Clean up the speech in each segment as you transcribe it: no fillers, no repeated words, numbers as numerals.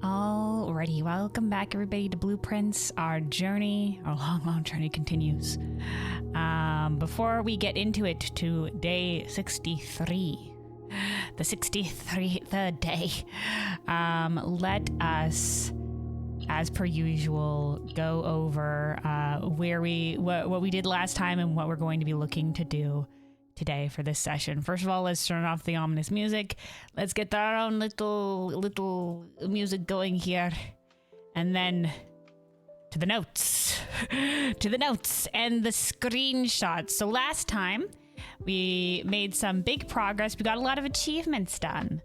Alrighty, welcome back everybody to Blueprints. Our journey, our long journey continues. Before we get into it to day 63, the 63rd day, let us, as per usual, go over what we did last time and what we're going to be looking to do today for this session. First of all, let's turn off the ominous music. Let's get our own little music going here. And then to the notes. To the notes and the screenshots. So last time we made some big progress. We got a lot of achievements done.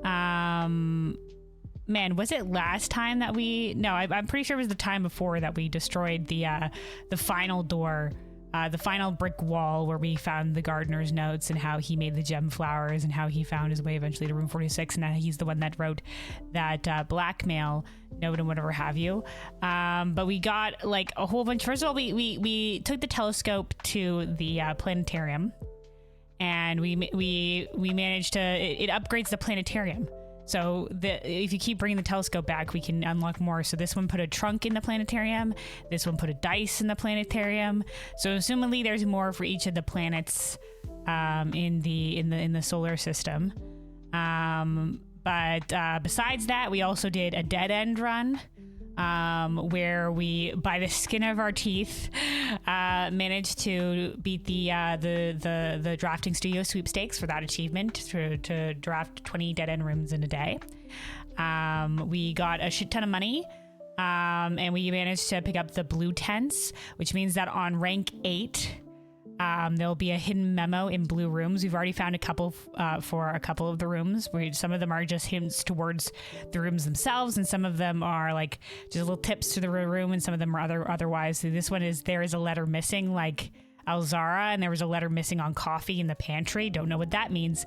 Man, was it last time that I'm pretty sure it was the time before that we destroyed the final door. The final brick wall where we found the gardener's notes and how he made the gem flowers and how he found his way eventually to room 46 and he's the one that wrote that blackmail note and whatever have you. But we got like a whole bunch. First of all, we took the telescope to the planetarium and we managed to, it upgrades the planetarium. So if you keep bringing the telescope back, we can unlock more. So this one put a trunk in the planetarium. This one put a dice in the planetarium. So assumedly there's more for each of the planets in the solar system. But besides that, we also did a dead end run where we, by the skin of our teeth, managed to beat the drafting studio sweepstakes for that achievement to draft 20 dead end rooms in a day. We got a shit ton of money, and we managed to pick up the blue tents, which means that on rank 8, there'll be a hidden memo in blue rooms. We've already found a couple for a couple of the rooms. Some of them are just hints towards the rooms themselves, and some of them are like just little tips to the room, and some of them are otherwise. So this one is, there is a letter missing, like Alzara, and there was a letter missing on coffee in the pantry. Don't know what that means.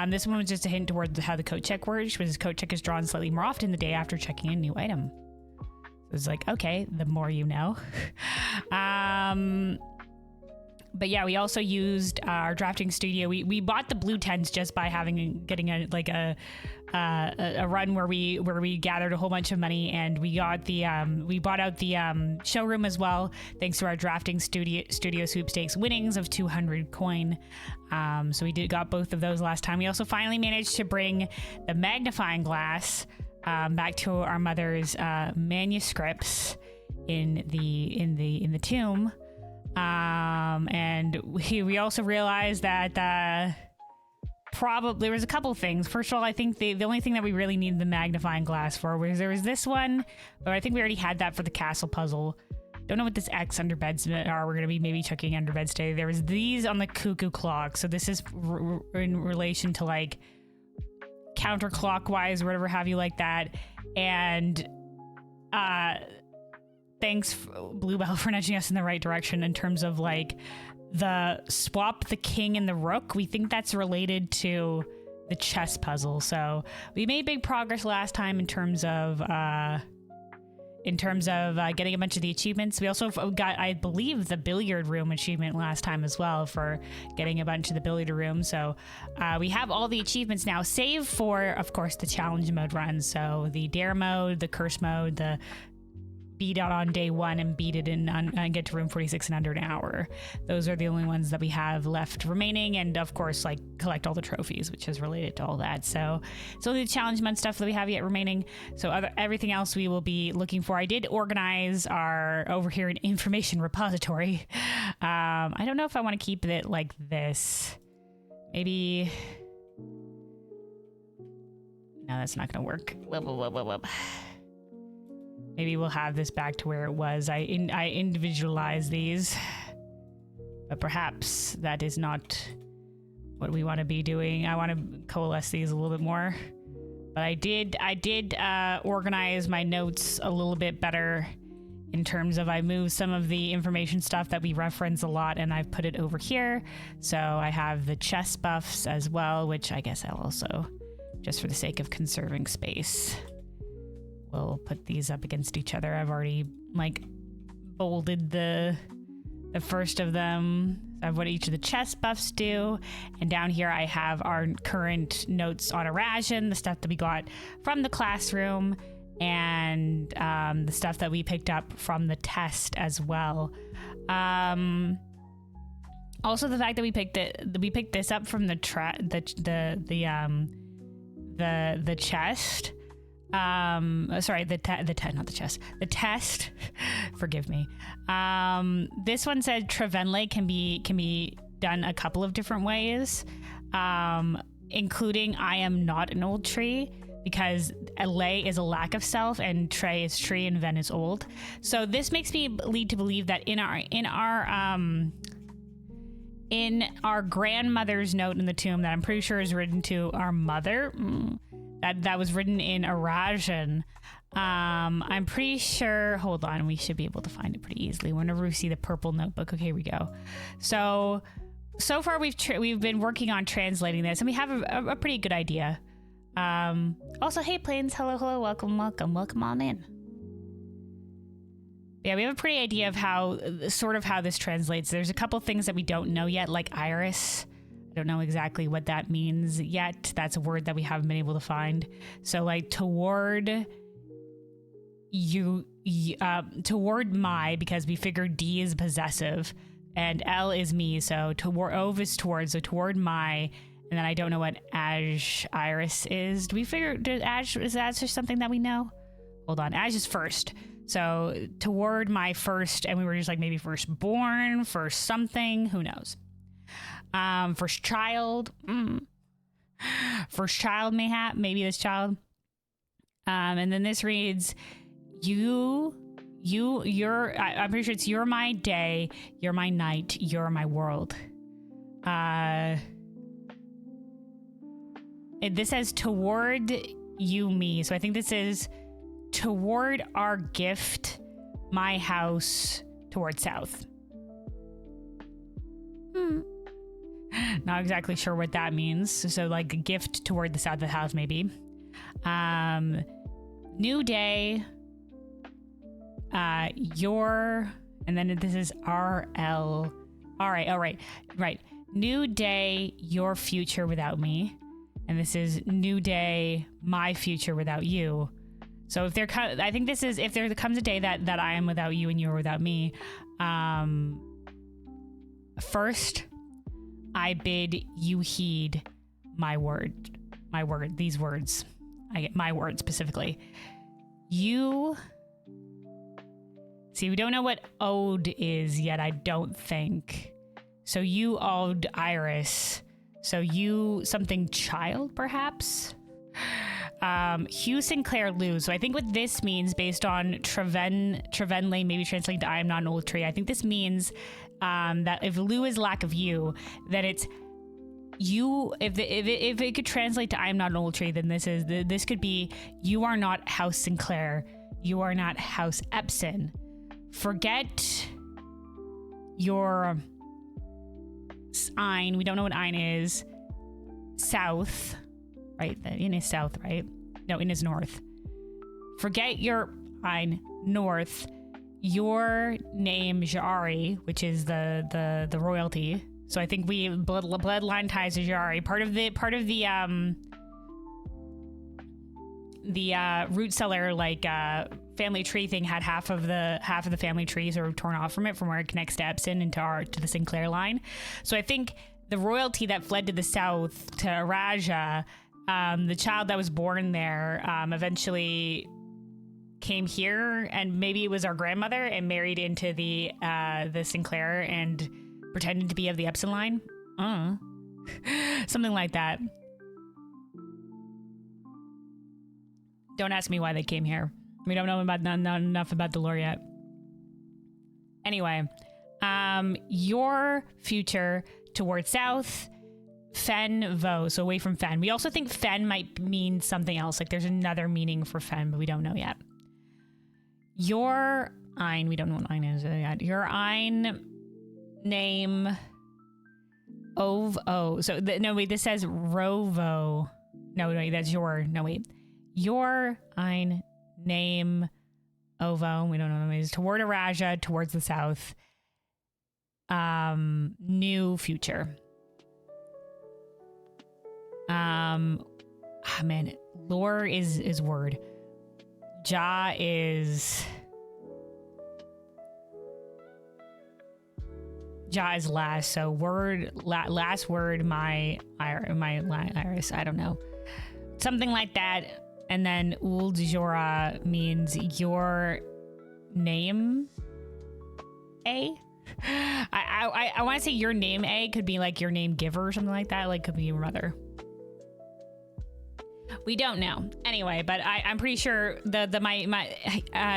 This one was just a hint towards how the coat check works, which is coat check is drawn slightly more often the day after checking a new item. So it's like, okay, the more you know. But yeah, we also used our drafting studio. We bought the blue tents just by getting a run where we gathered a whole bunch of money, and we got we bought out the showroom as well, thanks to our drafting studio sweepstakes winnings of 200 coin. So we got both of those last time. We also finally managed to bring the magnifying glass back to our mother's manuscripts in the tomb. And we also realized that probably there was a couple things. First of all, I think the only thing that we really needed the magnifying glass for was there was this one, but I think we already had that for the castle puzzle. Don't know what this X under beds are. We're going to be maybe checking under beds today. There was these on the cuckoo clock. So this is in relation to like counterclockwise or whatever have you like that. And, thanks, Bluebell, for nudging us in the right direction in terms of like the swap the king and the rook. We think that's related to the chess puzzle. So we made big progress last time in terms of getting a bunch of the achievements. We also got, I believe, the billiard room achievement last time as well for getting a bunch of the billiard room. So we have all the achievements now, save for, of course, the challenge mode runs. So the dare mode, the curse mode, the beat out on day 1 and beat it in and get to room 46 in under an hour. Those are the only ones that we have left remaining, and of course like collect all the trophies, which is related to all that. So it's only the challenge month stuff that we have yet remaining. So everything else we will be looking for. I did organize our over here an information repository. I don't know if I want to keep it like this. Maybe no, that's not gonna work. Maybe we'll have this back to where it was. I individualize these, but perhaps that is not what we want to be doing. I want to coalesce these a little bit more. But I did organize my notes a little bit better in terms of I moved some of the information stuff that we reference a lot and I've put it over here. So I have the chess buffs as well, which I guess I'll also, just for the sake of conserving space, we'll put these up against each other. I've already like bolded the first of them. Of what each of the chess buffs do. And down here I have our current notes on Erasion, the stuff that we got from the classroom. and the stuff that we picked up from the test as well. Also, the fact that we picked this up from the chest. Sorry, not the chest. The test. Forgive me. This one said Trevenlay can be done a couple of different ways, including I am not an old tree, because lay is a lack of self and Trey is tree and Ven is old. So this makes me lead to believe that in our grandmother's note in the tomb that I'm pretty sure is written to our mother, that was written in Arajan. I'm pretty sure, hold on, we should be able to find it pretty easily whenever we see the purple notebook. Okay, here we go. So far we've been working on translating this, and we have a pretty good idea. Also, hey Plains, hello, welcome on in. Yeah, we have a pretty idea of how this translates. There's a couple things that we don't know yet, like iris. I don't know exactly what that means yet. That's a word that we haven't been able to find. So like toward my, because we figured D is possessive and L is me. So toward, Ov is towards, so toward my, and then I don't know what iris is. Do we figure, is Aj something that we know? Hold on, Aj is first. So toward my first, and we were just like maybe firstborn, first something, who knows? First child, first child maybe this child. And then this reads, you're, I'm pretty sure it's you're my day, you're my night, you're my world. This says toward you, me. So I think this is toward our gift, my house, toward south. Not exactly sure what that means. So like a gift toward the south of the house, maybe. New day, your, and then this is RL. All right. New day, your future without me. And this is new day, my future without you. So if I think this is, if there comes a day that I am without you and you are without me, first, I bid you heed my word, these words. I get my word specifically. You, see, we don't know what ode is yet, I don't think. So you owed Iris. So you something child, perhaps? Hugh Sinclair Lou. So I think what this means, based on Trevenlay maybe translating to I am not an old tree, I think this means that if Lou is lack of you, that it's you. If it could translate to I am not an old tree, then this could be you are not House Sinclair, you are not House Epson. Forget your Ein. We don't know what Ein is. South. Right, the in is south, right? No, in is north. Forget your Ein, north. Your name, Jari, which is the royalty. So I think we bloodline ties to Jari. Part of the root cellar, like family tree thing, had half of the family tree sort of torn off from it, from where it connects to Epson and to the Sinclair line. So I think the royalty that fled to the south to Raja, the child that was born there, eventually came here, and maybe it was our grandmother and married into the Sinclair and pretended to be of the Epson line. Something like that. Don't ask me why they came here. We don't know not enough about the lore yet. Anyway, your future toward south, Fen Vo, so away from Fen. We also think Fen might mean something else. Like there's another meaning for Fen, but we don't know yet. Your Ein, we don't know what Ein is yet. Your Ein name, Ovo. So no, wait, this says Rovo. No, wait, that's your. No, wait. Your Ein name, Ovo. We don't know what it is. Toward Araja, towards the south. New future. Man, lore is word. Ja is last, so last word, my iris, I don't know, something like that. And then Uld Jora means your name, A. I want to say your name, A, could be like your name giver or something like that, like could be your mother. We don't know. Anyway, but I'm pretty sure my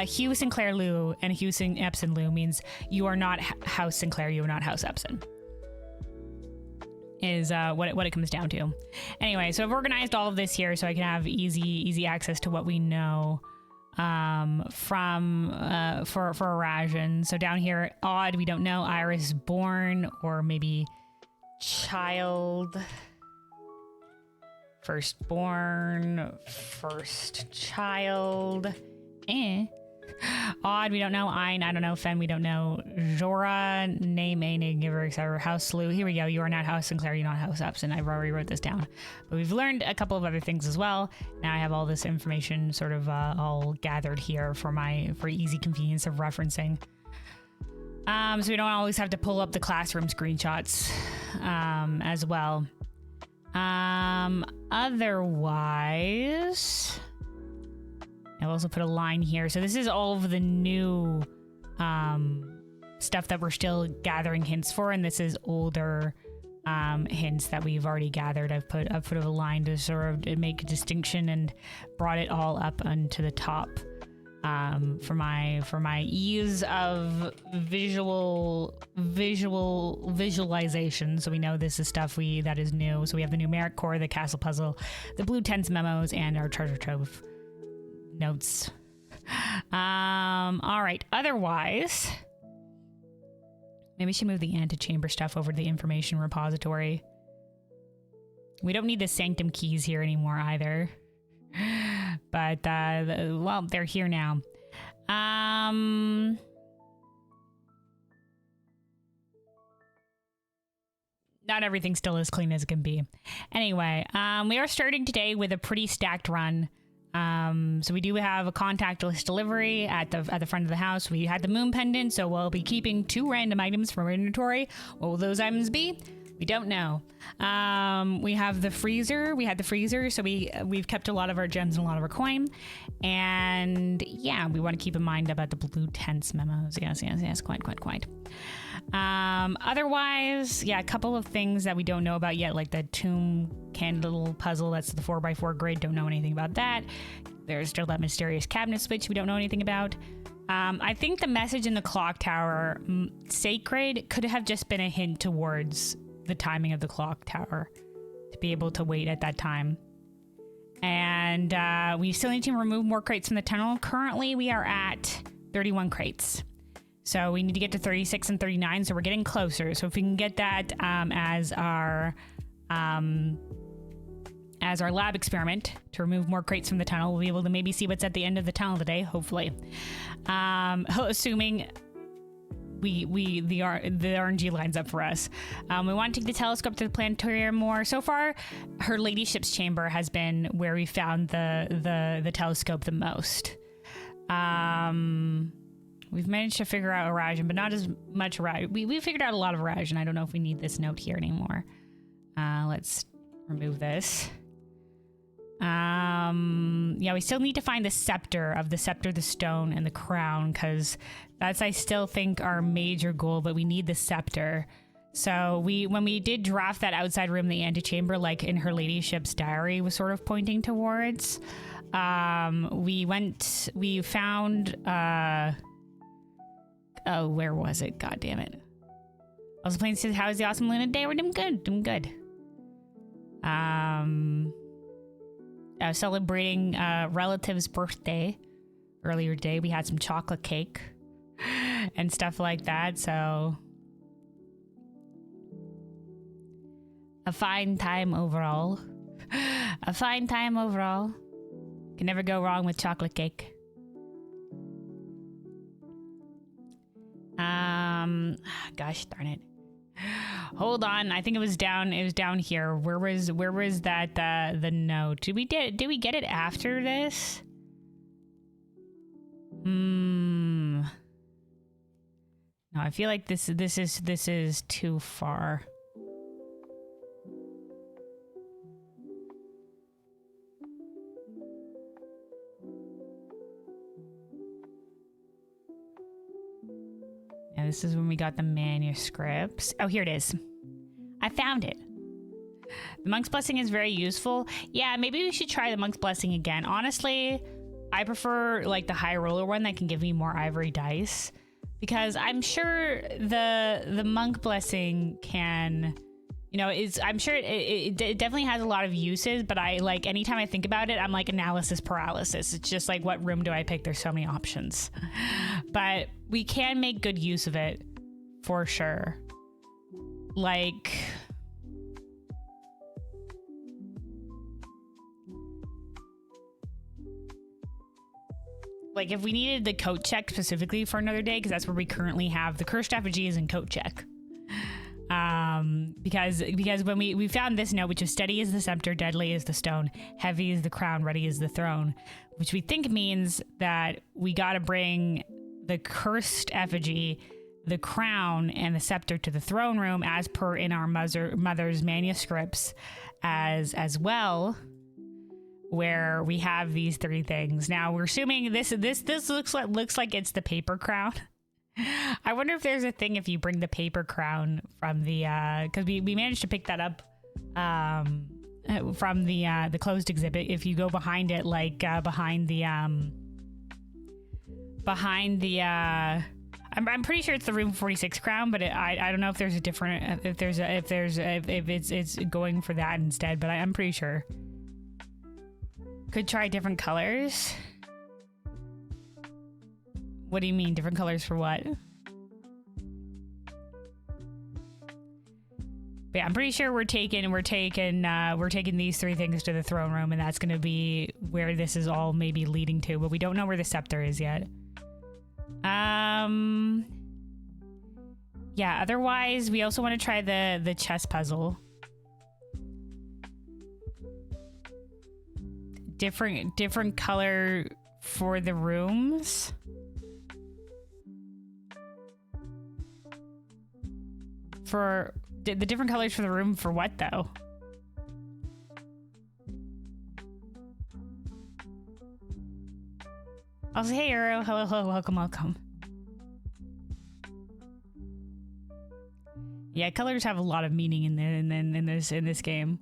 Hugh Sinclair Lou and Hugh Epson Lou means you are not House Sinclair, you are not House Epson. Is what it comes down to. Anyway, so I've organized all of this here so I can have easy access to what we know from for Arajan. So down here, Odd, we don't know. Iris born, or maybe child. Firstborn, first child. Odd, we don't know. Ein, I don't know. Fen, we don't know. Jora, name, A, name giver, etc. House Lou, here we go. You are not House Sinclair, you're not House Epson. I've already wrote this down. But we've learned a couple of other things as well. Now I have all this information sort of all gathered here for easy convenience of referencing. So we don't always have to pull up the classroom screenshots as well. Otherwise, I'll also put a line here. So this is all of the new stuff that we're still gathering hints for, and this is older hints that we've already gathered. I've put a line to sort of make a distinction and brought it all up onto the top for my ease of visualization. So we know this is stuff that is new. So we have the numeric core, the castle puzzle, the blue tents memos, and our treasure trove notes. All right. Otherwise, maybe we should move the antechamber stuff over to the information repository. We don't need the sanctum keys here anymore either. But, well, they're here now. Not everything still as clean as it can be. Anyway, we are starting today with a pretty stacked run. So we do have a contactless delivery at the front of the house. We had the moon pendant, so we'll be keeping 2 random items from our inventory. What will those items be? We don't know. We have the freezer. We had the freezer, so we've kept a lot of our gems and a lot of our coin. And yeah, we want to keep in mind about the blue tents memos. Yes, quite. Otherwise, yeah, a couple of things that we don't know about yet, like the tomb candle puzzle. That's the 4x4 grid. Don't know anything about that. There's still that mysterious cabinet switch we don't know anything about. I think the message in the clock tower, sacred, could have just been a hint towards the timing of the clock tower to be able to wait at that time. And we still need to remove more crates from the tunnel. Currently, we are at 31 crates. So we need to get to 36 and 39, so we're getting closer. So if we can get that as our lab experiment to remove more crates from the tunnel, we'll be able to maybe see what's at the end of the tunnel today, hopefully. Assuming the RNG lines up for us. We want to take the telescope to the planetarium more. So far, Her Ladyship's chamber has been where we found the telescope the most. We've managed to figure out Arajan, but not as much Arajan. We figured out a lot of Arajan. I don't know if we need this note here anymore. Let's remove this. Yeah, we still need to find the scepter, the stone, and the crown, because that's, I still think, our major goal, but we need the scepter. So when we did draft that outside room, the antechamber, like in Her Ladyship's diary was sort of pointing towards, we found, oh, where was it? God damn it. I was playing, says, how is the awesome Luna day? We're doing good. Celebrating relative's birthday earlier today. We had some chocolate cake and stuff like that, so a fine time overall. Can never go wrong with chocolate cake. Gosh darn it. Hold on, I think it was down here. Where was that the note? Did we get it after this? No, I feel like this is too far. Yeah, this is when we got the manuscripts. Oh, here it is. I found it. The Monk's Blessing is very useful. Yeah, maybe we should try the Monk's Blessing again. Honestly, I prefer like the high roller one that can give me more ivory dice, because I'm sure the Monk Blessing can, you know, I'm sure it definitely has a lot of uses, but I like anytime I think about it, I'm like analysis paralysis. It's just like, what room do I pick? There's so many options, but we can make good use of it for sure. Like if we needed the coat check specifically for another day, because that's where we currently have the cursed effigies and coat check. Because when we found this note, which is steady as the scepter, deadly as the stone, heavy as the crown, ready as the throne, which we think means that we got to bring the cursed effigy, the crown, and the scepter to the throne room as per in our mother's manuscripts as well, where we have these three things. Now we're assuming this looks like it's the paper crown. I wonder if there's a thing if you bring the paper crown from the because we managed to pick that up from the closed exhibit. If you go behind it, like behind the I'm pretty sure it's the room 46 crown, but I don't know if there's a different if it's going for that instead, but I'm pretty sure. Could try different colors. What do you mean different colors for what? But yeah, I'm pretty sure we're taking these three things to the throne room, and that's going to be where this is all maybe leading to, but we don't know where the scepter is yet. Yeah, otherwise we also want to try the chess puzzle. Different color for the rooms. For the different colors for the room for what though? I'll say, hey Euro, hello, welcome. Yeah, colors have a lot of meaning in this game.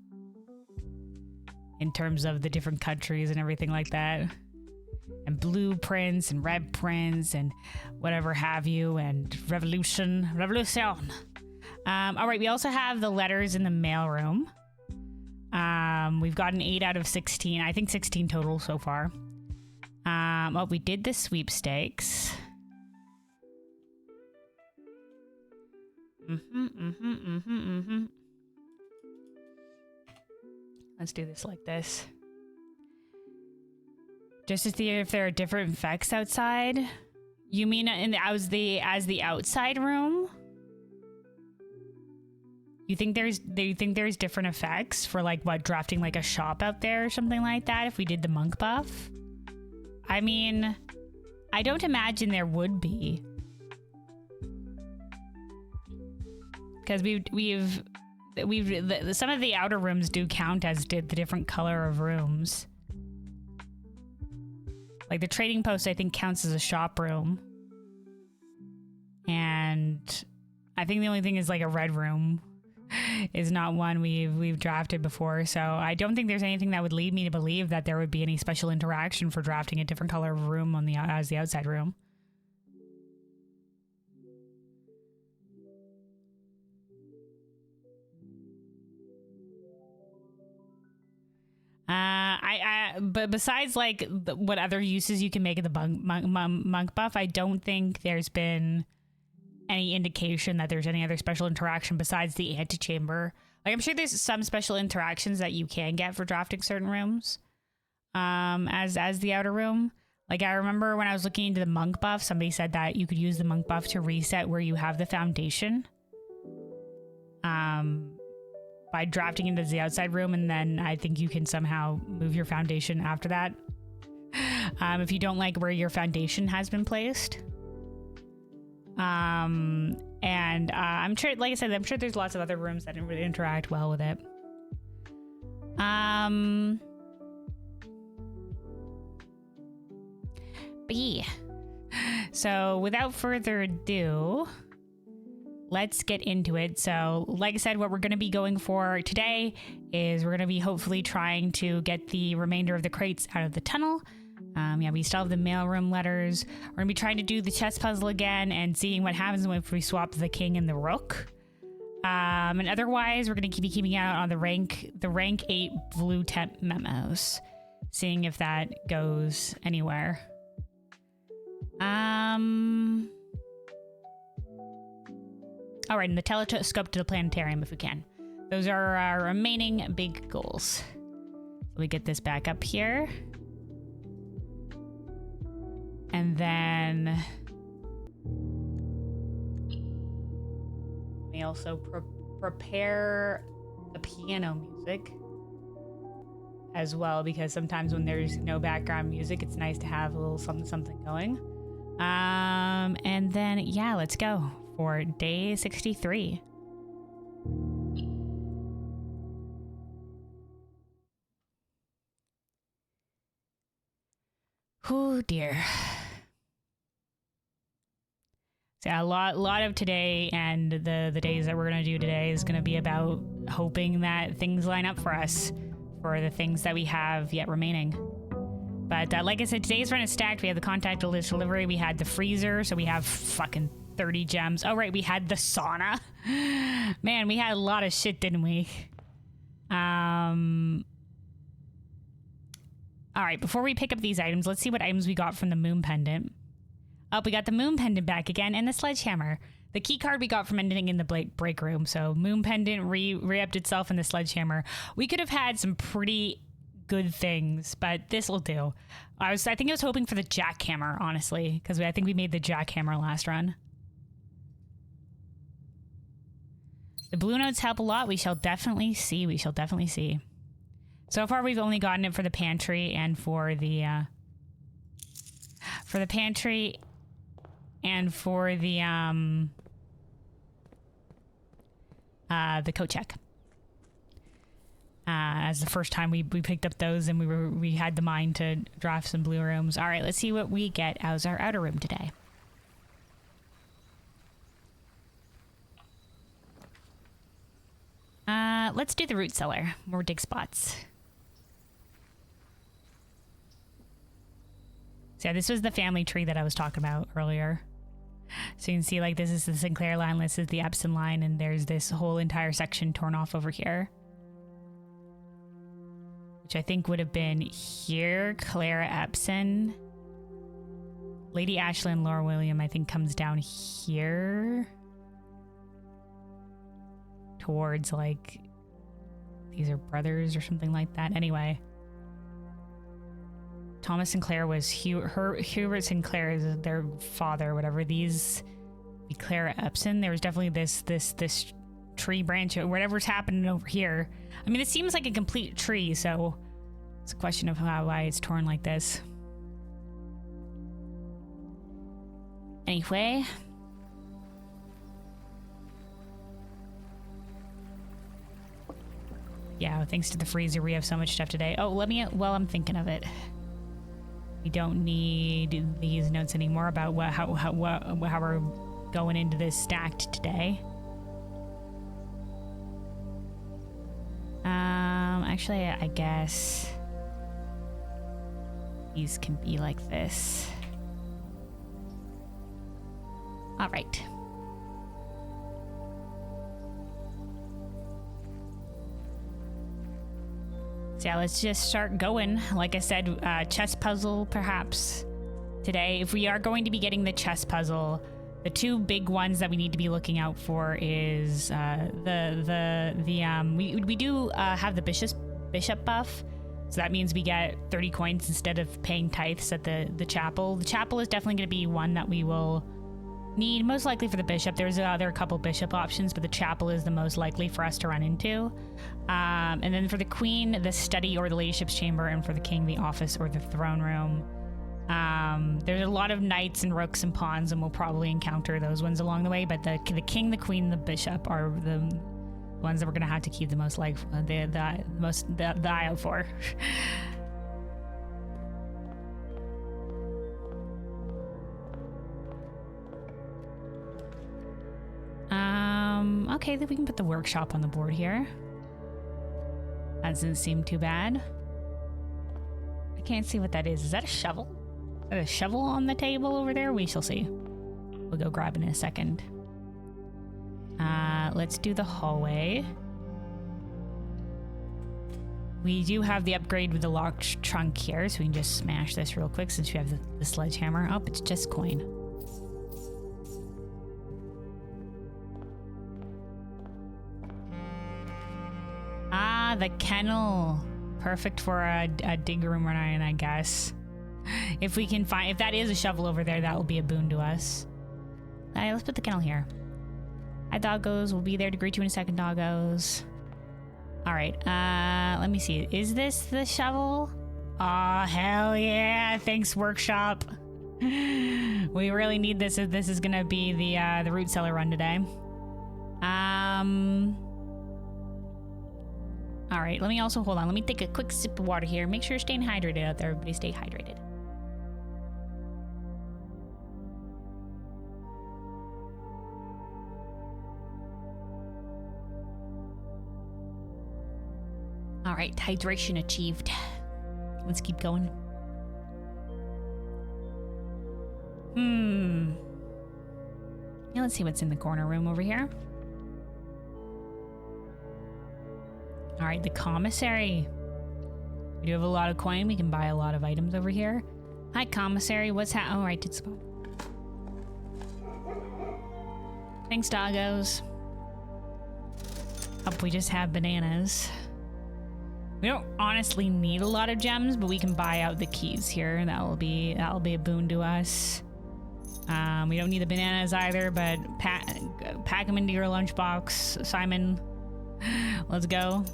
In terms of the different countries and everything like that. And blueprints and red prints and whatever have you, and revolution. All right, we also have the letters in the mailroom. We've got an 8 out of 16. I think 16 total so far. Oh, we did the sweepstakes. Let's do this like this. Just to see if there are different effects outside. You mean as the outside room? Do you think there's different effects for like what, drafting like a shop out there or something like that if we did the monk buff? I mean, I don't imagine there would be. Because we've some of the outer rooms do count as the different color of rooms. Like the trading post, I think, counts as a shop room. And I think the only thing is like a red room is not one we've drafted before. So I don't think there's anything that would lead me to believe that there would be any special interaction for drafting a different color of room on as the outside room. But besides like what other uses you can make of the monk buff, I don't think there's been any indication that there's any other special interaction besides the antechamber. Like I'm sure there's some special interactions that you can get for drafting certain rooms, as the outer room. Like I remember when I was looking into the monk buff, somebody said that you could use the monk buff to reset where you have the foundation. By drafting into the outside room, and then I think you can somehow move your foundation after that. if you don't like where your foundation has been placed. And I'm sure, like I said, I'm sure there's lots of other rooms that would interact well with it. But yeah. So without further ado, let's get into it. So like I said, what we're going to be going for today is we're going to be hopefully trying to get the remainder of the crates out of the tunnel. Yeah, we still have the mailroom letters. We're going to be trying to do the chess puzzle again and seeing what happens if we swap the king and the rook. And otherwise, we're going to be keeping out on the rank 8 blue temp memos, seeing if that goes anywhere. All right, and the telescope to the planetarium if we can. Those are our remaining big goals. Let me get this back up here. And then we also prepare the piano music as well, because sometimes when there's no background music, it's nice to have a little something going. And then, yeah, let's go for day 63. Oh dear. So yeah, a lot of today and the days that we're gonna do today is gonna be about hoping that things line up for us for the things that we have yet remaining. But like I said, today's run is stacked. We have the contact delivery, we had the freezer, so we have fucking 30 gems. Oh right, we had the sauna. Man, we had a lot of shit, didn't we? All right, before we pick up these items, let's see what items we got from the moon pendant. Oh, we got the moon pendant back again and the sledgehammer. The key card we got from ending in the break room. So moon pendant re-upped itself in the sledgehammer. We could have had some pretty good things, but this will do. I think I was hoping for the jackhammer, honestly, because I think we made the jackhammer last run. The blue notes help a lot. We shall definitely see. We shall definitely see. So far, we've only gotten it for the pantry and for the pantry and for the coat check. As the first time we picked up those, and we had the mind to draft some blue rooms. All right, let's see what we get as our outer room today. Let's do the root cellar. More dig spots. So yeah, this was the family tree that I was talking about earlier. So you can see, like, this is the Sinclair line, this is the Epson line, and there's this whole entire section torn off over here. Which I think would have been here. Clara Epson. Lady Ashley and Laura William, I think, comes down here. Towards, like, these are brothers or something like that. Anyway. Thomas Sinclair was Hubert Sinclair is their father, whatever. These be Clara Epson. There was definitely this tree branch or whatever's happening over here. I mean, it seems like a complete tree, so it's a question of why it's torn like this. Anyway. Yeah, thanks to the freezer, we have so much stuff today. Oh, while I'm thinking of it. We don't need these notes anymore about how we're going into this stacked today. Actually, I guess these can be like this. All right. So yeah, let's just start going. Like I said, chess puzzle perhaps today. If we are going to be getting the chess puzzle, the two big ones that we need to be looking out for is we do have the bishop buff, so that means we get 30 coins instead of paying tithes at the chapel. The chapel is definitely going to be one that we will need, most likely for the bishop. There are a couple bishop options, but the chapel is the most likely for us to run into. And then for the queen, the study or the ladyship's chamber, and for the king, the office or the throne room. There's a lot of knights and rooks and pawns, and we'll probably encounter those ones along the way. But the king, the queen, and the bishop are the ones that we're gonna have to keep the most the eye out for. Okay, then we can put the workshop on the board here. That doesn't seem too bad. I can't see what that is. Is that a shovel? Is that a shovel on the table over there? We shall see. We'll go grab it in a second. Let's do the hallway. We do have the upgrade with the locked trunk here, so we can just smash this real quick since we have the sledgehammer. Oh, it's just coin. Ah, the kennel. Perfect for a dig room run, I guess. If we can find, if that is a shovel over there, that will be a boon to us. Alright, let's put the kennel here. Hi, doggos. We'll be there to greet you in a second, doggos. Alright, let me see. Is this the shovel? Aw, hell yeah. Thanks, workshop. We really need this if this is gonna be the root cellar run today. Alright, let me also, hold on. Let me take a quick sip of water here. Make sure you're staying hydrated out there. Everybody stay hydrated. Alright, hydration achieved. Let's keep going. Yeah, let's see what's in the corner room over here. Alright, the commissary. We do have a lot of coin. We can buy a lot of items over here. Hi, commissary. What's happening? Alright, it's... Thanks, doggos. Hope we just have bananas. We don't honestly need a lot of gems, but we can buy out the keys here. That'll be a boon to us. We don't need the bananas either, but pack them into your lunchbox, Simon. Let's go.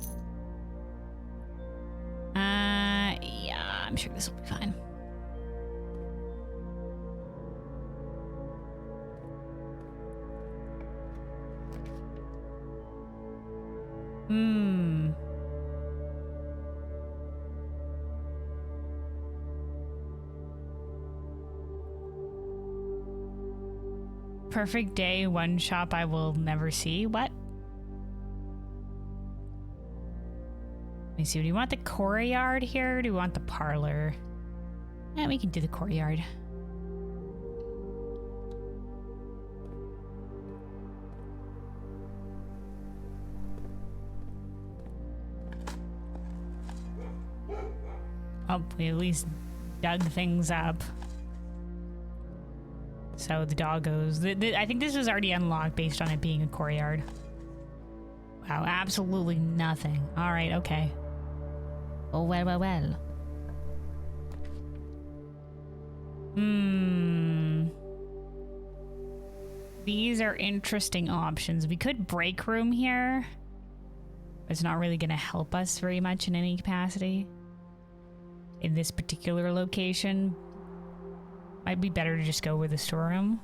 Yeah, I'm sure this will be fine. Perfect day, one shop I will never see. What? Let me see. Do you want the courtyard here? Or do you want the parlor? Yeah, we can do the courtyard. Oh, we at least dug things up. So the doggos. I think this was already unlocked based on it being a courtyard. Wow, absolutely nothing. Alright, okay. Oh, well. These are interesting options. We could break room here. It's not really going to help us very much in any capacity. In this particular location. Might be better to just go with the storeroom.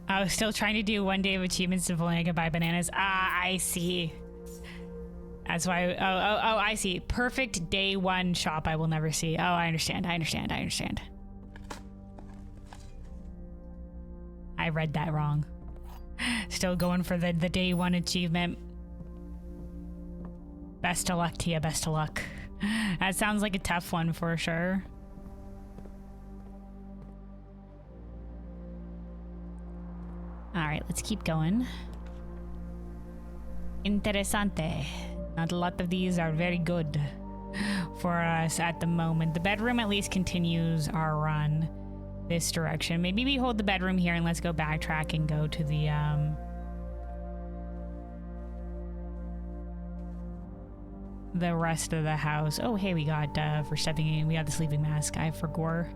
I was still trying to do 1 day of achievements to I can buy bananas. Ah, I see. That's why. Oh, I see. Perfect day one shop I will never see. Oh, I understand. I read that wrong. Still going for the day one achievement. Best of luck to you, best of luck. That sounds like a tough one for sure. Alright, let's keep going. Interessante. Not a lot of these are very good for us at the moment. The bedroom at least continues our run this direction. Maybe we hold the bedroom here and let's go backtrack and go to the rest of the house. Oh, hey, we got, for stepping in, we got the sleeping mask. I forgot.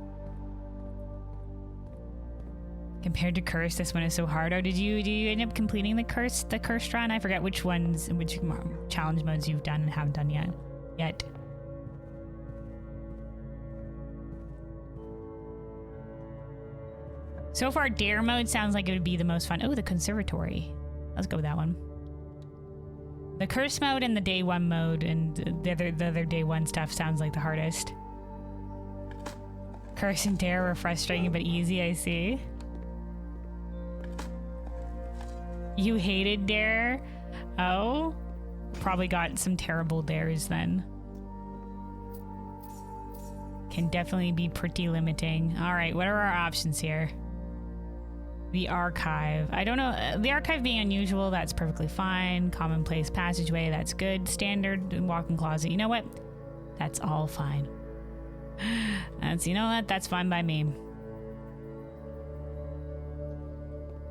Compared to Curse, this one is so hard. Oh, did you end up completing the Curse run? I forget which ones, which challenge modes you've done and haven't done yet. So far, Dare mode sounds like it would be the most fun. Oh, the Conservatory. Let's go with that one. The Curse mode and the Day 1 mode and the other Day 1 stuff sounds like the hardest. Curse and Dare were frustrating but easy, I see. You hated Dare? Oh? Probably got some terrible dares then. Can definitely be pretty limiting. Alright, what are our options here? The Archive. I don't know. The Archive being unusual, that's perfectly fine. Commonplace passageway, that's good. Standard walk-in closet. You know what? That's all fine. You know what? That's fine by me.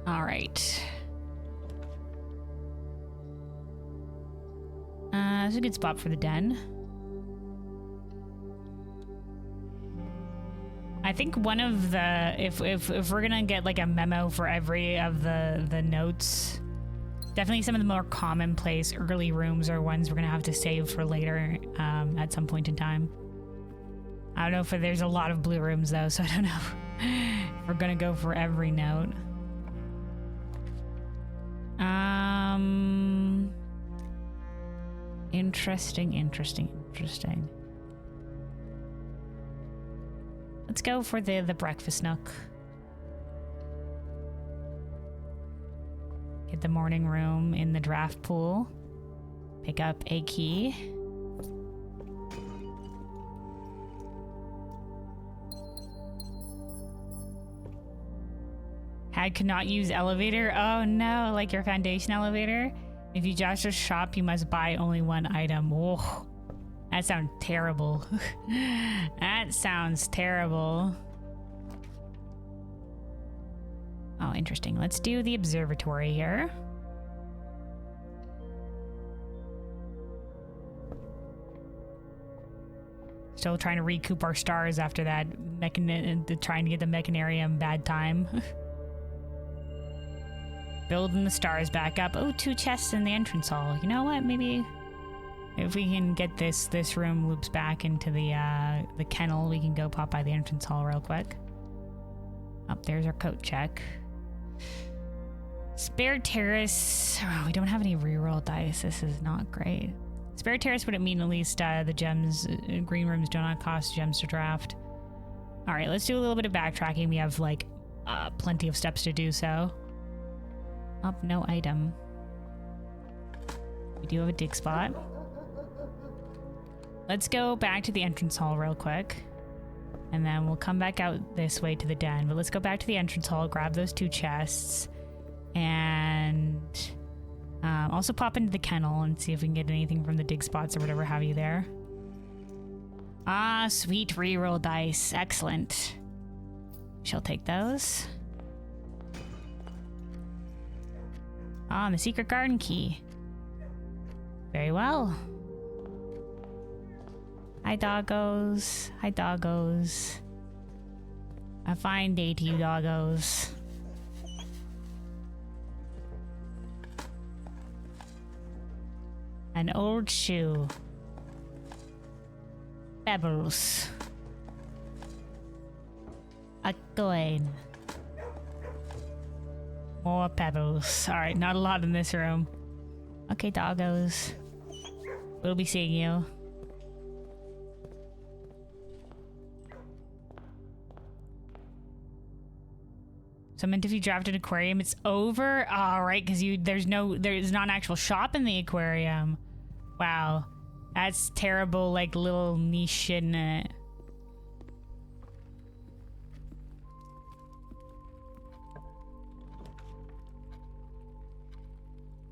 Alright. That's a good spot for the den. I think one of the if we're gonna get like a memo for every of the notes, definitely some of the more commonplace early rooms are ones we're gonna have to save for later at some point in time. I don't know if there's a lot of blue rooms though, so I don't know if we're gonna go for every note. Interesting. Let's go for the breakfast nook. Get the morning room in the draft pool. Pick up a key. Could not use elevator. Oh no, like your foundation elevator. If you just shop, you must buy only one item. Oh, that sounds terrible. That sounds terrible. Oh, interesting. Let's do the observatory here. Still trying to recoup our stars after that trying to get the Mechanarium bad time. Building the stars back up. Oh, 2 chests in the entrance hall. You know what? Maybe if we can get this room loops back into the kennel, we can go pop by the entrance hall real quick. Oh, there's our coat check. Spare Terrace. Oh, we don't have any reroll dice. This is not great. Spare Terrace would it mean at least the gems, green rooms do not cost gems to draft. All right, let's do a little bit of backtracking. We have like plenty of steps to do so. Up, no item. We do have a dig spot. Let's go back to the entrance hall real quick. And then we'll come back out this way to the den. But let's go back to the entrance hall, grab those 2 chests. And also pop into the kennel and see if we can get anything from the dig spots or whatever have you there. Ah, sweet reroll dice. Excellent. Shall take those. Ah, the secret garden key. Very well. Hi, doggos. Hi, doggos. A fine day to you, doggos. An old shoe. Pebbles. A coin. More pebbles. Alright, not a lot in this room. Okay, doggos. We'll be seeing you. So meant if you draft an aquarium, it's over? Alright, because there's not an actual shop in the aquarium. Wow. That's terrible, like, little niche, isn't it?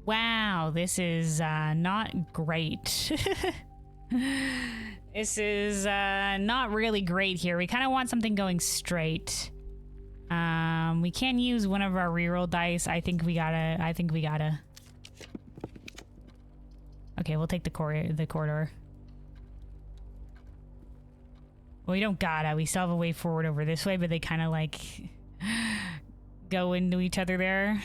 Wow, this is not great. This is not really great here. We kind of want something going straight. We can use one of our reroll dice. I think we gotta. Okay, we'll take the corridor. Well, we don't gotta. We still have a way forward over this way, but they kind of like go into each other there.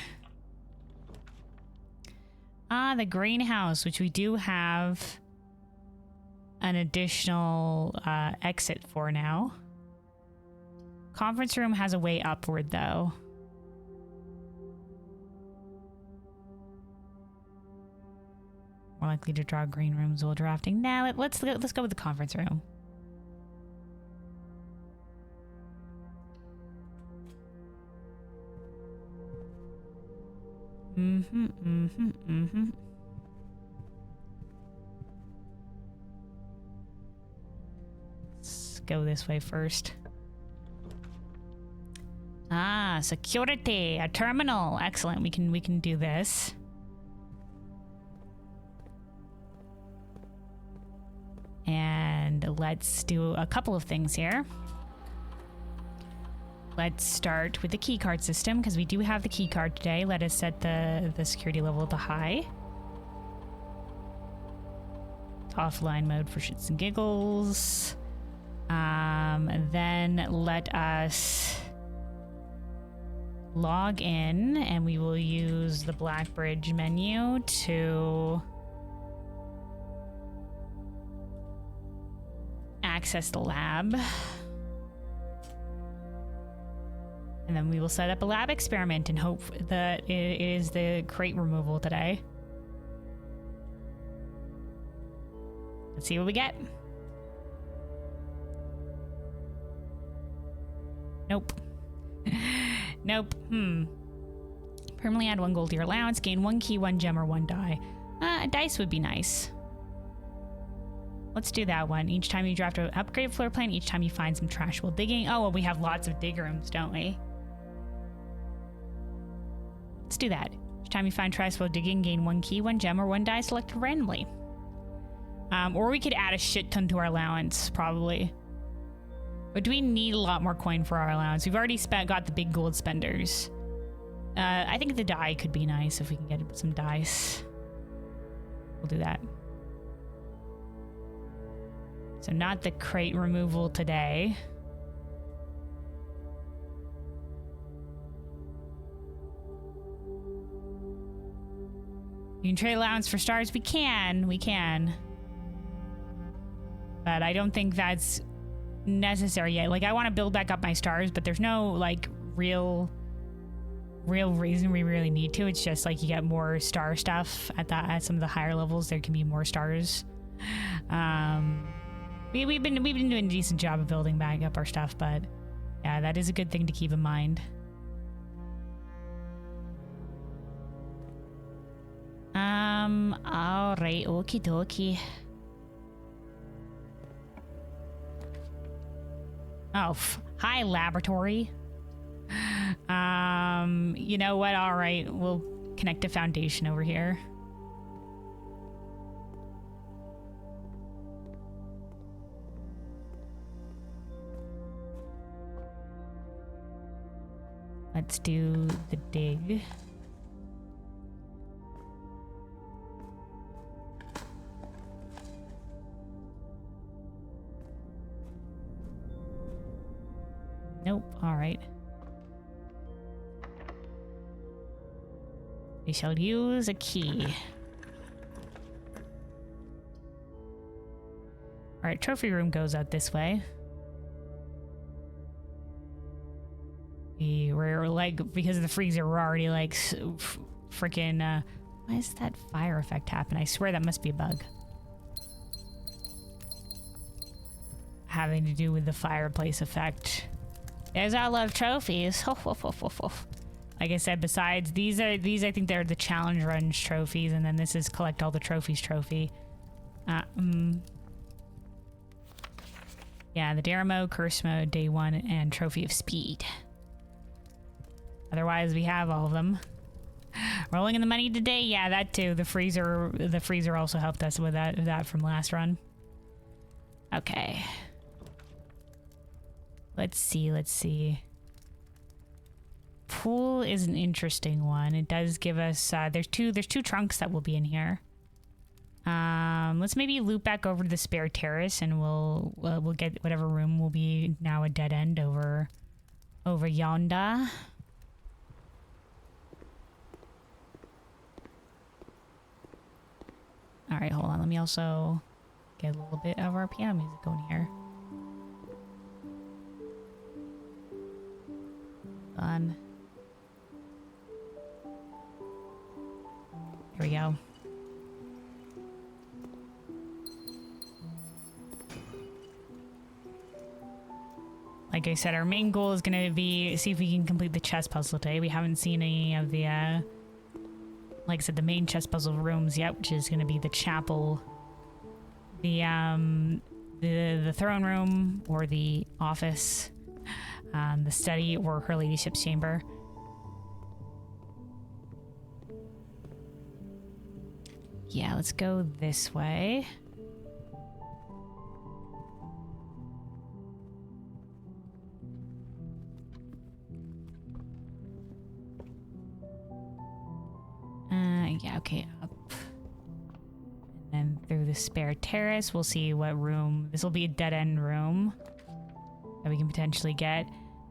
Ah, the greenhouse, which we do have an additional exit for now. Conference room has a way upward, though. More likely to draw green rooms while drafting. Now let's go with the conference room. Let's go this way first. Ah, security, a terminal. Excellent. We can do this. And let's do a couple of things here. Let's start with the keycard system, because we do have the keycard today. Let us set the security level to high. Offline mode for shits and giggles. Then let us log in, and we will use the Blackbridge menu to access the lab. And then we will set up a lab experiment and hope that it is the crate removal today. Let's see what we get. Nope. Nope. Permanently add 1 gold to your allowance. Gain 1 key, 1 gem, or 1 die. A dice would be nice. Let's do that one. Each time you draft an upgrade floor plan, each time you find some trash while digging. Oh, well, we have lots of dig rooms, don't we? Let's do that. Each time you find trash while digging, gain 1 key, 1 gem, or 1 die selected randomly. Or we could add a shit ton to our allowance, probably. But do we need a lot more coin for our allowance? We've already got the big gold spenders. I think the die could be nice if we can get some dice. We'll do that. So not the crate removal today. You can trade allowance for stars. We can. But I don't think that's necessary yet. Like, I want to build back up my stars, but there's no, like, real reason we really need to. It's just, like, you get more star stuff at some of the higher levels. There can be more stars. We've been doing a decent job of building back up our stuff, but yeah, that is a good thing to keep in mind. Alright, okie dokie. Oh, hi, laboratory. You know what? Alright, we'll connect a foundation over here. Let's do the dig. Nope. All right. We shall use a key. All right, trophy room goes out this way. We're like, because of the freezer, we're already like freaking, why does that fire effect happen? I swear that must be a bug. Having to do with the fireplace effect. There's our love trophies. Like I said, besides these, I think they're the challenge runs trophies, and then this is collect all the trophies trophy. Yeah, the Dare mode, Curse mode, Day 1, and Trophy of Speed. Otherwise, we have all of them. Rolling in the money today, yeah, that too. The freezer also helped us with that from last run. Okay. Let's see. Pool is an interesting one. It does give us there's two trunks that will be in here. Let's maybe loop back over to the spare terrace, and we'll get whatever room will be now a dead end over yonder. All right, hold on. Let me also get a little bit of our piano music going here. Fun. Here we go. Like I said, our main goal is going to be see if we can complete the chess puzzle today. We haven't seen any of the, like I said, the main chess puzzle rooms yet, which is going to be the chapel, the throne room, or the office, the study, or her ladyship's chamber. Yeah, let's go this way. Yeah, okay, up. And then through the spare terrace, we'll see what room. This will be a dead-end room that we can potentially get.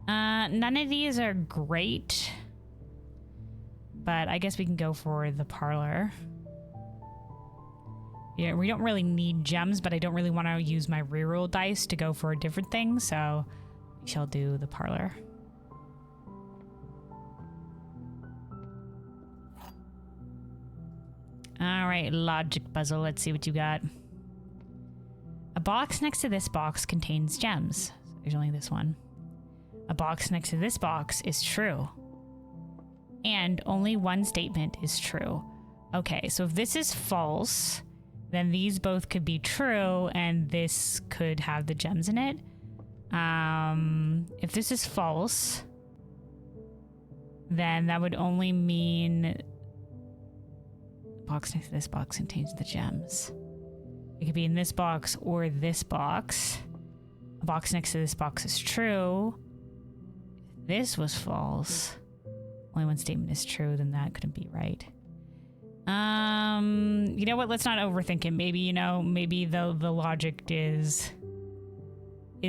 None of these are great, but I guess we can go for the parlor. Yeah, we don't really need gems, but I don't really want to use my reroll dice to go for a different thing, so we shall do the parlor. Alright, logic puzzle. Let's see what you got. A box next to this box contains gems. So there's only this one. A box next to this box is true. And only one statement is true. Okay, so if this is false, then these both could be true, and this could have the gems in it. If this is false, then that would only mean box next to this box contains the gems. It could be in this box or this box. A box next to this box is true. If this was false, only one statement is true, then that couldn't be right. You know what? Let's not overthink it. Maybe, you know, maybe the logic is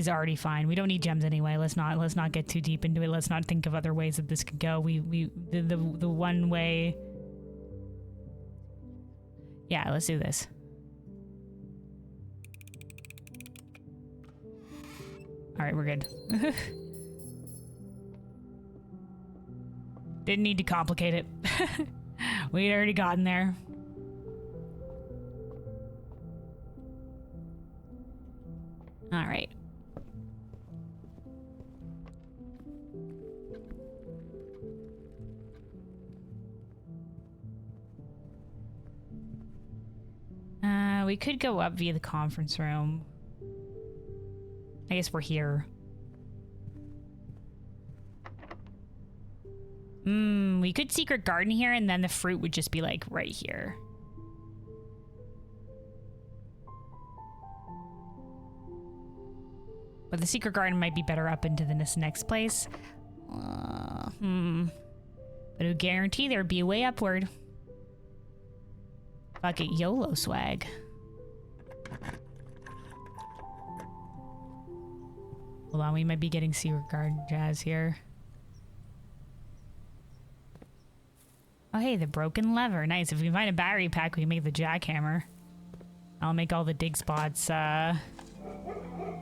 already fine. We don't need gems anyway. Let's not get too deep into it. Let's not think of other ways that this could go. The one way. Yeah, let's do this. All right, we're good. Didn't need to complicate it. We'd already gotten there. All right. We could go up via the conference room. I guess we're here. We could secret garden here, and then the fruit would just be like right here. But the secret garden might be better up into this next place. But it would guarantee there would be a way upward. Fuck it, YOLO swag. Hold on, we might be getting secret garden jazz here. Oh hey, the broken lever. Nice. If we can find a battery pack, we can make the jackhammer. I'll make all the dig spots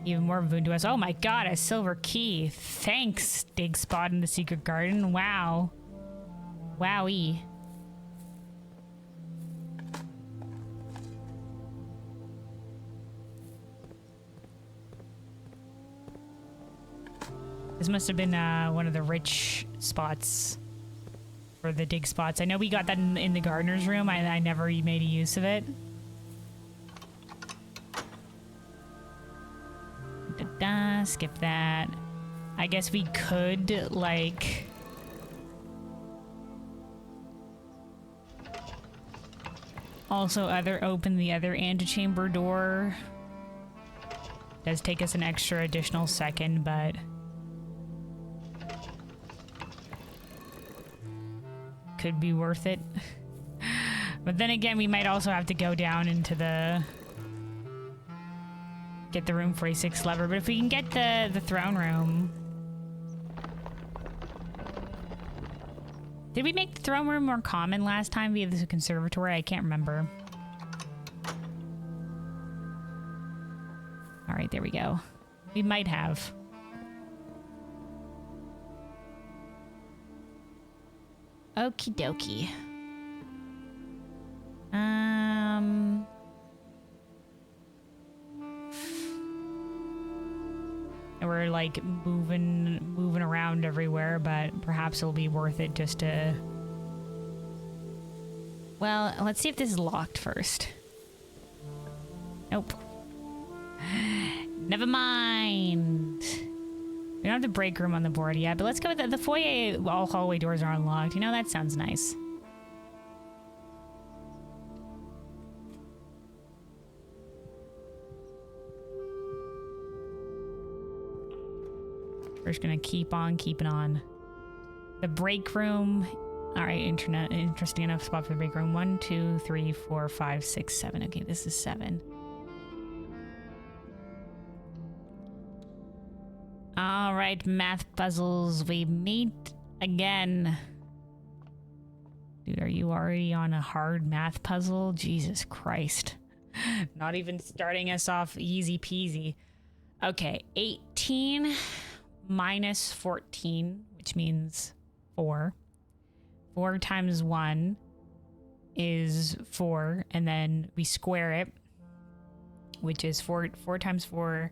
even more of a boon to us. Oh my god, a silver key. Thanks, dig spot in the secret garden. Wow. Wowie. This must have been one of the rich spots. For the dig spots. I know we got that in the gardener's room. I never made a use of it. Skip that. I guess we could, like... also open the other antechamber door. Does take us an extra additional second, but... could be worth it. But then again, we might also have to go down into the... get the room 46 lever. But if we can get the throne room... Did we make the throne room more common last time via the conservatory? I can't remember. All right, there we go. We might have. Okie dokie. We're like moving around everywhere, but perhaps it'll be worth it just to... Well, let's see if this is locked first. Nope. Never mind. We don't have the break room on the board yet, but let's go with the foyer. All hallway doors are unlocked. You know, that sounds nice. We're just gonna keep on keeping on. The break room. All right, interesting enough spot for the break room. 1, 2, 3, 4, 5, 6, 7. Okay, this is 7. All right, math puzzles. We meet again. Dude, are you already on a hard math puzzle? Jesus Christ. Not even starting us off easy peasy. Okay, 18 minus 14, which means 4. 4 times 1 is 4, and then we square it, which is 4 times 4,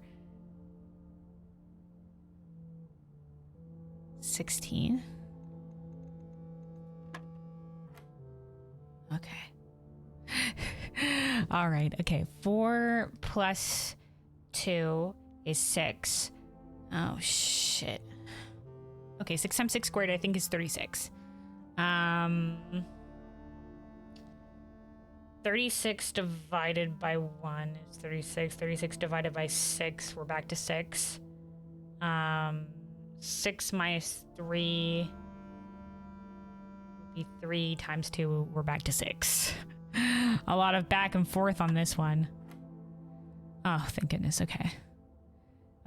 16. Okay. All right. Okay. 4 plus 2 is 6. Oh, shit. Okay. 6 times 6 squared, I think, is 36. 36 divided by 1 is 36. 36 divided by 6, we're back to 6. 6 minus 3 would be 3 times 2, we're back to 6. A lot of back and forth on this one. Oh, thank goodness. Okay.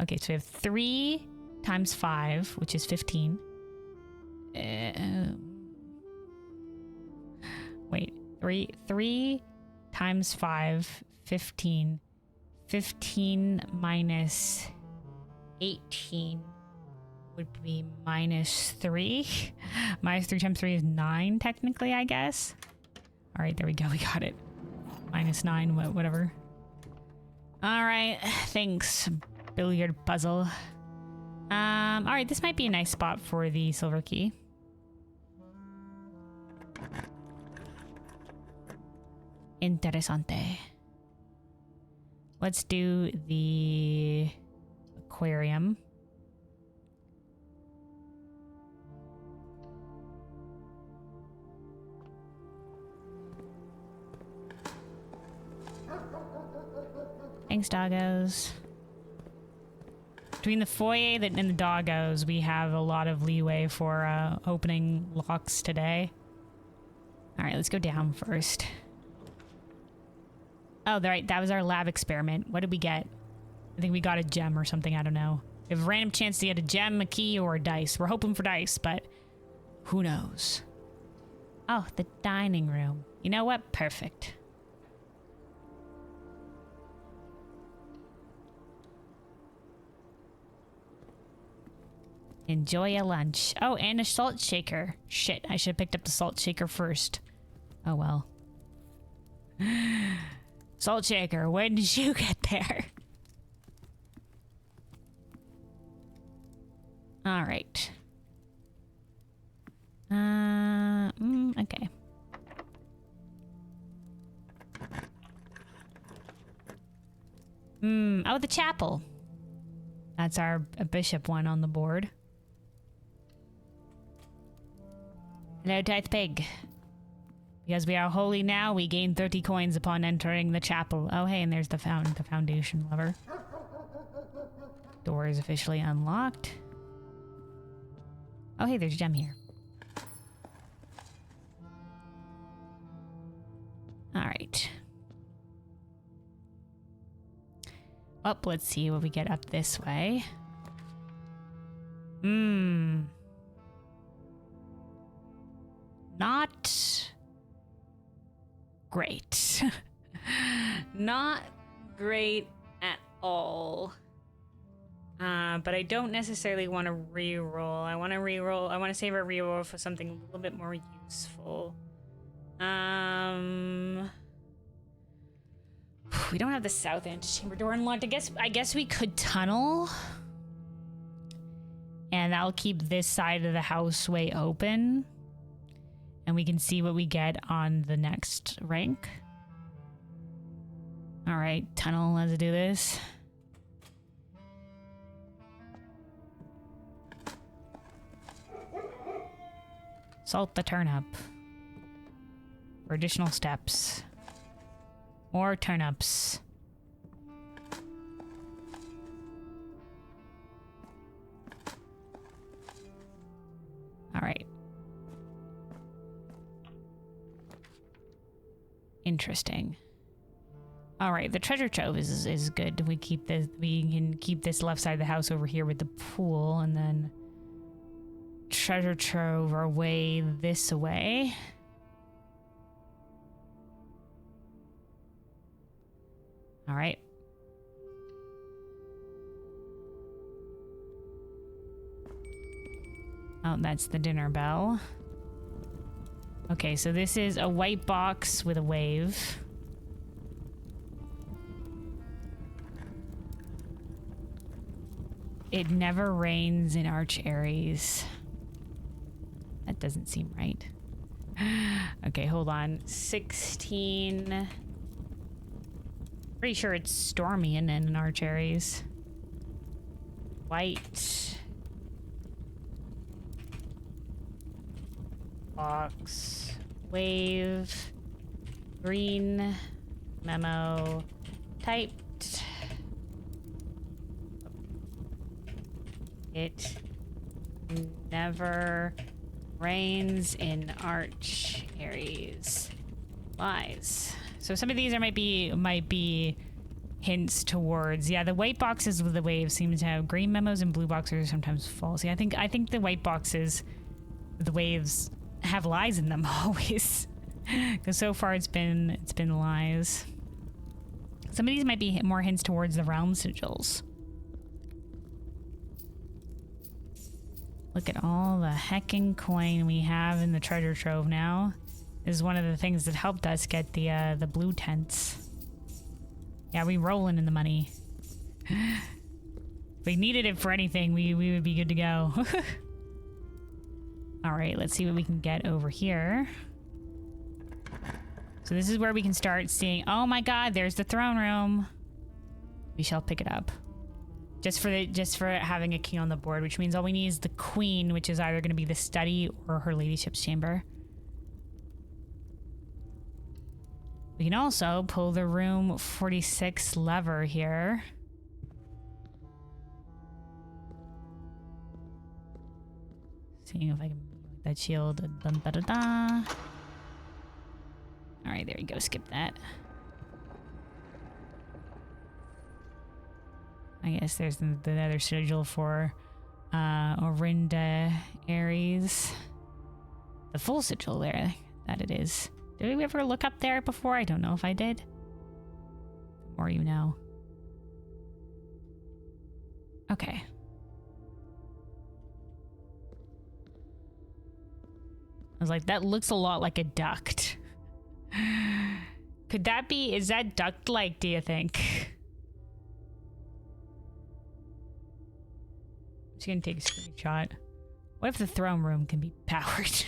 Okay, so we have 3 times 5, which is 15. Wait, 3 times 5, 15. 15 minus 18 would be minus 3. Minus 3 times 3 is 9, technically, I guess. All right, there we go. We got it. Minus 9, whatever. All right, thanks, billiard puzzle. All right, this might be a nice spot for the silver key. Interesante. Let's do the aquarium. Thanks, doggos. Between the foyer and the doggos, we have a lot of leeway for opening locks today. All right, let's go down first. Oh, right, that was our lab experiment. What did we get? I think we got a gem or something, I don't know. We have a random chance to get a gem, a key, or a dice. We're hoping for dice, but who knows? Oh, the dining room. You know what? Perfect. Enjoy a lunch. Oh, and a salt shaker. Shit, I should have picked up the salt shaker first. Oh well. Salt shaker, when did you get there? All right. Okay. Oh, the chapel. That's our bishop one on the board. Hello, Tithe Pig. Because we are holy now, we gain 30 coins upon entering the chapel. Oh, hey, and there's the foundation lever. Door is officially unlocked. Oh, hey, there's a gem here. All right. Up, let's see what we get up this way. Not great. Not great at all. But I don't necessarily want to re-roll. I want to save a re-roll for something a little bit more useful. We don't have the south antechamber door unlocked. I guess we could tunnel. And that'll keep this side of the house way open. And we can see what we get on the next rank. All right, tunnel, let's do this. Salt the turnip. For additional steps. More turnips. All right. Interesting. All right, the treasure trove is good. We can keep this left side of the house over here with the pool, and then treasure trove our way this way. All right. Oh, that's the dinner bell. Okay, so this is a white box with a wave. It never rains in Arch Aries. That doesn't seem right. Okay, hold on. 16. Pretty sure it's stormy in Arch Aries. White. Box. Wave. Green. Memo. Typed. It never rains in Arch Aries. Lies. So some of these might be hints towards, yeah, the white boxes with the waves seem to have green memos, and blue boxes are sometimes false. Yeah, I think the white boxes with the waves have lies in them always. Because so far it's been lies. Some of these might be more hints towards the realm sigils. Look at all the heckin' coin we have in the treasure trove now. This is one of the things that helped us get the blue tents. Yeah, we rolling in the money. If we needed it for anything, we would be good to go. All right, let's see what we can get over here. So this is where we can start seeing, oh my god, there's the throne room. We shall pick it up. Just for having a king on the board, which means all we need is the queen, which is either going to be the study or her ladyship's chamber. We can also pull the room 46 lever here. Seeing if I can make that shield. Dun, da, da, da. All right, there we go. Skip that. I guess there's the other sigil for Orinda Aries. The full sigil there, that it is. Did we ever look up there before? I don't know if I did. The more you know. Okay. I was like, that looks a lot like a duct. Could that be, is that duct-like, do you think? I'm just gonna take a screenshot. What if the throne room can be powered?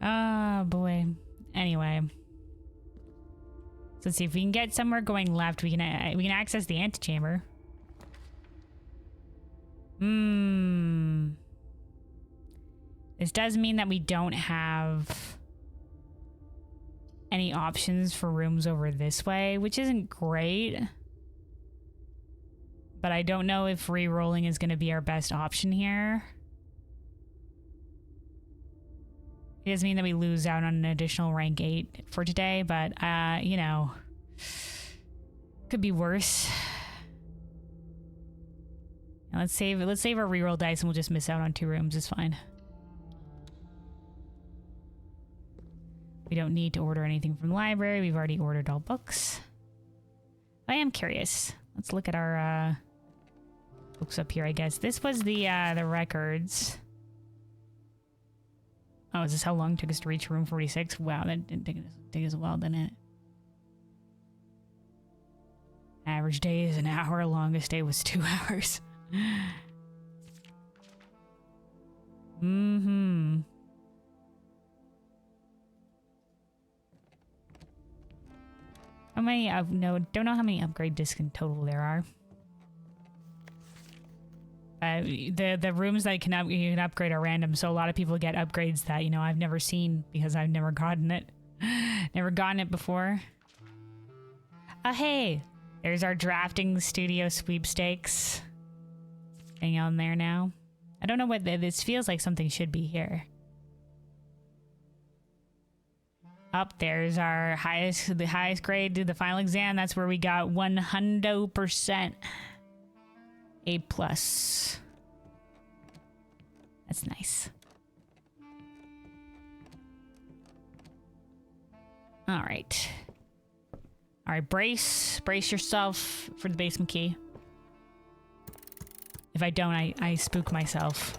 Oh boy. Anyway. So let's see if we can get somewhere going left. We can access the antechamber. This does mean that we don't have any options for rooms over this way, which isn't great. But I don't know if re-rolling is going to be our best option here. It does mean that we lose out on an additional rank 8 for today, but, you know, could be worse. Now let's save our reroll dice and we'll just miss out on 2 rooms. It's fine. We don't need to order anything from the library. We've already ordered all books. I am curious. Let's look at our books up here, I guess. This was the records. Oh, is this how long it took us to reach room 46? Wow, that didn't take us a while, didn't it? Average day is an hour, longest day was 2 hours. Mm-hmm. How many no, don't know how many upgrade discs in total there are. The rooms that you can upgrade are random, so a lot of people get upgrades that, you know, I've never seen because I've never gotten it. Never gotten it before. Oh, hey! There's our drafting studio sweepstakes. Hang on there now. I don't know what this feels like. Something should be here. Up there's our the highest grade to the final exam. That's where we got 100% A+. That's nice. All right. All right, brace yourself for the basement key. If I don't, I spook myself.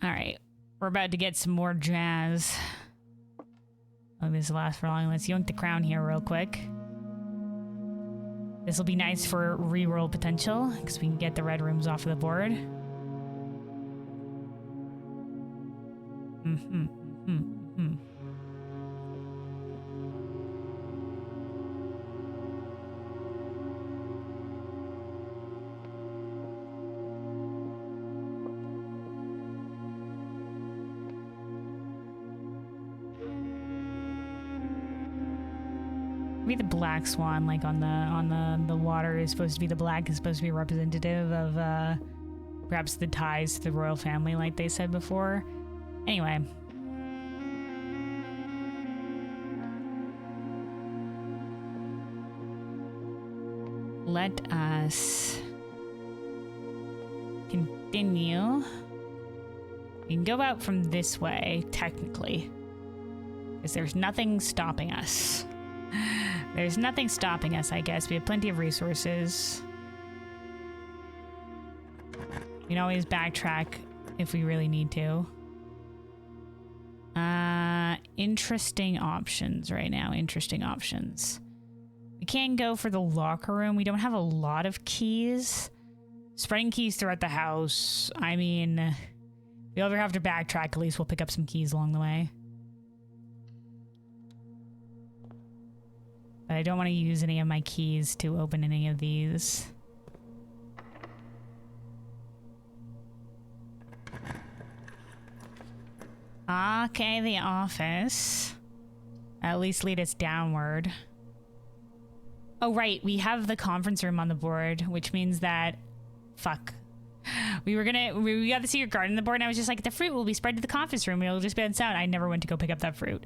All right, we're about to get some more jazz. Oh, this will last for long. Let's yoink the crown here real quick. This will be nice for reroll potential because we can get the red rooms off of the board. Maybe the black swan, like on the water, is supposed to be the black is supposed to be representative of perhaps the ties to the royal family, like they said before. Anyway. Let us continue. We can go out from this way, technically, because there's nothing stopping us. There's nothing stopping us, I guess. We have plenty of resources. We can always backtrack if we really need to. Interesting options right now. Interesting options. We can't go for the locker room. We don't have a lot of keys. Spreading keys throughout the house. I mean, if we ever have to backtrack, at least we'll pick up some keys along the way. But I don't want to use any of my keys to open any of these. Okay, the office. At least lead us downward. Oh, right. We have the conference room on the board, which means that... Fuck. We got the secret garden on the board, and I was just like, the fruit will be spread to the conference room. It'll just be on sound. I never went to go pick up that fruit.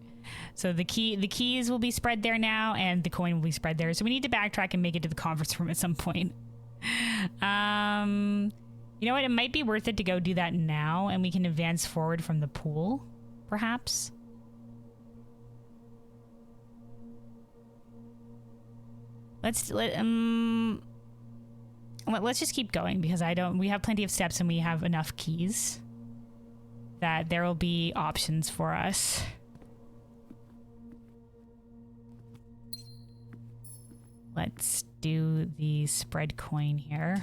So the keys will be spread there now, and the coin will be spread there. So we need to backtrack and make it to the conference room at some point. You know what? It might be worth it to go do that now, and we can advance forward from the pool, perhaps. Let's just keep going because we have plenty of steps and we have enough keys that there will be options for us. Let's do the spread coin here.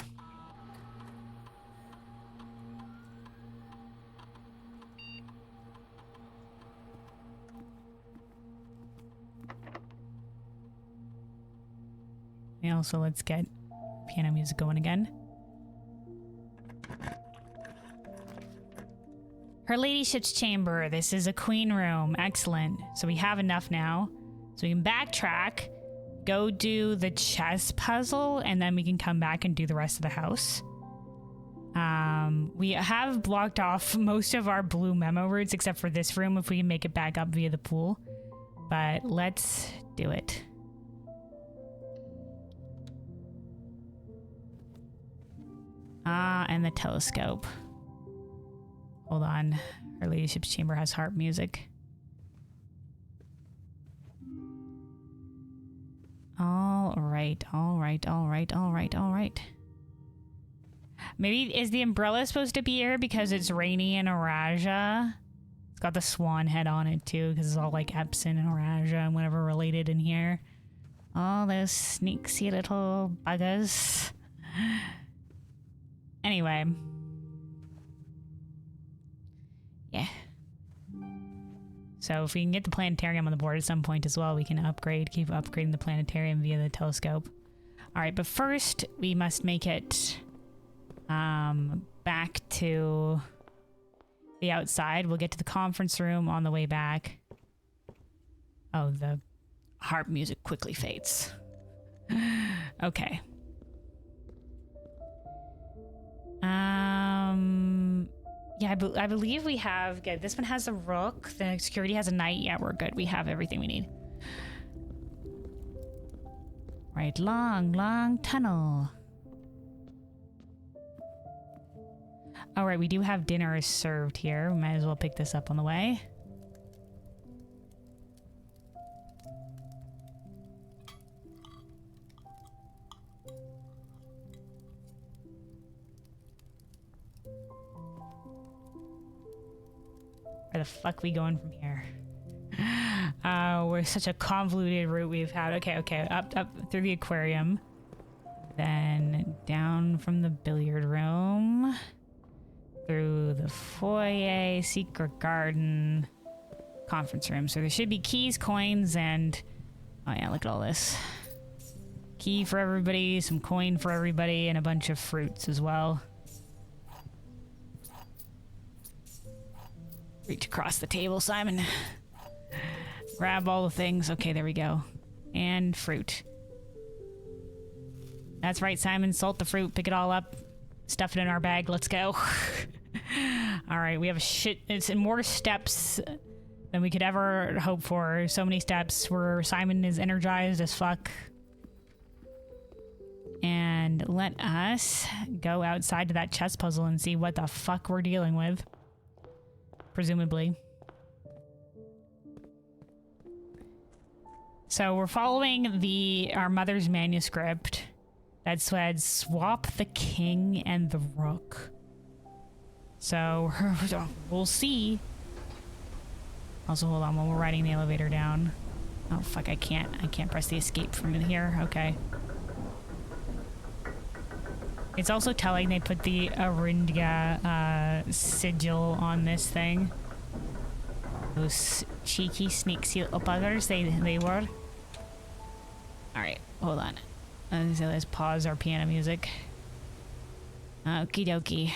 And also let's get piano music going again. Her ladyship's chamber. This is a queen room. Excellent. So we have enough now. So we can backtrack, go do the chess puzzle, and then we can come back and do the rest of the house. We have blocked off most of our blue memo routes except for this room if we can make it back up via the pool. But let's do it. And the telescope. Hold on. Her ladyship's chamber has harp music. right, all right, all right, all right, all right. Maybe is the umbrella supposed to be here because it's rainy in Araja? It's got the swan head on it too because it's all like Epson and Araja and whatever related in here. All those sneaky little buggers. Anyway. Yeah. So if we can get the planetarium on the board at some point as well, we can keep upgrading the planetarium via the telescope. All right, but first we must make it back to the outside. We'll get to the conference room on the way back. Oh, the harp music quickly fades. Okay. Yeah, I believe we have... Good. This one has a rook. The security has a knight. Yeah, we're good. We have everything we need. Right, long tunnel. All right, we do have dinner served here. We might as well pick this up on the way. Where the fuck we going from here? We're such a convoluted route we've had. Okay. Up through the aquarium. Then down from the billiard room. Through the foyer, secret garden, conference room. So there should be keys, coins, and... Oh yeah, look at all this. Key for everybody, some coin for everybody, and a bunch of fruits as well. Reach across the table, Simon. Grab all the things. Okay, there we go. And fruit. That's right, Simon. Salt the fruit, pick it all up, stuff it in our bag. Let's go. All right, we have it's more steps than we could ever hope for. So many steps where Simon is energized as fuck. And let us go outside to that chess puzzle and see what the fuck we're dealing with. Presumably. So we're following our mother's manuscript that said swap the king and the rook. So we'll see. Also, hold on while we're riding the elevator down. Oh fuck, I can't press the escape from in here. Okay. It's also telling they put the Arindga sigil on this thing. Those cheeky, sneaky little buggers they were. Alright, hold on. Let's pause our piano music. Okie dokie.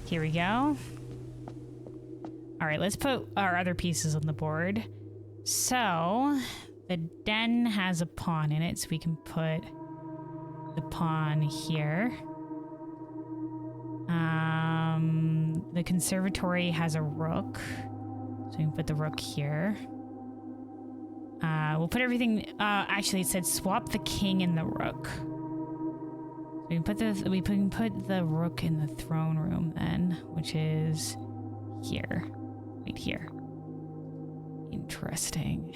Here we go. All right, let's put our other pieces on the board. So the den has a pawn in it, so we can put the pawn here. The conservatory has a rook, so we can put the rook here. We'll put everything. Actually, it said swap the king and the rook. So we can put the rook in the throne room then, which is here. Right here. Interesting.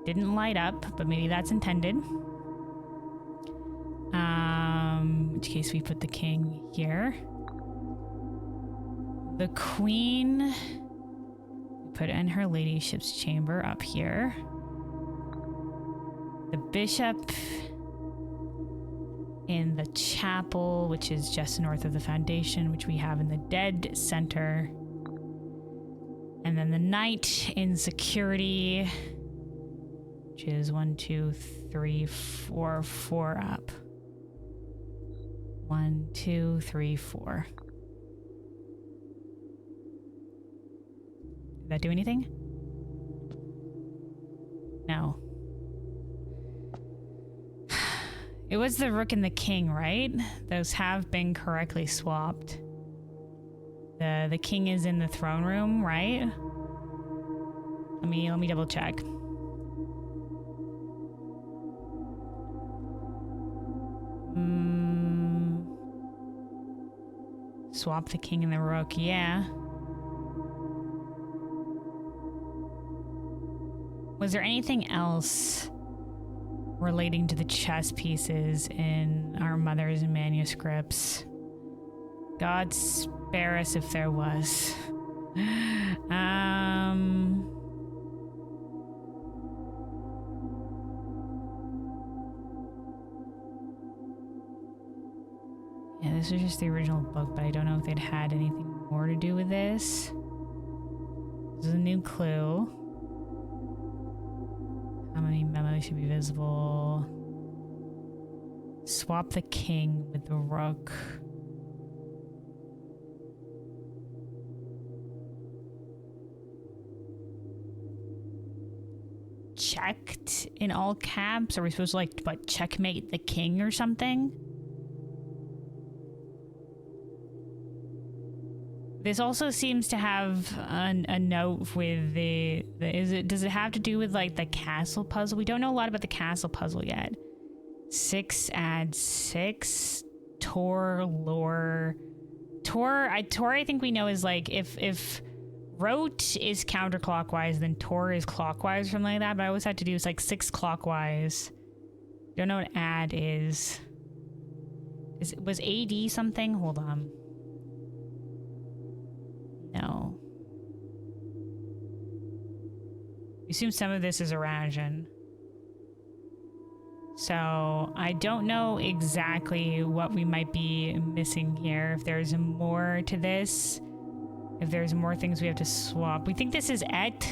Didn't light up, but maybe that's intended. In which case we put the king here. The queen we put in her ladyship's chamber up here. The bishop in the chapel, which is just north of the foundation, which we have in the dead center. And then the knight in security, which is 1, 2, 3, 4, 4 up. 1, 2, 3, 4. Did that do anything? No. It was the rook and the king, right? Those have been correctly swapped. The king is in the throne room, right? Let me double check. Swap the king and the rook, yeah. Was there anything else relating to the chess pieces in our mother's manuscripts? God spare us if there was. Yeah, this was just the original book, but I don't know if they'd had anything more to do with this. This is a new clue. How many memos should be visible? Swap the king with the rook. Checked in all caps? Are we supposed to like, what, checkmate the king or something? This also seems to have a note with does it have to do with like the castle puzzle? We don't know a lot about the castle puzzle yet. 6 adds 6. Tor, lore. Tor I think we know is like if rote is counterclockwise, then Tor is clockwise or something like that. But I always had to do is like 6 clockwise. Don't know what add is. Was AD something? Hold on. No. I assume some of this is Eurasian. So I don't know exactly what we might be missing here. If there's more to this, if there's more things we have to swap. We think this is et.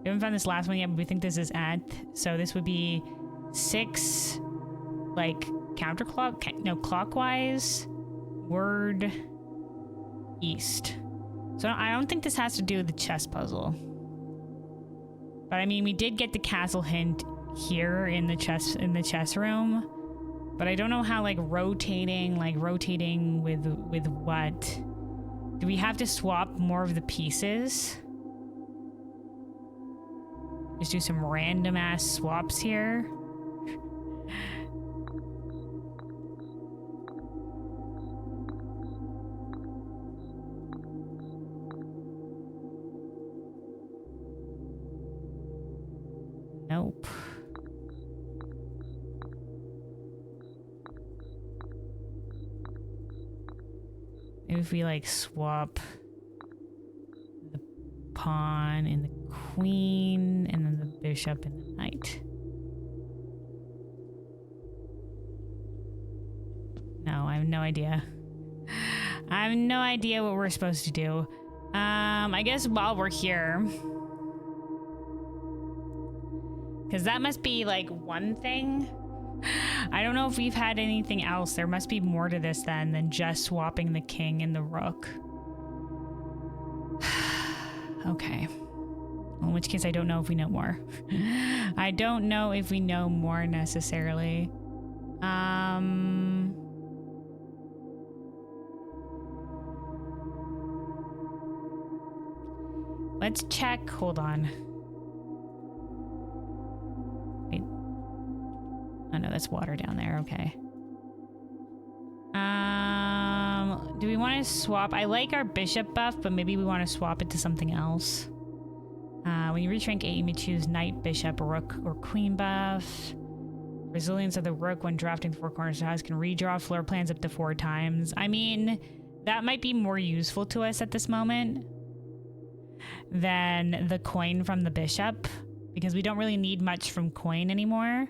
We haven't found this last one yet, but we think this is et. So this would be 6, like clockwise, word, east. So I don't think this has to do with the chess puzzle. But I mean, we did get the castle hint here in the chess room. But I don't know how rotating with what? Do we have to swap more of the pieces? Just do some random ass swaps here. Nope. Maybe if we swap the pawn and the queen and then the bishop and the knight. No, I have no idea. I have no idea what we're supposed to do. I guess while we're here, because that must be one thing. I don't know if we've had anything else. There must be more to this then than just swapping the king and the rook. Okay. In which case I don't know if we know more. I don't know if we know more necessarily. Let's check. Hold on. Wait. Oh no, that's water down there. Okay. Do we want to swap? I like our bishop buff, but maybe we want to swap it to something else. When you reach rank 8, you may choose knight, bishop, rook, or queen buff. Resilience of the rook when drafting 4 corners of the house can redraw floor plans up to 4 times. I mean, that might be more useful to us at this moment than the coin from the bishop, because we don't really need much from coin anymore,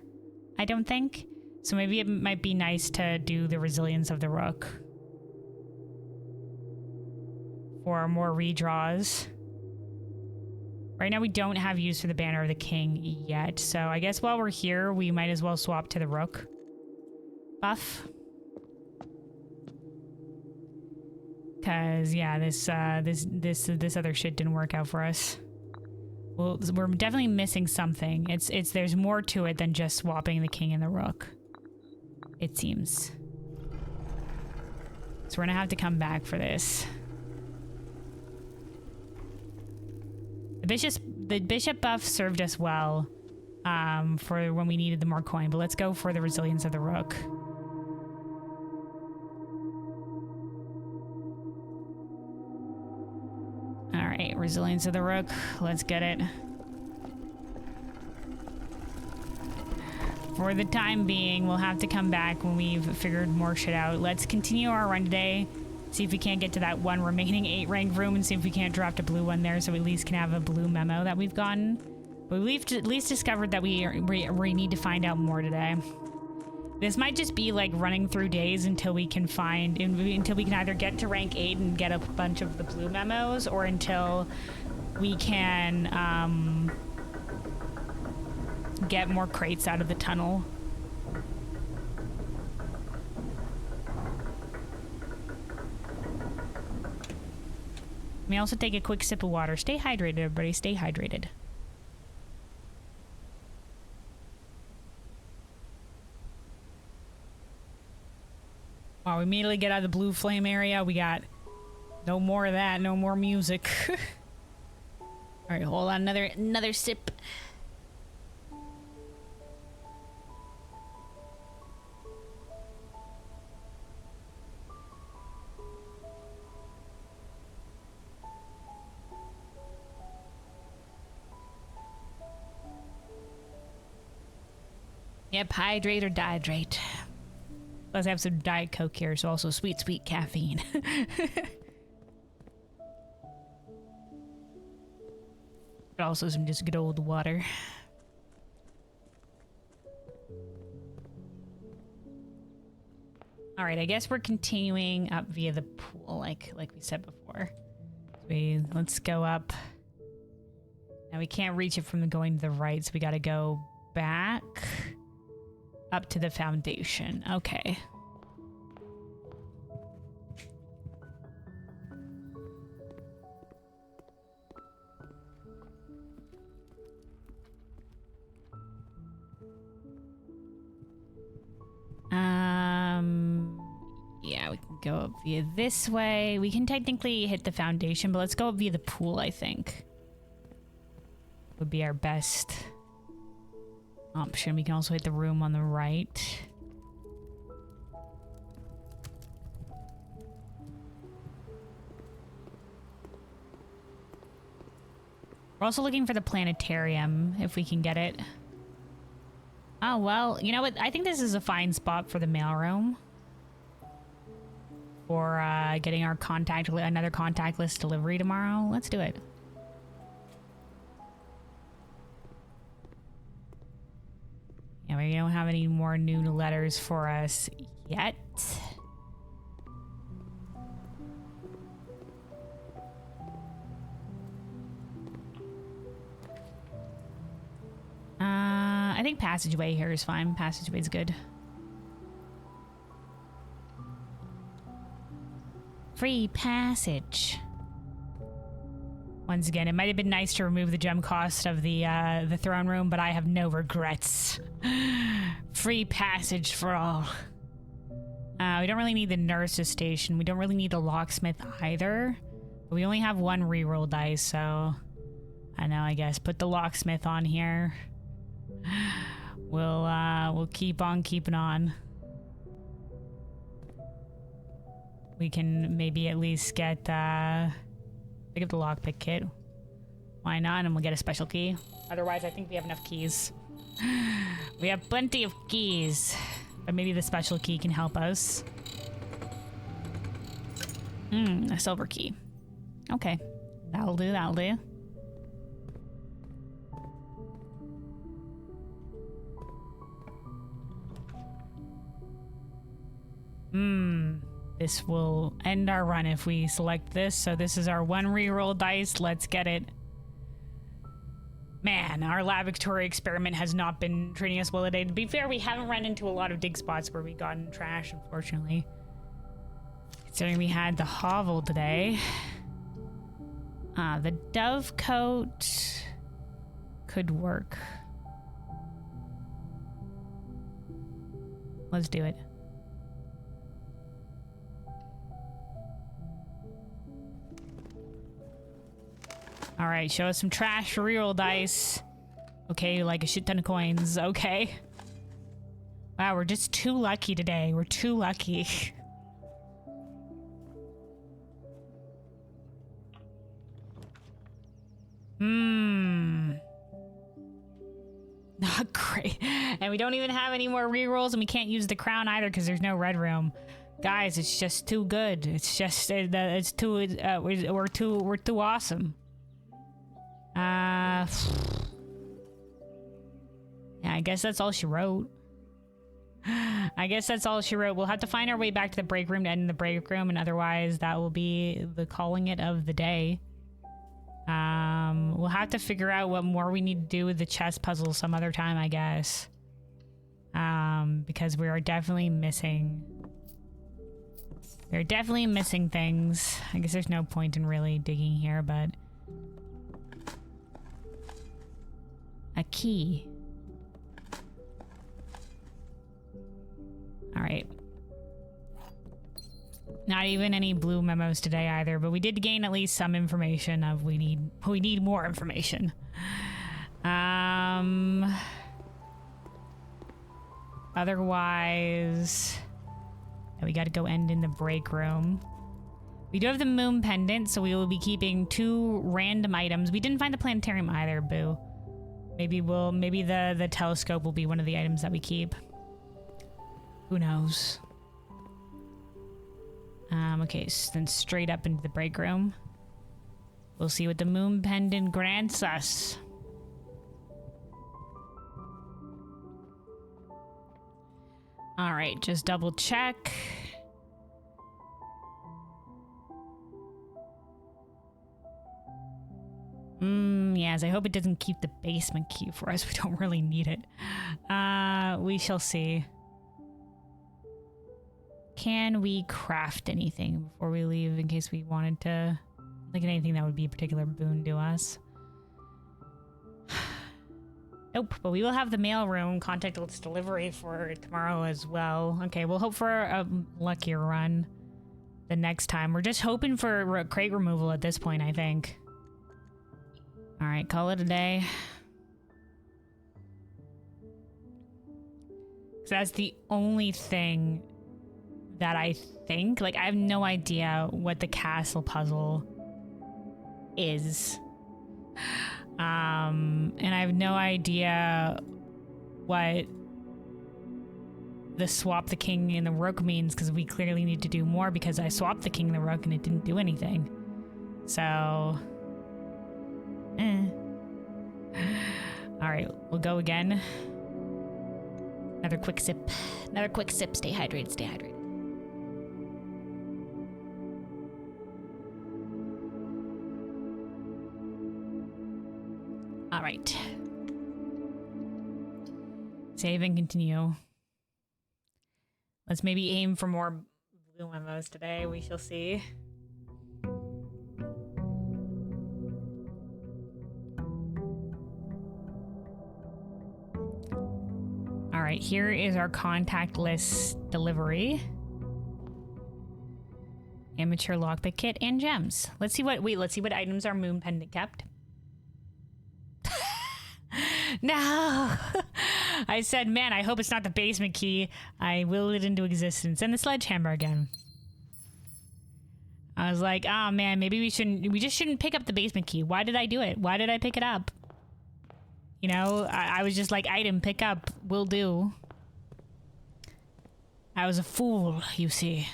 I don't think. So maybe it might be nice to do the resilience of the rook for more redraws. Right now we don't have use for the banner of the king yet, so I guess while we're here we might as well swap to the rook buff. Cause yeah, this other shit didn't work out for us. Well, we're definitely missing something. There's more to it than just swapping the king and the rook, it seems. So we're gonna have to come back for this. The bishop buff served us well for when we needed the more coin, but let's go for the resilience of the rook. Resilience of the Rook. Let's get it. For the time being, we'll have to come back when we've figured more shit out. Let's continue our run today. See if we can't get to that one remaining 8 rank room and see if we can't drop a blue one there so we at least can have a blue memo that we've gotten. But we've at least discovered that we need to find out more today. This might just be like running through days until we can either get to rank 8 and get a bunch of the blue memos, or until we can get more crates out of the tunnel. Let me also take a quick sip of water. Stay hydrated, everybody. Stay hydrated. Wow, we immediately get out of the blue flame area. We got no more of that. No more music. All right, hold on. Another sip. Yep, hydrate or dehydrate. Let's have some Diet Coke here, so also sweet caffeine. But also some just good old water. Alright, I guess we're continuing up via the pool, like we said before. Let's go up. Now we can't reach it from going to the right, so we gotta go back. Up to the foundation. Okay. Yeah, we can go up via this way. We can technically hit the foundation, but let's go up via the pool, I think. Would be our best option. We can also hit the room on the right. We're also looking for the planetarium, if we can get it. Oh, well, you know what? I think this is a fine spot for the mailroom. For getting our another contactless delivery tomorrow. Let's do it. Yeah, we don't have any more new letters for us yet. I think passageway here is fine. Passageway's good. Free passage. Once again, it might have been nice to remove the gem cost of the throne room, but I have no regrets. Free passage for all. We don't really need the nurse's station. We don't really need the locksmith either. But we only have one reroll dice, so I know, I guess. Put the locksmith on here. We'll keep on keeping on. We can maybe at least get pick up the lockpick kit. Why not? And we'll get a special key. Otherwise, I think we have enough keys. We have plenty of keys. But maybe the special key can help us. A silver key. Okay. That'll do, that'll do. This will end our run if we select this. So this is our one reroll dice. Let's get it. Man, our laboratory experiment has not been treating us well today. To be fair, we haven't run into a lot of dig spots where we've gotten trash, unfortunately. Considering we had the hovel today. The dove coat could work. Let's do it. All right, show us some trash for reroll dice. Okay, like a shit ton of coins. Okay. Wow, we're just too lucky today. We're too lucky. Not great. And we don't even have any more rerolls, and we can't use the crown either because there's no red room. Guys, it's just too good. It's just it's too we're too awesome. Yeah, I guess that's all she wrote. I guess that's all she wrote. We'll have to find our way back to the break room to end the break room, and otherwise that will be the calling it of the day. We'll have to figure out what more we need to do with the chess puzzle some other time, I guess. Because we are definitely missing... We're definitely missing things. I guess there's no point in really digging here, but... A key. Alright. Not even any blue memos today either, but we did gain at least some information of we need more information. Otherwise, we gotta go end in the break room. We do have the moon pendant, so we will be keeping 2 random items. We didn't find the planetarium either, boo. Maybe the telescope will be one of the items that we keep. Who knows? Okay, so then straight up into the break room. We'll see what the moon pendant grants us. Alright, just double check. Yes, I hope it doesn't keep the basement key for us. We don't really need it. We shall see. Can we craft anything before we leave in case we wanted to? Like anything that would be a particular boon to us. Nope, but we will have the mail room contactless delivery for tomorrow as well. Okay, we'll hope for a luckier run the next time. We're just hoping for crate removal at this point, I think. All right, call it a day. So that's the only thing that I think. Like, I have no idea what the castle puzzle is. And I have no idea what the swap the king and the rook means, because we clearly need to do more because I swapped the king and the rook and it didn't do anything. So... Alright, we'll go again. Another quick sip. Another quick sip. Stay hydrated, stay hydrated. Alright. Save and continue. Let's maybe aim for more blue memos today. We shall see. Alright, here is our contactless delivery. Amateur lockpick kit and gems. Let's see what items our moon pendant kept. No! I said, man, I hope it's not the basement key. I willed it into existence. And the sledgehammer again. I was like, oh man, maybe we just shouldn't pick up the basement key. Why did I do it? Why did I pick it up? You know, I was just like, item, pick up, will do. I was a fool, you see.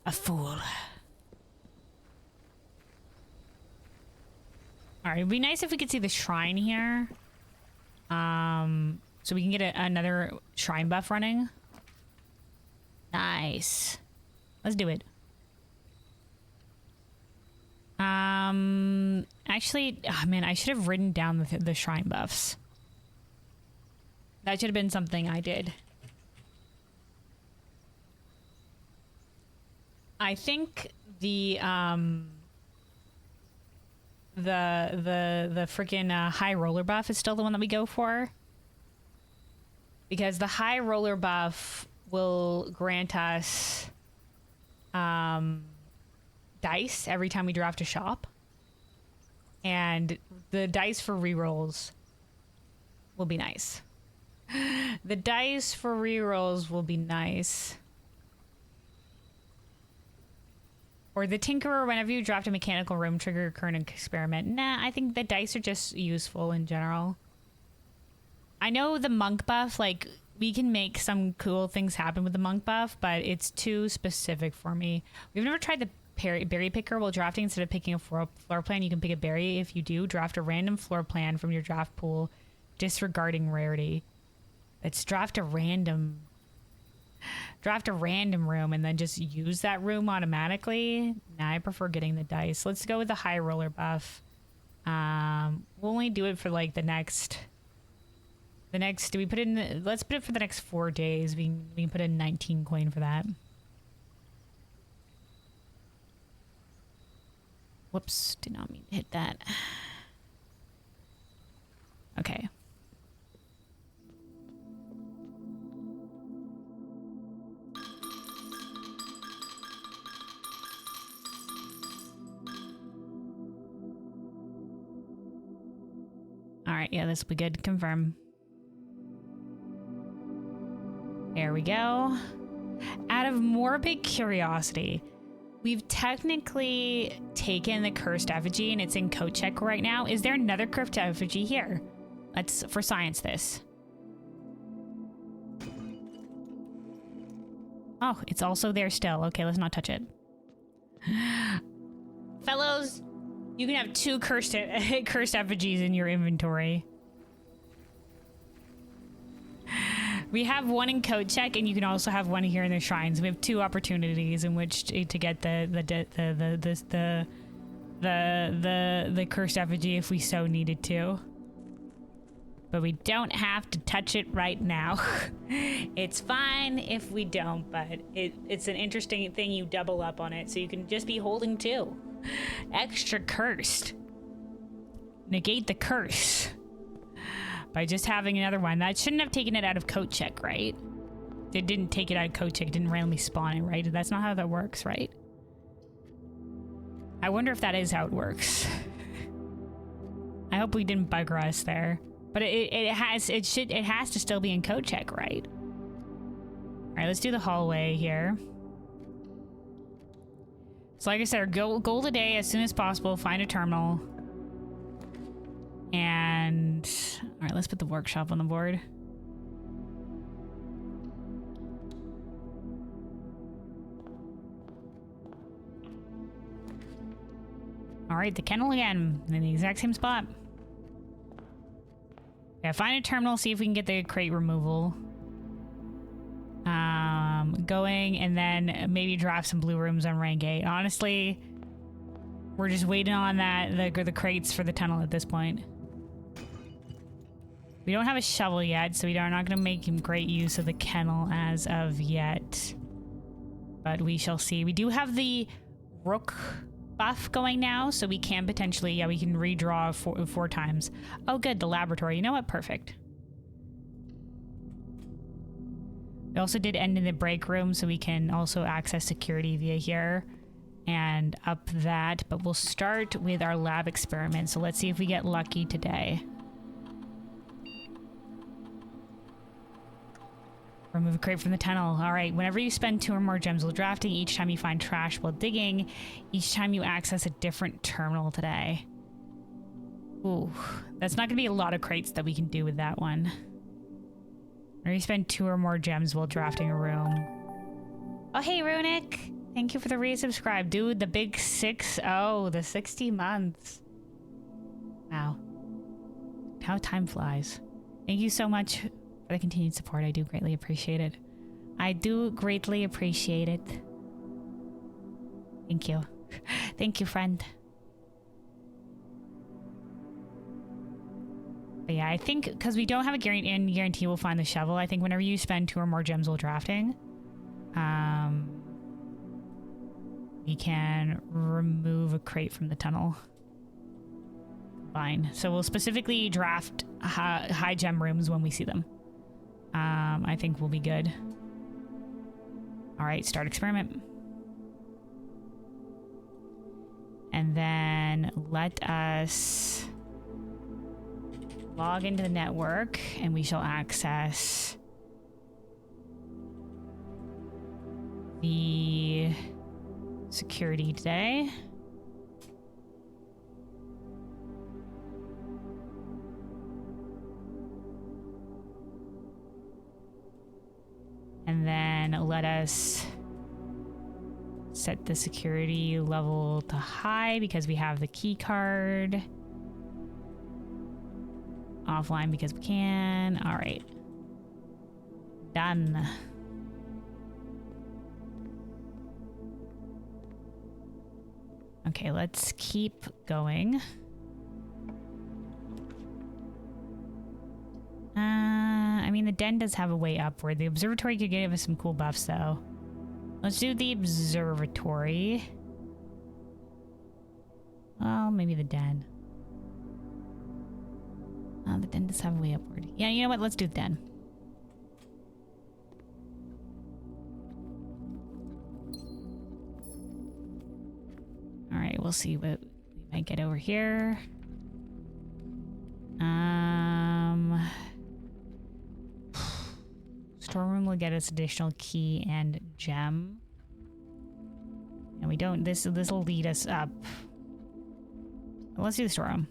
A fool. Alright, it'd be nice if we could see the shrine here. So we can get another shrine buff running. Nice. Let's do it. Actually, oh man, I should have written down the shrine buffs. That should have been something I did. I think the freaking high roller buff is still the one that we go for, because the high roller buff will grant us dice every time we draft a shop, and the dice for rerolls will be nice. The dice for rerolls will be nice. Or the Tinkerer, whenever you draft a mechanical room, trigger a current experiment. Nah, I think the dice are just useful in general. I know the monk buff, like, we can make some cool things happen with the monk buff, but it's too specific for me. We've never tried the berry picker while drafting. Instead of picking a floor plan, you can pick a berry. If you do, draft a random floor plan from your draft pool, disregarding rarity. Let's draft a random room and then just use that room automatically. Nah, I prefer getting the dice. Let's go with the high roller buff. We'll only do it for like the next, do we put in, let's put it for the next 4 days. We can put in 19 coin for that. Whoops, did not mean to hit that. Okay. All right, yeah, this will be good. Confirm. There we go. Out of morbid curiosity, we've technically taken the cursed effigy and it's in code check right now. Is there another cursed effigy here? Let's for science this. Oh, it's also there still. Okay, let's not touch it. Fellows, you can have 2 cursed effigies in your inventory. We have 1 in code check, and you can also have 1 here in the shrines. We have 2 opportunities in which to get the cursed effigy if we so needed to. But we don't have to touch it right now. It's fine if we don't, but it's an interesting thing. You double up on it, so you can just be holding 2. Extra cursed. Negate the curse by just having another one. That shouldn't have taken it out of code check, right? It didn't take it out of code check. It didn't randomly spawn it, right? That's not how that works, right? I wonder if that is how it works. I hope we didn't bugger us there. But it has to still be in code check, right? All right, let's do the hallway here. So like I said, goal today as soon as possible, find a terminal. And all right, let's put the workshop on the board. All right, the kennel again in the exact same spot. Yeah, find a terminal, see if we can get the crate removal going, and then maybe draft some blue rooms on rank 8. Honestly, we're just waiting on the crates for the tunnel at this point. We don't have a shovel yet, so we are not going to make great use of the kennel as of yet. But we shall see. We do have the rook buff going now, so we can potentially, yeah, we can redraw 4 times. Oh, good, the laboratory. You know what? Perfect. We also did end in the break room, so we can also access security via here and up that. But we'll start with our lab experiment. So let's see if we get lucky today. Remove a crate from the tunnel. All right, whenever you spend 2 or more gems while drafting, each time you find trash while digging, each time you access a different terminal today. Ooh, that's not gonna be a lot of crates that we can do with that one. Whenever you spend 2 or more gems while drafting a room. Oh, hey, Runic. Thank you for the resubscribe. Dude, the big 6. Oh, the 60 months. Wow. How time flies. Thank you so much for the continued support. I do greatly appreciate it. I do greatly appreciate it. Thank you. Thank you, friend. But yeah, I think because we don't have a guarantee we'll find the shovel, I think whenever you spend 2 or more gems while drafting, we can remove a crate from the tunnel. Fine. So we'll specifically draft high gem rooms when we see them. I think we'll be good. All right, start experiment. And then let us log into the network and we shall access the security today. And then let us set the security level to high because we have the key card. Offline because we can. All right. Done. Okay, let's keep going. I mean, the den does have a way upward. The observatory could give us some cool buffs, though. Let's do the observatory. Well, maybe the den. The den does have a way upward. Yeah, you know what? Let's do the den. All right, we'll see what we might get over here. Storeroom will get us additional key and gem. And we don't, this will lead us up. Let's do the storeroom.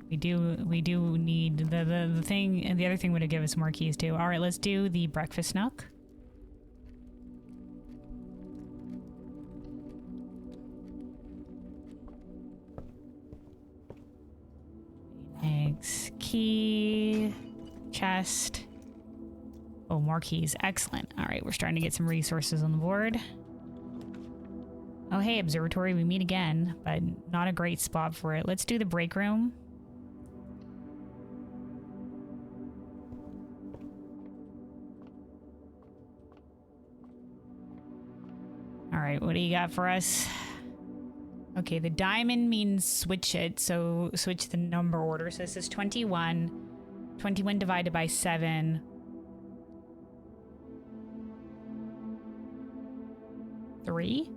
We do need the thing, and the other thing would have given us more keys too. All right, let's do the breakfast nook. Eggs, key, chest. Oh, more keys. Excellent. All right, we're starting to get some resources on the board. Oh, hey, observatory, we meet again, but not a great spot for it. Let's do the break room. All right, what do you got for us? Okay, the diamond means switch it, so switch the number order. So this is 21. 21 divided by 7. Three.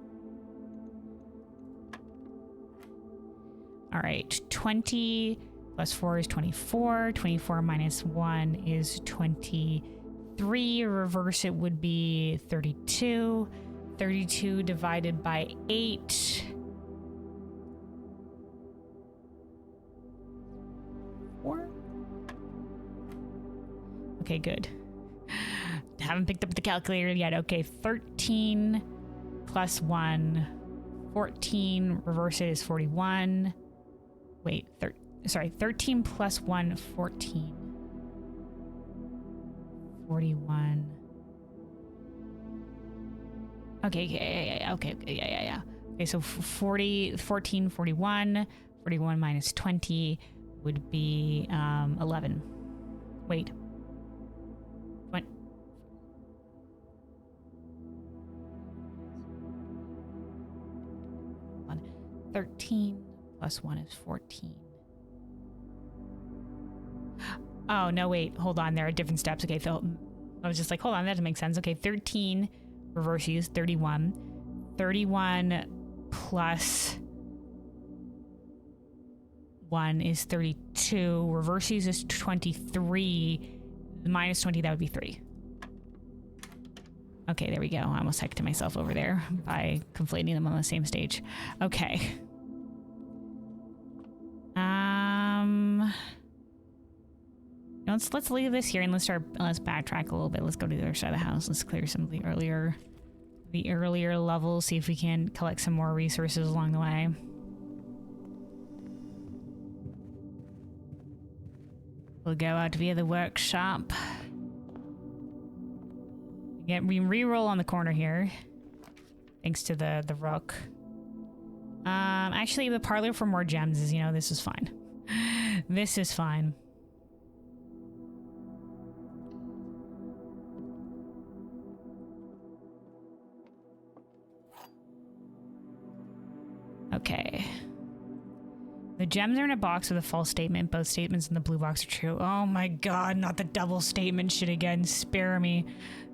All right, 20 plus 4 is 24. 24 minus 1 is 23. Reverse it would be 32. 32 divided by 8. 4? Okay, good. Haven't picked up the calculator yet. Okay, 13 plus 1. 14. Reverse it is 41. Wait, 13 plus 1, 14. 41. Okay, yeah. Okay, so 14, 41. 41 minus 20 would be 11. Wait. 20. 13 plus 1 is 14. Oh, no, wait. Hold on. There are different steps. Okay, Phil. I was just like, hold on. That doesn't make sense. Okay, 13 reverse use 31. 31 plus 1 is 32. Reverse use is 23. Minus 20, that would be 3. Okay, there we go. I almost hecked myself over there by conflating them on the same stage. Okay. Let's leave this here and let's backtrack a little bit. Let's go to the other side of the house. Let's clear some of the earlier levels, see if we can collect some more resources along the way. We'll go out via the workshop. We re-roll on the corner here, thanks to the rook. Actually, the parlor for more gems is, this is fine. This is fine. Okay. The gems are in a box with a false statement. Both statements in the blue box are true. Oh my god, not the double statement shit again. Spare me.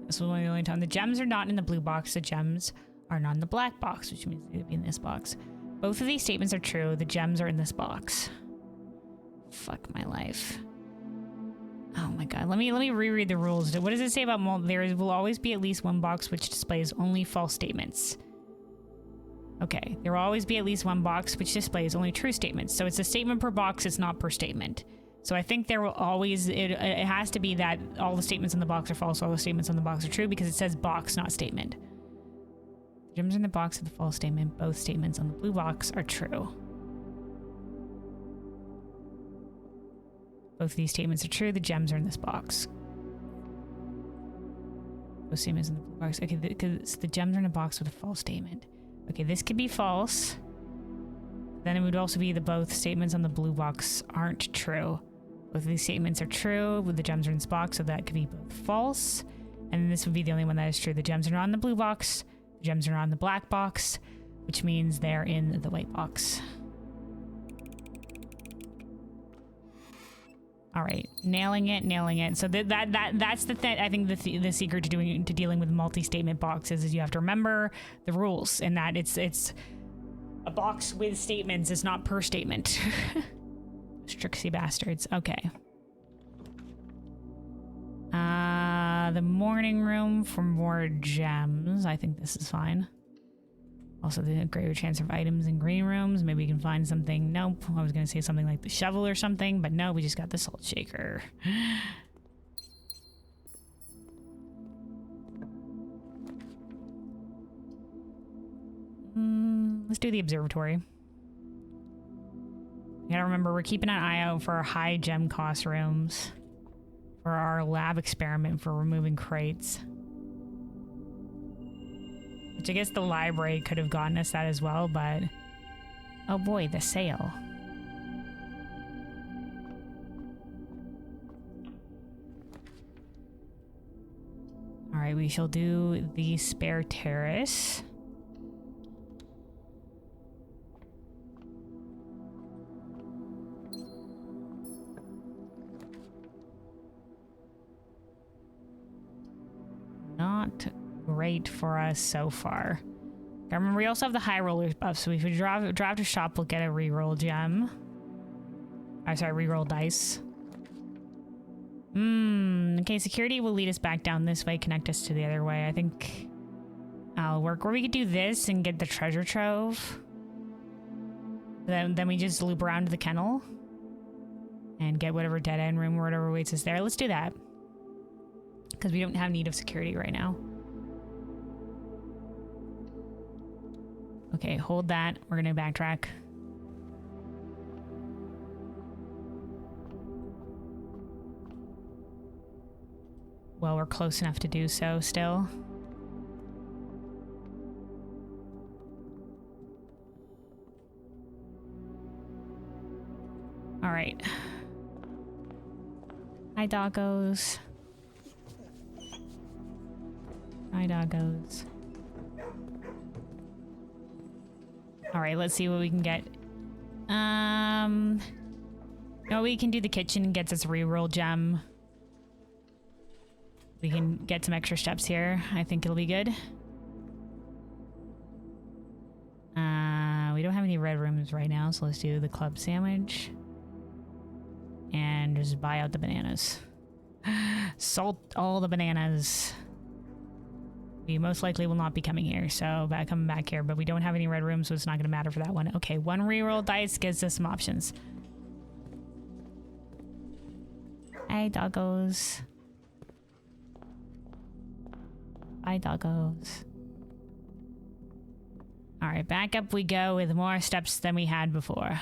This was the only time. The gems are not in the blue box. The gems are not in the black box, which means they would be in this box. Both of these statements are true. The gems are in this box. Fuck my life. Oh my god. Let me reread the rules. What does it say about there will always be at least one box which displays only false statements. Okay. There will always be at least one box which displays only true statements. So it's a statement per box, it's not per statement. So I think there will always, it has to be that all the statements in the box are false, all the statements in the box are true, because it says box, not statement. The gems in the box are the false statement. Both statements on the blue box are true. Both of these statements are true. The gems are in this box. Both statements in the blue box. Okay, because the gems are in a box with a false statement. Okay, this could be false. Then it would also be the both statements on the blue box aren't true. Both of these statements are true with the gems are in this box, so that could be both false. And then this would be the only one that is true. The gems are not in the blue box. The gems are not in the black box, which means they're in the white box. All right, nailing it. So that's the thing. I think the secret to dealing with multi-statement boxes is you have to remember the rules, and that it's a box with statements is not per statement. Strixie bastards. Okay. The morning room for more gems. I think this is fine. Also, the greater chance of items in green rooms. Maybe we can find something. Nope. I was going to say something like the shovel or something, but no, we just got the salt shaker. Let's do the observatory. You gotta remember, we're keeping an eye out for our high gem cost rooms. For our lab experiment for removing crates. Which I guess the library could have gotten us that as well, but... Oh boy, the sale. Alright, we shall do the spare terrace. Not great for us so far. I remember we also have the high roller buff, so if we drive to shop, we'll get a reroll gem. Reroll dice. Okay, security will lead us back down this way, connect us to the other way. I think that'll work. Or we could do this and get the treasure trove. Then we just loop around to the kennel and get whatever dead end room or whatever waits us there. Let's do that. Because we don't have need of security right now. Okay, hold that. We're gonna backtrack. Well, we're close enough to do so still. All right. Hi, doggos. Hi, doggos. All right, let's see what we can get. No, we can do the kitchen. Gets us a reroll gem. We can get some extra steps here. I think it'll be good. We don't have any red rooms right now, so let's do the club sandwich. And just buy out the bananas. Salt all the bananas. We most likely will not be coming here, so coming back here, but we don't have any red rooms, so it's not going to matter for that one. Okay, one reroll dice gives us some options. Hi, doggos. Hi, doggos. Alright, back up we go with more steps than we had before.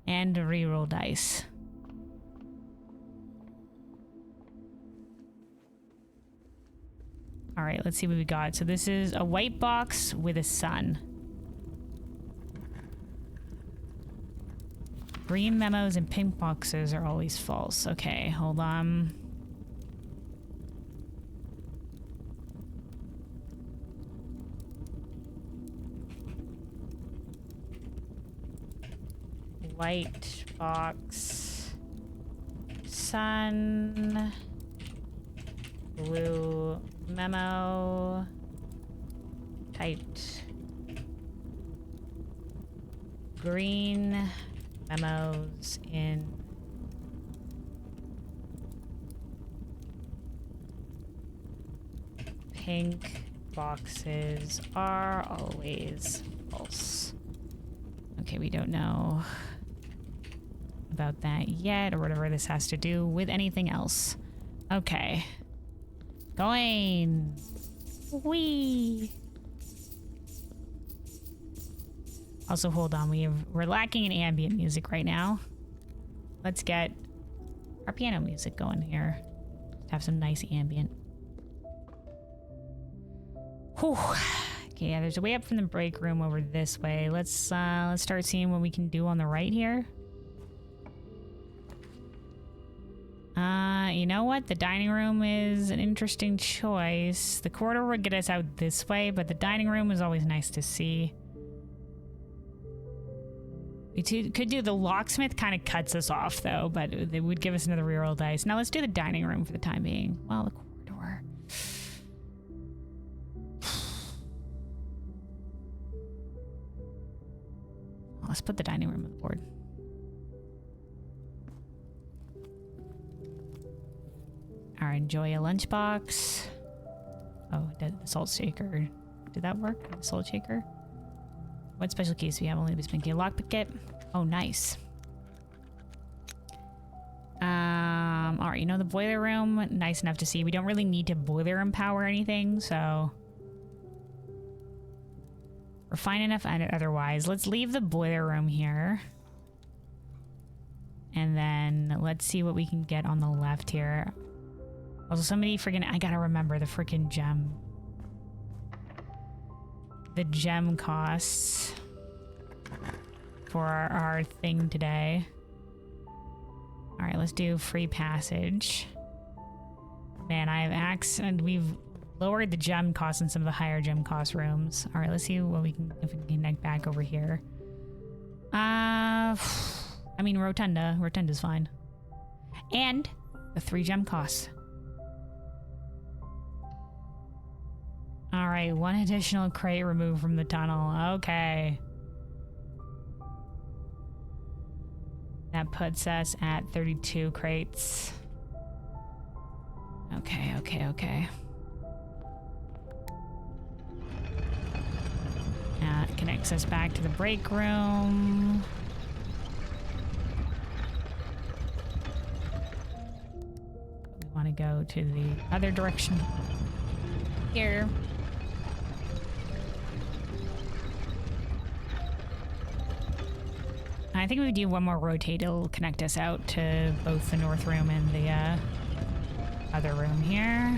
And a reroll dice. Alright, let's see what we got. So this is a white box with a sun. Green memos and pink boxes are always false. Okay, hold on. White box. Sun. Blue memo. Typed. Green Memos in. Pink boxes are always false. Okay, we don't know about that yet, or whatever this has to do with anything else. Okay. Going. Whee! Also, hold on. We're lacking in ambient music right now. Let's get our piano music going here. Just have some nice ambient. Whew. Okay, yeah, there's a way up from the break room over this way. Let's start seeing what we can do on the right here. You know what? The dining room is an interesting choice. The corridor would get us out this way, but the dining room is always nice to see. We could do the locksmith, kind of cuts us off though, but it would give us another reroll dice. Now let's do the dining room for the time being. Well, the corridor. Let's put the dining room on the board. Alright, enjoy a lunchbox. Oh, the salt shaker. Did that work? The salt shaker? What special keys do we have? Only the spin key. Lockpick. Oh, nice. Alright, you know the boiler room? Nice enough to see. We don't really need to boiler room power or anything, so... We're fine enough otherwise. Let's leave the boiler room here. And then let's see what we can get on the left here. Also, somebody freaking... I gotta remember the freaking gem. The gem costs for our thing today. Alright, let's do free passage. Man, I have and we've lowered the gem cost in some of the higher gem cost rooms. Alright, let's see what we can, if we can connect back over here. I mean, Rotunda. Rotunda's fine. And the 3 gem costs. Alright, 1 additional crate removed from the tunnel. Okay. That puts us at 32 crates. Okay, okay, okay. Now it connects us back to the break room. We want to go to the other direction. Here. I think if we do one more rotate, it'll connect us out to both the north room and the other room here.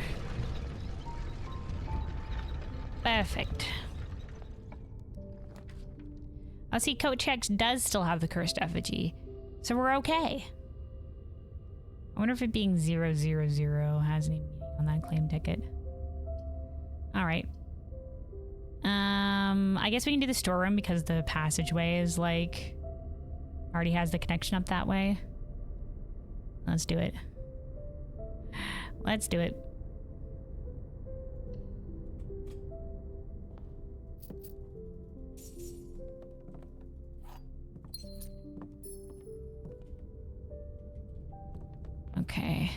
Perfect. I'll see Coach X does still have the cursed effigy, so we're okay. I wonder if it being 000 has any meaning on that claim ticket. Alright. I guess we can do the storeroom because the passageway is like... already has the connection up that way. Let's do it. Let's do it. Okay.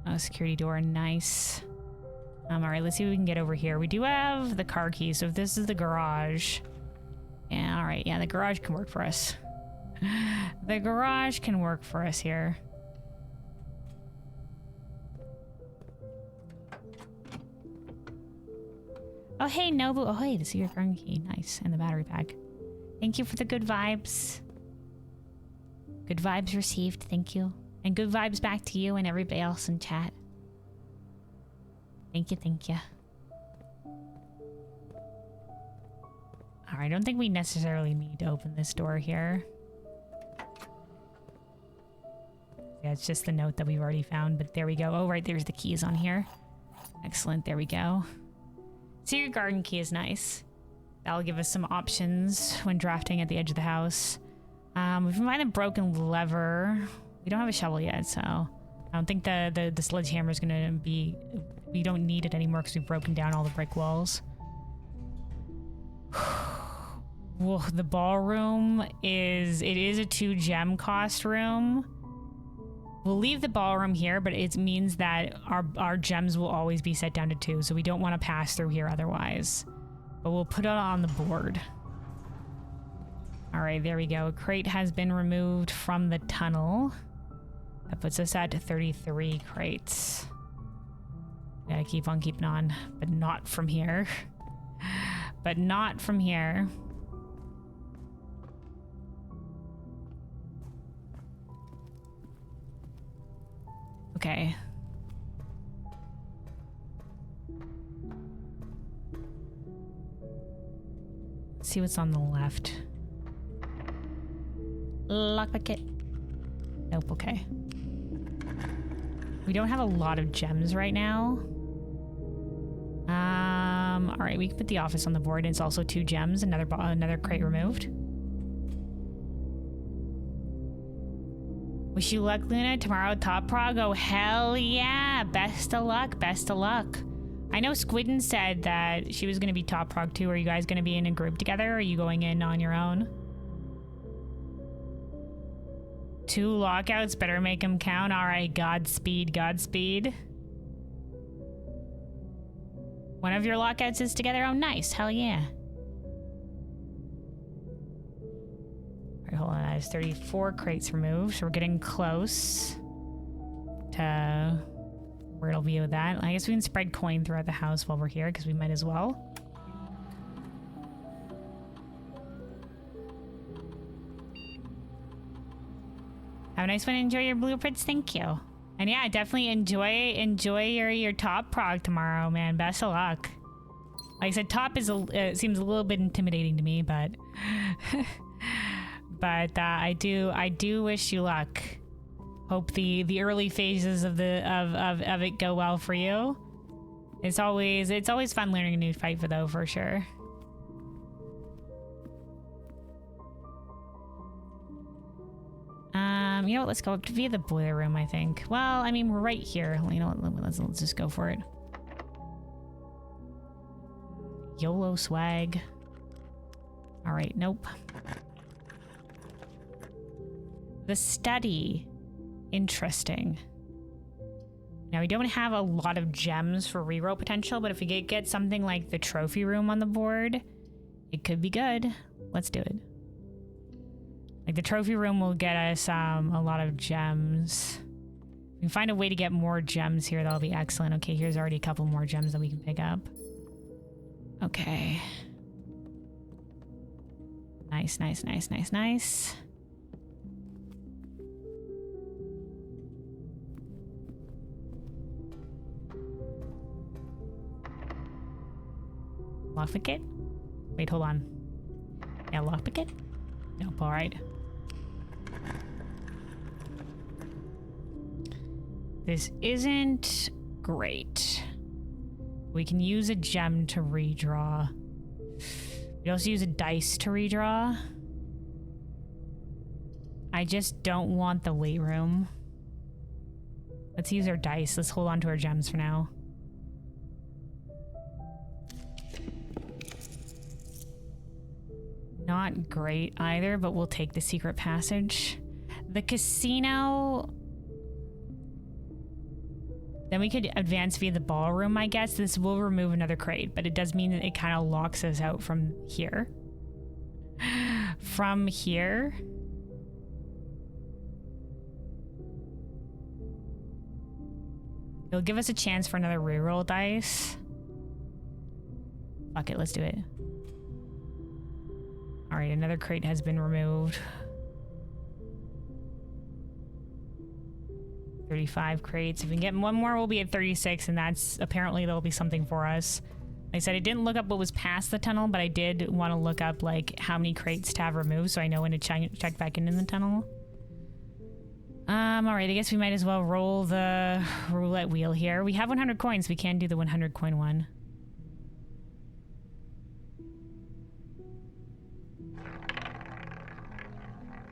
Oh, security door, nice. Alright, let's see what we can get over here. We do have the car key, so if this is the garage... yeah, alright, yeah, the garage can work for us. The garage can work for us here. Oh, hey, Nobu. Oh, hey, this is your car key. Nice. And the battery pack. Thank you for the good vibes. Good vibes received, thank you. And good vibes back to you and everybody else in chat. Thank you, thank you. Alright, I don't think we necessarily need to open this door here. Yeah, it's just the note that we've already found, but there we go. Oh, right, there's the keys on here. Excellent, there we go. So your garden key is nice. That'll give us some options when drafting at the edge of the house. We can find a broken lever. We don't have a shovel yet, so I don't think the sledgehammer is gonna be... we don't need it anymore because we've broken down all the brick walls. Well, the ballroom is a 2 gem cost room. We'll leave the ballroom here, but it means that our gems will always be set down to 2, so we don't want to pass through here otherwise. But we'll put it on the board. All right, there we go. A crate has been removed from the tunnel. That puts us at 33 crates. Gotta keep on keeping on, but not from here. But not from here. Okay. Let's see what's on the left. Lockpick. Nope, okay. We don't have a lot of gems right now. All right, we can put the office on the board. It's also 2 gems, another crate removed. Wish you luck, Luna. Tomorrow, Top Prog. Oh, hell yeah. Best of luck. Best of luck. I know Squidden said that she was going to be Top Prog too. Are you guys going to be in a group together? Or are you going in on your own? 2 lockouts. Better make them count. All right. Godspeed. Godspeed. One of your lockouts is together? Oh, nice. Hell yeah. All right, hold on. There's 34 crates removed, so we're getting close to where it'll be with that. I guess we can spread coin throughout the house while we're here, because we might as well. Have a nice one. Enjoy your blueprints. Thank you. And yeah, definitely enjoy your top prog tomorrow, man. Best of luck. Like I said, top is seems a little bit intimidating to me, but but I do wish you luck. Hope the early phases of it go well for you. It's always fun learning a new fight for sure. You know what, let's go up to via the boiler room, I think. Well, I mean, we're right here. You know what, let's just go for it. YOLO swag. All right, nope. The study. Interesting. Now, we don't have a lot of gems for reroll potential, but if we get something like the trophy room on the board, it could be good. Let's do it. Like, the trophy room will get us a lot of gems. We can find a way to get more gems here. That'll be excellent. Okay, here's already a couple more gems that we can pick up. Okay. Nice, nice, nice, nice, nice. Lockpick it? Wait, hold on. Yeah, lockpick it? Nope, alright. This isn't great. We can use a gem to redraw. We also use a dice to redraw. I just don't want the weight room. Let's use our dice. Let's hold on to our gems for now. Not great either, but we'll take the secret passage. The casino... Then we could advance via the ballroom, I guess. This will remove another crate, but it does mean that it kind of locks us out from here. From here. It'll give us a chance for another reroll dice. Fuck it, let's do it. Alright, another crate has been removed. 35 crates. If we can get one more, we'll be at 36, and that's apparently there'll be something for us. Like I said, I didn't look up what was past the tunnel, but I did want to look up like how many crates to have removed so I know when to check back into the tunnel. Alright, I guess we might as well roll the roulette wheel here. We have 100 coins. We can do the 100 coin one.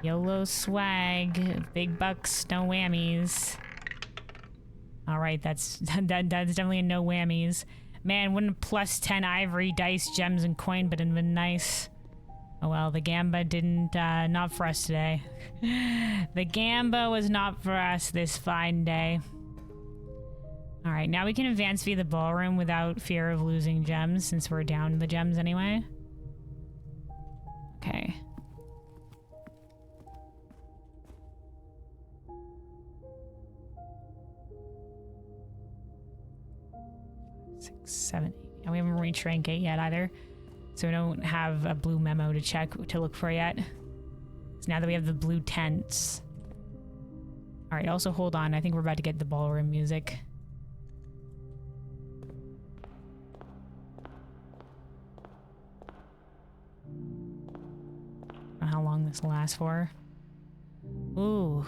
YOLO swag. Big bucks, no whammies. Alright, that's definitely a no whammies. Man, wouldn't plus 10 ivory, dice, gems, and coin but it'd been nice. Oh well, the Gamba didn't, not for us today. The Gamba was not for us this fine day. Alright, now we can advance via the ballroom without fear of losing gems since we're down the gems anyway. Okay. 6, 7, 8. And we haven't reached rank 8 yet either. So we don't have a blue memo to check, to look for yet. So now that we have the blue tents. Alright, also hold on. I think we're about to get the ballroom music. I don't know how long this will last for. Ooh.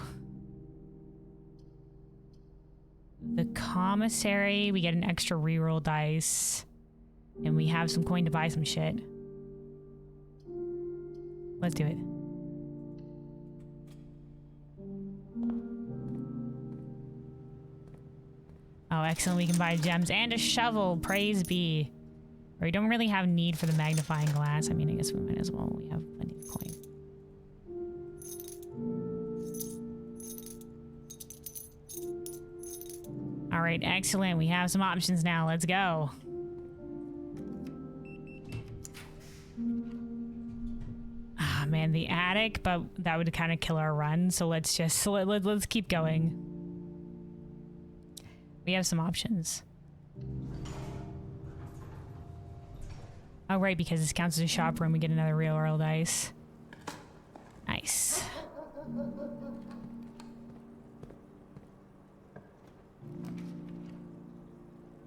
The commissary, we get an extra reroll dice. And we have some coin to buy some shit. Let's do it. Oh, excellent. We can buy gems and a shovel. Praise be. Or we don't really have need for the magnifying glass. I mean, I guess we might as well. We have plenty of coin. All right, excellent. We have some options now. Let's go. Ah, man, the attic, but that would kind of kill our run. So let's just let's keep going. We have some options. Oh, right, because this counts as a shop room, we get another real roll dice. Nice.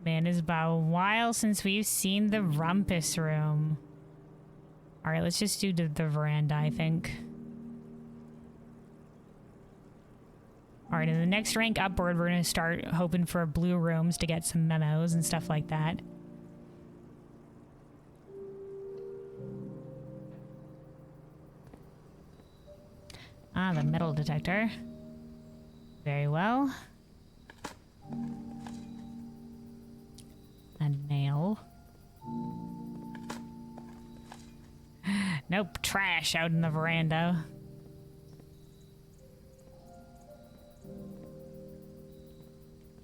Man, it's about a while since we've seen the rumpus room. Alright, let's just do the veranda, I think. Alright, in the next rank upward, we're gonna start hoping for blue rooms to get some memos and stuff like that. Ah, the metal detector. Very well. A nail. Nope, trash out in the veranda.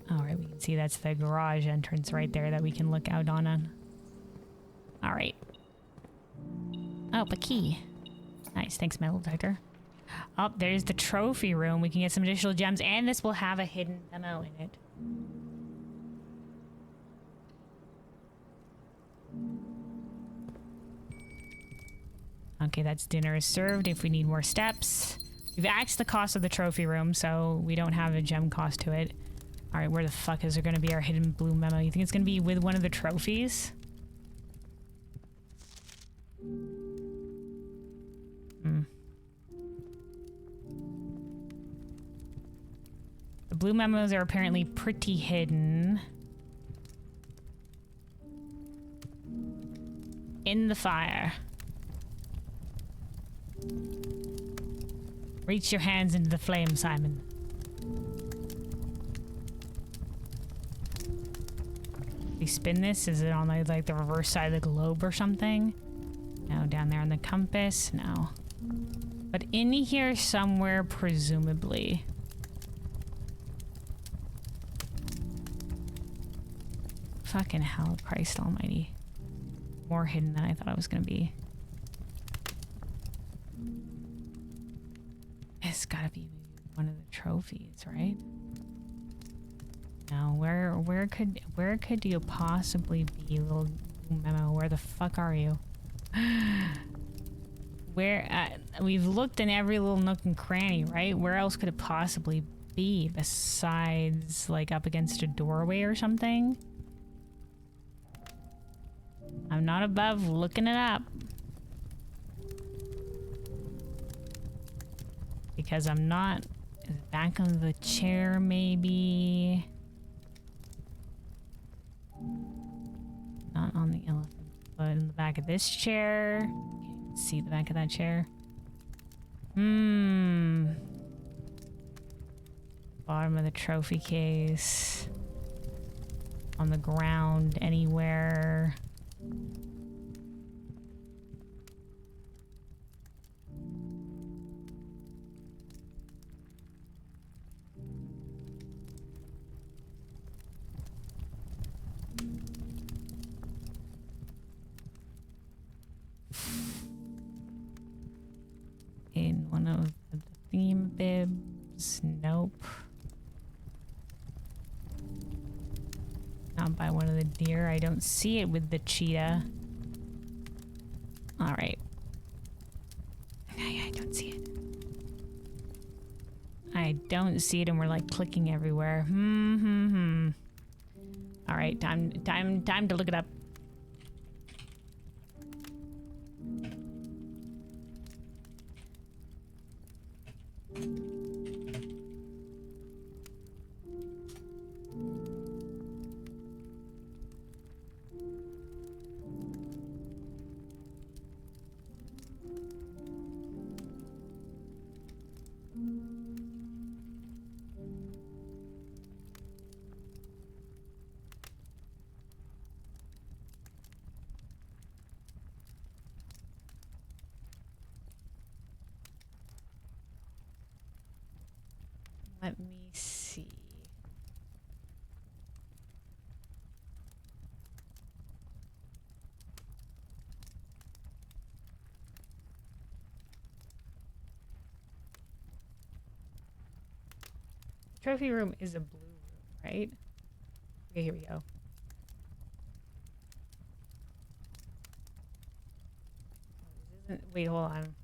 Alright, we can see that's the garage entrance right there that we can look out on. Alright. Oh, a key. Nice, thanks, metal detector. Oh, there's the trophy room. We can get some additional gems, and this will have a hidden memo in it. Okay, that's dinner is served if we need more steps. We've axed the cost of the trophy room, so we don't have a gem cost to it. Alright, where the fuck is there gonna be our hidden blue memo? You think it's gonna be with one of the trophies? Hmm. The blue memos are apparently pretty hidden. In the fire. Reach your hands into the flame, Simon. We spin this? Is it on like the reverse side of the globe or something? No, down there on the compass? No. But in here somewhere, presumably. Fucking hell, Christ almighty. More hidden than I thought it was gonna be. It's gotta be one of the trophies, right? No, where could you possibly be, little memo? Where the fuck are you? Where we've looked in every little nook and cranny, right? Where else could it possibly be besides like up against a doorway or something? I'm not above looking it up. Because I'm not... Is it back on the chair, maybe? Not on the elephant, but in the back of this chair. Can't even see the back of that chair. Bottom of the trophy case. On the ground, anywhere. one of the theme bibs. Nope. Not by one of the deer. I don't see it with the cheetah. Alright. I don't see it. I don't see it and we're like clicking everywhere. Alright, time to look it up. Let me see. Trophy room is a blue room, right? Okay, here we go. Wait, hold on.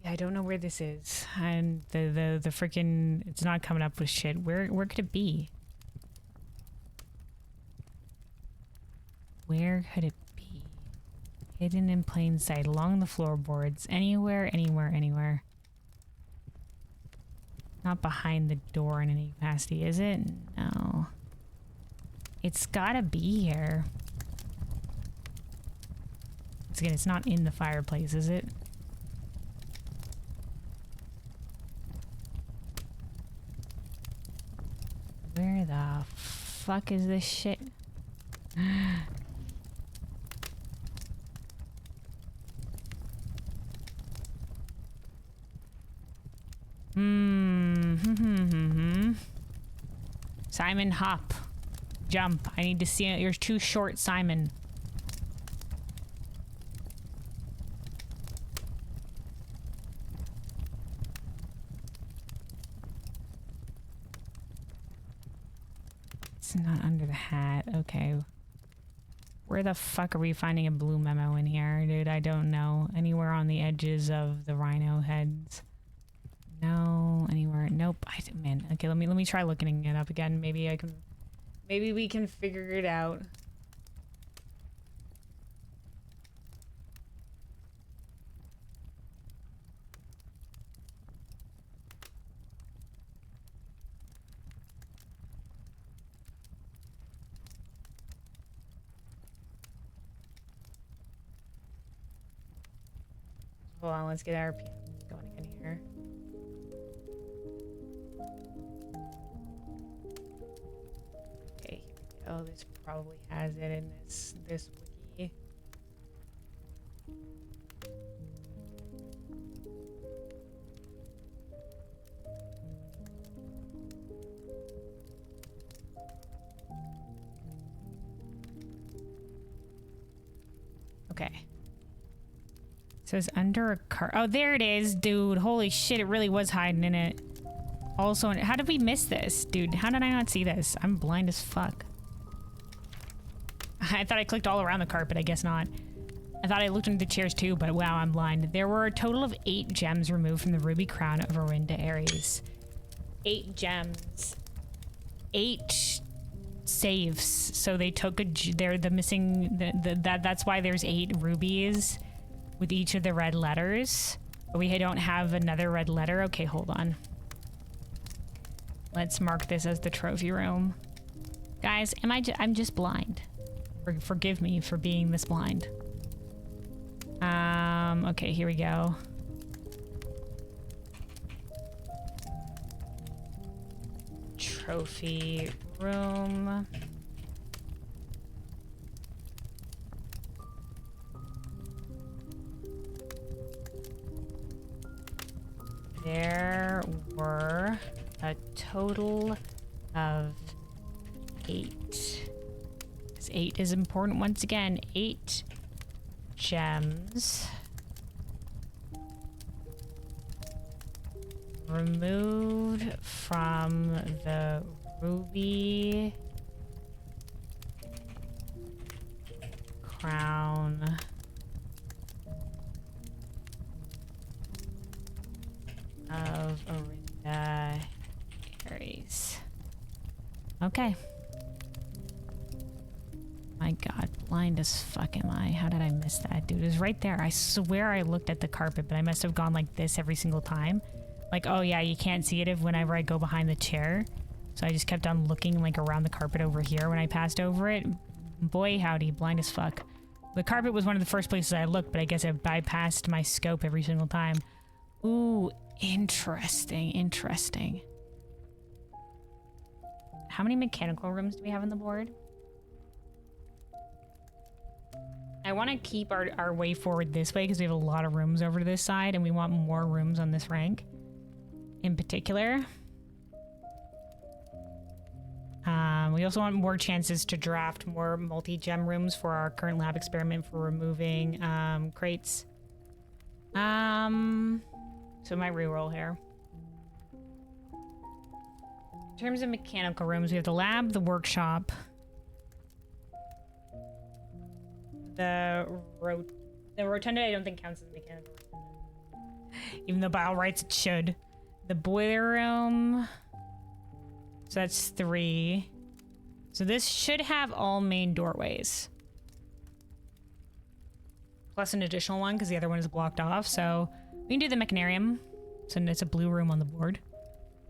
I don't know where this is, and the freaking it's not coming up with shit. Where could it be? Where could it be? Hidden in plain sight, along the floorboards, anywhere, anywhere, anywhere. Not behind the door in any capacity, is it? No. It's gotta be here. Once again, it's not in the fireplace, is it? Where the fuck is this shit? Simon, hop. Jump. I need to see it. You're too short, Simon. It's not under the hat. Okay. Where the fuck are we finding a blue memo in here, dude? I don't know. Anywhere on the edges of the rhino heads? No. Anywhere? Nope. Man. Okay. Let me try looking it up again. Maybe we can figure it out. Hold on, let's get our piano going again here. Okay, here we go. This probably has it in this wiki. Okay. So it's under a car. Oh, there it is, dude. Holy shit, it really was hiding in it. Also, how did we miss this, dude? How did I not see this? I'm blind as fuck. I thought I clicked all around the carpet. I guess not. I thought I looked into the chairs too, but wow, I'm blind. There were a total of 8 gems removed from the ruby crown of Orinda Ares. 8 gems. 8 saves. So they took they're the missing, that's why there's 8 rubies with each of the red letters. But we don't have another red letter. Okay, hold on. Let's mark this as the trophy room. Guys, I'm just blind. Forgive me for being this blind. Okay, here we go. trophy room. There were a total of 8. Because 8 is important once again. 8 gems. Removed from the ruby crown of Orinda Aries. Okay. My god, blind as fuck am I. How did I miss that, dude? It was right there. I swear I looked at the carpet, but I must have gone like this every single time. Like, oh yeah, you can't see it if whenever I go behind the chair. So I just kept on looking like around the carpet over here when I passed over it. Boy, howdy, blind as fuck. The carpet was one of the first places I looked, but I guess it bypassed my scope every single time. Ooh, interesting, interesting. How many mechanical rooms do we have on the board? I want to keep our way forward this way because we have a lot of rooms over to this side and we want more rooms on this rank in particular. We also want more chances to draft more multi-gem rooms for our current lab experiment for removing crates. So my reroll here. In terms of mechanical rooms, we have the lab, the workshop, the rotunda I don't think counts as a mechanical room. Even though by all rights it should. The boiler room. So that's 3. So this should have all main doorways. Plus an additional one because the other one is blocked off. So we can do the mechanarium. So it's a blue room on the board.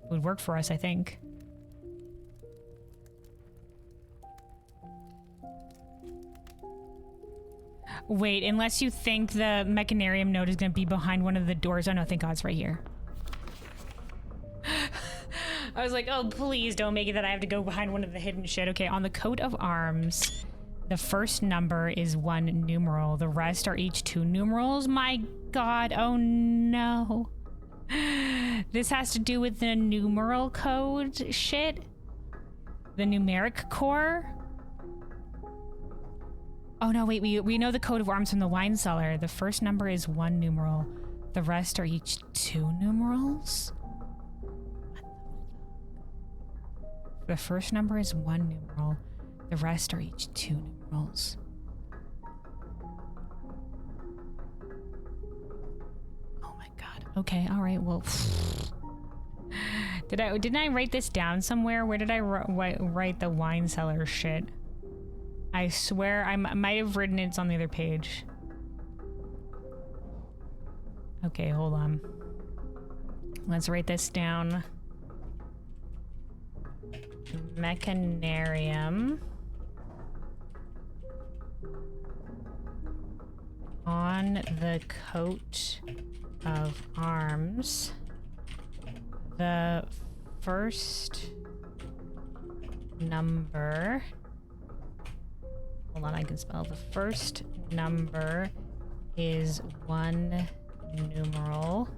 It would work for us, I think. Wait, unless you think the mechanarium node is going to be behind one of the doors. Oh no, thank God it's right here. I was like, oh, please don't make it that I have to go behind one of the hidden shit. Okay, on the coat of arms, the first number is 1 numeral. The rest are each 2 numerals. My God, oh no. This has to do with the numeral code shit? The numeric core? Oh no, wait, we know the coat of arms from the wine cellar. The first number is 1 numeral. The rest are each 2 numerals? The first number is 1 numeral. The rest are each 2 numerals. Oh my God. Okay, all right, well. Didn't I write this down somewhere? Where did I write the wine cellar shit? I swear I might have written it's on the other page. Okay, hold on. Let's write this down. Mechanarium. On the coat of arms. The first number. Hold on, I can spell. The first number is 1 numeral.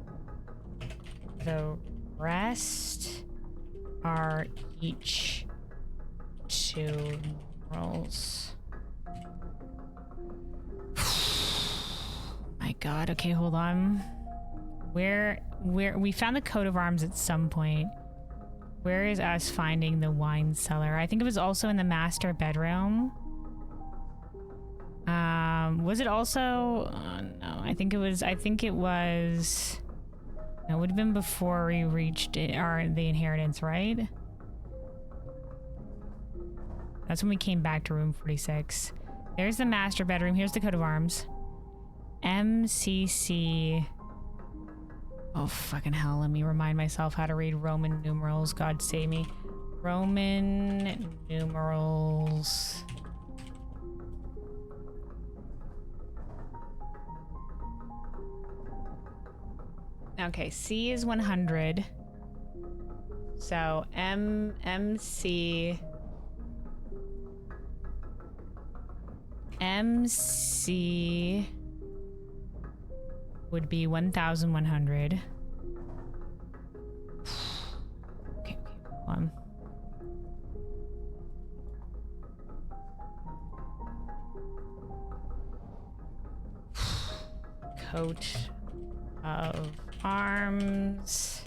The rest are each 2 numerals. My God. Okay, hold on. Where we found the coat of arms at some point. Where is us finding the wine cellar? I think it was also in the master bedroom. Was it also? No, I think it was. No, it would have been before we reached the inheritance, right? That's when we came back to room 46. There's the master bedroom. Here's the coat of arms. MCC. Oh, fucking hell. Let me remind myself how to read Roman numerals. God save me. Roman numerals. Okay, C is 100. So MC would be 1,100. Okay, hold on. Coat of arms.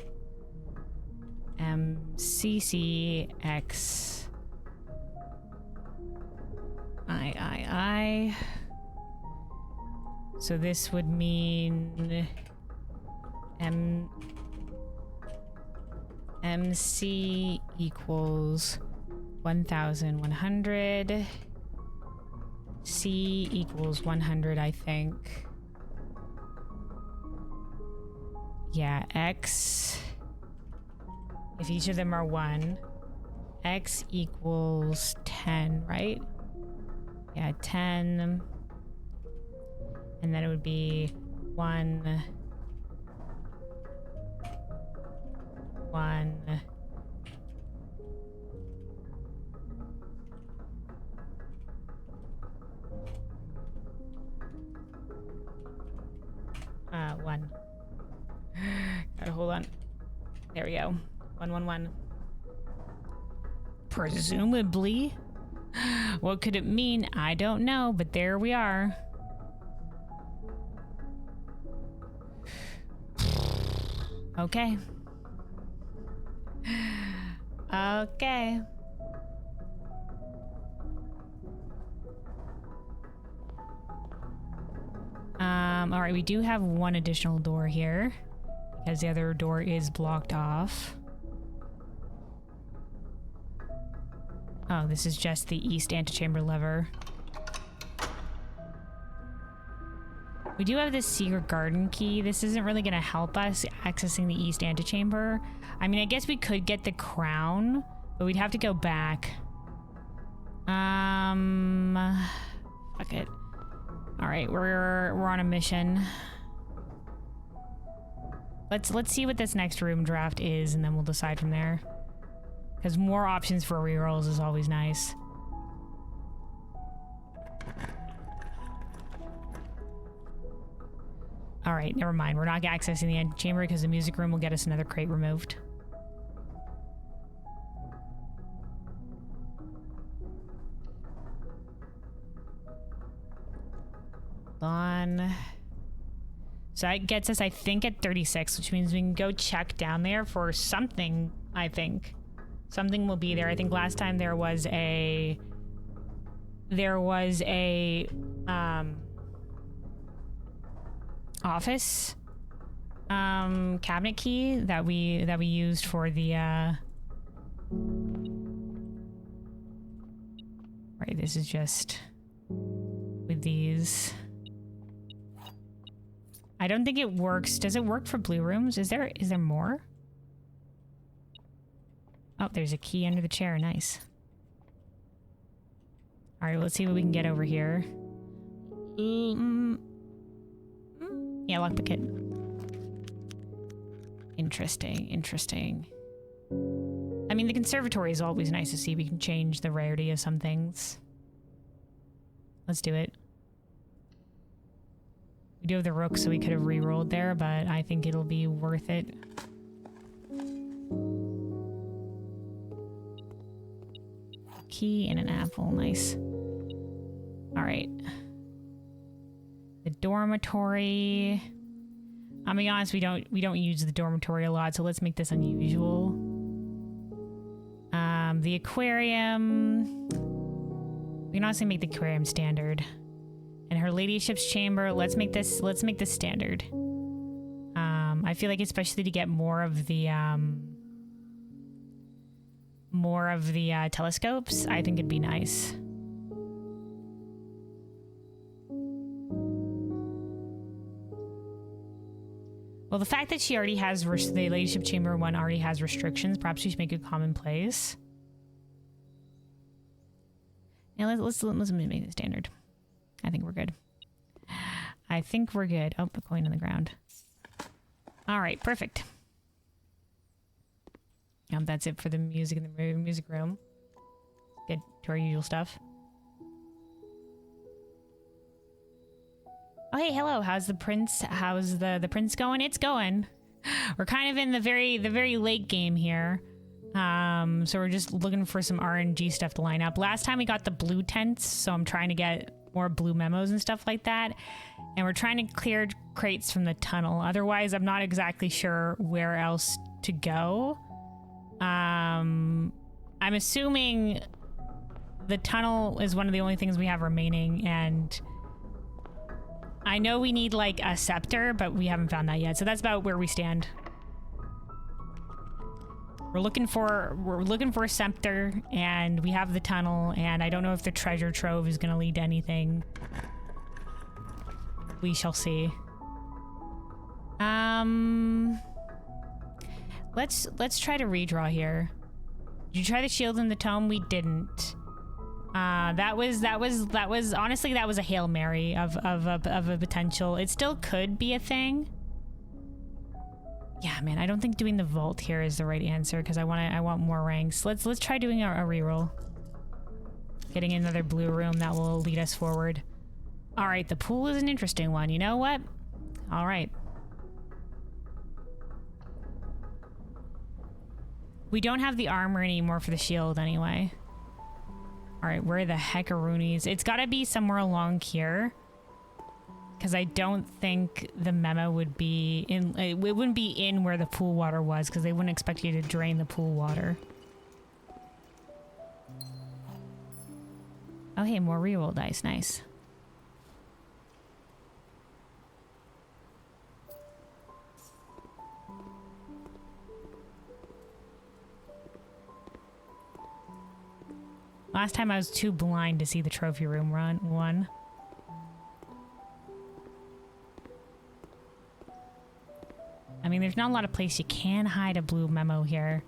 MCCX. I. So this would mean MC equals 1,100. C equals 100, I think. Yeah, X. If each of them are 1, X equals 10, right? Yeah, 10. And then it would be 1, 1. One. Gotta hold on. There we go. 1, 1, 1. Presumably. What could it mean? I don't know, but there we are. Okay. Okay. All right, we do have one additional door here because the other door is blocked off. Oh, this is just the east antechamber lever. We do have this secret garden key. This isn't really going to help us accessing the east antechamber. I mean, I guess we could get the crown, but we'd have to go back. Fuck it. All right, we're on a mission. Let's see what this next room draft is, and then we'll decide from there. Because more options for rerolls is always nice. All right, never mind. We're not accessing the antechamber because the music room will get us another crate removed. On. So that gets us, I think, at 36, which means we can go check down there for something, I think. Something will be there. I think last time there was a office cabinet key that we used for the right, this is just with these. I don't think it works. Does it work for blue rooms? Is there more? Oh, there's a key under the chair. Nice. All right, let's see what we can get over here. Yeah, lock the kit. Interesting, interesting. I mean, the conservatory is always nice to see. We can change the rarity of some things. Let's do it. We do have the rook, so we could have re-rolled there, but I think it'll be worth it. Key and an apple. Nice. All right. The dormitory. I'll be honest, we don't use the dormitory a lot, so let's make this unusual. The aquarium. We can honestly make the aquarium standard. And her ladyship's chamber, let's make this standard. I feel like especially to get more of the telescopes, I think it'd be nice. Well, the fact that she already has the ladyship chamber one already has restrictions, perhaps we should make it commonplace. Now let's make it standard. I think we're good. I think we're good. Oh, a coin on the ground. All right, perfect. That's it for the music in the music room. Get to our usual stuff. Oh, hey, hello. How's the prince? How's the prince going? It's going. We're kind of in the very late game here. So we're just looking for some RNG stuff to line up. Last time we got the blue tents, so I'm trying to get more blue memos and stuff like that. And we're trying to clear crates from the tunnel. Otherwise, I'm not exactly sure where else to go. I'm assuming the tunnel is one of the only things we have remaining, and I know we need like a scepter, but we haven't found that yet. So that's about where we stand. We're looking for a scepter, and we have the tunnel, and I don't know if the treasure trove is gonna lead to anything. We shall see. Let's try to redraw here. Did you try the shield and the tome? We didn't. That was honestly, that was a Hail Mary of a potential. It still could be a thing. Yeah, man, I don't think doing the vault here is the right answer because I want more ranks. Let's try doing a reroll. Getting another blue room that will lead us forward. All right, the pool is an interesting one. You know what? All right. We don't have the armor anymore for the shield anyway. All right, where the heckaroonies? It's got to be somewhere along here. Because I don't think the memo would be in... It wouldn't be in where the pool water was, because they wouldn't expect you to drain the pool water. Oh, hey, more reroll dice. Nice. Last time I was too blind to see the trophy room one. I mean, there's not a lot of place you can hide a blue memo here.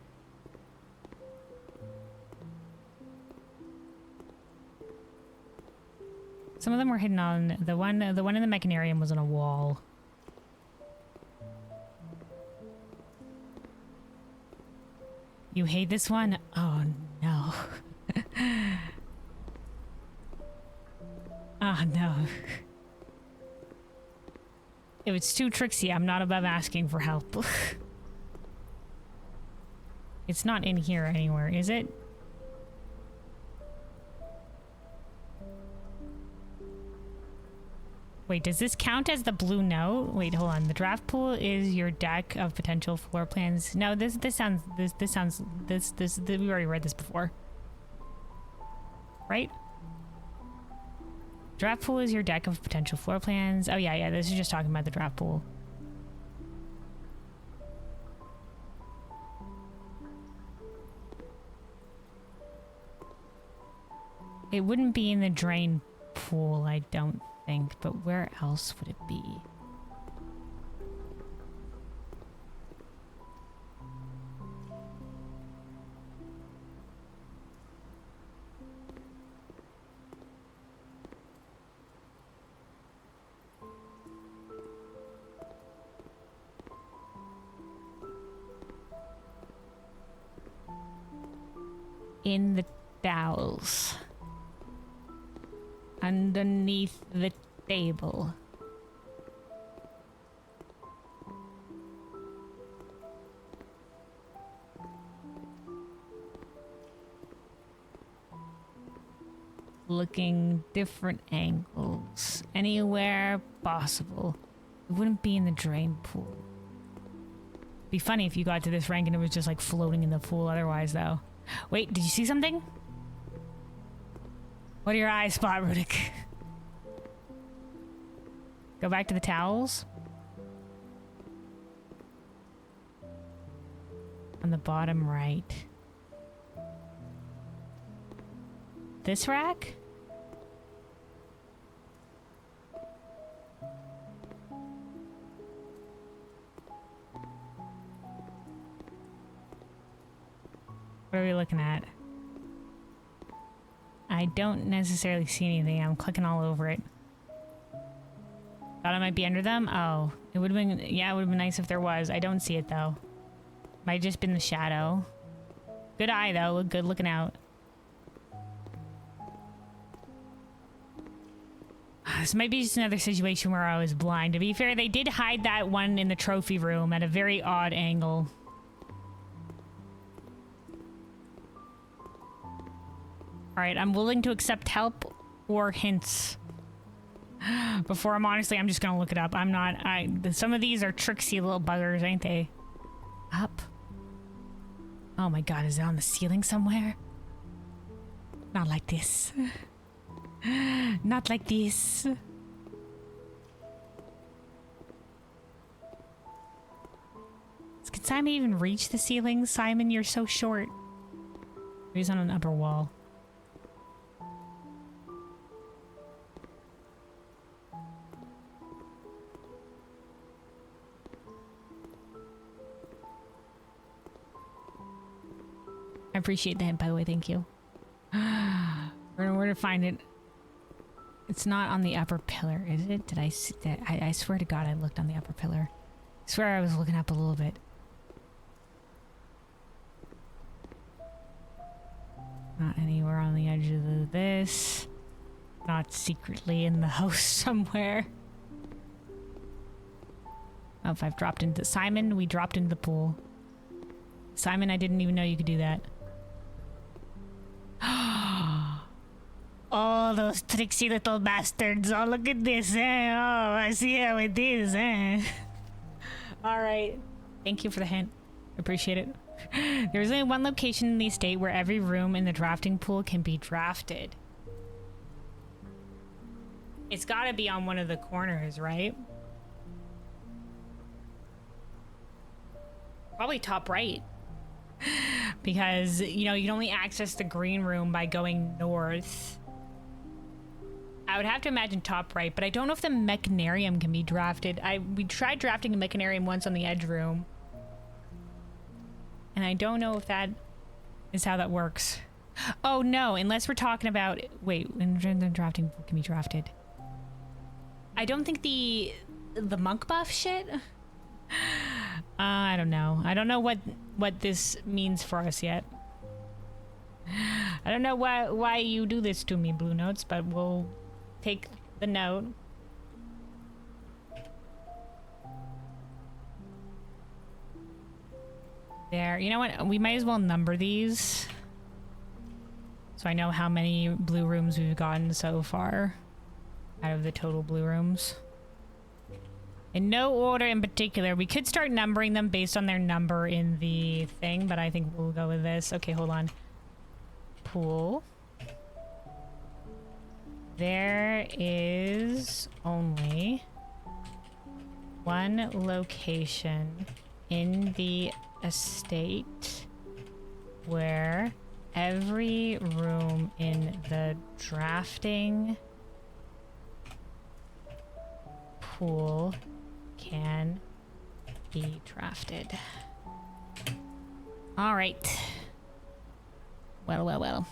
Some of them were hidden on the one in the Mechanarium was on a wall. You hate this one? Oh no. Oh no. If it's too tricksy, I'm not above asking for help. It's not in here anywhere, is it? Wait, does this count as the blue note? Wait, hold on. The draft pool is your deck of potential floor plans. No, this sounds we already read this before. Right? Draft pool is your deck of potential floor plans. Oh yeah, this is just talking about the draft pool. It wouldn't be in the drain pool, I don't think, but where else would it be? In the dowels. Underneath the table. Looking different angles. Anywhere possible. It wouldn't be in the drain pool. Be funny if you got to this rank and it was just like floating in the pool otherwise though. Wait, did you see something? What do your eyes spot, Rudik? Go back to the towels. On the bottom right. This rack? What are we looking at? I don't necessarily see anything. I'm clicking all over it. Thought I might be under them? Oh, it would have been, yeah, it would have been nice if there was. I don't see it though. Might have just been the shadow. Good eye, though. Look good looking out. This might be just another situation where I was blind. To be fair, they did hide that one in the trophy room at a very odd angle. Alright, I'm willing to accept help or hints. Before I'm just gonna look it up. I'm not, some of these are tricksy little buggers, ain't they? Up. Oh my god, is it on the ceiling somewhere? Not like this. Not like this. Can Simon even reach the ceiling? Simon, you're so short. He's on an upper wall. I appreciate the hint, by the way. Thank you. Where to find it? It's not on the upper pillar, is it? Did I see that? I swear to God I looked on the upper pillar. I swear I was looking up a little bit. Not anywhere on the edge of this. Not secretly in the house somewhere. Oh, if I've dropped into... Simon, we dropped into the pool. Simon, I didn't even know you could do that. Oh, those tricksy little bastards. Oh, look at this, eh? Oh, I see how it is, eh? Alright. Thank you for the hint. Appreciate it. There's only one location in the estate where every room in the drafting pool can be drafted. It's gotta be on one of the corners, right? Probably top right. Because, you know, you can only access the green room by going north. I would have to imagine top right, but I don't know if the mechanarium can be drafted. We tried drafting a mechanarium once on the edge room. And I don't know if that is how that works. Oh no, unless we're talking about... Wait, when the drafting can be drafted. I don't think the monk buff shit? I don't know. I don't know what this means for us yet. I don't know why you do this to me, Blue Notes, but we'll take the note. There. You know what? We might as well number these. So I know how many blue rooms we've gotten so far out of the total blue rooms. In no order in particular. We could start numbering them based on their number in the thing, but I think we'll go with this. Okay, hold on. Pool. There is only one location in the estate where every room in the drafting pool can be drafted. All right. Well.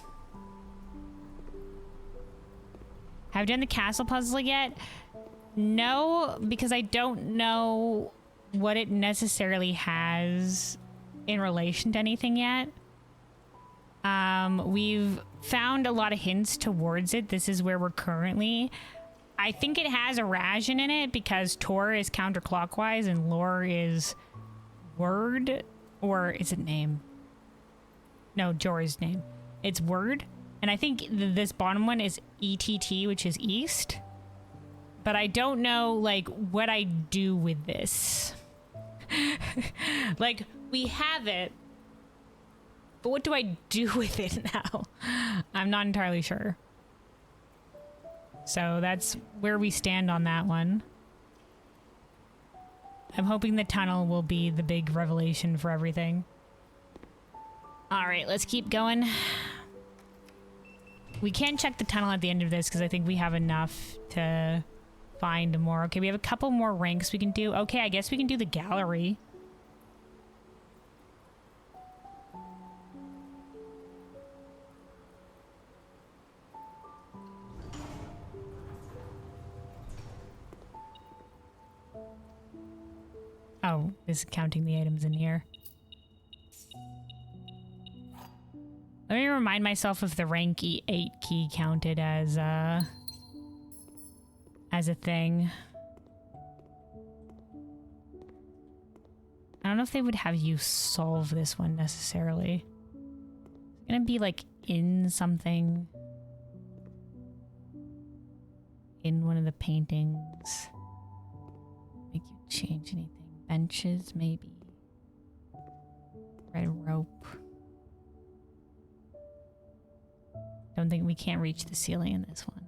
Have you done the castle puzzle yet? No, because I don't know what it necessarily has in relation to anything yet. We've found a lot of hints towards it. This is where we're currently. I think it has a ration in it because Tor is counterclockwise and Lore is word, or is it name? No, Jor's name. It's word. And I think this bottom one is ETT, which is east. But I don't know, like, what I do with this. Like, we have it. But what do I do with it now? I'm not entirely sure. So that's where we stand on that one. I'm hoping the tunnel will be the big revelation for everything. Alright, let's keep going. We can check the tunnel at the end of this because I think we have enough to find more. Okay, we have a couple more ranks we can do. Okay, I guess we can do the gallery. Oh, this is counting the items in here. Let me remind myself if the rank E8 key counted as a thing. I don't know if they would have you solve this one necessarily. It's gonna be like in something. In one of the paintings. Make you change anything. Benches, maybe. Red rope. Don't think we can't reach the ceiling in this one.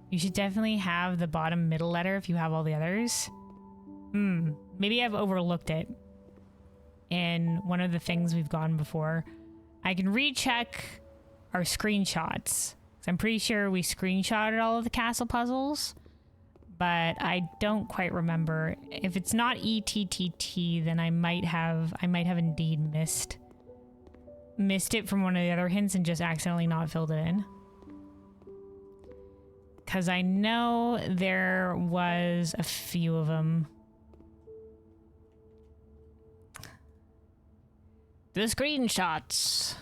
You should definitely have the bottom middle letter if you have all the others. Maybe I've overlooked it in one of the things we've gone before. I can recheck our screenshots. I'm pretty sure we screenshotted all of the castle puzzles, but I don't quite remember. If it's not ETTT, then I might have indeed missed it from one of the other hints and just accidentally not filled it in. Because I know there was a few of them. The screenshots.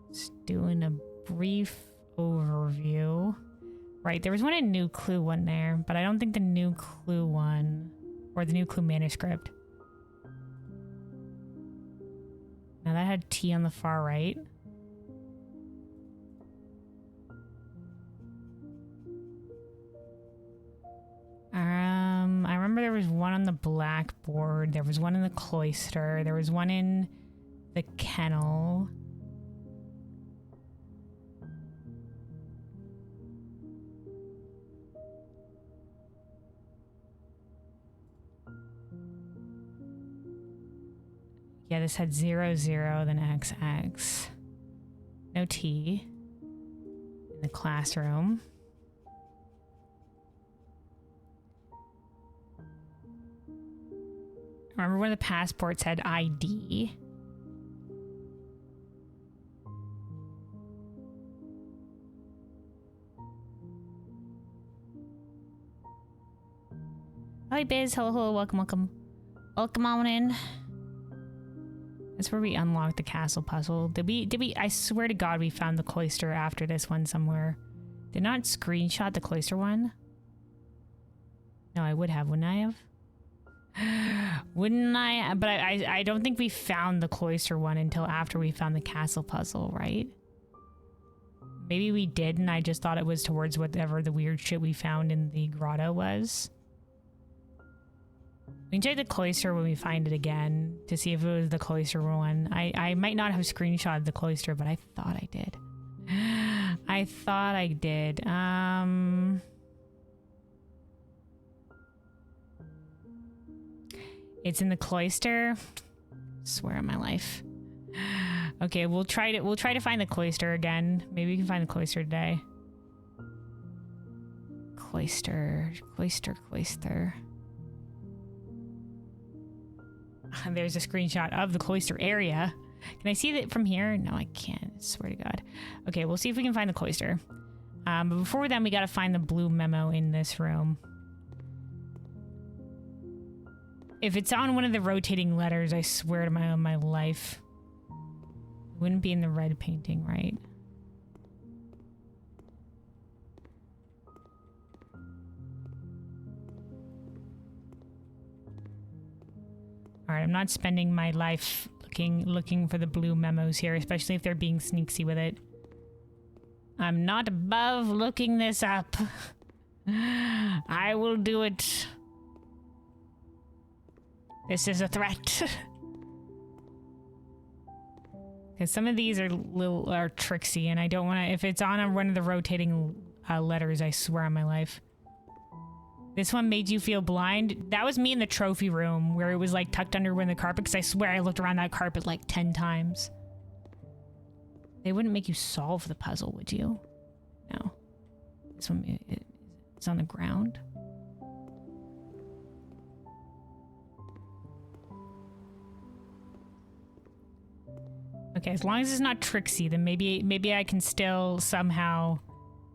Just doing a brief overview. Right, there was one in New Clue one there, but I don't think the New Clue one, or the New Clue manuscript. Now that had T on the far right. I remember there was one on the blackboard. There was one in the cloister. There was one in the kennel. Yeah, this had 0, 0, then XX. No T. In the classroom. Remember when the passports had ID? Hi Biz, hello, hello, welcome, welcome. Welcome on in. That's where we unlocked the castle puzzle. Did we, I swear to God we found the cloister after this one somewhere. Did not screenshot the cloister one? No, I would have, wouldn't I have? Wouldn't I? But I don't think we found the cloister one until after we found the castle puzzle, right? Maybe we did and I just thought it was towards whatever the weird shit we found in the grotto was. We can check the cloister when we find it again to see if it was the cloister one. I might not have screenshotted the cloister, but I thought I did. I thought I did. It's in the cloister. Swear on my life. Okay, we'll try to find the cloister again. Maybe we can find the cloister today. Cloister. There's a screenshot of the cloister area. Can I see that from here? No, I can't. I swear to God. Okay, we'll see if we can find the cloister. But before then, we gotta find the blue memo in this room. If it's on one of the rotating letters, I swear to my life. It wouldn't be in the red painting, right? Alright, I'm not spending my life looking for the blue memos here, especially if they're being sneaky with it. I'm not above looking this up. I will do it. This is a threat. Because some of these are tricksy, and I don't want to. If it's on one of the rotating letters, I swear on my life. This one made you feel blind. That was me in the trophy room, where it was like tucked under the carpet. Because I swear I looked around that carpet like 10 times. They wouldn't make you solve the puzzle, would you? No. This one, it's on the ground. Okay, as long as it's not Trixie, then maybe I can still somehow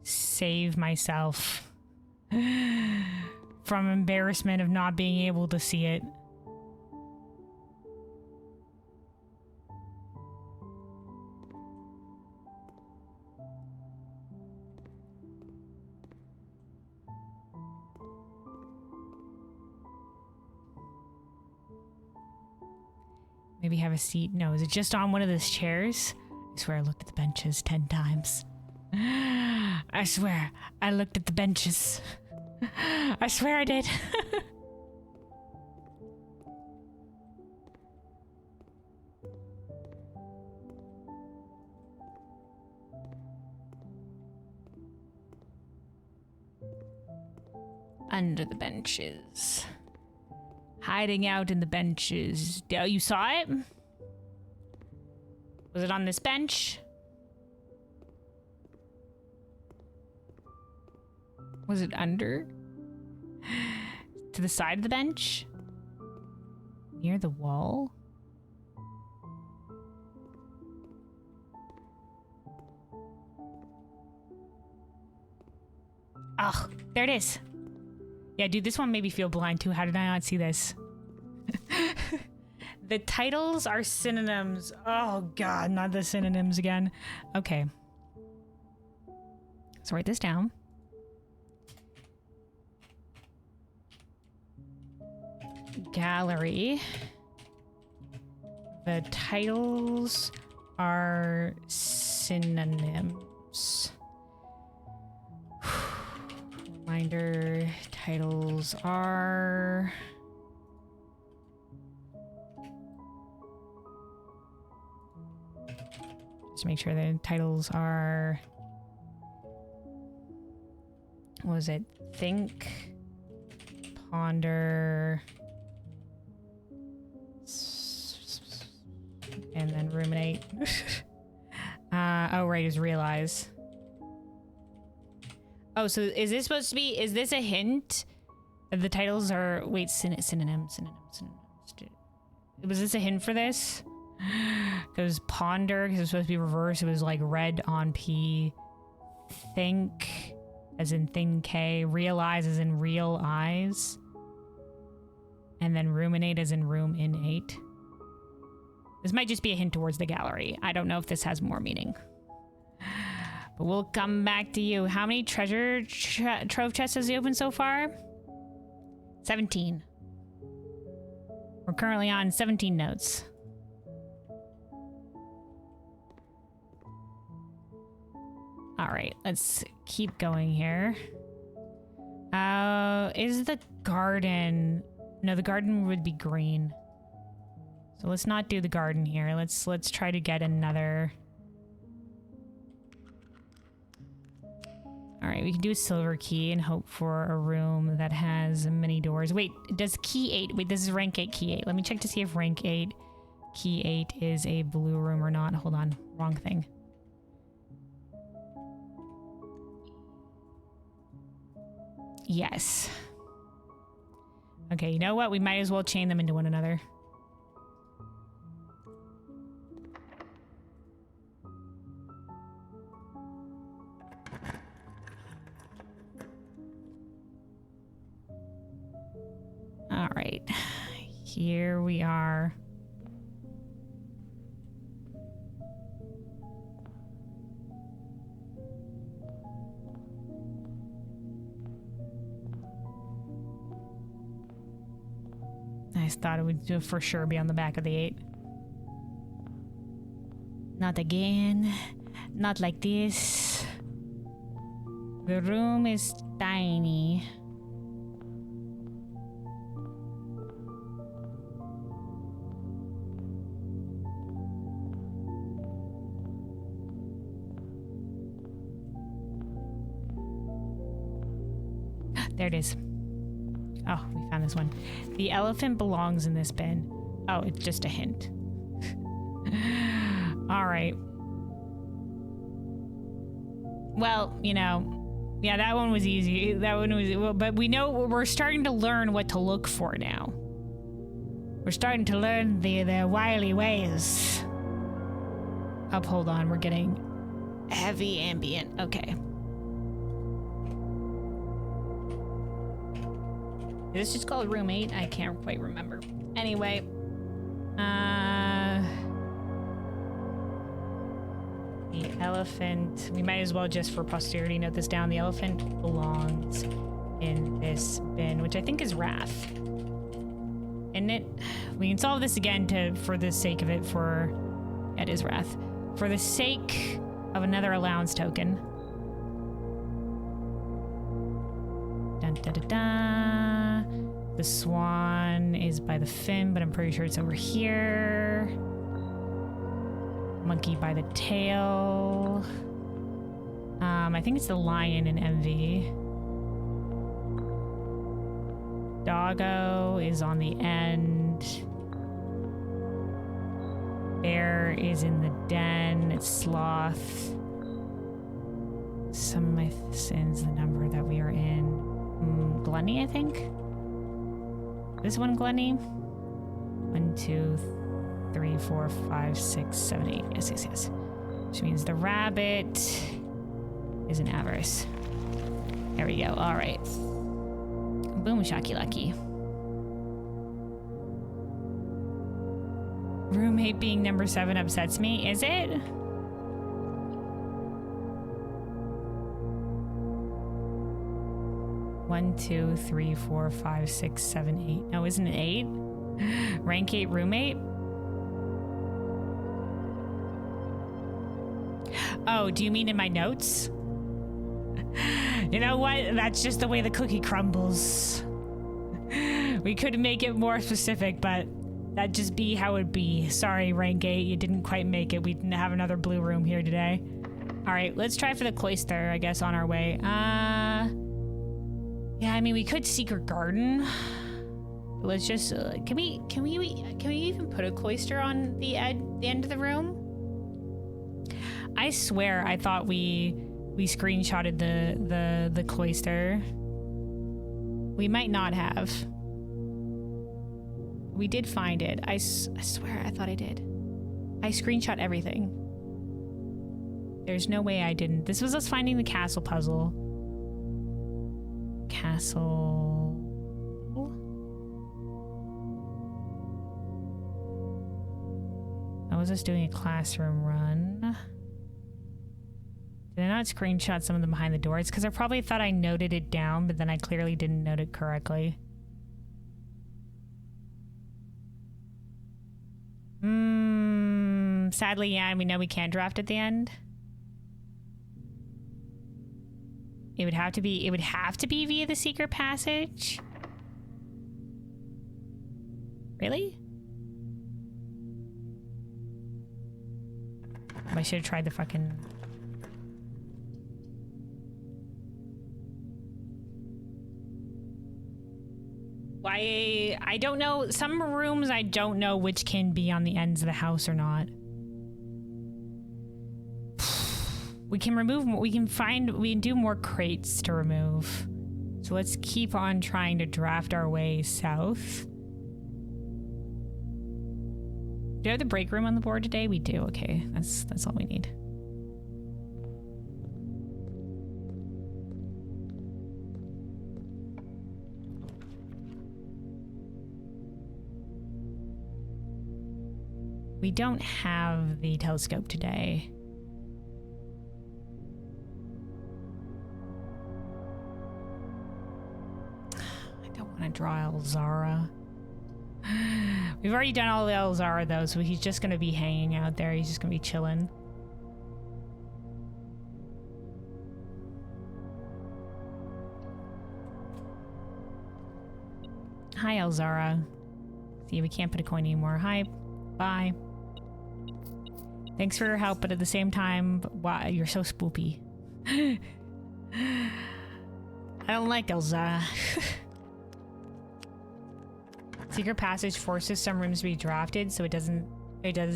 save myself from embarrassment of not being able to see it. Maybe have a seat. No, is it just on one of those chairs? I swear I looked at the benches 10 times. I swear I looked at the benches. I swear I did. Under the benches. Hiding out in the benches. Oh, you saw it? Was it on this bench? Was it under? To the side of the bench? Near the wall? Oh, there it is. Yeah, dude, this one made me feel blind too. How did I not see this? The titles are synonyms. Oh god, not the synonyms again. Okay. Let's write this down. Gallery. The titles are synonyms. Reminder, titles are... Just make sure the titles are... What was it? Think, ponder, and then ruminate. Oh, right, is realize. Oh, so is this supposed to be, is this a hint? The titles are, wait, synonyms. Was this a hint for this? Because ponder, because it was supposed to be reversed, it was like red on P. Think, as in thin K. Realize, as in real eyes. And then ruminate, as in room in 8. This might just be a hint towards the gallery. I don't know if this has more meaning. But we'll come back to you. How many treasure trove chests has he opened so far? 17. We're currently on 17 notes. All right, let's keep going here. Is the garden... No, the garden would be green. So let's not do the garden here. Let's try to get another... All right, we can do a silver key and hope for a room that has many doors. Wait, does key 8... Wait, this is rank 8, key 8. Let me check to see if rank 8, key 8 is a blue room or not. Hold on, wrong thing. Yes. Okay, you know what? We might as well chain them into one another. All right, here we are. I just thought it would for sure be on the back of the 8. Not again. Not like this. The room is tiny. There it is. Oh, we found this one. The elephant belongs in this bin. Oh, it's just a hint. All right. Well, you know, yeah, that one was easy. That one was, well, but we know we're starting to learn what to look for now. We're starting to learn their wily ways. Up, hold on. We're getting heavy ambient. Okay. Is this just called room 8? I can't quite remember. Anyway. The elephant. We might as well, just for posterity, note this down. The elephant belongs in this bin, which I think is Wrath. Isn't it? We can solve this again for the sake of it. It is Wrath. For the sake of another allowance token. Dun, da, da, da. The swan is by the fin, but I'm pretty sure it's over here. Monkey by the tail. I think it's the lion in MV. Doggo is on the end. Bear is in the den. It's sloth. Some of my sins, the number that we are in. Gluttony, I think. This one, Gluttony. 1, 2, 3, 4, 5, 6, 7, 8. Yes, yes, yes. Which means the rabbit is an avarice. There we go. All right. Boom, Shocky Lucky. Roommate being number 7 upsets me. Is it? One, 2, 3, 4, 5, 6, 7, 8. No, isn't it 8? Rank 8 roommate? Oh, do you mean in my notes? You know what? That's just the way the cookie crumbles. We could make it more specific, but that'd just be how it'd be. Sorry, rank 8, you didn't quite make it. We didn't have another blue room here today. All right, let's try for the cloister, I guess, on our way. Yeah, I mean, we could secret garden. Let's just, can we even put a cloister on the end of the room? I swear I thought we screenshotted the cloister. We might not have. We did find it. I swear I thought I did. I screenshot everything. There's no way I didn't. This was us finding the castle puzzle. Castle. I was just doing a classroom run. Did I not screenshot some of them behind the doors? Because I probably thought I noted it down, but then I clearly didn't note it correctly. Sadly, yeah, we know we can't draft at the end. It would have to be via the secret passage. Really? I should have tried the fucking... I don't know. Some rooms I don't know which can be on the ends of the house or not. We can remove, we can do more crates to remove. So let's keep on trying to draft our way south. Do you have the break room on the board today? We do, okay. That's all we need. We don't have the telescope today. I don't want to draw Elzara. We've already done all the Elzara though, so he's just going to be hanging out there. He's just going to be chilling. Hi, Elzara. See, we can't put a coin anymore. Hi. Bye. Thanks for your help, but at the same time, wow, you're so spoopy. I don't like Elzara. Secret passage forces some rooms to be drafted, so it does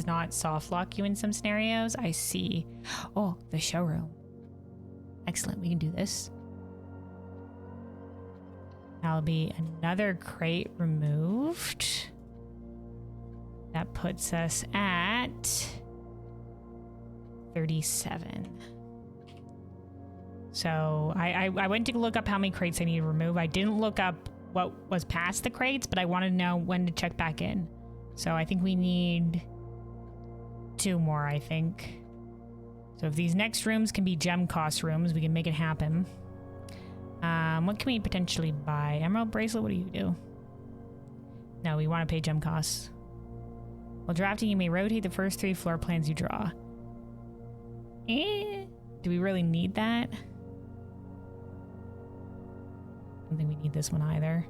not soft lock you in some scenarios. I see. Oh, the showroom. Excellent, we can do this. That'll be another crate removed. That puts us at 37. So I went to look up how many crates I need to remove. I didn't look up what was past the crates, but I wanted to know when to check back in. So I think we need 2 more, I think. So if these next rooms can be gem cost rooms, we can make it happen. What can we potentially buy? Emerald bracelet, what do you do? No, we want to pay gem costs. While drafting, you may rotate the first 3 floor plans you draw. Do we really need that? I don't think we need this one either.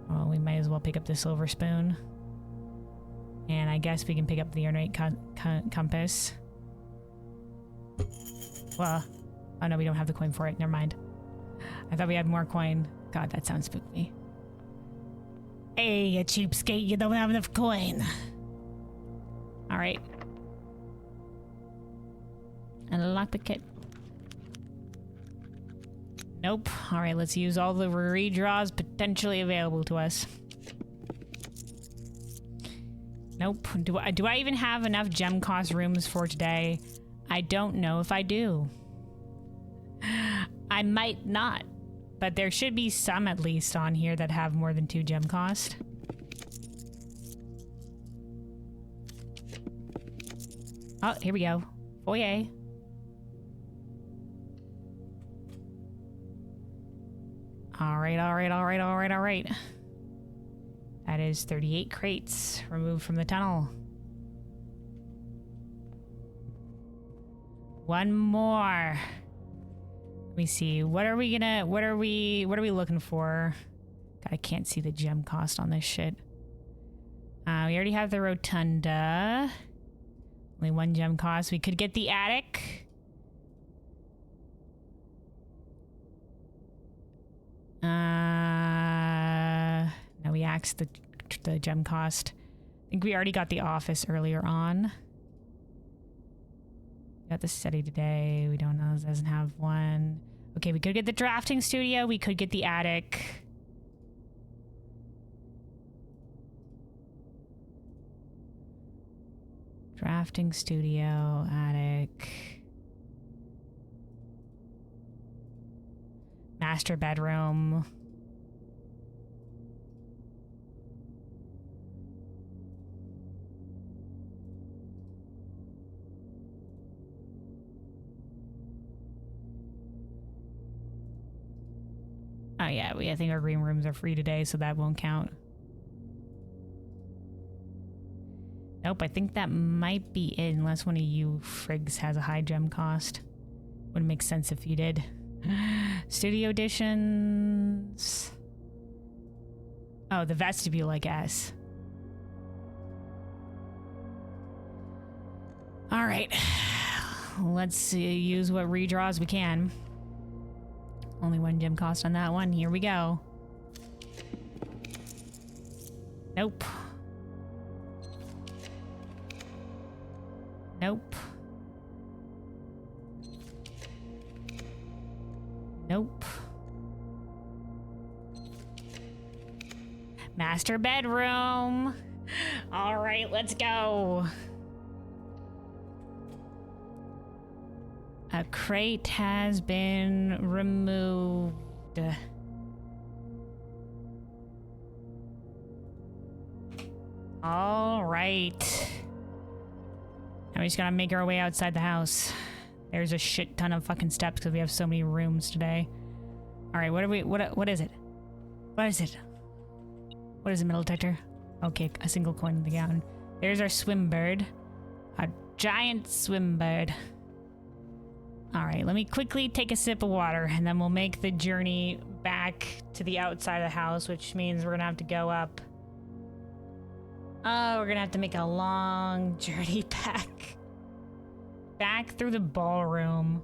Well, we might as well pick up the silver spoon. And I guess we can pick up the ornate compass. Well, oh no, we don't have the coin for it. Never mind. I thought we had more coin. God, that sounds spooky. Hey, you cheapskate, you don't have enough coin. Alright. Unlock the kit. Nope. Alright, let's use all the redraws potentially available to us. Nope. Do I even have enough gem cost rooms for today? I don't know if I do. I might not. But there should be some at least on here that have more than 2 gem cost. Oh, here we go. Foyer. Alright. That is 38 crates removed from the tunnel. 1 more. Let me see. What are we looking for? God, I can't see the gem cost on this shit. We already have the rotunda. Only 1 gem cost. We could get the attic. No, we axed the gem cost. I think we already got the office earlier on. Got the study today. We don't know. It doesn't have one. Okay, we could get the drafting studio. We could get the attic. Drafting studio, attic. Master bedroom. Oh yeah, I think our green rooms are free today, so that won't count. Nope, I think that might be it, unless one of you frigs has a high gem cost. Wouldn't make sense if you did. Studio additions. Oh, the vestibule, I guess. Alright. Let's use what redraws we can. Only 1 gem cost on that one. Here we go. Nope. Nope. Nope. Master bedroom. All right, let's go. A crate has been removed. All right. Now we just gotta make our way outside the house. There's a shit ton of fucking steps because we have so many rooms today. All right, what is it? What is it? What is it, metal detector? Okay, a single coin in the gown. There's our swim bird. A giant swim bird. All right, let me quickly take a sip of water and then we'll make the journey back to the outside of the house, which means we're gonna have to go up. Oh, we're gonna have to make a long journey back through the ballroom.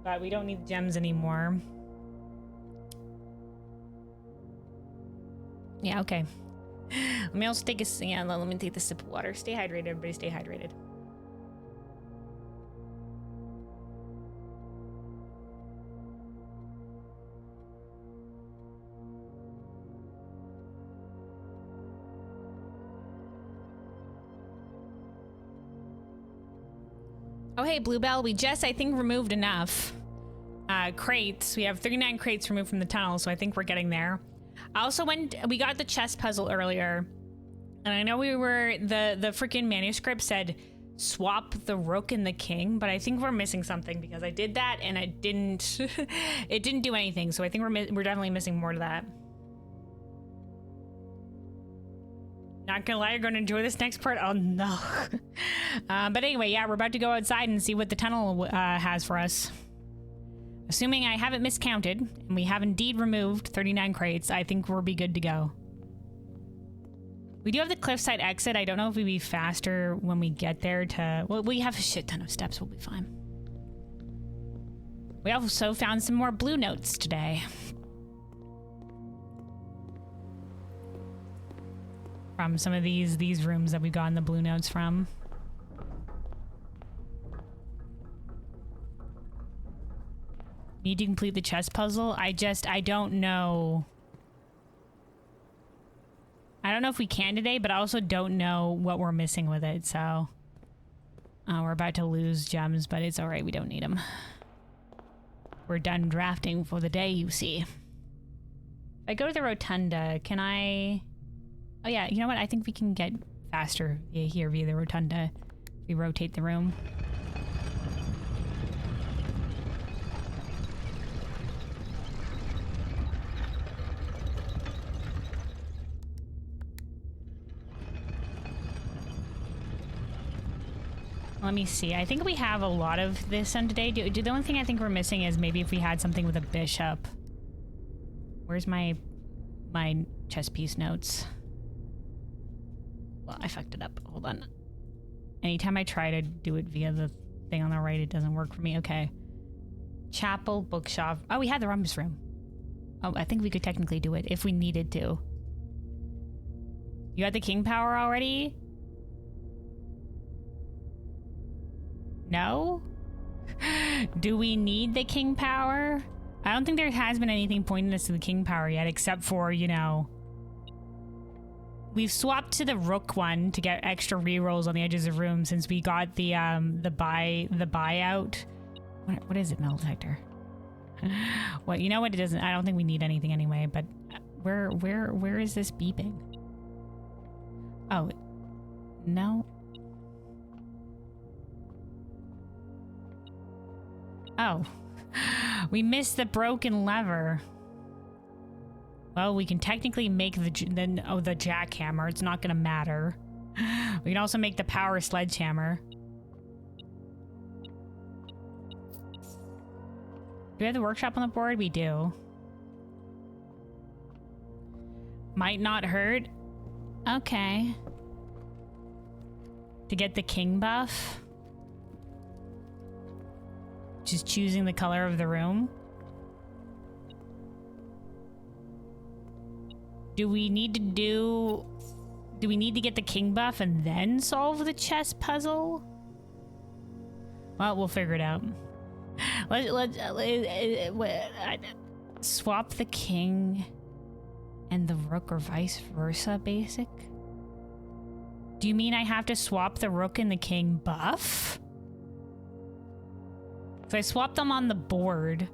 But we don't need gems anymore. Yeah, okay. Let me also take a let me take the sip of water. Stay hydrated, everybody, stay hydrated. Oh, hey, Bluebell. We just, I think, removed enough crates. We have 39 crates removed from the tunnel, so I think we're getting there. I also we got the chess puzzle earlier, and I know the freaking manuscript said swap the rook and the king, but I think we're missing something because I did that and it didn't it didn't do anything. So I think we're definitely missing more to that. Not gonna lie, you're gonna enjoy this next part. Oh no. But anyway, yeah, we're about to go outside and see what the tunnel has for us. Assuming I haven't miscounted and we have indeed removed 39 crates, I think we'll be good to go. We do have the cliffside exit. I don't know if we'd be faster when we get there to... Well, we have a shit ton of steps. We'll be fine. We also found some more blue notes today. From some of these rooms that we've gotten the blue notes from. Need to complete the chess puzzle? I don't know... I don't know if we can today, but I also don't know what we're missing with it, so... we're about to lose gems, but it's alright, we don't need them. We're done drafting for the day, you see. If I go to the rotunda, can I... Oh yeah, you know what? I think we can get faster here via the rotunda if we rotate the room. Let me see. I think we have a lot of this on today. The only thing I think we're missing is maybe if we had something with a bishop. Where's my chess piece notes? Well, I fucked it up. Hold on. Anytime I try to do it via the thing on the right, it doesn't work for me. Okay. Chapel, bookshop. Oh, we had the rumpus room. Oh, I think we could technically do it if we needed to. You had the king power already? No? Do we need the king power? I don't think there has been anything pointing us to the king power yet, except for, you know... We've swapped to the rook one to get extra rerolls on the edges of room since we got the buyout. What is it, metal detector? Well, you know what? It doesn't... I don't think we need anything anyway, but... Where is this beeping? Oh. No. Oh. We missed the broken lever. Well, we can technically make the jackhammer. It's not gonna matter. We can also make the power sledgehammer. Do we have the workshop on the board? We do. Might not hurt. Okay. To get the king buff. Just choosing the color of the room. Do we need to get the king buff and then solve the chess puzzle? Well, we'll figure it out. Let's swap the king and the rook or vice versa, basic? Do you mean I have to swap the rook and the king buff? So I swapped them on the board.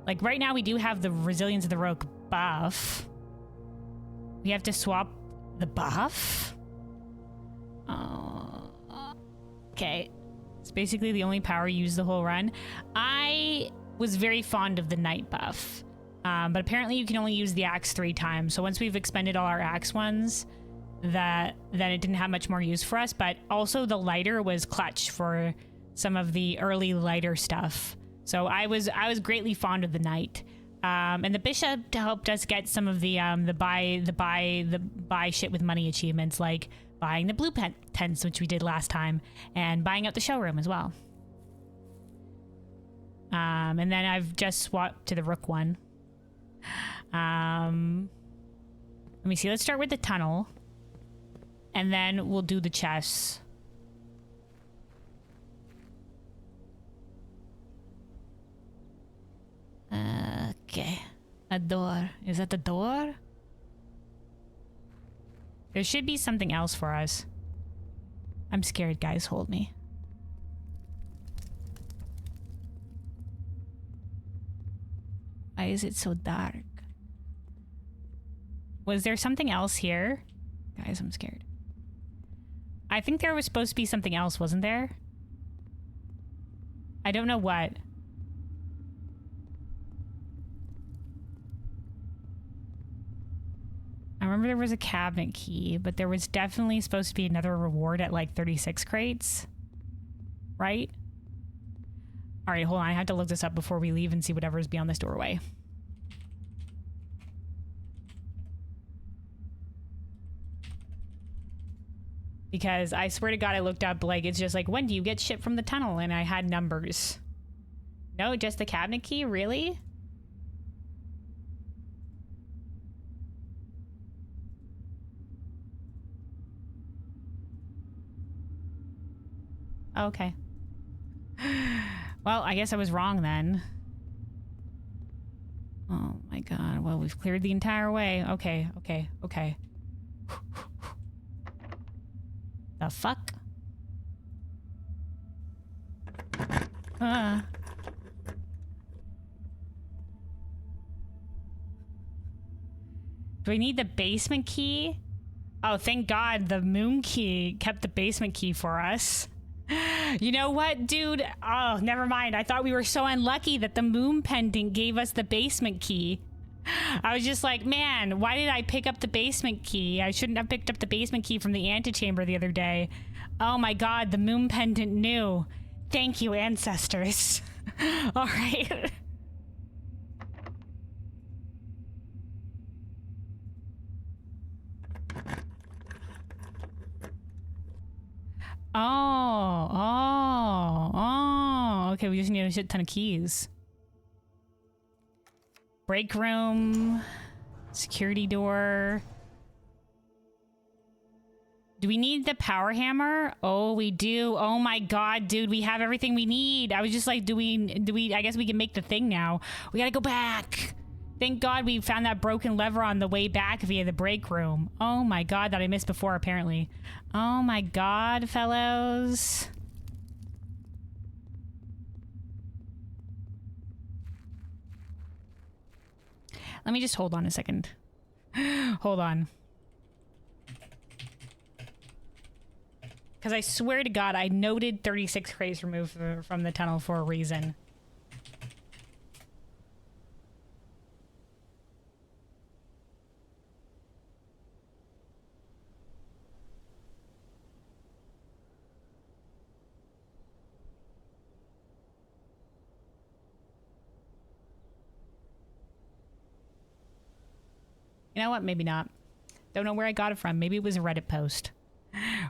Like right now we do have the resilience of the rook buff. We have to swap the buff? Okay. It's basically the only power used the whole run. I was very fond of the knight buff. But apparently you can only use the axe 3 times. So once we've expended all our axe ones, then it didn't have much more use for us. But also the lighter was clutch for some of the early lighter stuff. So I was greatly fond of the knight. And the bishop helped us get some of the buy shit with money achievements, like buying the blue tents, which we did last time, and buying out the showroom as well. And then I've just swapped to the rook one. Let me see. Let's start with the tunnel, and then we'll do the chess. Okay. A door. Is that the door? There should be something else for us. I'm scared, guys. Hold me. is it so dark? Was there something else here? Guys, I'm scared. I think there was supposed to be something else, wasn't there? I don't know what. I remember there was a cabinet key, but there was definitely supposed to be another reward at like 36 crates. Right? All right, hold on. I have to look this up before we leave and see whatever is beyond this doorway. Because I swear to God, I looked up, like, it's just like, when do you get shit from the tunnel? And I had numbers. No, just the cabinet key? Really? Okay. Well, I guess I was wrong then. Oh my God. Well, we've cleared the entire way. Okay, okay, okay. The fuck? Do we need the basement key? Oh, thank God the moon key kept the basement key for us. You know what, dude? Oh, never mind. I thought we were so unlucky that the moon pendant gave us the basement key. I was just like, man, why did I pick up the basement key? I shouldn't have picked up the basement key from the antechamber the other day. Oh my God, the moon pendant knew. Thank you, ancestors. All right. Oh. Okay, we just need a shit ton of keys. Break room. Security door. Do we need the power hammer? Oh, we do. Oh my God, dude, we have everything we need. I was just like, do we, I guess we can make the thing now. We gotta go back. Thank God we found that broken lever on the way back via the break room. Oh my God, that I missed before, apparently. Oh my God, fellows. Let me just hold on a second. Hold on. Because I swear to God, I noted 36 crates removed from the tunnel for a reason. You know what? Maybe not. Don't know where I got it from. Maybe it was a Reddit post.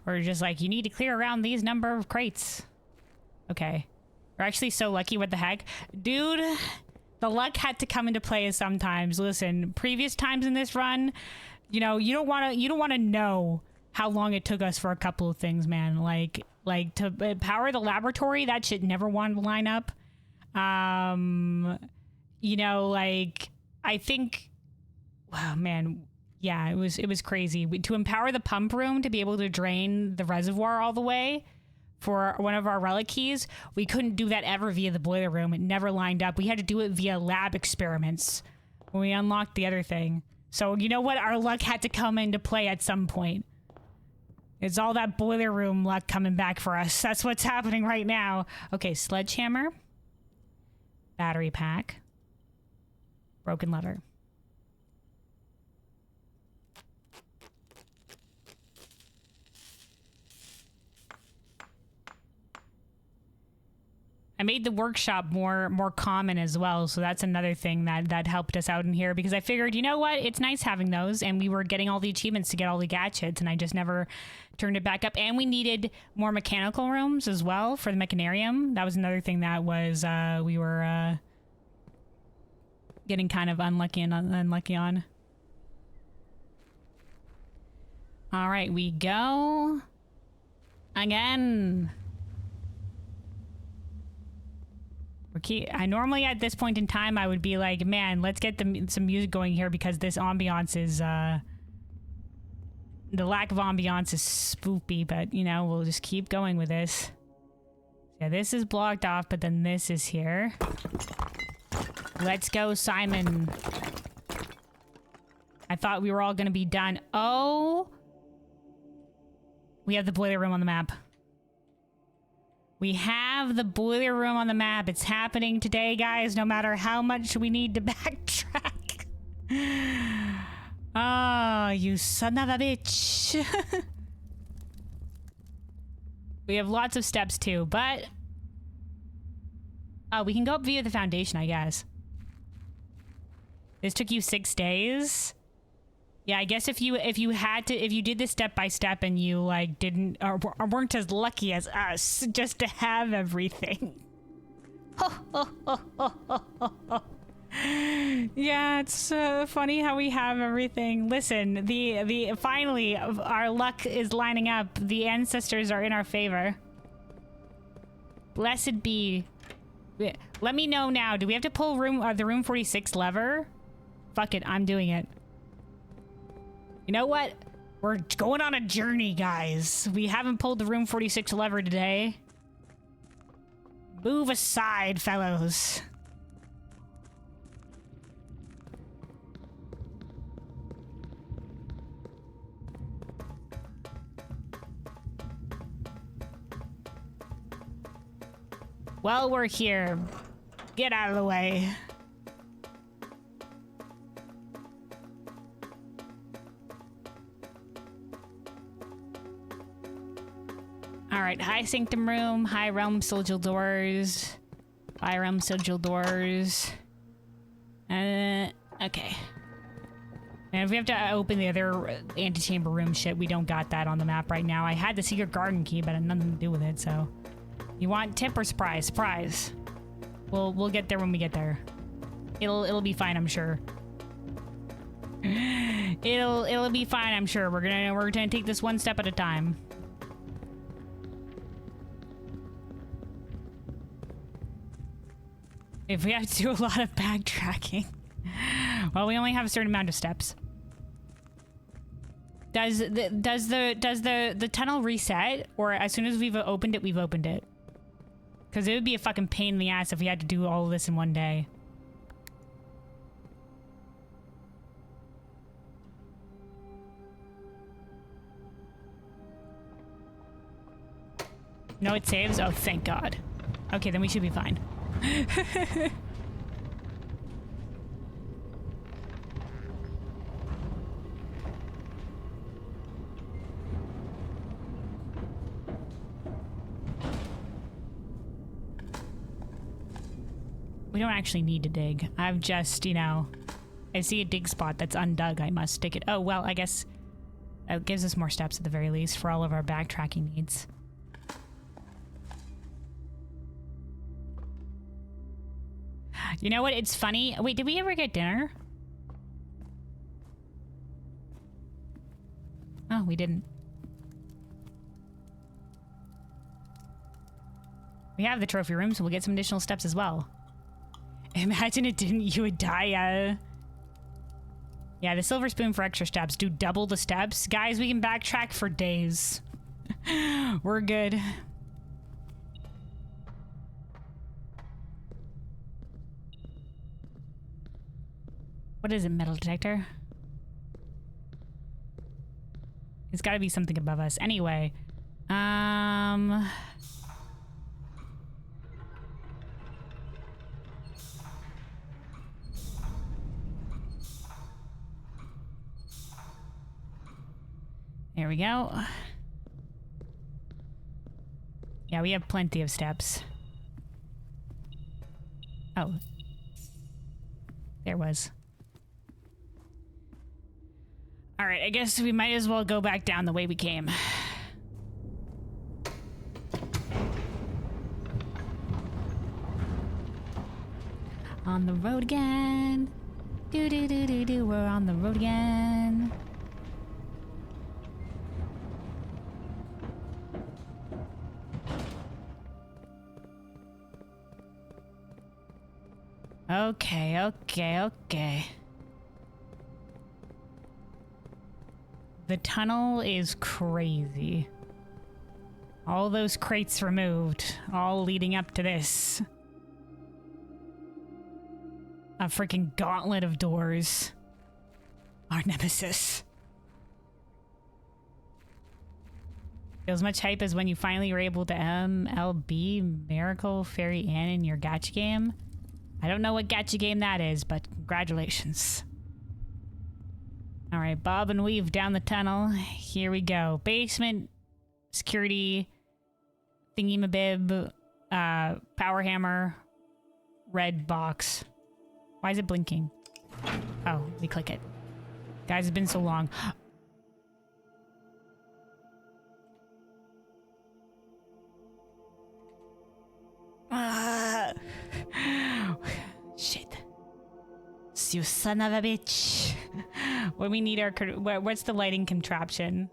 Or just like, you need to clear around these number of crates. Okay. We're actually so lucky. What the heck? Dude, the luck had to come into play sometimes. Listen, previous times in this run, you know, you don't want to know how long it took us for a couple of things, man. Like to power the laboratory, that shit never wanted to line up. You know, like, I think, wow, man, yeah, it was crazy. To empower the pump room to be able to drain the reservoir all the way for one of our relic keys, we couldn't do that ever via the boiler room. It never lined up. We had to do it via lab experiments when we unlocked the other thing. So you know what? Our luck had to come into play at some point. It's all that boiler room luck coming back for us. That's what's happening right now. Okay, sledgehammer. Battery pack. Broken lever. I made the workshop more common as well, so that's another thing that helped us out in here, because I figured, you know what, it's nice having those, and we were getting all the achievements to get all the gadgets, and I just never turned it back up. And we needed more mechanical rooms as well for the mechanarium. That was another thing that was we were getting kind of unlucky on. All right, we go again. I normally at this point in time I would be like, man, let's get some music going here, because this ambiance is the lack of ambiance is spoopy, but you know, we'll just keep going with this. Yeah, this is blocked off, but then this is here. Let's go, Simon. I thought we were all gonna be done. Oh! We have the boiler room on the map. We have the boiler room on the map. It's happening today, guys, no matter how much we need to backtrack. Oh, you son of a bitch. We have lots of steps too, but... Oh, we can go up via the foundation, I guess. This took you 6 days? Yeah, I guess if you did this step by step and you like didn't or weren't as lucky as us just to have everything. Yeah, it's funny how we have everything. Listen, the finally our luck is lining up. The ancestors are in our favor. Blessed be. Let me know now. Do we have to pull the room 46 lever? Fuck it, I'm doing it. You know what? We're going on a journey, guys. We haven't pulled the room 46 lever today. Move aside, fellows. Well, we're here. Get out of the way. Alright, high sanctum room, high realm sigil doors. High realm sigil doors. Okay. And if we have to open the other antechamber room shit, we don't got that on the map right now. I had the secret garden key, but it had nothing to do with it, so. You want tip or surprise? Surprise. We'll get there when we get there. It'll be fine, I'm sure. It'll be fine, I'm sure. We're gonna take this one step at a time. If we have to do a lot of backtracking. Well, we only have a certain amount of steps. Does the tunnel reset, or as soon as we've opened it, we've opened it? Because it would be a fucking pain in the ass if we had to do all of this in one day. No, it saves? Oh, thank God. Okay, then we should be fine. We don't actually need to dig. I've just, you know, I see a dig spot that's undug. I must dig it. Oh, well, I guess it gives us more steps at the very least for all of our backtracking needs. You know what? It's funny. Wait, did we ever get dinner? Oh, we didn't. We have the trophy room, so we'll get some additional steps as well. Imagine it didn't, you would die, Yeah, the silver spoon for extra steps. Do double the steps. Guys, we can backtrack for days. We're good. What is it, metal detector? It's gotta be something above us. Anyway, there we go. Yeah, we have plenty of steps. Oh. There was. Alright, I guess we might as well go back down the way we came. On the road again. Do, we're on the road again. Okay. The tunnel is crazy. All those crates removed, all leading up to this. A freaking gauntlet of doors. Our nemesis. As much hype as when you finally were able to MLB Miracle Fairy Ann in your gacha game. I don't know what gacha game that is, but congratulations. Alright, bob and weave down the tunnel. Here we go. Basement, security, thingy-mabib, power hammer, red box. Why is it blinking? Oh, we click it. Guys, it's been so long. Shit. You son of a bitch. When we need our... What's the lighting contraption?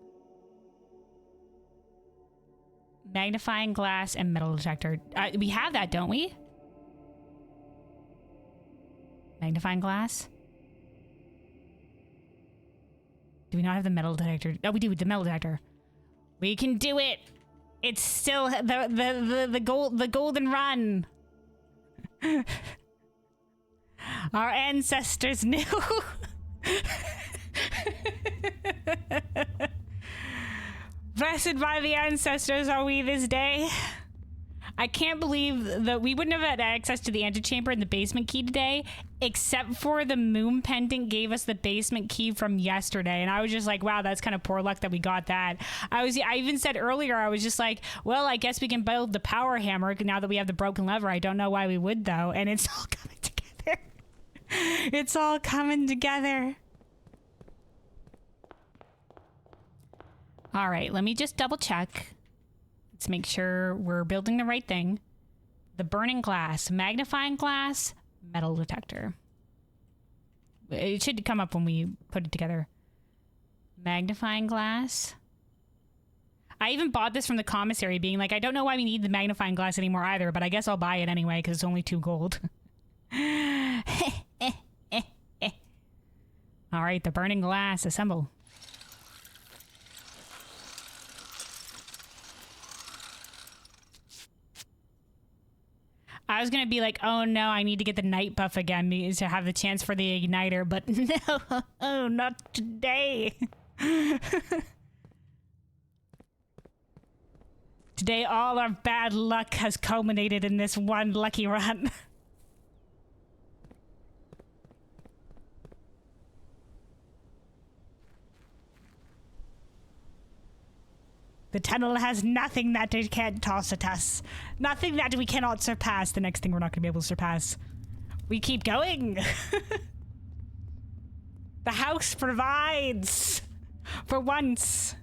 Magnifying glass and metal detector. We have that, don't we? Magnifying glass? Do we not have the metal detector? Oh, we do with the metal detector. We can do it! It's still the golden run. Our ancestors knew. Blessed by the ancestors are we this day. I can't believe that we wouldn't have had access to the antechamber and the basement key today, except for the moon pendant gave us the basement key from yesterday. And I was just like, wow, that's kind of poor luck that we got that. I even said earlier, I was just like, well, I guess we can build the power hammer now that we have the broken lever. I don't know why we would though. And it's all coming together. It's all coming together. All right, let me just double check. Let's make sure we're building the right thing. The burning glass, magnifying glass, metal detector. It should come up when we put it together. Magnifying glass. I even bought this from the commissary being like, I don't know why we need the magnifying glass anymore either, but I guess I'll buy it anyway because it's only 2 gold. All right, the burning glass, assemble. I was gonna be like, oh no, I need to get the night buff again to have the chance for the igniter, but no, oh, not today. Today, all our bad luck has culminated in this one lucky run. The tunnel has nothing that it can't toss at us. Nothing that we cannot surpass. The next thing we're not going to be able to surpass. We keep going. The house provides. For once.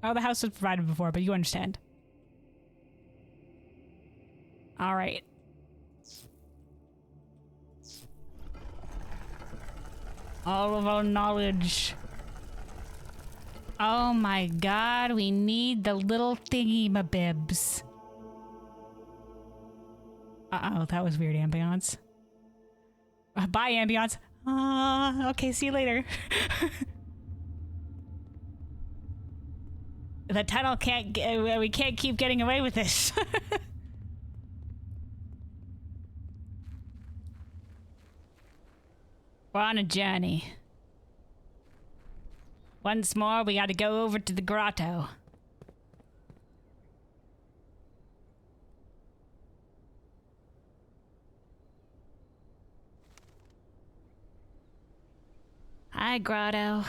Oh, the house was provided before, but you understand. All right. All of our knowledge. Oh my god, we need the little thingy-mabibs. Uh-oh, that was weird ambiance. Bye, ambiance. Okay, see you later. The tunnel can't we can't keep getting away with this. We're on a journey. Once more, we gotta go over to the grotto. Hi, grotto.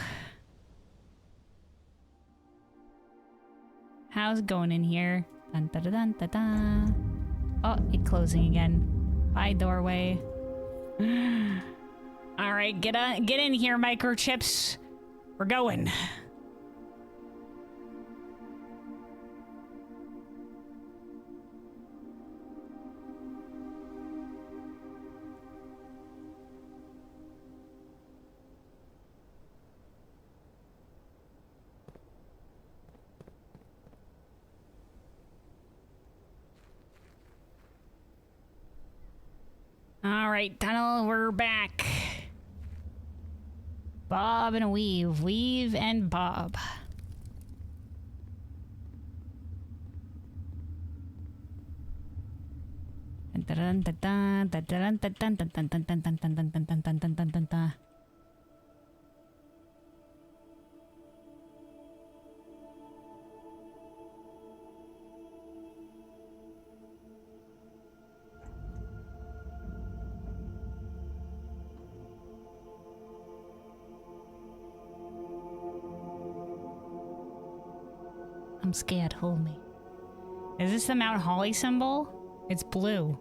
How's it going in here? Dun, dun, dun, dun, dun. Oh, it's closing again. Bye, doorway. All right, get in here, microchips. We're going. All right, tunnel, we're back. Bob and weave, weave and bob. I'm scared, hold me. Is this the Mount Holly symbol? It's blue.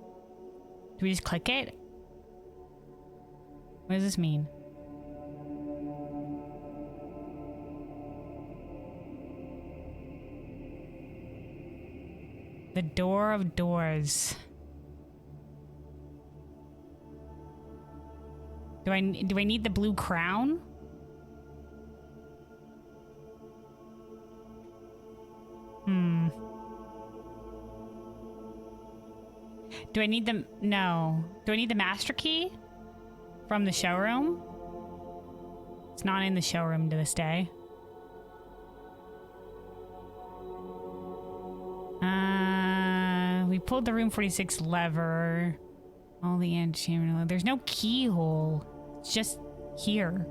Do we just click it? What does this mean? The door of doors. Do I need the blue crown? Do I need the... No. Do I need the master key? From the showroom? It's not in the showroom to this day. We pulled the room 46 lever. All the antechamber. There's no keyhole. It's just here.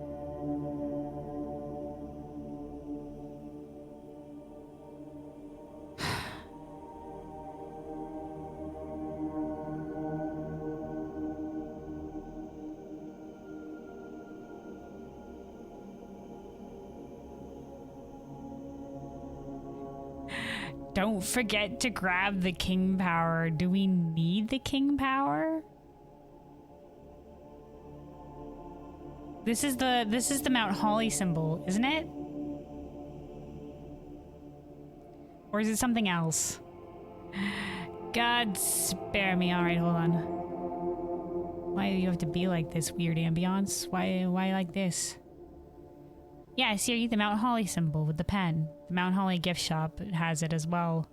Don't forget to grab the king power. Do we need the king power? This is the Mount Holly symbol, isn't it? Or is it something else? God spare me. All right, hold on. Why do you have to be like this, weird ambiance? Why like this? Yeah, I see the Mount Holly symbol with the pen. The Mount Holly gift shop has it as well.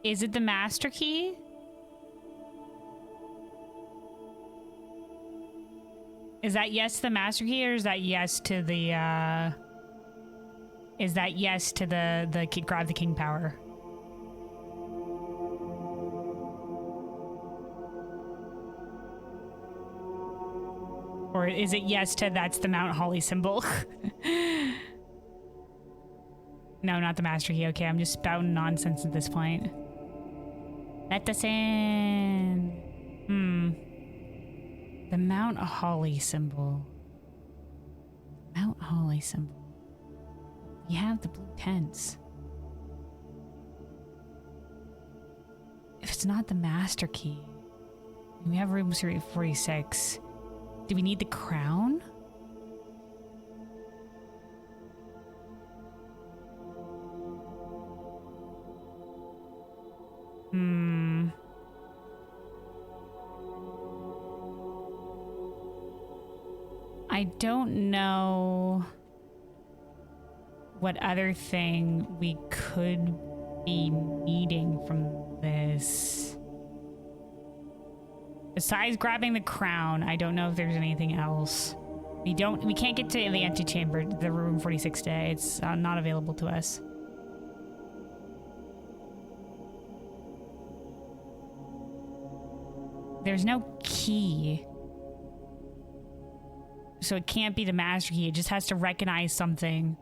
Is it the master key? Is that yes to the master key, or is that yes to the, is that yes to the grab the king power? Or is it yes to that's the Mount Holly symbol? No, not the master key. Okay, I'm just spouting nonsense at this point. Let us in. The Mount Holly symbol. Mount Holly symbol. You have the blue tents. If it's not the master key, we have room 46. Do we need the crown? I don't know what other thing we could be needing from this. Besides grabbing the crown, I don't know if there's anything else. We can't get to the antechamber, the room 46 today. It's not available to us. There's no key. So it can't be the master key. It just has to recognize something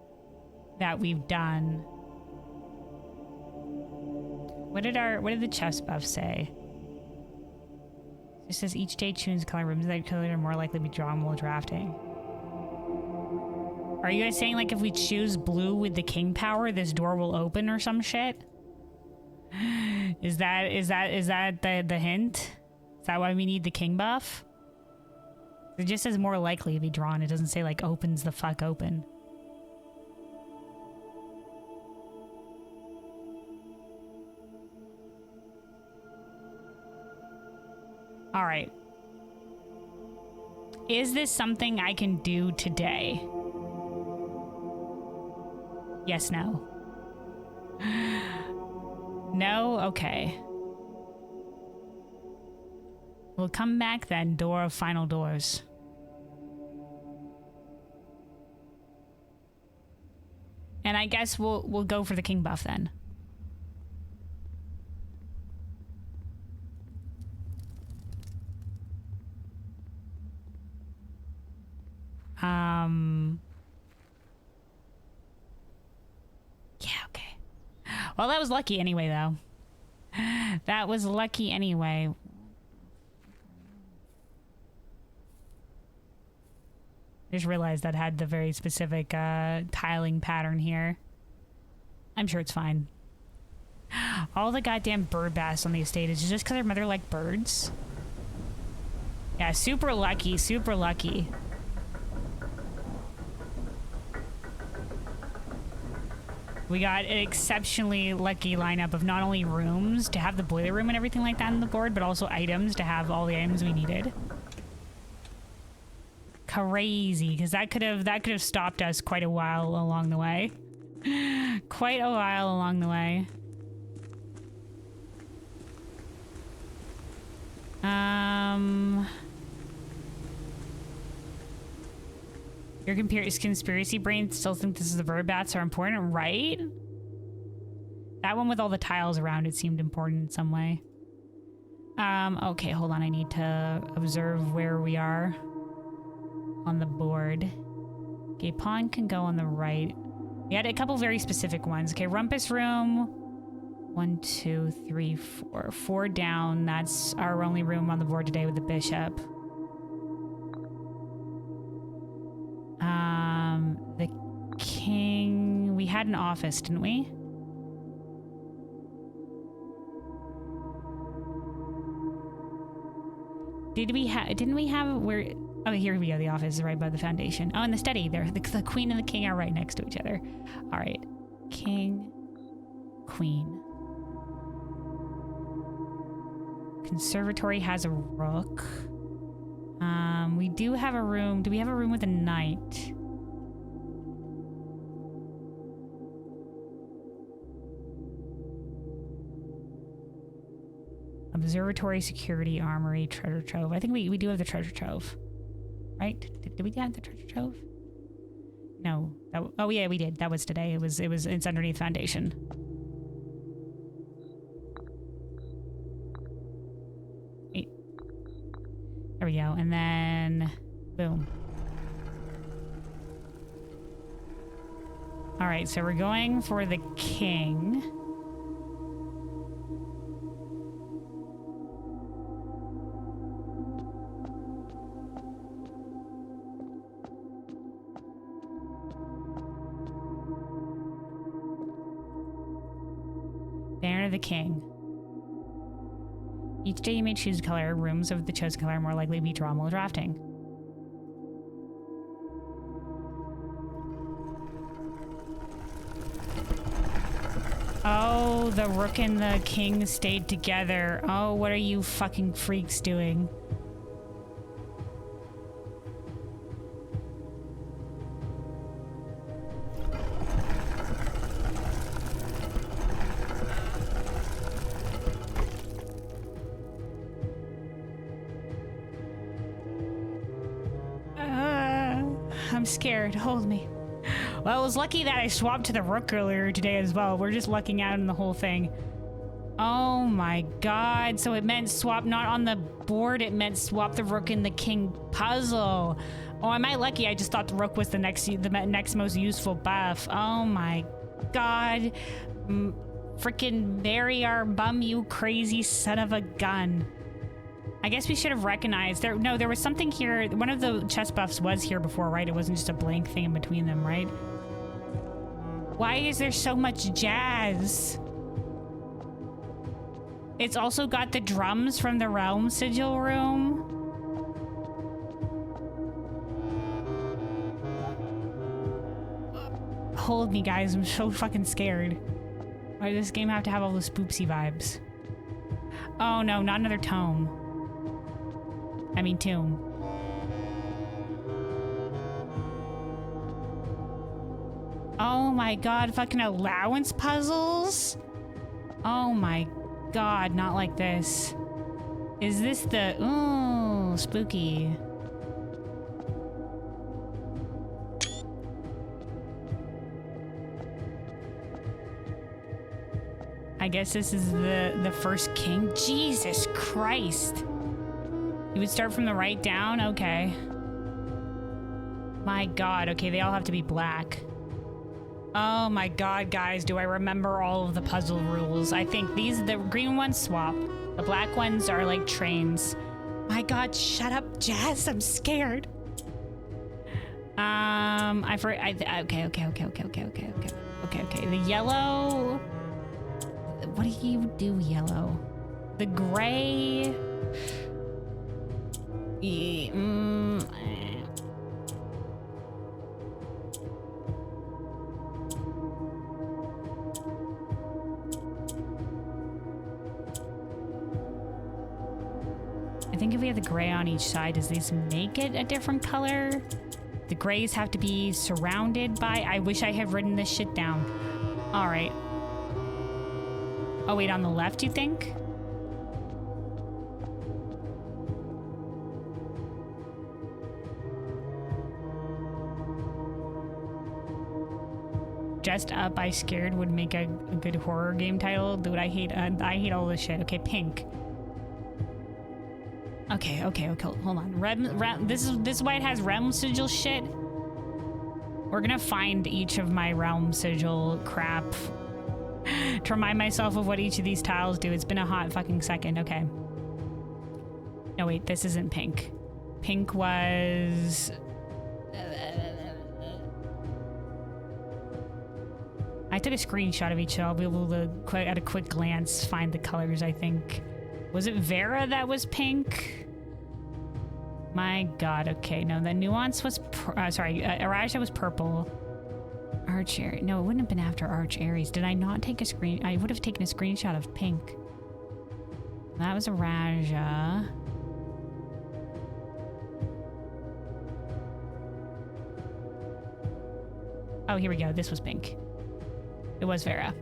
that we've done. What did the chest buff say? It says each day choose color rooms that color are more likely to be drawn while drafting. Are you guys saying like if we choose blue with the king power, this door will open or some shit? Is that the hint? Is that why we need the king buff? It just says more likely to be drawn. It doesn't say like opens the fuck open. All right. Is this something I can do today? Yes, no. No? Okay. We'll come back then. Door of final doors. And I guess we'll go for the king buff then. okay. Well, that was lucky anyway, though. That was lucky anyway. Just realized that had the very specific tiling pattern here. I'm sure it's fine. All the goddamn bird baths on the estate is just because her mother liked birds. Yeah, super lucky, super lucky. We got an exceptionally lucky lineup of not only rooms to have the boiler room and everything like that on the board, but also items to have all the items we needed. Crazy, because that could have stopped us quite a while along the way. Quite a while along the way. Your conspiracy brain still think this is the bird baths are important, right? That one with all the tiles around it seemed important in some way. Okay, hold on. I need to observe where we are on the board. Okay, pawn can go on the right. We had a couple very specific ones. Okay, rumpus room. 1, 2, 3, 4. 4 down. That's our only room on the board today with the bishop. The king. We had an office, didn't we? Didn't we have where? Oh, here we go. The office is right by the foundation. Oh, and the study. There, the queen and the king are right next to each other. All right, king, queen. Conservatory has a rook. We do have a room. Do we have a room with a knight? Observatory, security, armory, treasure trove. I think we do have the treasure trove. Right? Did we have the treasure trove? No. Oh yeah, we did. That was today. It's underneath foundation. Wait. There we go. And then boom. All right, so we're going for the king. Banner of the king. Each day you may choose a color. Rooms of the chosen color are more likely to be drawn while drafting. Oh, the rook and the king stayed together. Oh, what are you fucking freaks doing? I'm scared. Hold me. Well, it was lucky that I swapped to the rook earlier today as well. We're just lucking out in the whole thing. Oh my god. So it meant swap not on the board. It meant swap the rook and the king puzzle. Oh, am I lucky? I just thought the rook was the next most useful buff. Oh my god. Frickin' marry our bum, you crazy son of a gun. I guess we should have recognized there. No, there was something here. One of the chess buffs was here before, right? It wasn't just a blank thing in between them, right? Why is there so much jazz? It's also got the drums from the Realm Sigil room. Hold me, guys. I'm so fucking scared. Why does this game have to have all those spoopsy vibes? Oh no, not another tome. I mean, tomb. Oh my god, fucking allowance puzzles? Oh my god, not like this. Is this the... Ooh, spooky. I guess this is the first king. Jesus Christ. You would start from the right down? Okay. My god, okay, they all have to be black. Oh my god, guys, do I remember all of the puzzle rules? I think the green ones swap. The black ones are like trains. My god, shut up, Jazz. I'm scared. Okay. The yellow. What do you do, yellow? The gray. I think if we have the gray on each side, does this make it a different color? The grays have to be surrounded by... I wish I had written this shit down. All right. Oh, wait, on the left, you think? Dressed Up by Scared would make a good horror game title. Dude, I hate all this shit. Okay, pink. Okay, hold on. This is why it has realm sigil shit. We're gonna find each of my realm sigil crap to remind myself of what each of these tiles do. It's been a hot fucking second. Okay. No, wait, this isn't pink. Pink was... I took a screenshot of each, so I'll be able to, at a quick glance, find the colors, I think. Was it Vera that was pink? My god, okay. No, the Nuance was... Araja was purple. Arch Aries. No, it wouldn't have been after Arch Aries. Did I not take a screen... I would have taken a screenshot of pink. That was Araja. Oh, here we go. This was pink. It was Vera.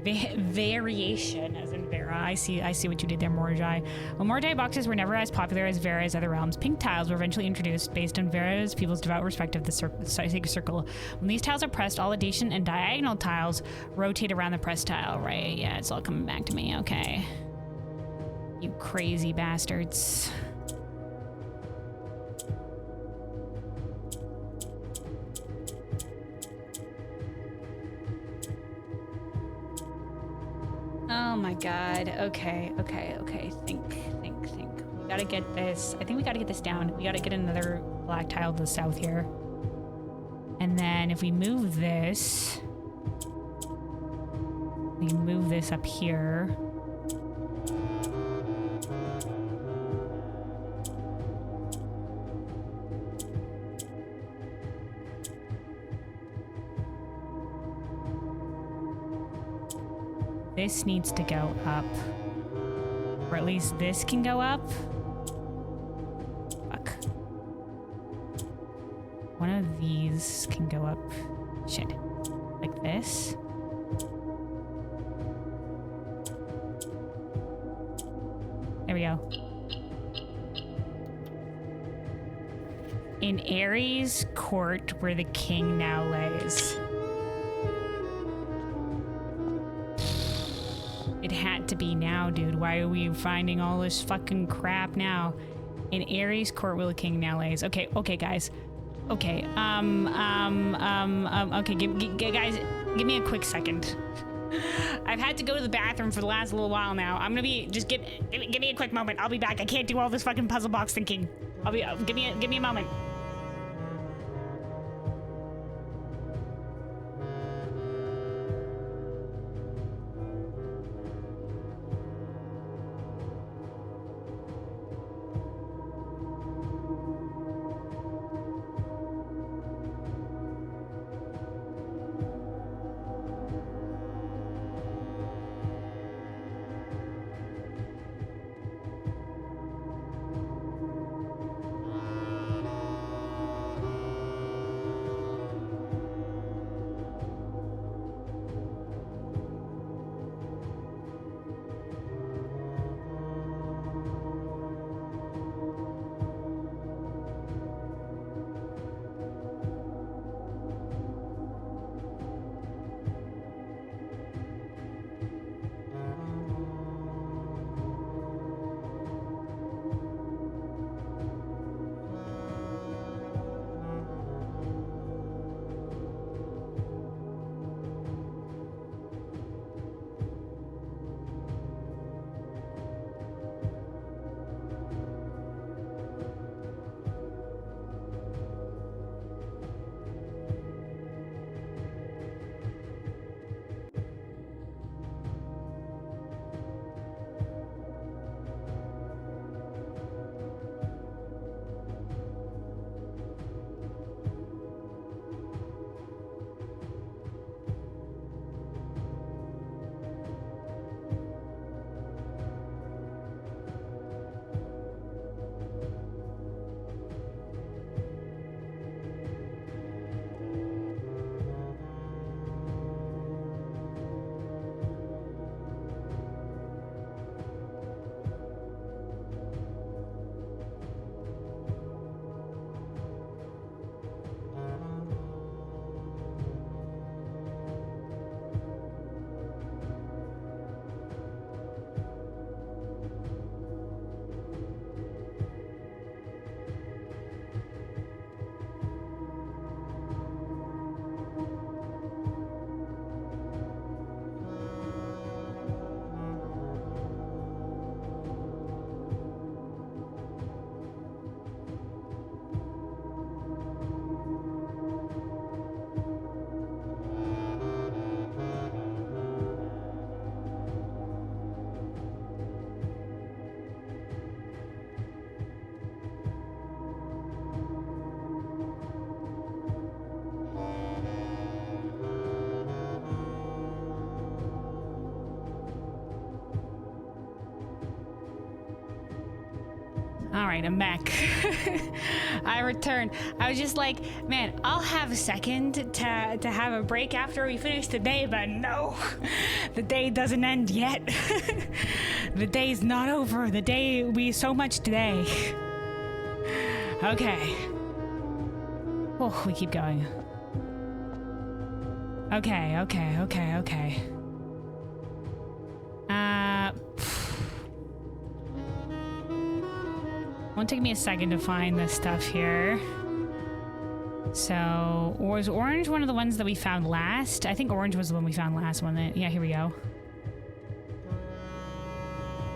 Variation, as in Vera. I see what you did there, Mordjai. Well, Mordjai boxes were never as popular as Vera's other realms. Pink tiles were eventually introduced based on Vera's people's devout respect of the sacred circle. When these tiles are pressed, all adjacent and diagonal tiles rotate around the pressed tile. Right, yeah, it's all coming back to me. Okay. You crazy bastards. Oh my god. Okay. Think. We gotta get this. I think we gotta get this down. We gotta get another black tile to the south here. And then if we move this... we can move this up here. This needs to go up. Or at least this can go up. Fuck. One of these can go up. Shit. Like this. There we go. In Ares Court, where the king now lays. It had to be now, dude. Why are we finding all this fucking crap now? In Ares Court, where the king now lays. Okay, guys. Okay, okay, guys, give me a quick second. I've had to go to the bathroom for the last little while now. I'm gonna be, just give me a quick moment. I'll be back. I can't do all this fucking puzzle box thinking. Give me a moment. All right, I'm back. I returned. I was just like, man, I'll have a second to have a break after we finish the day, but no, the day doesn't end yet. The day's not over. We so much today. Okay. Oh, we keep going. Okay. Won't take me a second to find this stuff here. So, was orange one of the ones that we found last? I think orange was the one we found last one. Yeah, here we go.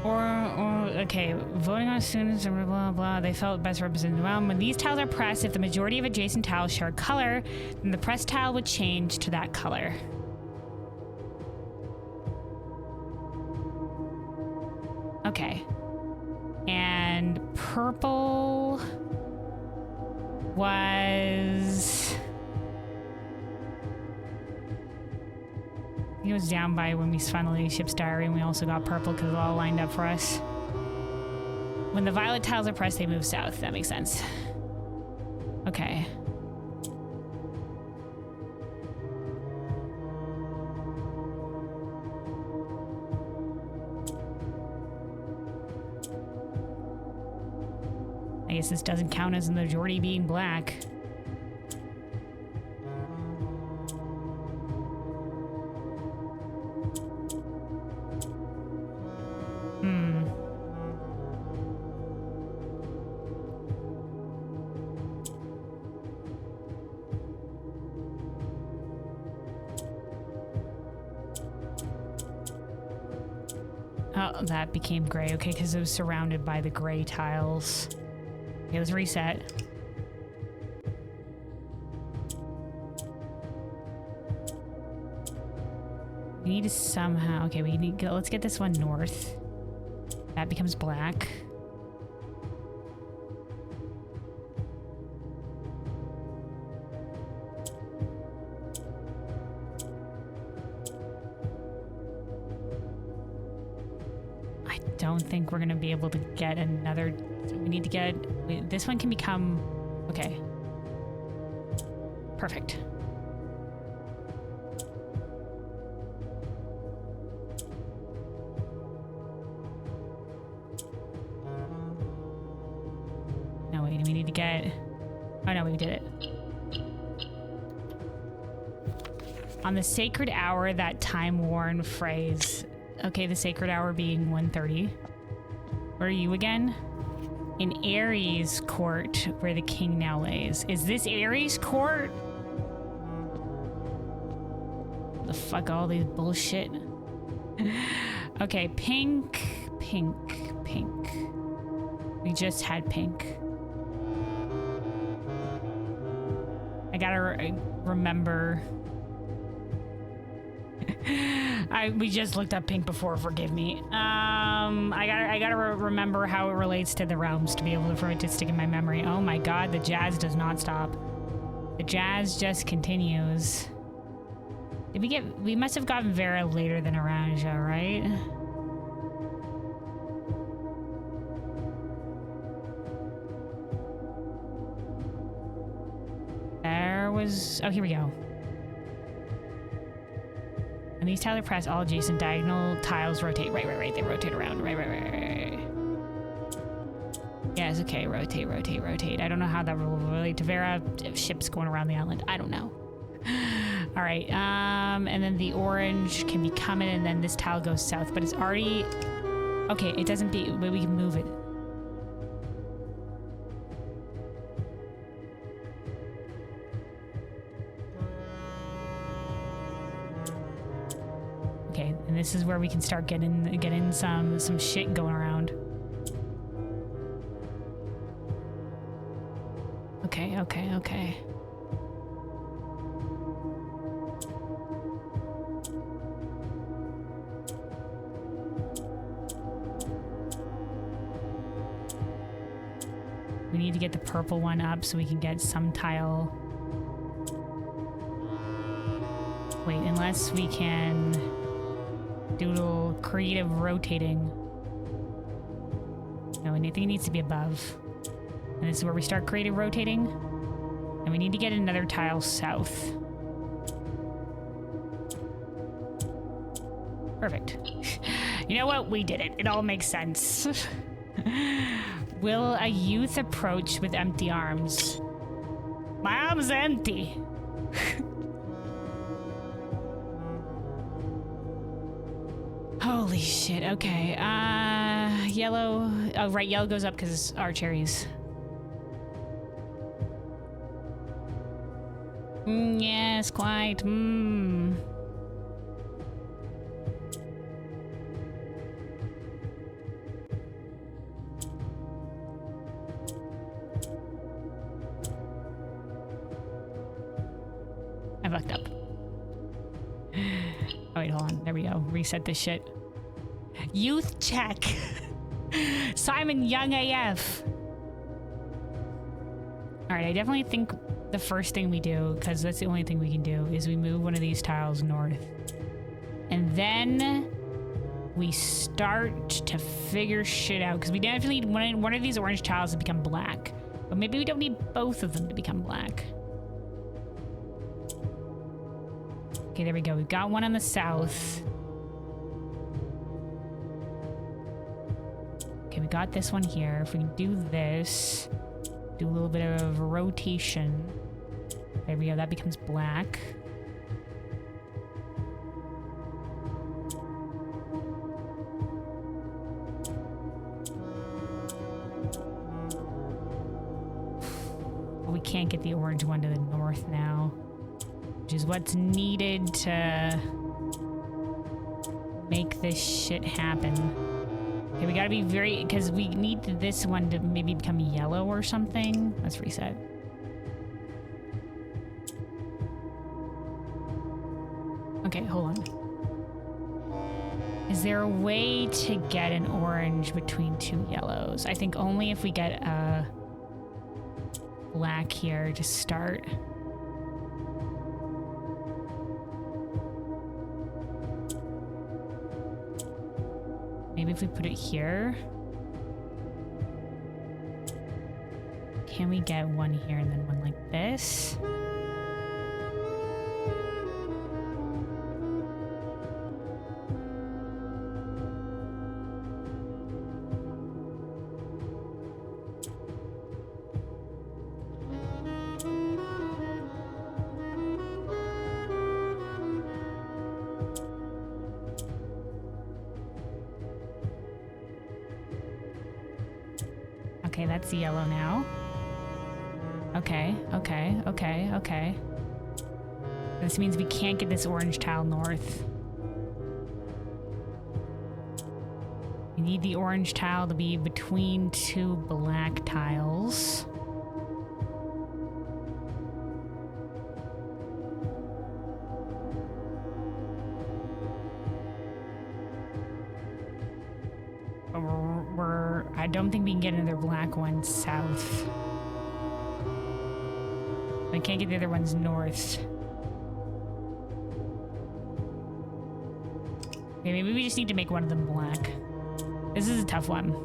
Okay, voting on students and blah, blah, they felt best represented. Well, when these tiles are pressed, if the majority of adjacent tiles share a color, then the pressed tile would change to that color. Okay. And purple was... It was down by when we finally ship's diary, and we also got purple because it all lined up for us. When the violet tiles are pressed, they move south. That makes sense. Okay. I guess this doesn't count as the majority being black. Oh, that became gray. Okay, because it was surrounded by the gray tiles. Okay, let's reset. We need to somehow... Okay, we need... Let's get this one north. That becomes black. I don't think we're gonna be able to get another... We need to get... This one can become... Okay. Perfect. No, wait, we need to get... Oh no, we did it. On the sacred hour, that time-worn phrase... Okay, the sacred hour being 1:30. Where are you again? In Ares court, where the king now lays. Is this Ares court? The fuck, all these bullshit. Okay, pink, pink, pink. We just had pink. I gotta remember. We just looked up pink before, forgive me. I gotta remember how it relates to the realms to be able for it to stick in my memory. Oh my god, the jazz does not stop. The jazz just continues. Did we must have gotten Vera later than Aranja, right? There was... Oh, here we go. When these tiles are pressed, all adjacent diagonal tiles rotate. Right. They rotate around. Right. Yes, okay. Rotate. I don't know how that will relate to Vera. Ships going around the island. I don't know. All right. And then the orange can be coming, and then this tile goes south. But it's already... Okay, it doesn't be... But we can move it. Okay, and this is where we can start getting some shit going around. Okay. We need to get the purple one up so we can get some tile. Wait, unless we can do a little creative rotating. No, anything needs to be above. And this is where we start creative rotating. And we need to get another tile south. Perfect. You know what? We did it. It all makes sense. Will a youth approach with empty arms? My arms are empty. Holy shit. Okay. Yellow. Oh, right. Yellow goes up because our cherries. Yes, quite. I fucked up. Oh, wait, hold on. There we go. Reset this shit. Youth check. Simon Young AF. All right, I definitely think the first thing we do, because that's the only thing we can do, is we move one of these tiles north. And then we start to figure shit out, because we definitely need one of these orange tiles to become black. But maybe we don't need both of them to become black. Okay, there we go. We've got one on the south. Okay, we got this one here. If we can do this, do a little bit of rotation. There we go. That becomes black. But we can't get the orange one to the north now, which is what's needed to make this shit happen. Okay, we gotta be very, because we need this one to maybe become yellow or something. Let's reset. Okay, hold on. Is there a way to get an orange between two yellows? I think only if we get a black here to start. Maybe if we put it here. Can we get one here and then one like this? Okay, that's yellow now. Okay. This means we can't get this orange tile north. We need the orange tile to be between two black tiles. I don't think we can get another black one south. We can't get the other ones north. Okay, maybe we just need to make one of them black. This is a tough one.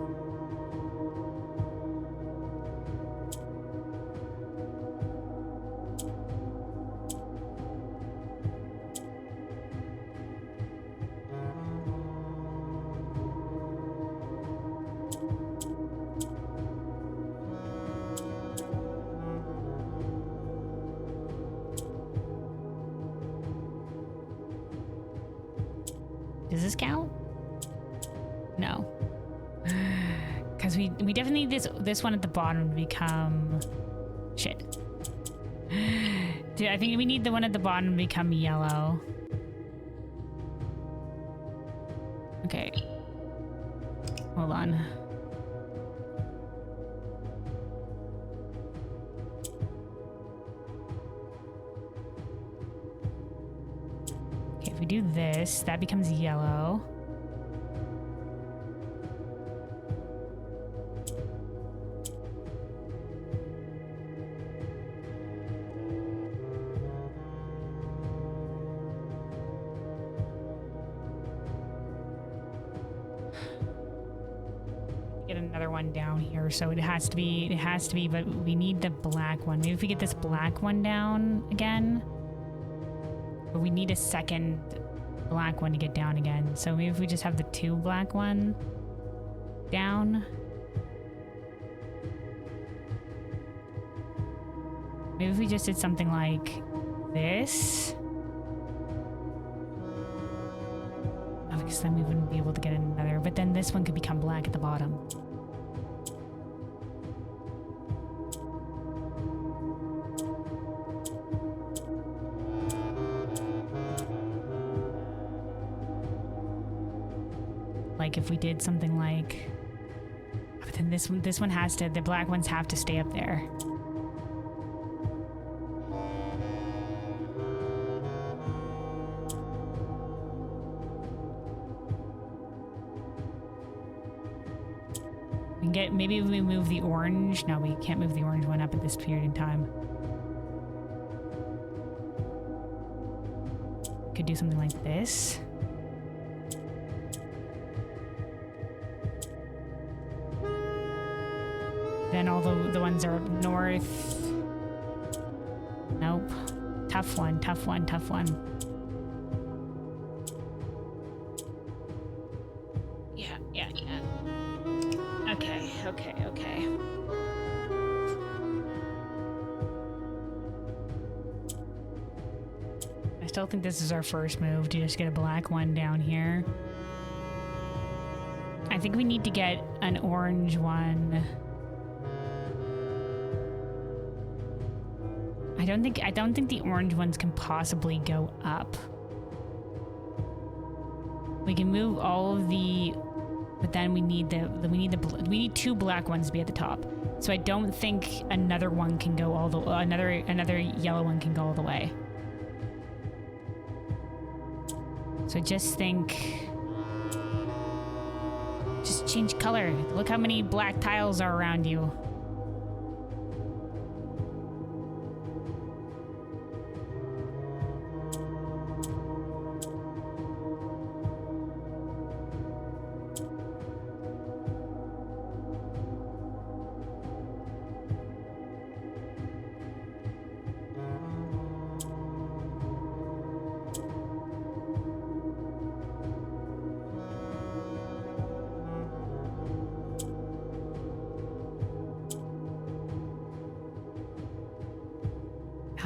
Does this count? No. Because we definitely need this one at the bottom to become shit. Dude, I think we need the one at the bottom to become yellow. Okay. Hold on. If we do this, that becomes yellow. Get get another one down here, so it has to be, but we need the black one. Maybe if we get this black one down again. But we need a second black one to get down again. So maybe if we just have the 2 black one down. Maybe if we just did something like this. Oh, because then we wouldn't be able to get another. But then this one could become black at the bottom. Like if we did something like, but then this one has to, the black ones have to stay up there. We can get, maybe we move the orange. No, we can't move the orange one up at this period in time. Could do something like this. Then all the ones are up north. Nope. Tough one, tough one, tough one. Yeah. Okay. I still think this is our first move, to just get a black one down here. I think we need to get an orange one. I don't think the orange ones can possibly go up. We can move all of the, but then we need 2 black ones to be at the top. So I don't think another one can go all the another yellow one can go all the way. So just change color. Look how many black tiles are around you.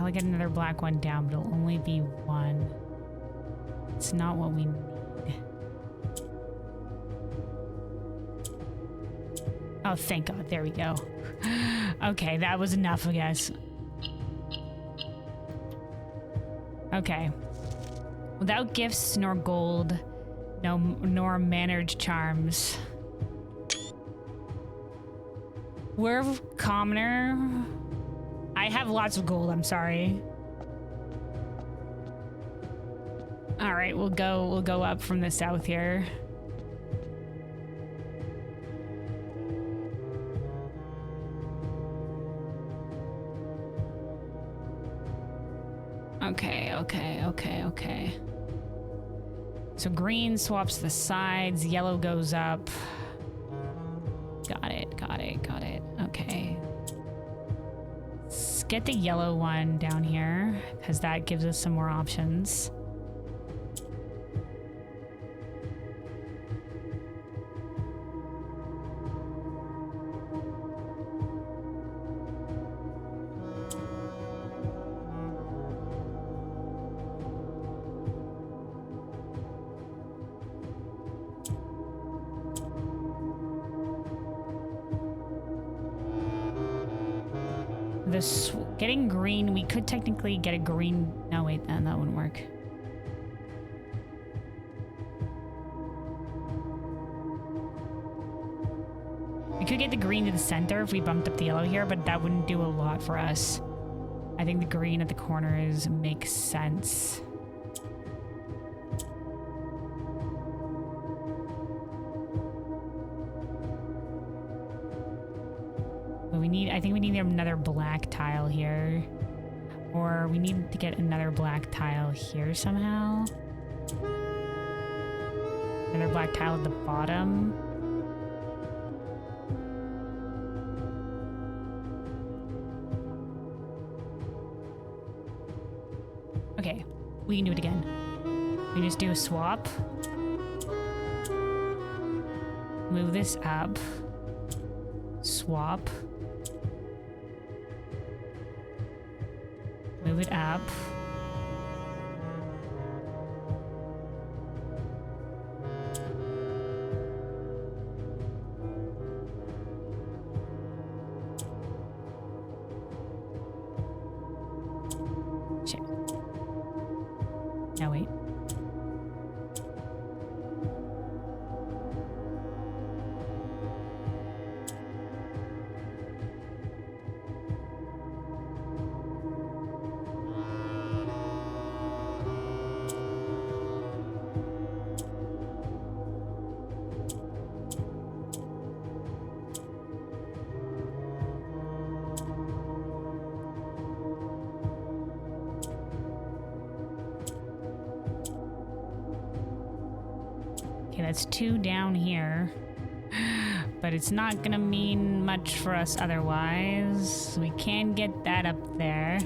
I'll get another black one down, but it'll only be 1. It's not what we need. Oh, thank God. There we go. Okay, that was enough, I guess. Okay. Without gifts nor gold, nor mannered charms. We're commoner. I have lots of gold, I'm sorry. All right, we'll go up from the south here. Okay. So green swaps the sides, yellow goes up. Got it. Okay. Let's get the yellow one down here, because that gives us some more options. Getting green, we could technically get a green. No, wait, that wouldn't work. We could get the green to the center if we bumped up the yellow here, but that wouldn't do a lot for us. I think the green at the corners makes sense. I think we need another black tile here. Or we need to get another black tile here somehow. Another black tile at the bottom. We can do it again. We can just do a swap. Move this up. Swap. Move it up. Shit. No, wait. Okay, that's 2 down here. But it's not gonna mean much for us otherwise. We can get that up there.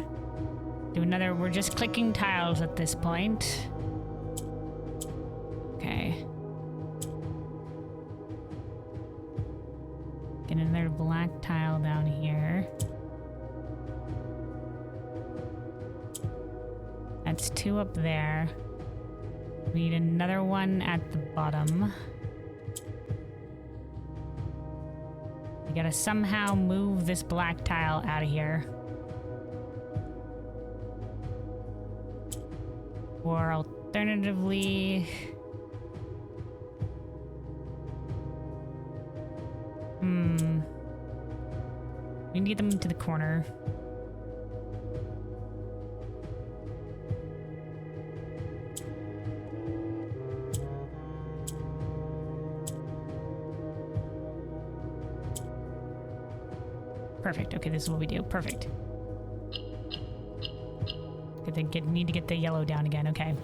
Do another, we're just clicking tiles at this point. Okay. Get another black tile down here. That's 2 up there. We need another one at the bottom. We gotta somehow move this black tile out of here. Or alternatively... We need them to the corner. Perfect. Okay, this is what we do. Perfect. Need to get the yellow down again. Okay.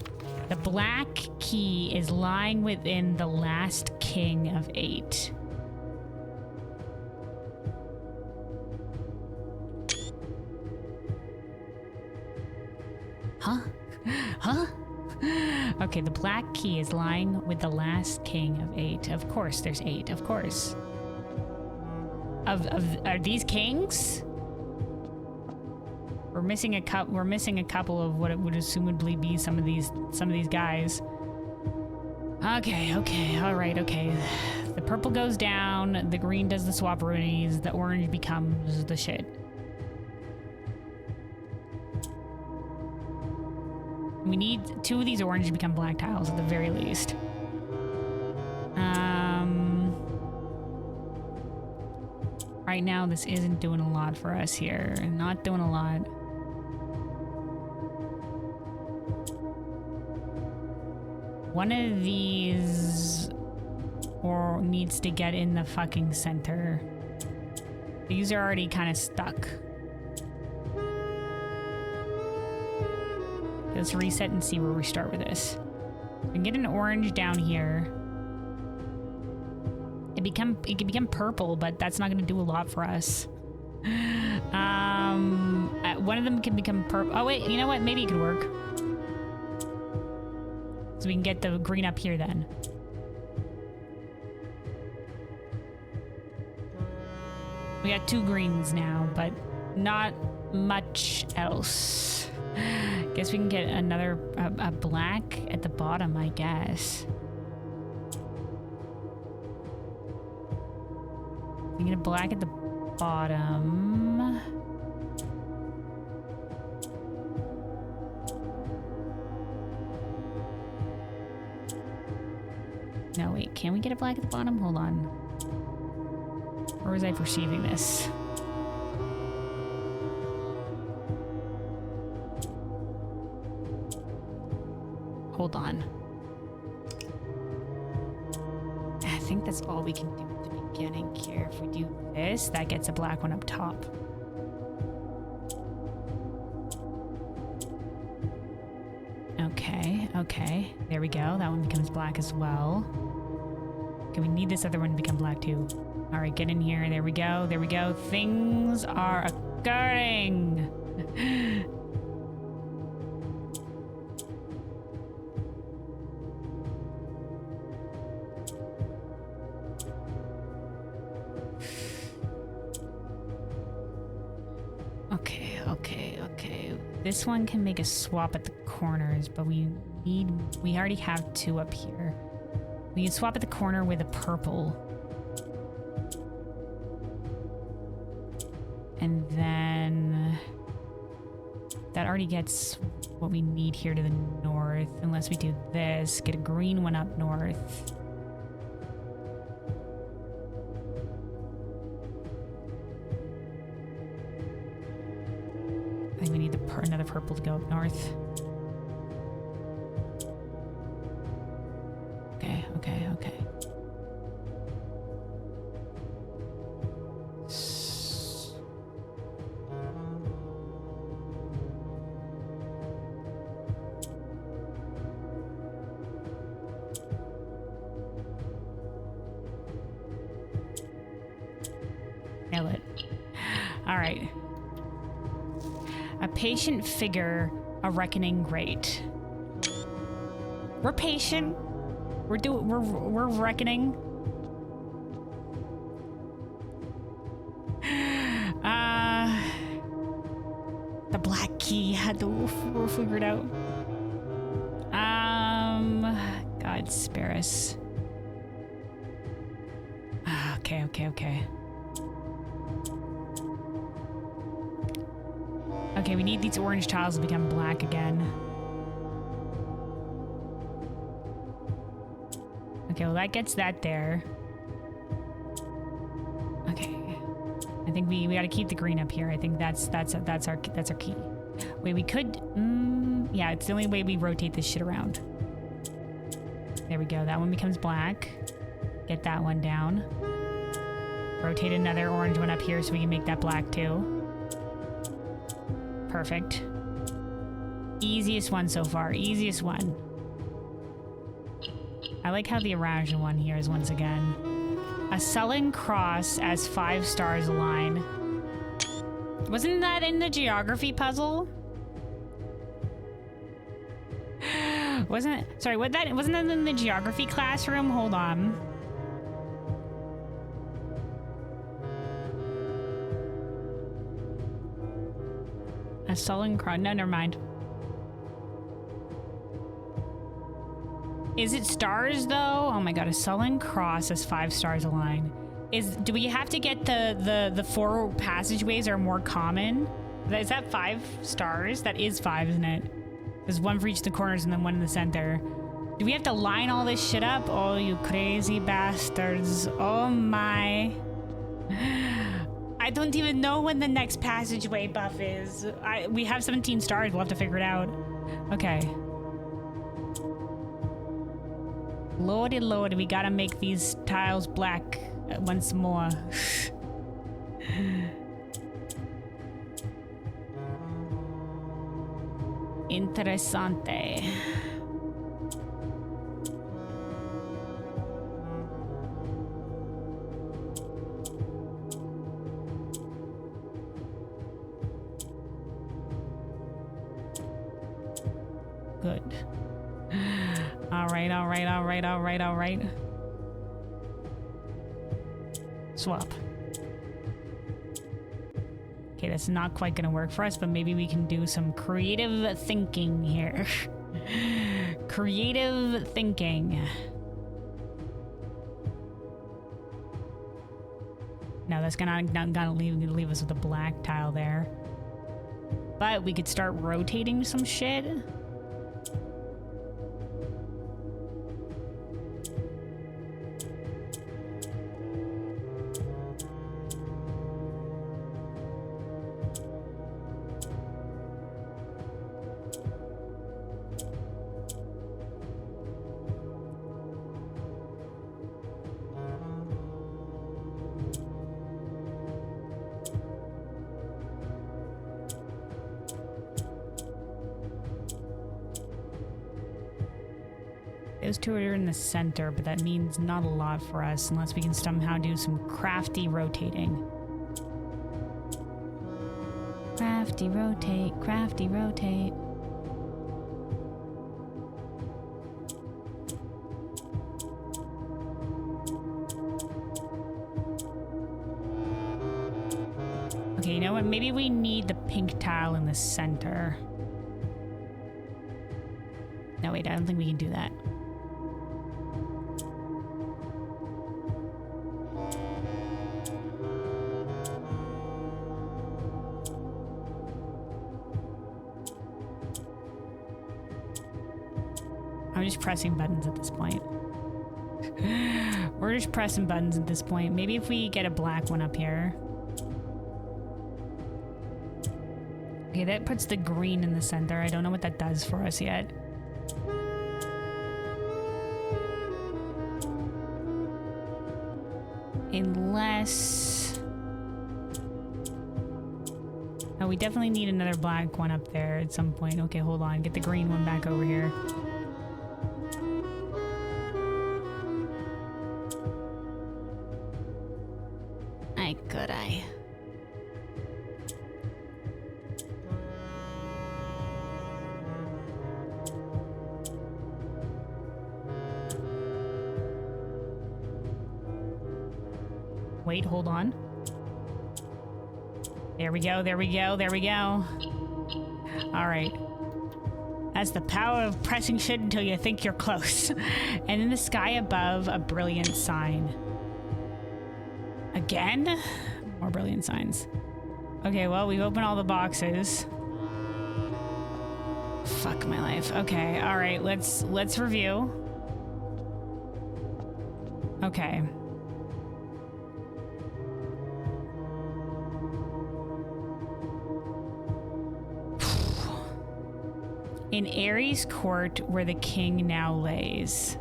The black key is lying within the last king of 8. Huh? Huh? Okay, the black key is lying with the last king of 8. Of course, there's 8. Of course. Are these kings? We're missing a couple of what it would assumably be some of these guys. Okay, all right, okay. The purple goes down, the green does the swap-roonies, the orange becomes the shit. We need 2 of these orange to become black tiles at the very least. Right now, this isn't doing a lot for us here. Not doing a lot. One of these needs to get in the fucking center. These are already kind of stuck. Let's reset and see where we start with this. We can get an orange down here. It can become purple, but that's not going to do a lot for us. One of them can become purple. Oh wait, you know what? Maybe it could work. So we can get the green up here then. We got 2 greens now, but not much else. Guess we can get another a black at the bottom, I guess. We get a black at the bottom. No, wait, can we get a black at the bottom? Hold on. Or was I perceiving this? Hold on. I think that's all we can do at the beginning here. If we do this, that gets a black one up top. Okay. There we go. That one becomes black as well. Okay, we need this other one to become black too. All right, get in here. There we go. Things are occurring. This one can make a swap at the corners, but we already have 2 up here. We can swap at the corner with a purple. And then that already gets what we need here to the north, unless we do this, get a green one up north. I think we need another purple to go up north. Okay. Nail it. All right. A patient figure, a reckoning great. We're patient. We're reckoning. The black key had to figure it out. God spare us. Okay. Okay, we need these orange tiles to become black again. Okay, well that gets that there. Okay. I think we gotta keep the green up here. I think that's our key. Wait, we could yeah, it's the only way we rotate this shit around. There we go. That one becomes black. Get that one down. Rotate another orange one up here so we can make that black too. Perfect. Easiest one so far. Easiest one. I like how the Erasmus one here is once again. A sullen cross as 5 stars align. Wasn't that in the geography puzzle? Wasn't that in the geography classroom? Hold on. A sullen cross. No, never mind. Is it stars though? Oh my god, a sullen cross as 5 stars align. Do we have to get the 4 passageways are more common? Is that 5 stars? That is 5, isn't it? There's 1 for each of the corners and then 1 in the center. Do we have to line all this shit up? Oh, you crazy bastards. Oh my. I don't even know when the next passageway buff is. We have 17 stars. We'll have to figure it out. Okay. Lordy, lordy, we gotta make these tiles black once more. Interessante. Good. All right. Swap. Okay, that's not quite gonna work for us, but maybe we can do some creative thinking here. Creative thinking. No, that's gonna leave us with a black tile there. But we could start rotating some shit. Those 2 are in the center, but that means not a lot for us unless we can somehow do some crafty rotating. Crafty rotate, crafty rotate. Okay, you know what? Maybe we need the pink tile in the center. No, wait, I don't think we can do that. I'm just pressing buttons at this point. We're just pressing buttons at this point. Maybe if we get a black one up here. Okay, that puts the green in the center. I don't know what that does for us yet. Unless... Oh, we definitely need another black one up there at some point. Okay, hold on. Get the green one back over here. Ay, good eye. Wait, hold on. There we go, there we go, there we go. Alright. That's the power of pressing shit until you think you're close. And in the sky above, a brilliant sign. Again? More brilliant signs. Okay, well, we've opened all the boxes. Fuck my life. Okay, alright, let's review. Okay. In Ares' court, where the king now lays.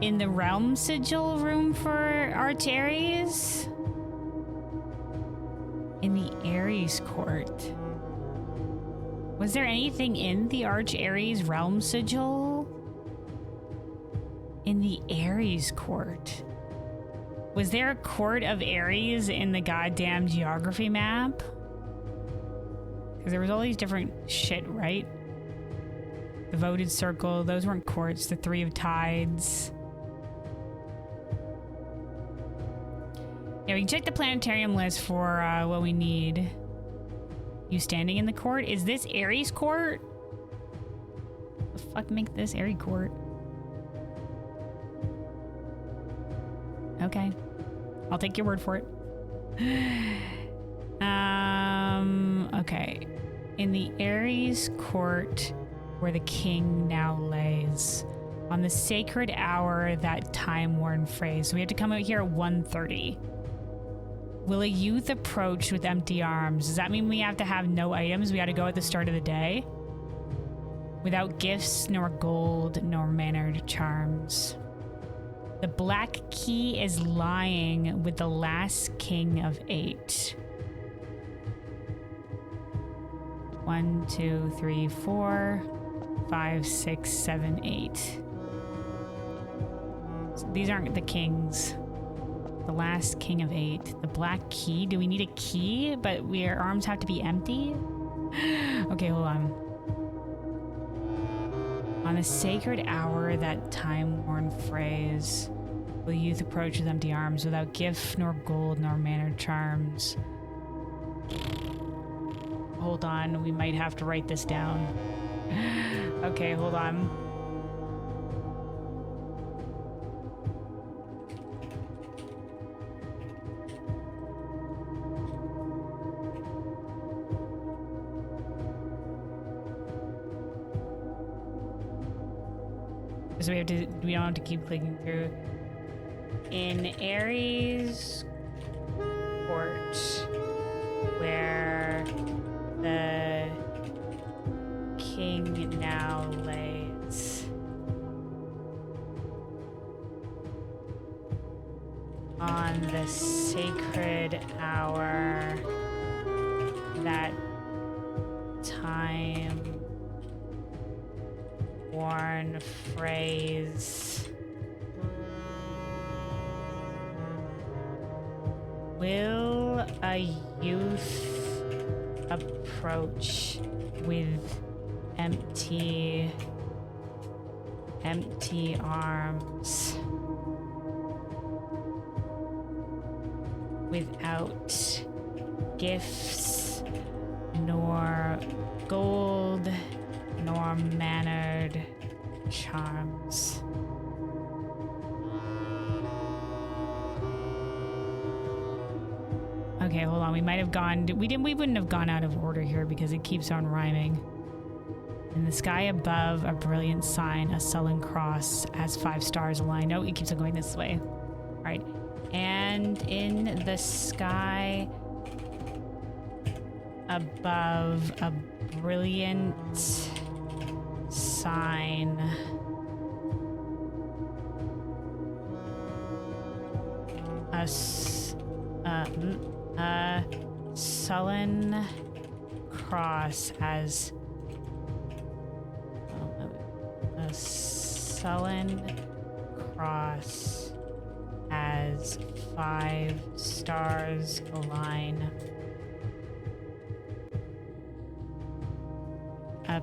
In the realm sigil room for Arch Ares? In the Ares court. Was there anything in the Arch Ares realm sigil? In the Ares court. Was there a court of Ares in the goddamn geography map? Because there was all these different shit, right? The voted circle, those weren't courts. The three of tides. Yeah, we can check the planetarium list for what we need. You standing in the court? Is this Ares court? The fuck make this Ares court? Okay. I'll take your word for it. Okay. In the Ares court where the king now lays. On the sacred hour, that time-worn phrase. So we have to come out here at 1:30. Will a youth approach with empty arms? Does that mean we have to have no items? We got to go at the start of the day? Without gifts, nor gold, nor mannered charms. The black key is lying with the last king of 8. 1, 2, 3, 4, 5, 6, 7, 8. So these aren't the kings. The last king of 8. The black key. Do we need a key? But our arms have to be empty? Okay, hold on. On the sacred hour, that time-worn phrase. Will youth approach with empty arms without gift, nor gold, nor mannered charms? Hold on, we might have to write this down. Okay, hold on. So we don't have to keep clicking through. In Ares court, where the king now lays. On the sacred hour, that time-worn phrase. Will a youth approach with empty arms without gifts nor gold more mannered charms. Okay, hold on. We might have gone. We wouldn't have gone out of order here because it keeps on rhyming. In the sky above, a brilliant sign, a sullen cross, has 5 stars aligned. No, it keeps on going this way. All right. And in the sky above, a brilliant sign. A sullen cross as a sullen cross as 5 stars align. A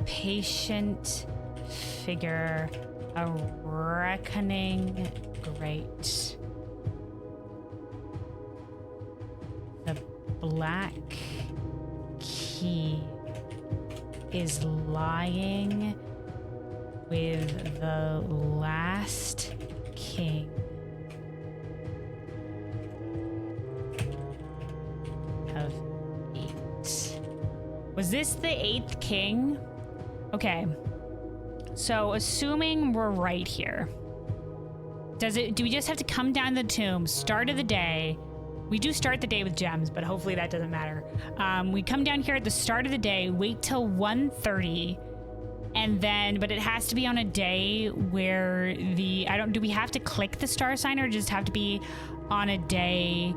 patient figure, a reckoning great. The black key is lying with the last king. Of 8. Was this the 8th king? Okay. So assuming we're right here. Do we just have to come down the tomb, start of the day? We do start the day with gems, but hopefully that doesn't matter. We come down here at the start of the day, wait till 1:30, and then, but it has to be on a day where do we have to click the star sign, or just have to be on a day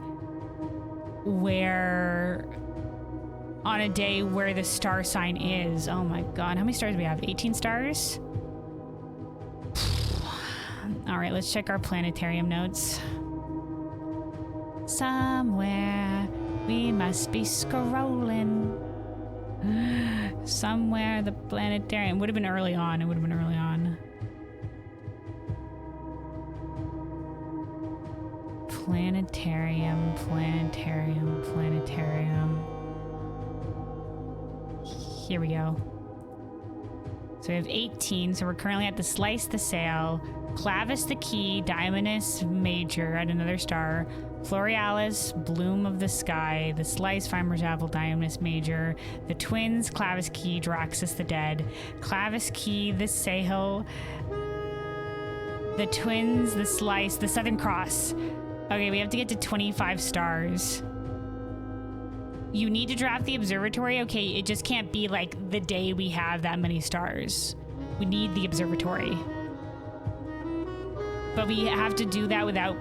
where the star sign is? Oh my God, how many stars do we have? 18 stars? All right, let's check our planetarium notes. Somewhere we must be scrolling. Somewhere the planetarium would have been early on. It would have been early on. Planetarium, planetarium, planetarium. Here we go. So we have 18. So we're currently at the Slice the Sail, Clavis the Key, Diamondus Major at another star, Florealis, Bloom of the Sky, the Slice, Farmer's Apple, Diamondus Major, the Twins, Clavis Key, Draxus the Dead, Clavis Key, the Sail, the Twins, the Slice, the Southern Cross. Okay, we have to get to 25 stars. You need to draft the observatory. Okay, it just can't be like the day we have that many stars. We need the observatory. But we have to do that without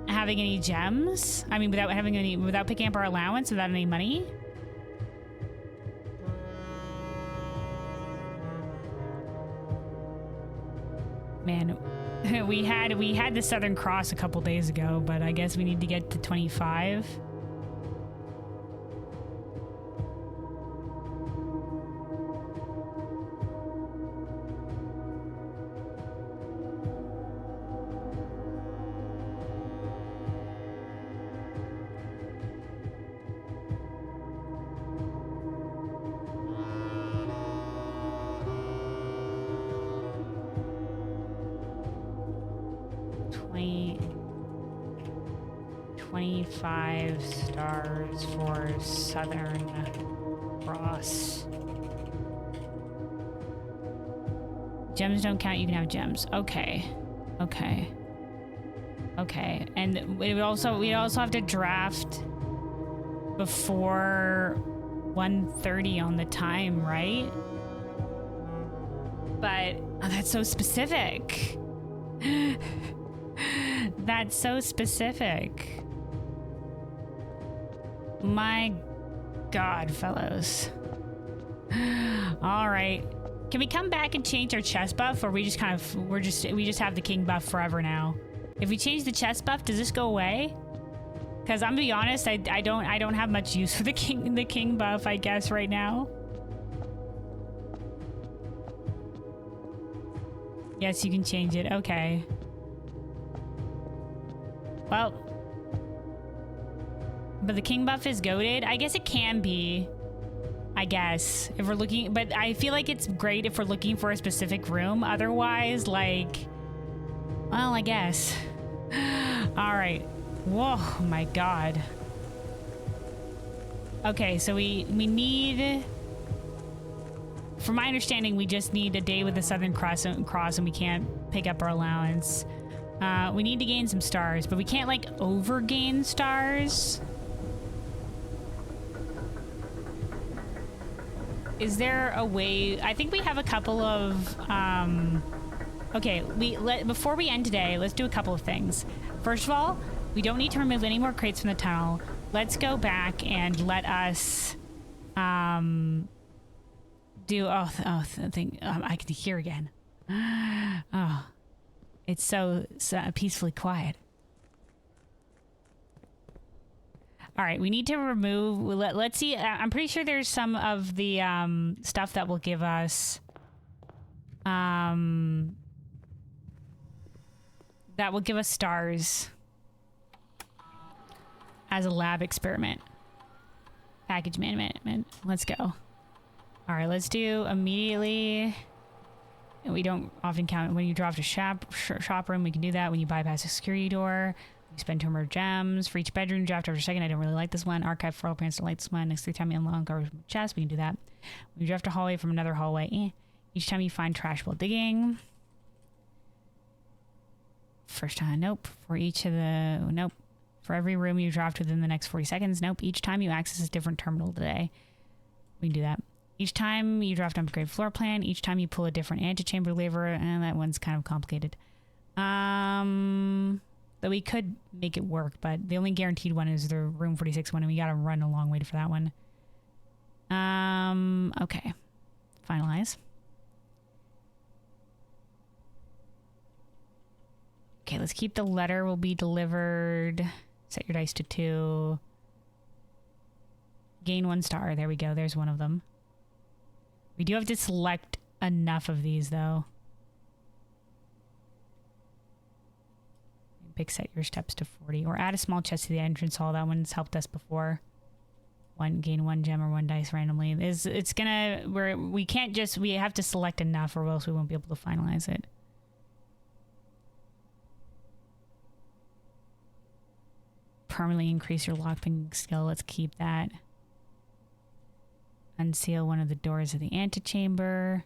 having any gems? I mean, without picking up our allowance, without any money? Man, we had the Southern Cross a couple days ago, but I guess we need to get to 25. $25 stars for Southern Cross. Gems don't count, you can have gems. Okay. Okay. Okay. And we'd also have to draft before 1:30 on the time, right? But that's so specific. That's so specific. My God, fellows. All right. Can we come back and change our chest buff, or we just have the king buff forever now? If we change the chest buff, does this go away? Because I'm gonna be honest, I don't have much use for the king buff, I guess, right now. Yes, you can change it. Okay. Well, but the king buff is goated. I guess it can be. I guess. If we're looking, but I feel like it's great if we're looking for a specific room. Otherwise, like, well, I guess. All right. Whoa, my God. Okay, so we need, from my understanding, we just need a day with the Southern Cross and we can't pick up our allowance. We need to gain some stars, but we can't like over gain stars. Is there a way? I think we have a couple of, okay, before we end today, let's do a couple of things. First of all, we don't need to remove any more crates from the tunnel. Let's go back and let us, do, I can hear again. Oh, it's so peacefully quiet. All right, we need to remove, let's see, I'm pretty sure there's some of the stuff that will give us, stars as a lab experiment. Package management, let's go. All right, let's do immediately. We don't often count when you draw off the shop room. We can do that when you bypass a security door. You spend 200 gems for each bedroom. Draft over a second. I don't really like this one. Archive for all plans to like this one. Next time you unlock our chest, we can do that. When you draft a hallway from another hallway, each time you find trash while digging. First time, nope. For each of the, nope. For every room you draft within the next 40 seconds, nope. Each time you access a different terminal today. We can do that. Each time you draft an upgrade floor plan, each time you pull a different antechamber lever, and that one's kind of complicated. Though we could make it work, but the only guaranteed one is the room 46 one, and we gotta run a long way for that one. Okay. Finalize. Okay, let's keep the letter will be delivered. Set your dice to 2. Gain 1 star. There we go. There's one of them. We do have to select enough of these, though. Pick set your steps to 40. Or add a small chest to the entrance hall. That one's helped us before. Gain 1 gem or 1 dice randomly. It's gonna... we can't just... We have to select enough or else we won't be able to finalize it. Permanently increase your lockpicking skill. Let's keep that. Unseal one of the doors of the antechamber.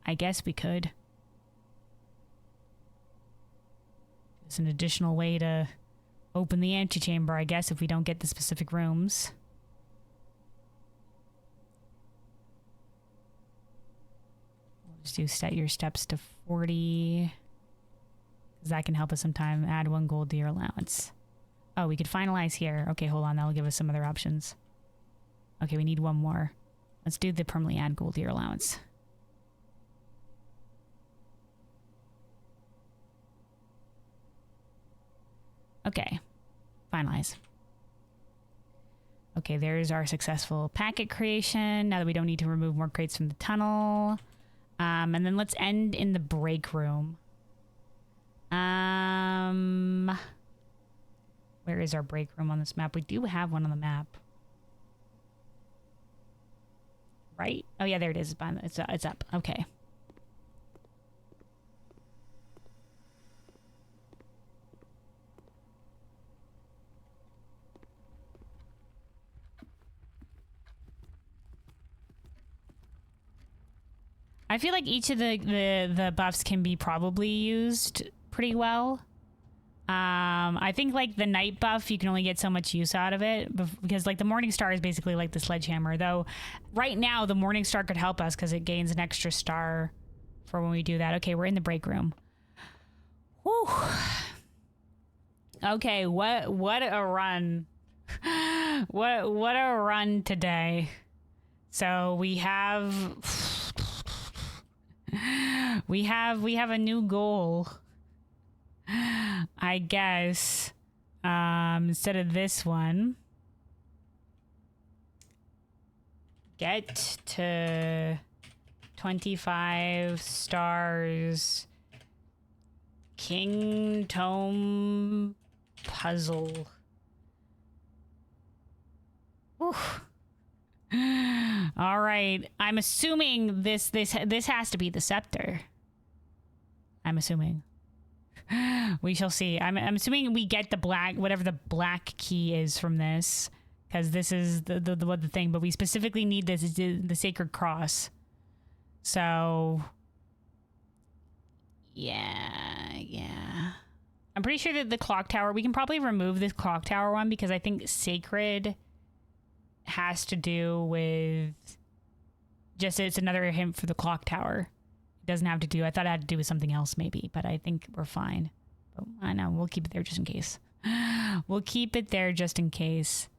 I guess we could. There's an additional way to open the antechamber, I guess, if we don't get the specific rooms. We'll just do set your steps to 40. Because that can help us sometime. Add 1 gold to your allowance. Oh, we could finalize here. Okay, hold on. That'll give us some other options. Okay, we need 1 more. Let's do the permanently add gold to your allowance. Okay, finalize. Okay, there's our successful packet creation. Now that we don't need to remove more crates from the tunnel. And then let's end in the break room. Where is our break room on this map? We do have one on the map. Right? Oh yeah, there it is. It's up. Okay. I feel like each of the buffs can be probably used pretty well. I think like the night buff, you can only get so much use out of it because like the Morning Star is basically like the sledgehammer, though right now the Morning Star could help us because it gains an extra star for when we do that. Okay, we're in the break room. Whew. Okay, what a run. what a run today. So we have a new goal. I guess instead of this one, get to 25 stars King Tome puzzle. All right. I'm assuming this has to be the scepter. I'm assuming. We shall see. I'm assuming we get the black, whatever the black key is from this, because this is the thing. But we specifically need this, the sacred cross. So, yeah. I'm pretty sure that the clock tower, we can probably remove this clock tower one because I think sacred has to do with just, it's another hint for the clock tower. It doesn't have to do, I thought it had to do with something else maybe, but I think we're fine. But I know, we'll keep it there just in case. We'll keep it there just in case.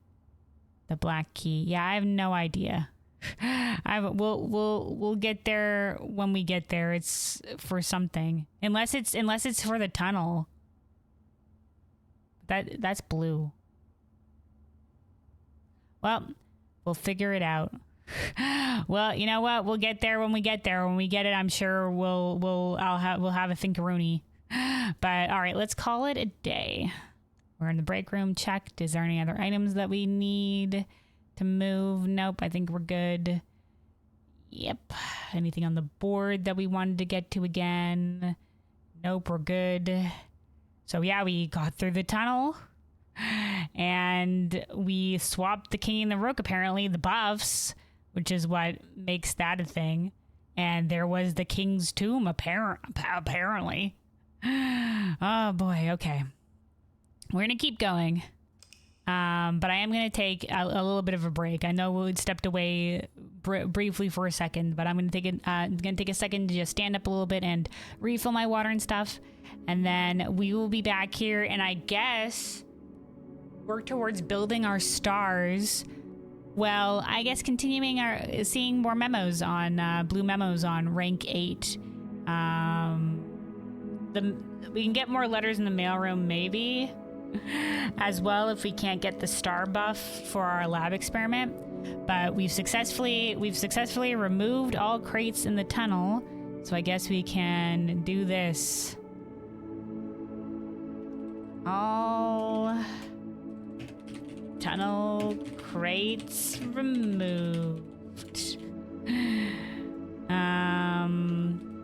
The black key. Yeah, I have no idea. We'll get there when we get there. It's for something. Unless it's for the tunnel. That's blue. Well, we'll figure it out. Well, you know what? We'll get there when we get there. When we get it, I'm sure we'll have a thinkaroonie. But all right, let's call it a day. We're in the break room. Checked. Is there any other items that we need to move? Nope. I think we're good. Yep. Anything on the board that we wanted to get to again? Nope. We're good. So yeah, we got through the tunnel. And we swapped the king and the rook, apparently, the buffs, which is what makes that a thing. And there was the king's tomb, apparently. Oh, boy. Okay. We're going to keep going. But I am going to take a little bit of a break. I know we stepped away briefly for a second, but I'm going to take a second to just stand up a little bit and refill my water and stuff. And then we will be back here, and I guess work towards building our stars. Well, I guess continuing seeing more memos on blue memos on rank 8. We can get more letters in the mailroom maybe as well if we can't get the star buff for our lab experiment. But we've successfully removed all crates in the tunnel, so I guess we can do this. All tunnel crates removed.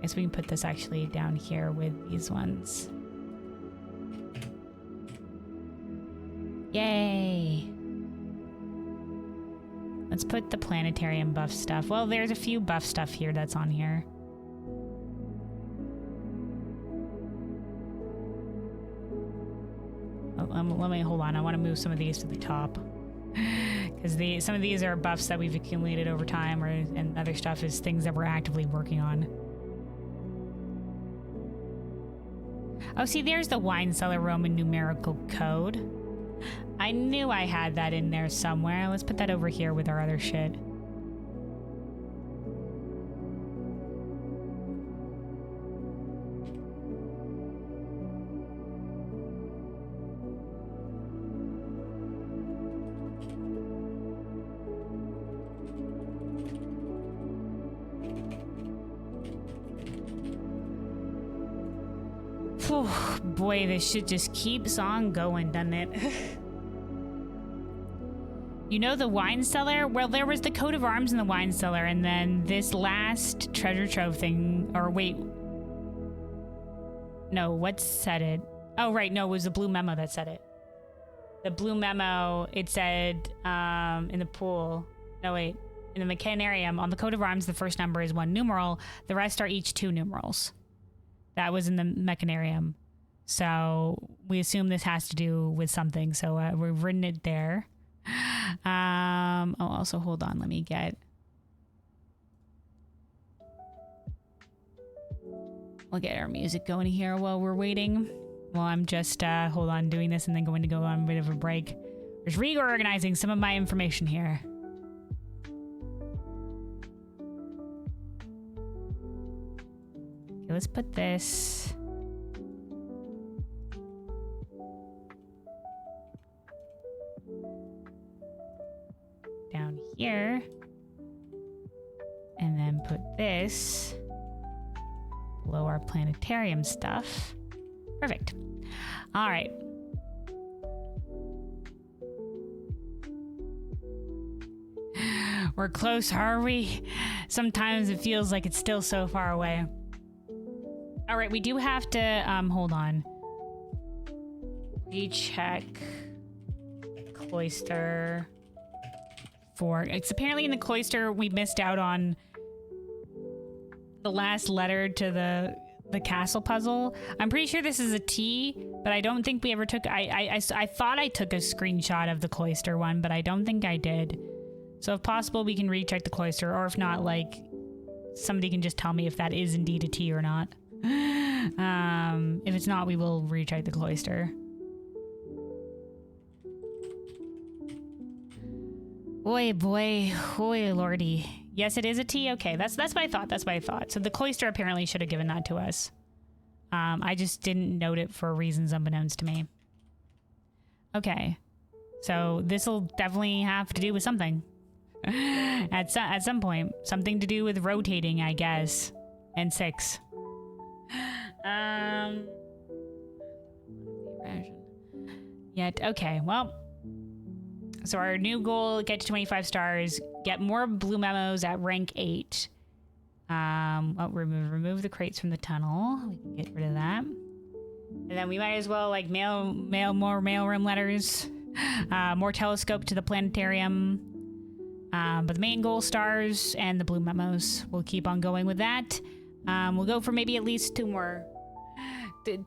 Guess we can put this actually down here with these ones. Yay! Let's put the planetarium buff stuff. Well, there's a few buff stuff here that's on here. Let me hold on. I want to move some of these to the top because some of these are buffs that we've accumulated over time, and other stuff is things that we're actively working on. Oh, see, there's the wine cellar Roman numerical code. I knew I had that in there somewhere. Let's put that over here with our other shit. Oh, boy, this shit just keeps on going, doesn't it? You know the wine cellar? Well, there was the coat of arms in the wine cellar, and then this last treasure trove thing, or wait. No, what said it? Oh, right, no, it was the blue memo that said it. The blue memo, it said in the pool. No, wait. In the mechanarium, on the coat of arms, the first number is 1 numeral. The rest are each 2 numerals. That was in the mechanarium. So we assume this has to do with something. So we've written it there. Oh, also, hold on. Let me get... We'll get our music going here while we're waiting. Well, I'm just, hold on, doing this and then going to go on a bit of a break. Just reorganizing some of my information here. Okay, let's put this... down here. And then put this below our planetarium stuff. Perfect. All right. We're close, are we? Sometimes it feels like it's still so far away. All right, we do have to, hold on. Recheck cloister for, it's apparently in the cloister we missed out on the last letter to the castle puzzle. I'm pretty sure this is a T, but I don't think we ever took, I thought I took a screenshot of the cloister one, but I don't think I did. So if possible, we can recheck the cloister, or if not, like, somebody can just tell me if that is indeed a T or not. If it's not, we will recheck the cloister. Oi boy, oi lordy. Yes, it is a T. Okay, that's what I thought. That's what I thought. So the cloister apparently should have given that to us. I just didn't note it for reasons unbeknownst to me. Okay, so this will definitely have to do with something. At some point, something to do with rotating, I guess. And 6. Yet, okay, well. So our new goal, get to 25 stars, get more blue memos at rank 8. Remove the crates from the tunnel. We can get rid of that. And then we might as well, like, mail more mailroom letters. More telescope to the planetarium. But the main goal, stars and the blue memos. We'll keep on going with that. We'll go for maybe at least 2 more.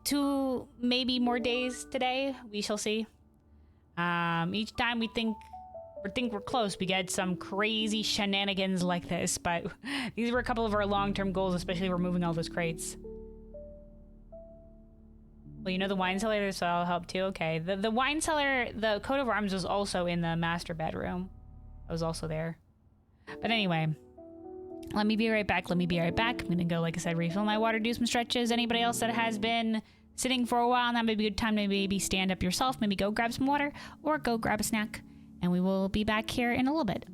2 maybe more days today. We shall see. Each time we think we're close, we get some crazy shenanigans like this, but these were a couple of our long-term goals, especially removing all those crates. Well, you know the wine cellar, so that'll help too. Okay, the wine cellar, the coat of arms was also in the master bedroom. I was also there. But anyway, let me be right back. I'm gonna go, like I said, refill my water, do some stretches. Anybody else that has been sitting for a while, and that may be a good time to maybe stand up yourself, maybe go grab some water, or go grab a snack, and we will be back here in a little bit.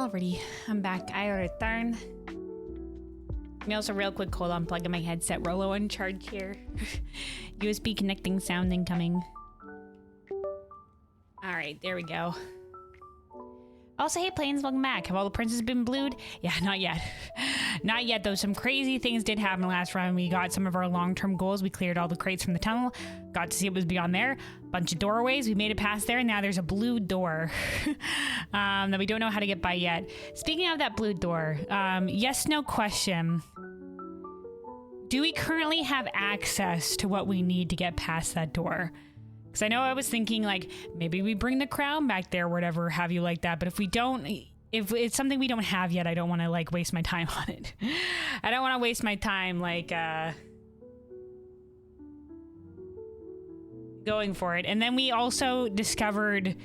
Alrighty, I'm back. I return. Me also real quick, hold on, plugging my headset. Rollo on charge here. USB connecting sound incoming. Alright, there we go. Also, hey Plains, welcome back. Have all the princes been blued? Yeah, not yet. Not yet, though. Some crazy things did happen last round. We got some of our long-term goals. We cleared all the crates from the tunnel. Got to see what was beyond there. Bunch of doorways. We made it past there. Now there's a blue door that we don't know how to get by yet. Speaking of that blue door, yes, no question. Do we currently have access to what we need to get past that door? Because I know I was thinking, like, maybe we bring the crown back there, whatever have you like that. But if we don't, if it's something we don't have yet, I don't want to, like, waste my time on it. I don't want to waste my time, like, going for it. And then we also discovered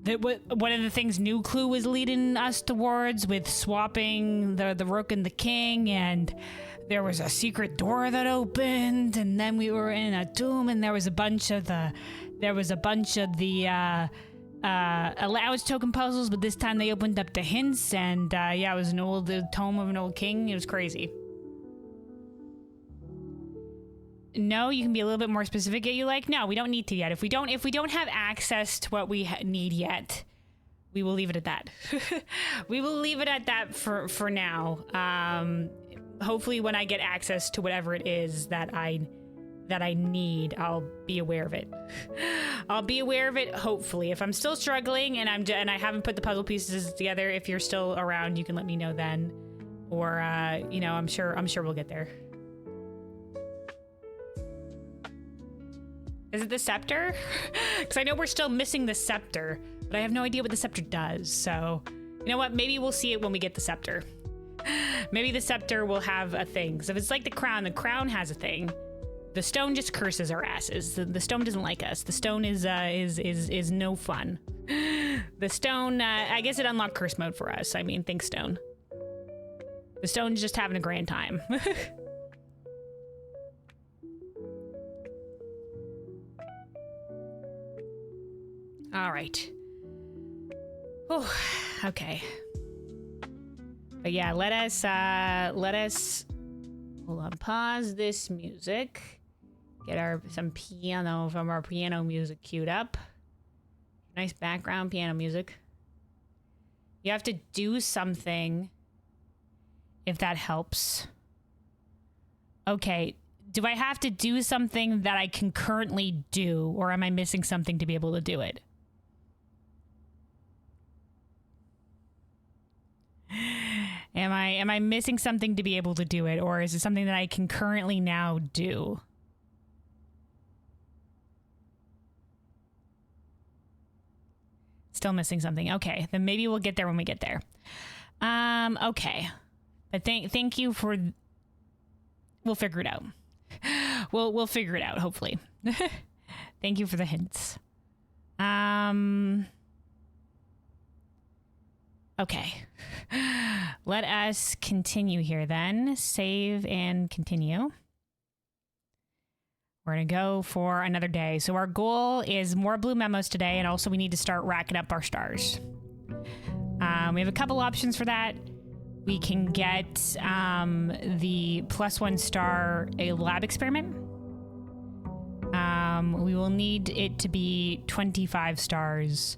that one of the things New Clue was leading us towards with swapping the rook and the king, and there was a secret door that opened, and then we were in a tomb, and there was a bunch of the allowance token puzzles, but this time they opened up the hints, and yeah, it was the tome of an old king. It was crazy. No, you can be a little bit more specific. You like? No, we don't need to yet. If we don't have access to what we need yet, we will leave it at that. We will leave it at that for now. Hopefully when I get access to whatever it is that I need, I'll be aware of it. I'll be aware of it, hopefully. If I'm still struggling and I haven't put the puzzle pieces together, if you're still around, you can let me know then. Or you know, I'm sure we'll get there. Is it the scepter? Because I know we're still missing the scepter, but I have no idea what the scepter does. So, you know what? Maybe we'll see it when we get the scepter. Maybe the scepter will have a thing. So if it's like the crown has a thing. The stone just curses our asses. The stone doesn't like us. The stone is no fun. The stone, I guess it unlocked curse mode for us. I mean, think stone. The stone's just having a grand time. All right. Oh, okay. But yeah, let us hold on, pause this music. Get some piano from our piano music queued up. Nice background piano music. You have to do something if that helps. Okay, do I have to do something that I can currently do, or am I missing something to be able to do it? Am I missing something to be able to do it, or is it something that I can currently now do? Still missing something. Okay, then maybe we'll get there when we get there. Okay. But thank you for... We'll figure it out. We'll figure it out, hopefully. Thank you for the hints. Okay. Let us continue here then. Save and continue. We're going to go for another day. So our goal is more blue memos today, and also we need to start racking up our stars. We have a couple options for that. We can get the +1 star a lab experiment. We will need it to be 25 stars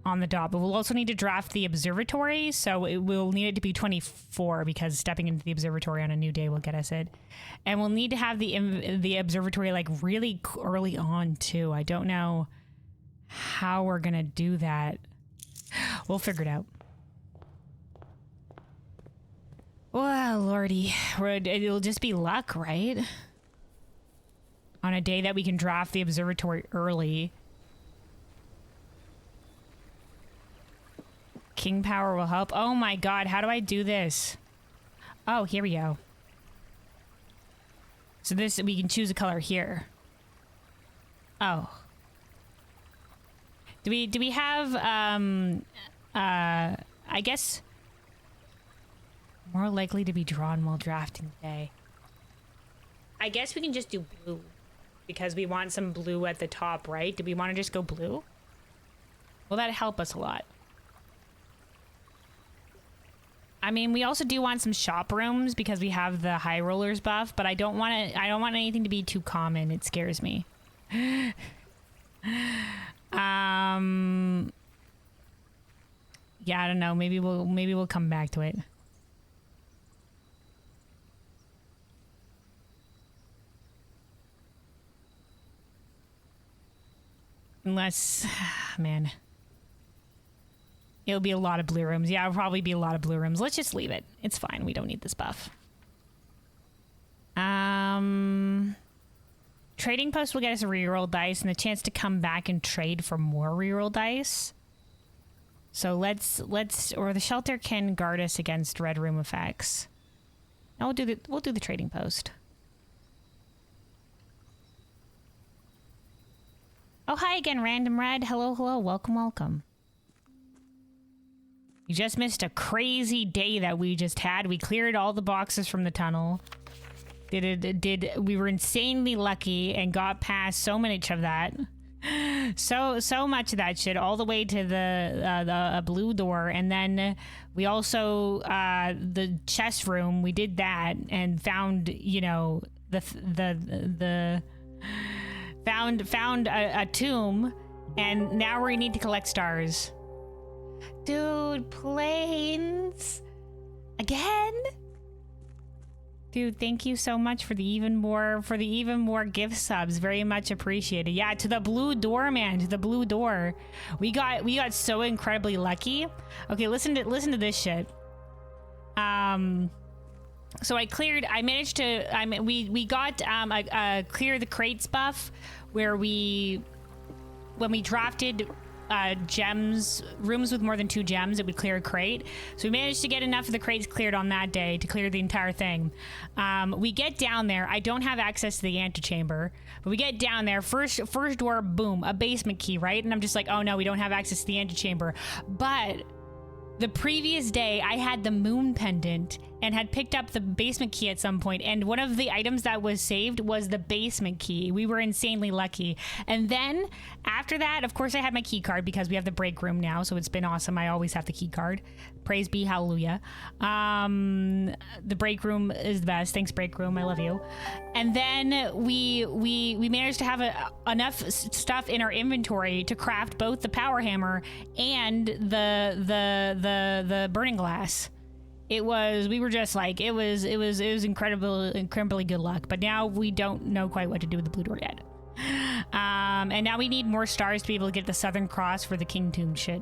on the dot, but we'll also need to draft the observatory, so we'll need it to be 24 because stepping into the observatory on a new day will get us it. And we'll need to have the observatory like really early on too. I don't know how we're gonna do that. We'll figure it out. Well, lordy, it'll just be luck, right? On a day that we can draft the observatory early. King power will help. Oh my god, how do I do this? Oh, here we go. So this, we can choose a color here. Oh. Do we have, I guess, more likely to be drawn while drafting today. I guess we can just do blue because we want some blue at the top, right? Do we want to just go blue? Will that help us a lot? I mean, we also do want some shop rooms because we have the high rollers buff, but I don't want anything to be too common. It scares me. Yeah, I don't know. Maybe we'll come back to it. Unless, man, it'll be a lot of blue rooms. Yeah, it'll probably be a lot of blue rooms. Let's just leave it. It's fine. We don't need this buff. Trading post will get us a reroll dice and the chance to come back and trade for more reroll dice. So let's or the shelter can guard us against red room effects. Now we'll do the trading post. Oh, hi again, Random Red. Hello, hello. Welcome, welcome. You just missed a crazy day that we just had. We cleared all the boxes from the tunnel. We were insanely lucky and got past so much of that. So much of that shit all the way to the blue door, and then we also the chest room, we did that and found, you know, found a tomb, and now we need to collect stars. Dude, planes again? Dude, thank you so much for the even more gift subs. Very much appreciated. Yeah, to the blue door, man. To the blue door. We got so incredibly lucky. Okay, listen to this shit. So I managed to we got a clear the crates buff where when we drafted gems, rooms with more than 2 gems, it would clear a crate. So we managed to get enough of the crates cleared on that day to clear the entire thing. We get down there. I don't have access to the antechamber, but we get down there. First door, boom, a basement key, right? And I'm just like, oh no, we don't have access to the antechamber. But the previous day, I had the moon pendant and had picked up the basement key at some point, and one of the items that was saved was the basement key. We were insanely lucky. And then after that, of course, I had my key card because we have the break room now, so it's been awesome. I always have the key card. Praise be, hallelujah. The break room is the best. Thanks, break room. I love you. And then we managed to have enough stuff in our inventory to craft both the power hammer and the burning glass. We were just like, it was incredibly good luck. But now we don't know quite what to do with the blue door yet. And now we need more stars to be able to get the Southern Cross for the King Tomb shit.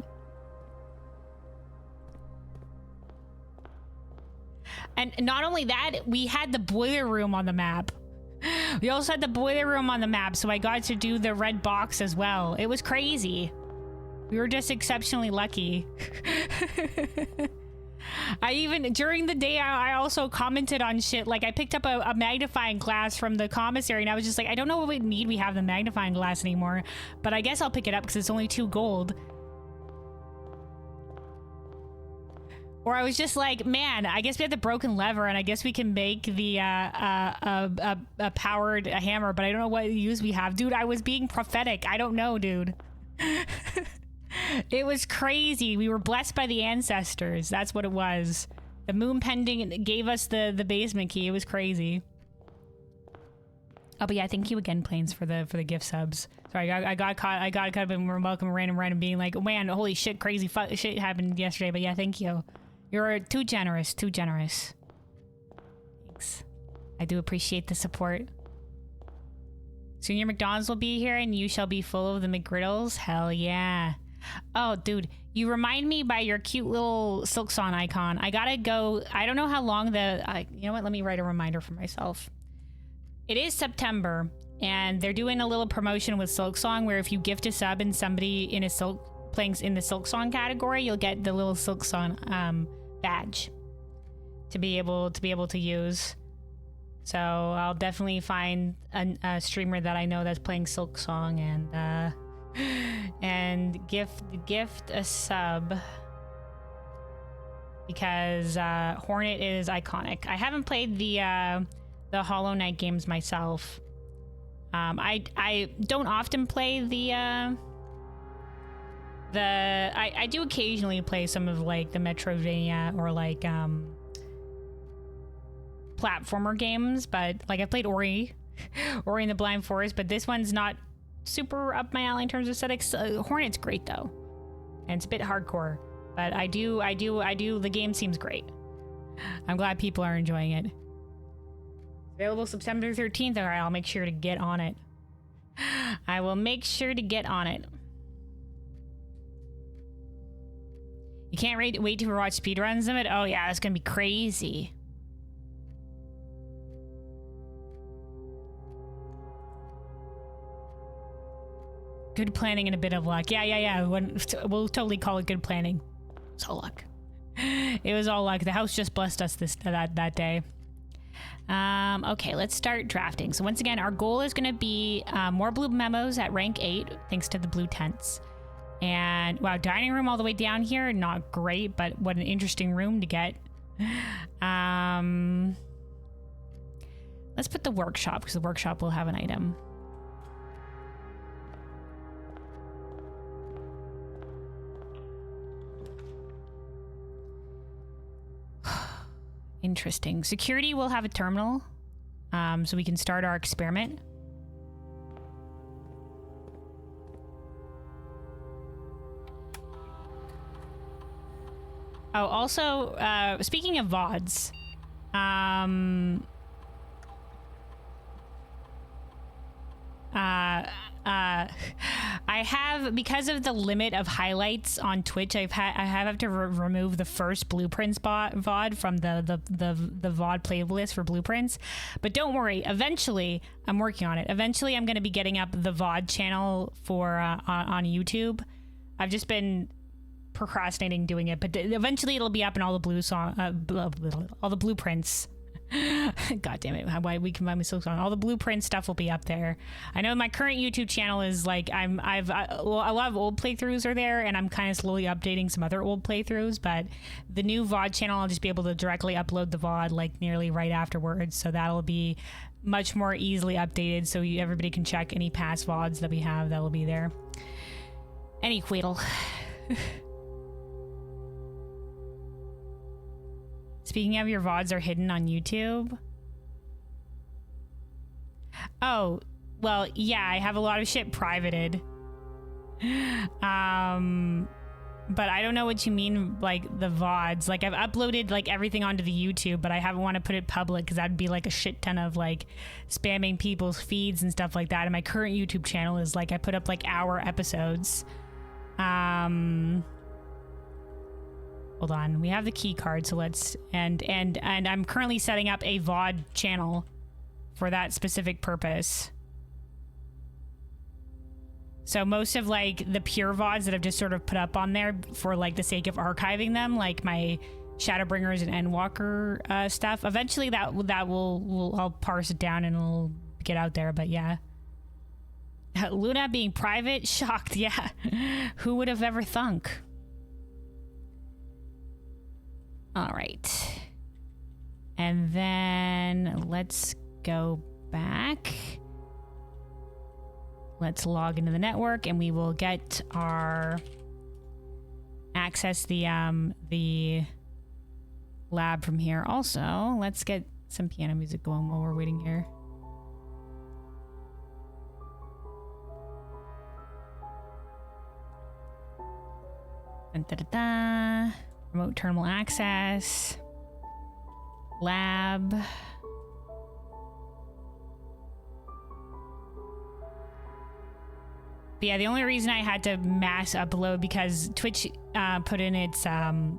And not only that, we had the boiler room on the map. We also had the boiler room on the map, so I got to do the red box as well. It was crazy. We were just exceptionally lucky. During the day, I also commented on shit. Like, I picked up a magnifying glass from the commissary, and I was just like, I don't know what we have the magnifying glass anymore, but I guess I'll pick it up because it's only 2 gold. Or I was just like, man, I guess we have the broken lever, and I guess we can make the a powered hammer, but I don't know what use we have. Dude, I was being prophetic. I don't know, dude. It was crazy. We were blessed by the ancestors. That's what it was. The moon pendant gave us the basement key. It was crazy. Oh, but yeah, thank you again, Planes, for the gift subs. Sorry, I got caught up in welcome random being like, man, holy shit, crazy shit happened yesterday. But yeah, thank you. You're too generous. Thanks. I do appreciate the support. Soon your McDonald's will be here and you shall be full of the McGriddles. Hell yeah. Oh, dude, you remind me by your cute little Silksong icon. I gotta go. I don't know how long you know what? Let me write a reminder for myself. It is September, and they're doing a little promotion with Silksong where if you gift a sub and somebody in playing in the Silksong category, you'll get the little Silksong badge to be able to use. So I'll definitely find a streamer that I know that's playing Silksong and gift a sub because Hornet is iconic. I haven't played the Hollow Knight games myself. I don't often play the I do occasionally play some of like the Metroidvania or like platformer games, but like I played Ori in the Blind Forest, but this one's not super up my alley in terms of aesthetics. Hornet's great though, and it's a bit hardcore, but I do. The game seems great. I'm glad people are enjoying it. Available September 13th. All right, I'll make sure to get on it. I will make sure to get on it. You can't wait to watch speedruns of it? Oh yeah, that's gonna be crazy. Good planning and a bit of luck. Yeah. We'll totally call it good planning. It's all luck. It was all luck. The house just blessed us that day. Okay, let's start drafting. So once again, our goal is going to be more blue memos at rank 8, thanks to the blue tents. And wow, dining room all the way down here, not great, but what an interesting room to get. Let's put the workshop, because the workshop will have an item. Interesting. Security will have a terminal, so we can start our experiment. Oh, also, speaking of VODs, I have, because of the limit of highlights on Twitch, I have to remove the first Blueprints VOD from the VOD playlist for Blueprints. But don't worry, eventually, I'm working on it. Eventually, I'm going to be getting up the VOD channel for on YouTube. I've just been procrastinating doing it, but eventually it'll be up in all the all the Blueprints. God damn it! Why we combine with Silksong? All the Blueprint stuff will be up there. I know my current YouTube channel is like a lot of old playthroughs are there, and I'm kind of slowly updating some other old playthroughs. But the new VOD channel, I'll just be able to directly upload the VOD like nearly right afterwards, so that'll be much more easily updated. So everybody can check any past VODs that we have. That'll be there. Any Queedle. Speaking of, your VODs are hidden on YouTube. Oh, well, yeah, I have a lot of shit privated. But I don't know what you mean, like, the VODs. Like, I've uploaded, like, everything onto the YouTube, but I haven't want to put it public because that'd be, like, a shit ton of, like, spamming people's feeds and stuff like that. And my current YouTube channel is, like, I put up, like, hour episodes. Hold on, we have the key card, so let's and I'm currently setting up a VOD channel for that specific purpose. So most of like the pure VODs that I've just sort of put up on there for like the sake of archiving them, like my Shadowbringers and Endwalker stuff. Eventually that will I'll parse it down and it'll get out there. But yeah, Luna being private, shocked. Yeah, who would have ever thunk? All right. And then let's go back. Let's log into the network and we will get our access the lab from here. Also, let's get some piano music going while we're waiting here. Dun, da, da, da. Remote terminal access. Lab. But yeah, the only reason I had to mass upload because Twitch put in its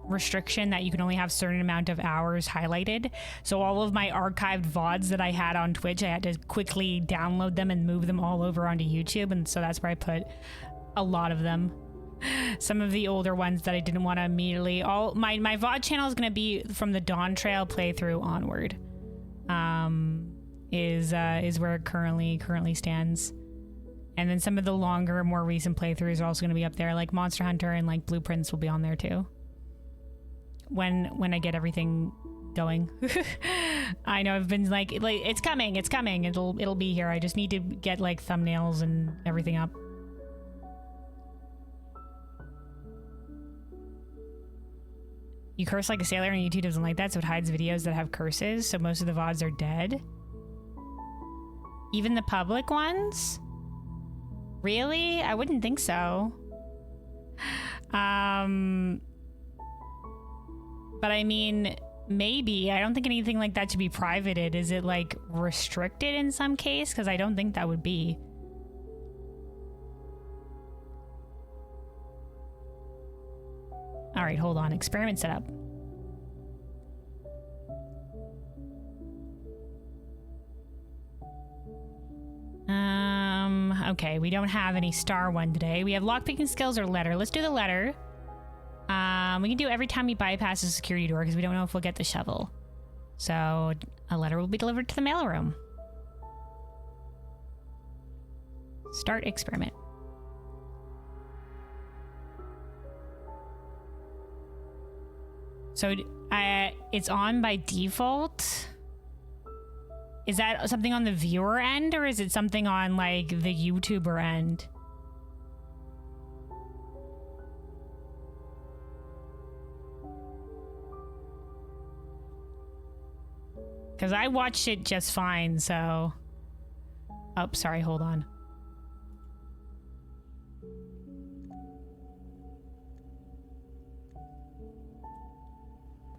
restriction that you can only have a certain amount of hours highlighted. So all of my archived VODs that I had on Twitch, I had to quickly download them and move them all over onto YouTube. And so that's where I put a lot of them. Some of the older ones that I didn't want to immediately. My VOD channel is going to be from the Dawn Trail playthrough onward. Is where it currently stands. And then some of the longer, more recent playthroughs are also going to be up there, like Monster Hunter and like Blueprints will be on there too. When I get everything going. I know I've been like it's coming. It'll be here. I just need to get like thumbnails and everything up. You curse like a sailor and YouTube doesn't like that, so it hides videos that have curses, so most of the VODs are dead. Even the public ones? Really? I wouldn't think so. But I mean, maybe. I don't think anything like that should be privated. Is it like restricted in some case? Because I don't think that would be. All right, hold on. Experiment setup. Okay, we don't have any star one today. We have lockpicking skills or letter. Let's do the letter. We can do every time we bypass a security door because we don't know if we'll get the shovel. So a letter will be delivered to the mailroom. Start experiment. So it's on by default. Is that something on the viewer end or is it something on like the YouTuber end? Because I watched it just fine, so... Oh, sorry, hold on.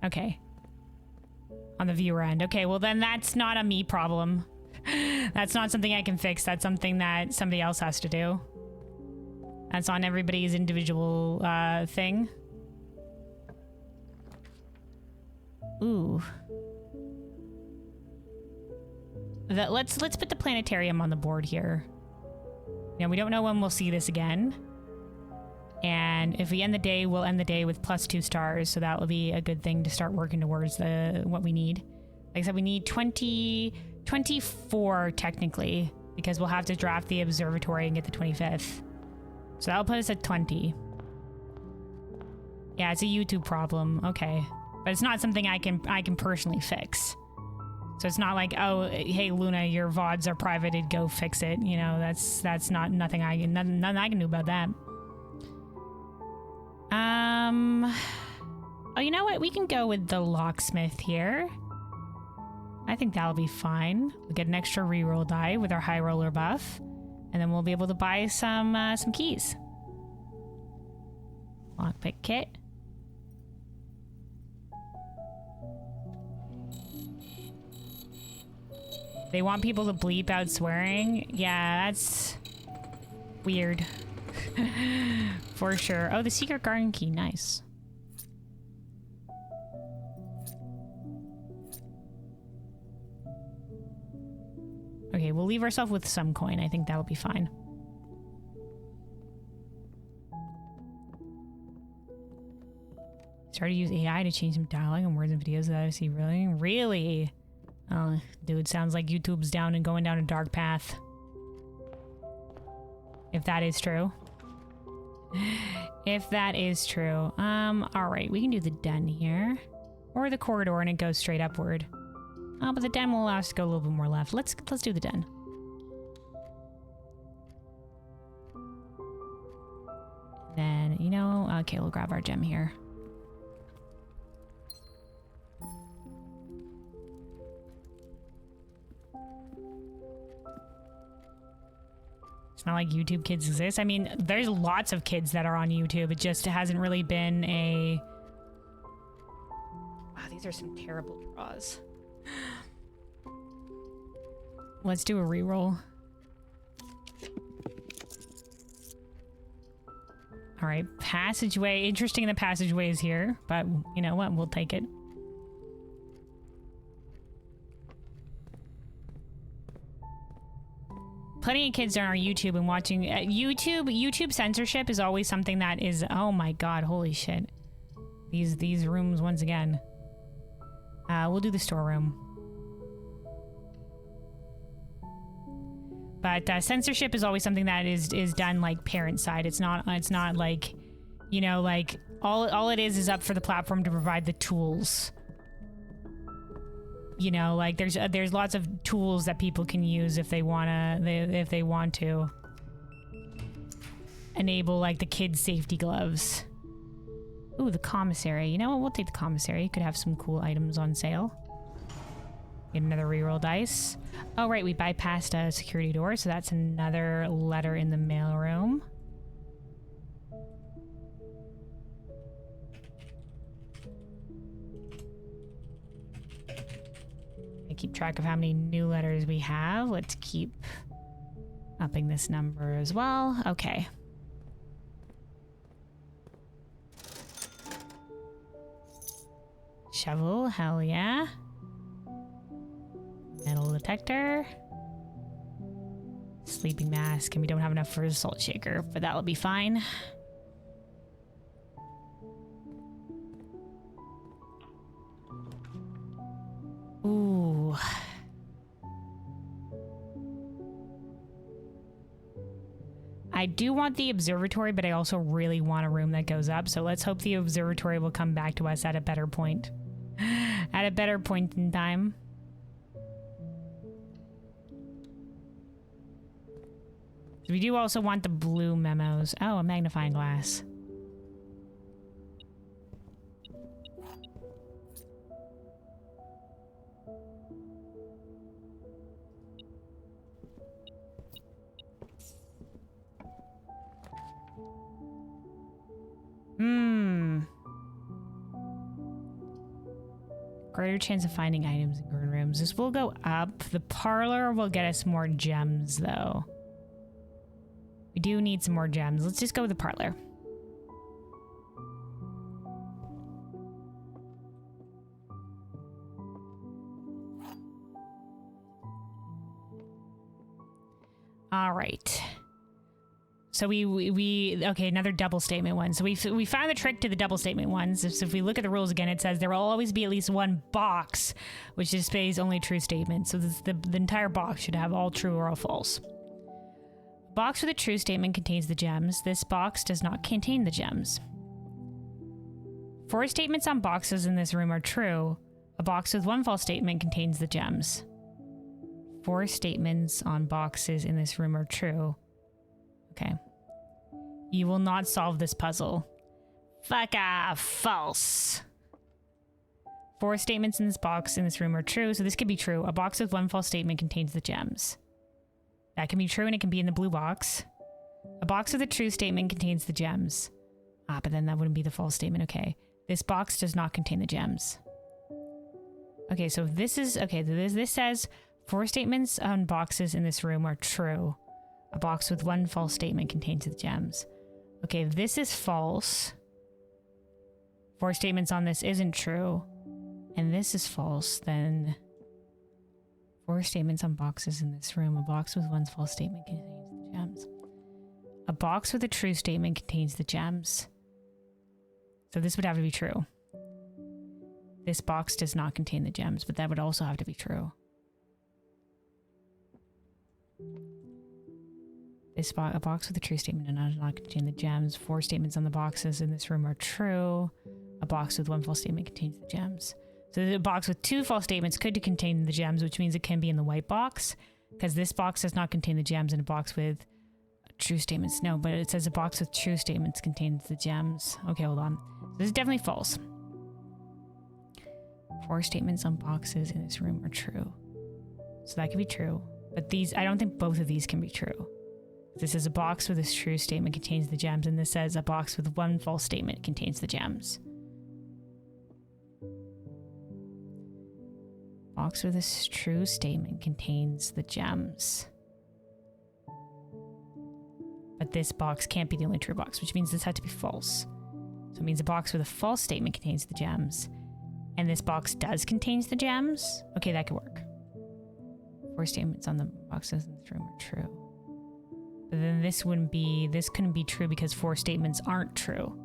Okay. On the viewer end. Okay, well then that's not a me problem. That's not something I can fix. That's something that somebody else has to do. That's on everybody's individual thing. Ooh. Let's put the planetarium on the board here. Now we don't know when we'll see this again. And if we end the day, we'll end the day with +2 stars. So that will be a good thing to start working towards what we need. Like I said, we need 24 technically, because we'll have to draft the observatory and get the 25th. So that'll put us at 20. Yeah, it's a YouTube problem. Okay. But it's not something I can personally fix. So it's not like, oh, hey Luna, your VODs are privated, go fix it. You know, that's nothing I can do about that. Oh, you know what? We can go with the locksmith here. I think that'll be fine. We'll get an extra reroll die with our high roller buff, and then we'll be able to buy some keys. Lockpick kit. They want people to bleep out swearing. Yeah, that's weird. For sure. Oh, the secret garden key. Nice. Okay, we'll leave ourselves with some coin. I think that'll be fine. Started to use AI to change some dialogue and words and videos that I see. Really? Oh, dude, sounds like YouTube's down and going down a dark path. If that is true. If that is true. Alright, we can do the den here. Or the corridor and it goes straight upward. Oh, but the den will allow us to go a little bit more left. Let's do the den. Then, you know, okay, we'll grab our gem here. It's not like YouTube kids exist. I mean, there's lots of kids that are on YouTube. It just hasn't really been a... Wow, these are some terrible draws. Let's do a reroll. All right, passageway. Interesting the passageways here, but you know what? We'll take it. Plenty of kids are on our YouTube and watching. YouTube censorship is always something that is, oh my god, holy shit. These rooms once again. We'll do the storeroom. But censorship is always something that is done like parent side. It's not like, you know, like all it is up for the platform to provide the tools. You know, like there's lots of tools that people can use if they want to enable like the kids' safety gloves. Ooh, the commissary. You know what? We'll take the commissary. Could have some cool items on sale. Get another reroll dice. Oh, right. We bypassed a security door, so that's another letter in the mailroom. I keep track of how many new letters we have. Let's keep upping this number as well. Okay. Shovel, hell yeah. Metal detector. Sleeping mask, and we don't have enough for a salt shaker, but that'll be fine. Ooh. I do want the observatory, but I also really want a room that goes up, so let's hope the observatory will come back to us at a better point. At a better point in time. We do also want the blue memos. Oh, a magnifying glass. Greater chance of finding items in green rooms. This will go up. The parlor will get us more gems, though. We do need some more gems. Let's just go with the parlor. All right. So okay, another double statement one. So we found the trick to the double statement ones. So if we look at the rules again, it says there will always be at least one box which displays only true statements. So the entire box should have all true or all false. A box with a true statement contains the gems. This box does not contain the gems. 4 statements on boxes in this room are true. A box with 1 false statement contains the gems. 4 statements on boxes in this room are true. Okay. You will not solve this puzzle. Fuck off. False. 4 statements in this box in this room are true, so this could be true. A box with 1 false statement contains the gems. That can be true and it can be in the blue box. A box with a true statement contains the gems. Ah, but then that wouldn't be the false statement. Okay. This box does not contain the gems. Okay, so this is... Okay, this says 4 statements on boxes in this room are true. A box with 1 false statement contains the gems. Okay, if this is false. 4 statements on this isn't true. And this is false, then 4 statements on boxes in this room. A box with 1 false statement contains the gems. A box with a true statement contains the gems. So this would have to be true. This box does not contain the gems, but that would also have to be true. A box with a true statement does not contain the gems. 4 statements on the boxes in this room are true. A box with 1 false statement contains the gems. So the box with 2 false statements could contain the gems, which means it can be in the white box, because this box does not contain the gems, and a box with true statements. No, but it says a box with true statements contains the gems. Okay, hold on. So this is definitely false. 4 statements on boxes in this room are true. So that could be true. But these, I don't think both of these can be true. This is a box with a true statement contains the gems, and this says a box with 1 false statement contains the gems. Box with a true statement contains the gems. But this box can't be the only true box, which means this had to be false. So it means a box with a false statement contains the gems. And this box does contain the gems? Okay, that could work. 4 statements on the boxes in this room are true. But then this couldn't be true because 4 statements aren't true.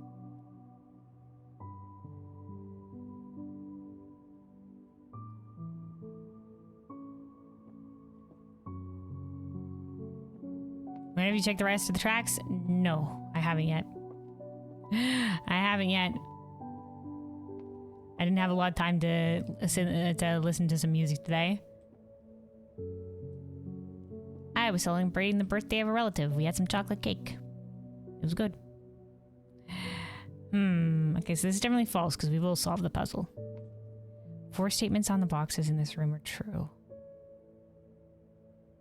Have you checked the rest of the tracks? No, I haven't yet. I haven't yet. I didn't have a lot of time to listen to some music today. I was celebrating the birthday of a relative. We had some chocolate cake. It was good. Okay, so this is definitely false because we will solve the puzzle. 4 statements on the boxes in this room are true.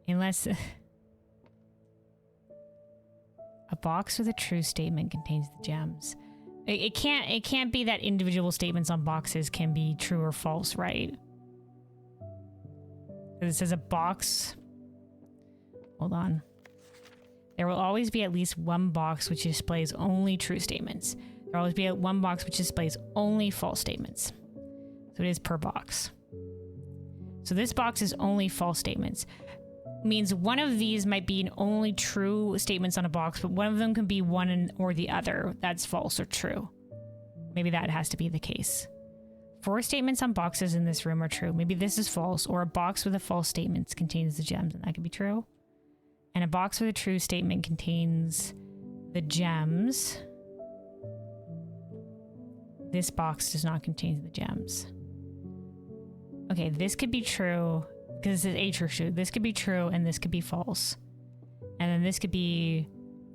Unless... a box with a true statement contains the gems. It can't be that individual statements on boxes can be true or false, right? It says a box. Hold on. There will always be at least one box which displays only true statements. There will always be one box which displays only false statements. So it is per box. So this box is only false statements. Means one of these might be an only true statements on a box, but one of them can be one or the other. That's false or true. Maybe that has to be the case. 4 statements on boxes in this room are true. Maybe this is false, or a box with a false statement contains the gems, and that could be true. And a box with a true statement contains the gems. This box does not contain the gems. Okay, this could be true. Because this is a true shoot. This could be true and this could be false. And then this could be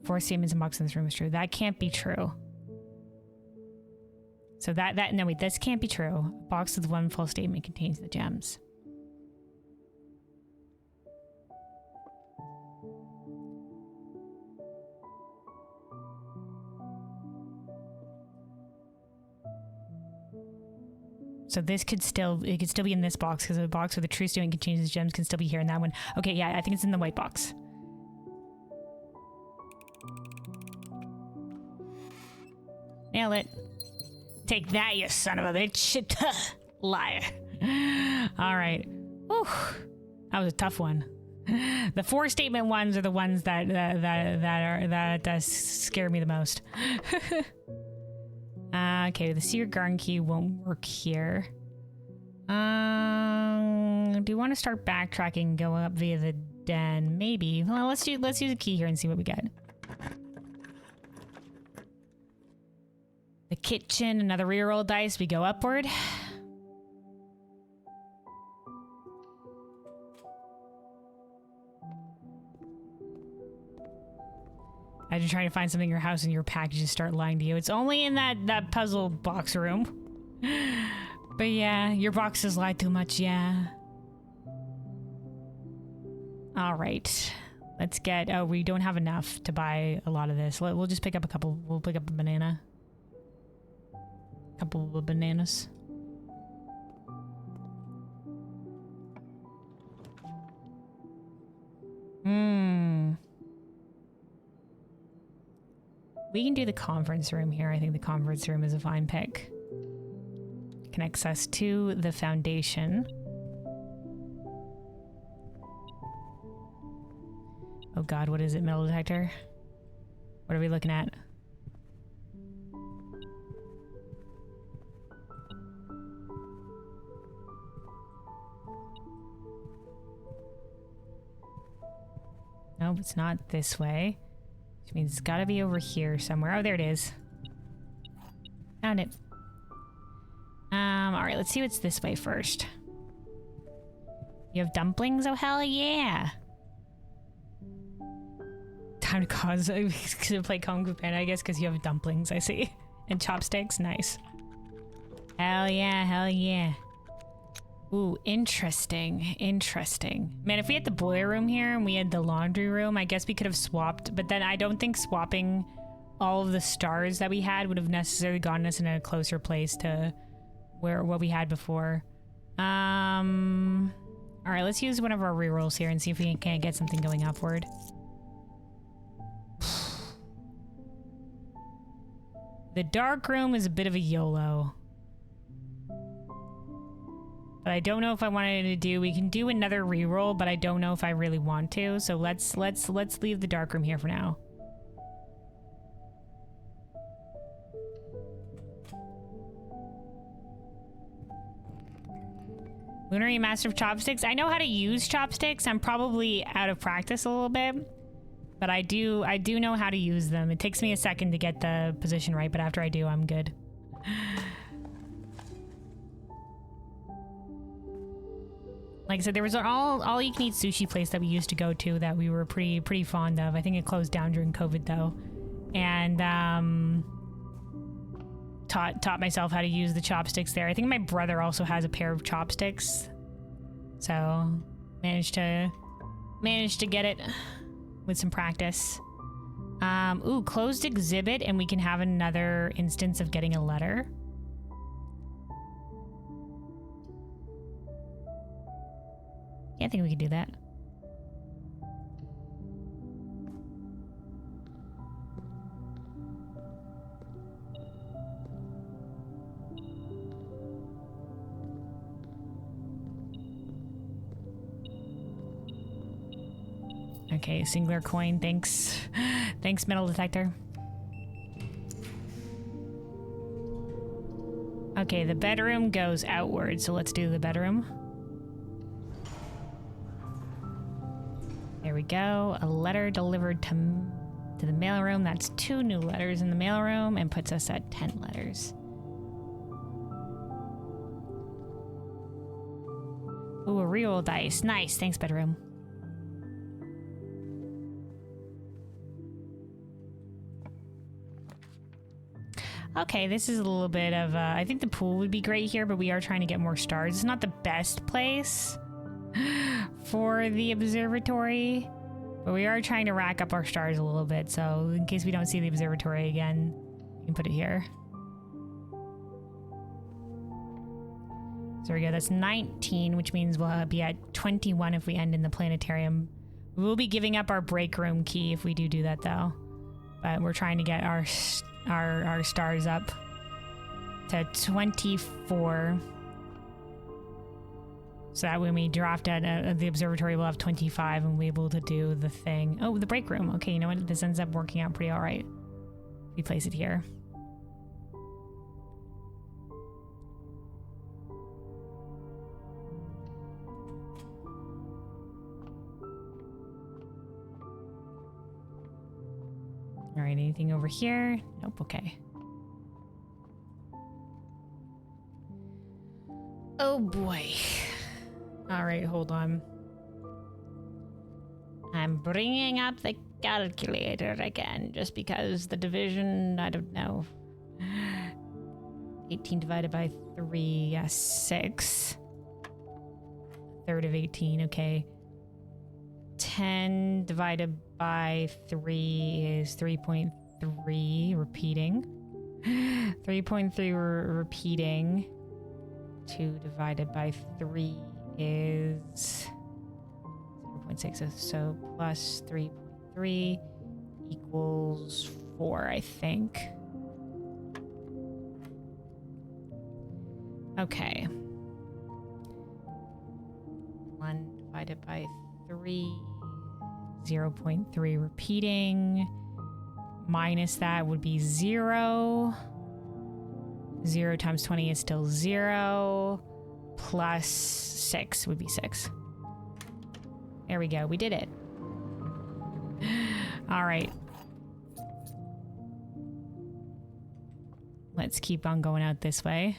4 statements in box in this room is true. That can't be true. So no wait, this can't be true. A box with 1 false statement contains the gems. So this could still, it could still be in this box because the box with the true statement contains the gems can still be here in that one. Okay, yeah, I think it's in the white box. Nail it. Take that, you son of a bitch. Liar. All right. Whew. That was a tough one. The 4 statement ones are the ones that scare me the most. Okay, the secret garden key won't work here. Do you want to start backtracking and go up via the den? Maybe. Well, let's use a key here and see what we get. The kitchen, another reroll dice. We go upward. I've been trying to find something in your house and your packages start lying to you. It's only in that puzzle box room. But yeah, your boxes lie too much, yeah. All right. Let's get... Oh, we don't have enough to buy a lot of this. We'll just pick up a couple. We'll pick up a banana. A couple of bananas. We can do the conference room here. I think the conference room is a fine pick. Connects us to the foundation. Oh god, what is it, metal detector? What are we looking at? Nope, it's not this way. Which means it's gotta be over here somewhere. Oh, there it is. Found it. Alright, let's see what's this way first. You have dumplings? Oh, hell yeah! Time to cause to play Kung Fu Panda, I guess, because you have dumplings, I see. And chopsticks, nice. Hell yeah, hell yeah. Ooh, interesting, interesting. Man, if we had the boiler room here and we had the laundry room, I guess we could have swapped, but then I don't think swapping all of the stars that we had would have necessarily gotten us in a closer place to what we had before. All right, let's use one of our rerolls here and see if we can't get something going upward. The dark room is a bit of a YOLO. But I don't know if I wanted to do... We can do another reroll, but I don't know if I really want to. So let's leave the dark room here for now. Lunary Master of Chopsticks. I know how to use chopsticks. I'm probably out of practice a little bit, but I do know how to use them. It takes me a second to get the position right, but after I do, I'm good. Like I said, there was an all you can eat sushi place that we used to go to that we were pretty fond of. I think it closed down during COVID though. And taught myself how to use the chopsticks there. I think my brother also has a pair of chopsticks, so managed to get it with some practice. Ooh, closed exhibit, and we can have another instance of getting a letter. Yeah, I think we could do that. Okay, singular coin, thanks. Thanks, metal detector. Okay, the bedroom goes outward, so let's do the bedroom. There we go. A letter delivered to the mailroom. That's 2 new letters in the mailroom and puts us at 10 letters. Ooh, a reroll dice. Nice. Thanks, bedroom. Okay, this is a little bit of, I think the pool would be great here, but we are trying to get more stars. It's not the best place for the observatory, but we are trying to rack up our stars a little bit, so in case we don't see the observatory again, we can put it here. So there we go, that's 19, which means we'll be at 21 if we end in the planetarium. We will be giving up our break room key if we do that, though. But we're trying to get our stars up to 24. So that when we draft at the observatory, we'll have 25 and we'll be able to do the thing. Oh, the break room. Okay, you know what? This ends up working out pretty all right. We place it here. All right, anything over here? Nope, okay. Oh boy. All right, hold on. I'm bringing up the calculator again, just because the division, I don't know. 18 divided by 3, yes, 6. Third of 18, okay. 10 divided by 3 is 3.3, repeating. 3.3 repeating. 2 divided by 3 is 0.6, so plus 3.3 equals 4, I think. Okay. 1 divided by 3, 0.3 repeating. Minus that would be 0. 0 times 20 is still 0. Plus 6 would be 6. There we go. We did it. All right. Let's keep on going out this way.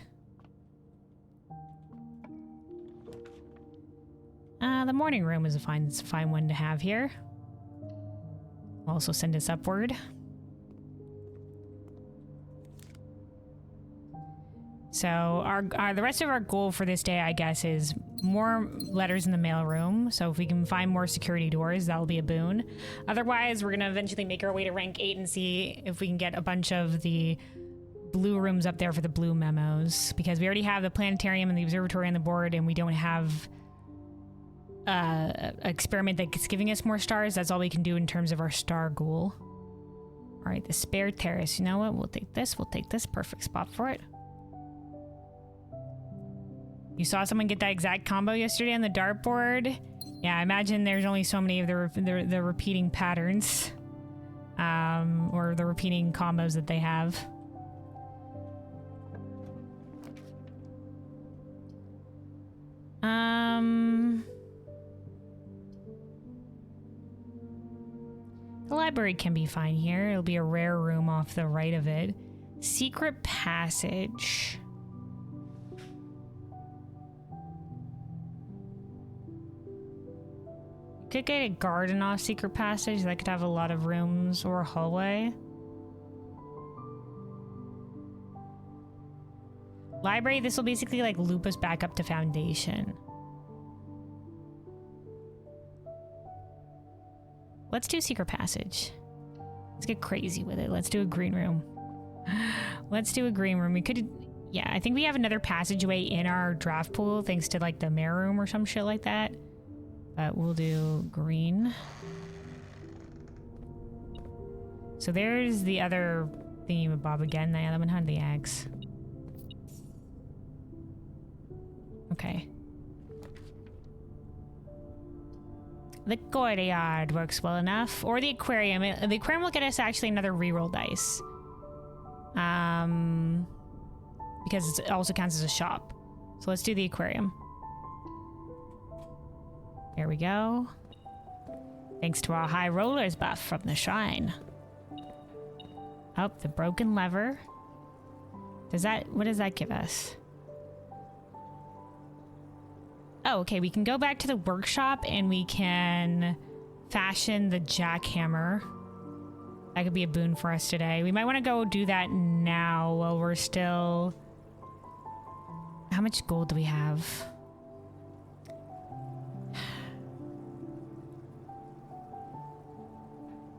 The morning room is a fine one to have here. Also send us upward. So the rest of our goal for this day, I guess, is more letters in the mailroom. So if we can find more security doors, that'll be a boon. Otherwise, we're going to eventually make our way to rank 8 and see if we can get a bunch of the blue rooms up there for the blue memos. Because we already have the planetarium and the observatory on the board, and we don't have an experiment that's giving us more stars. That's all we can do in terms of our star goal. All right, the spare terrace. You know what? We'll take this. We'll take this. Perfect spot for it. You saw someone get that exact combo yesterday on the dartboard? Yeah, I imagine there's only so many of the repeating patterns. Or the repeating combos that they have. The library can be fine here. It'll be a rare room off the right of it. Secret passage. Could get a garden off secret passage that could have a lot of rooms, or a hallway. Library, this will basically like loop us back up to Foundation. Let's do Secret Passage. Let's get crazy with it. Let's do a green room. Let's do a green room. We could, yeah, I think we have another passageway in our draft pool thanks to like the mirror room or some shit like that. But we'll do green. So there's the other thingamabob again. The other one had the axe. Okay. The courtyard works well enough. Or the aquarium. The aquarium will get us actually another reroll dice. Because it also counts as a shop. So let's do the aquarium. There we go. Thanks to our high rollers buff from the shrine. Oh, the broken lever. What does that give us? Oh, okay, we can go back to the workshop and we can fashion the jackhammer. That could be a boon for us today. We might want to go do that now while we're still... How much gold do we have?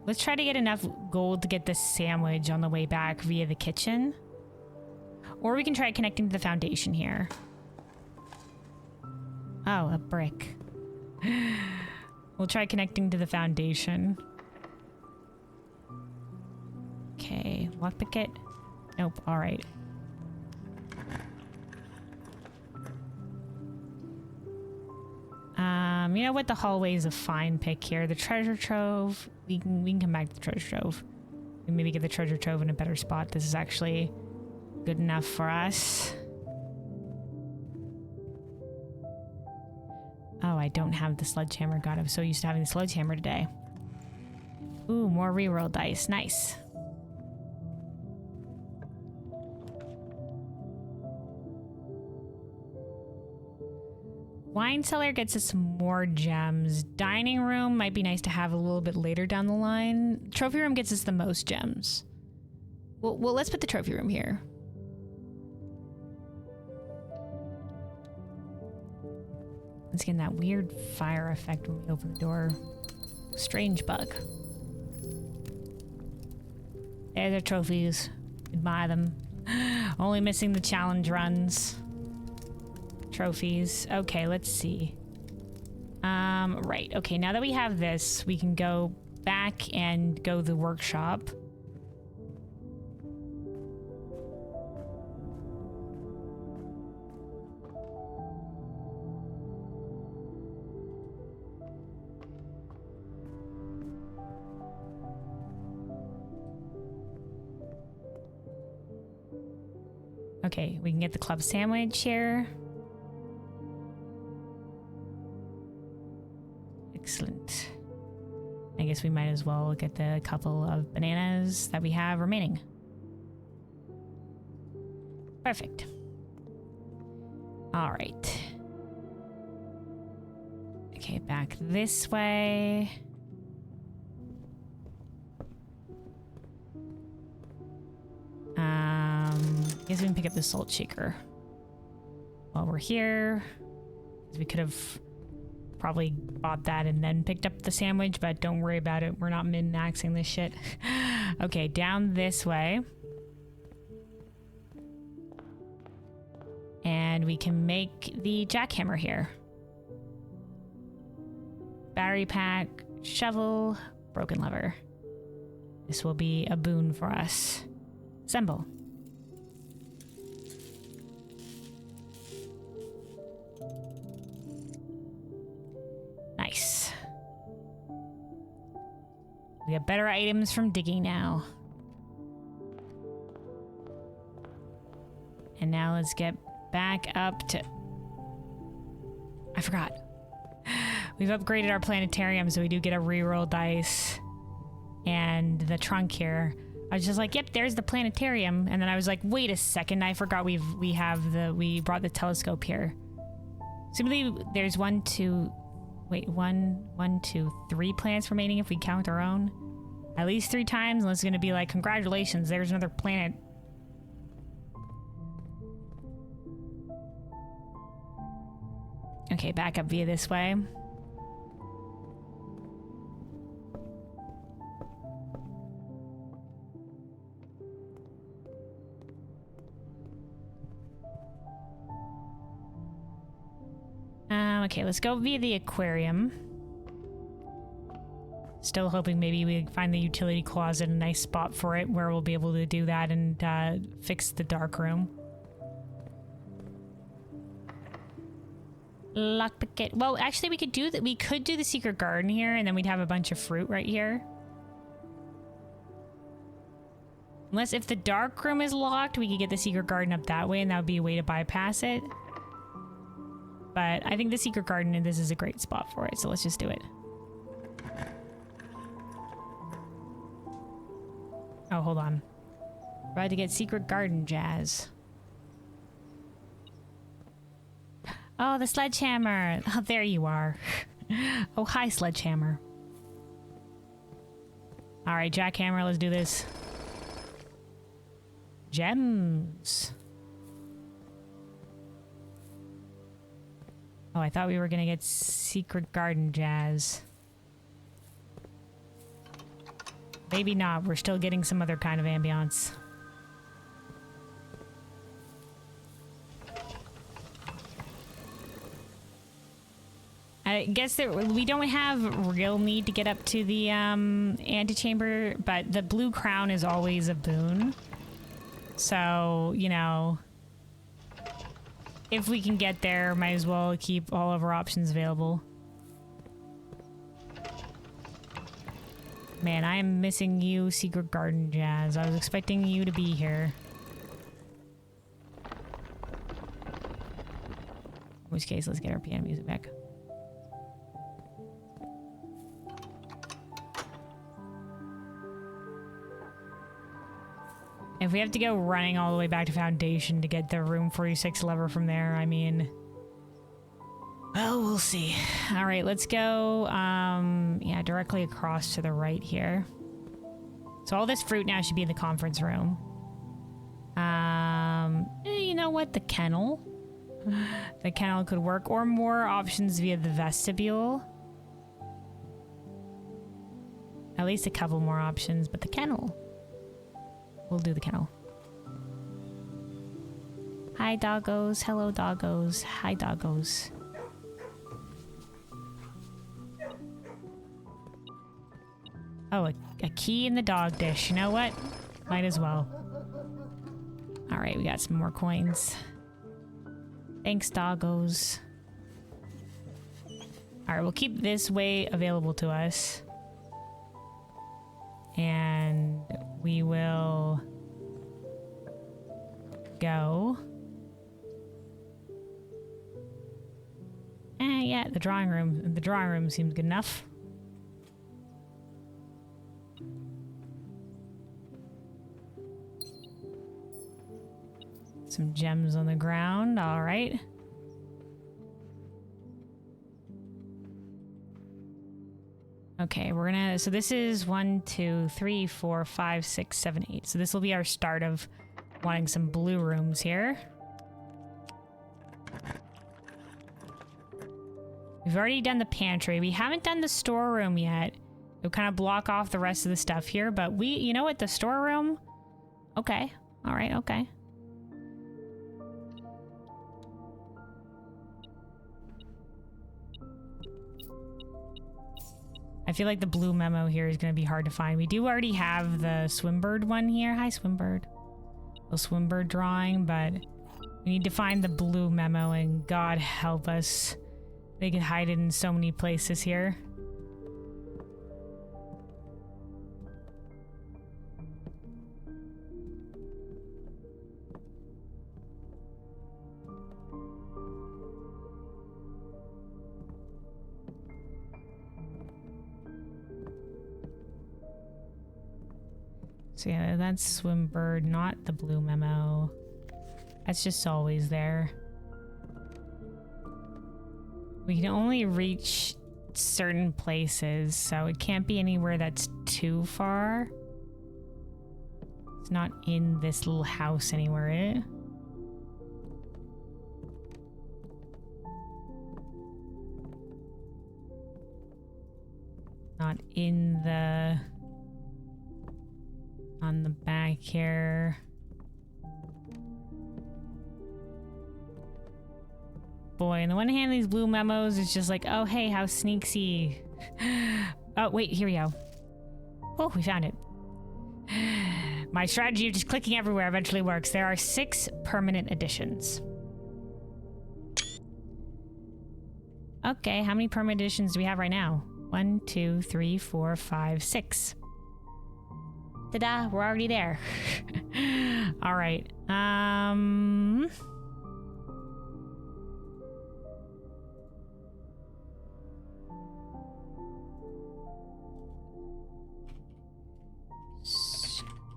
Let's try to get enough gold to get the sandwich on the way back via the kitchen. Or we can try connecting to the foundation here. Oh, a brick. We'll try connecting to the foundation. Okay, lockpick it. Nope, alright. You know what? The hallway is a fine pick here. The treasure trove. We can come back to the treasure trove. We maybe get the treasure trove in a better spot. This is actually good enough for us. Oh, I don't have the sledgehammer. God, I'm so used to having the sledgehammer today. Ooh, more reroll dice. Nice. Wine cellar gets us more gems. Dining room might be nice to have a little bit later down the line. Trophy room gets us the most gems. Well, let's put the trophy room here. Let's get that weird fire effect when we open the door. Strange bug. There's our trophies. Admire them. Only missing the challenge runs. Trophies. Okay, let's see. Right. Okay, now that we have this, we can go back and go to the workshop. Okay, we can get the club sandwich here. Excellent. I guess we might as well get the couple of bananas that we have remaining. Perfect. All right. Okay, back this way. I guess we can pick up the salt shaker while we're here. We could have probably bought that and then picked up the sandwich, but don't worry about it. We're not min-maxing this shit. Okay, down this way. And we can make the jackhammer here. Battery pack, shovel, broken lever. This will be a boon for us. Assemble. Nice. We have better items from digging now. And now let's get back up to... I forgot. We've upgraded our planetarium, so we do get a reroll dice. And the trunk here. I was just like, yep, there's the planetarium. And then I was like, wait a second, I forgot we brought the telescope here. Simply, there's 1, 2... Wait, 1, 2, 3 planets remaining if we count our own. At least 3 times, and it's going to be like, congratulations, there's another planet. Okay, back up via this way. Okay, let's go via the aquarium. Still hoping maybe we find the utility closet, a nice spot for it where we'll be able to do that and fix the dark room. Lockpick. Well, actually, we could do that. We could do the secret garden here, and then we'd have a bunch of fruit right here. Unless if the dark room is locked, we could get the secret garden up that way, and that would be a way to bypass it. But I think the secret garden and this is a great spot for it, so let's just do it. Oh, hold on. About to get secret garden jazz. Oh, the sledgehammer. Oh, there you are. Oh, hi, sledgehammer. All right, jackhammer, let's do this. Gems. Oh, I thought we were gonna get secret garden jazz. Maybe not. We're still getting some other kind of ambiance. I guess that we don't have real need to get up to the antechamber, but the blue crown is always a boon. So, you know, if we can get there, might as well keep all of our options available. Man, I am missing you, Secret Garden Jazz. I was expecting you to be here. In which case, let's get our piano music back. If we have to go running all the way back to Foundation to get the Room 46 lever from there, I mean... well, we'll see. Alright, let's go, yeah, directly across to the right here. So all this fruit now should be in the conference room. You know what? The kennel. The kennel could work, or more options via the vestibule. At least a couple more options, but the kennel. We'll do the kennel. Hi, doggos. Hello, doggos. Hi, doggos. Oh, a key in the dog dish. You know what? Might as well. Alright, we got some more coins. Thanks, doggos. Alright, we'll keep this way available to us. And we will go. Yeah, the drawing room. The drawing room seems good enough. Some gems on the ground. All right. Okay, we're gonna, so this is 1, 2, 3, 4, 5, 6, 7, 8. So this will be our start of wanting some blue rooms here. We've already done the pantry. We haven't done the storeroom yet. We'll kind of block off the rest of the stuff here, but we, you know what, the storeroom? Okay, all right, okay. I feel like the blue memo here is going to be hard to find. We do already have the Swimbird one here. Hi, Swimbird. The Swimbird drawing, but we need to find the blue memo, and God help us. They can hide it in so many places here. So yeah, that's Swimbird, not the blue memo. That's just always there. We can only reach certain places, so it can't be anywhere that's too far. It's not in this little house anywhere, Not in the... on the back here. Boy, on the one hand, these blue memos is just like, oh, hey, how sneaksy. Oh, wait, here we go. Oh, we found it. My strategy of just clicking everywhere eventually works. There are 6 permanent additions. Okay, how many permanent additions do we have right now? 1, 2, 3, 4, 5, 6. Ta-da, we're already there. All right.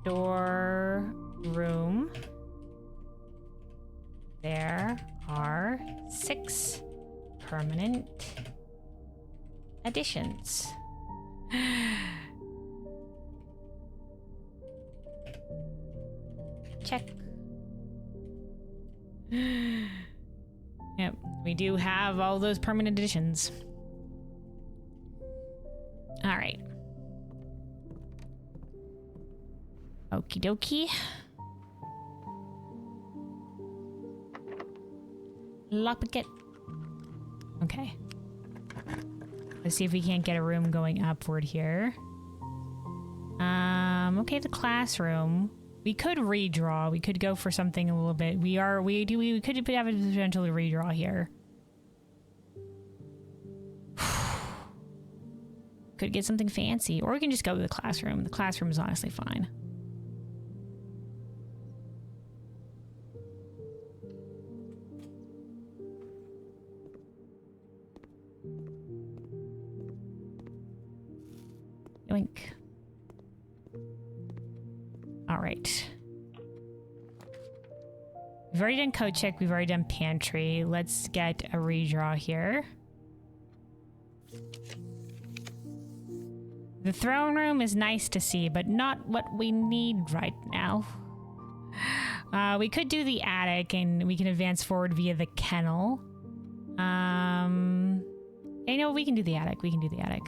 Storeroom. There are 6 permanent additions. Check. Yep, we do have all those permanent additions. All right. Okie dokie. Lockpicket. Okay. Let's see if we can't get a room going upward here. Okay, the classroom. We could redraw. We could go for something a little bit. We could have a potential to redraw here. Could get something fancy, or we can just go to the classroom. The classroom is honestly fine. Yoink. All right. We've already done coat check. We've already done pantry. Let's get a redraw here. The throne room is nice to see, but not what we need right now. We could do the attic, and we can advance forward via the kennel. You know, we can do the attic. We can do the attic.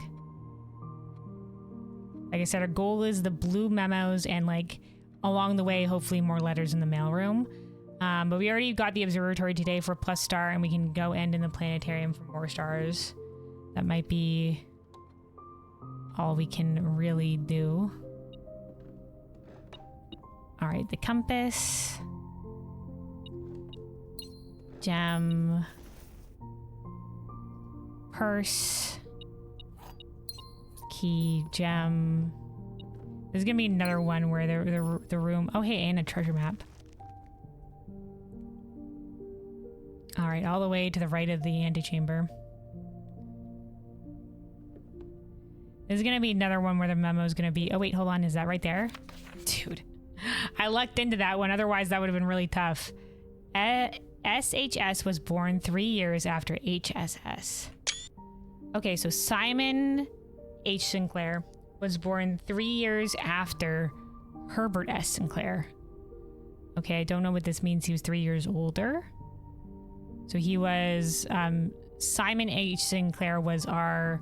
Like I said, our goal is the blue memos and, like, along the way, hopefully more letters in the mailroom. But we already got the observatory today for +1 star, and we can go end in the planetarium for more stars. That might be all we can really do. All right, the compass. Gem. Purse. Key, gem. There's gonna be another one where the room. Oh, hey, and a treasure map. All right, all the way to the right of the antechamber. There's gonna be another one where the memo is gonna be. Oh wait, hold on. Is that right there, dude? I lucked into that one. Otherwise, that would have been really tough. SHS was born 3 years after HSS. Okay, so Simon H. Sinclair was born 3 years after Herbert S. Sinclair. Okay, I don't know what this means. He was 3 years older. So he was, Simon H. Sinclair was our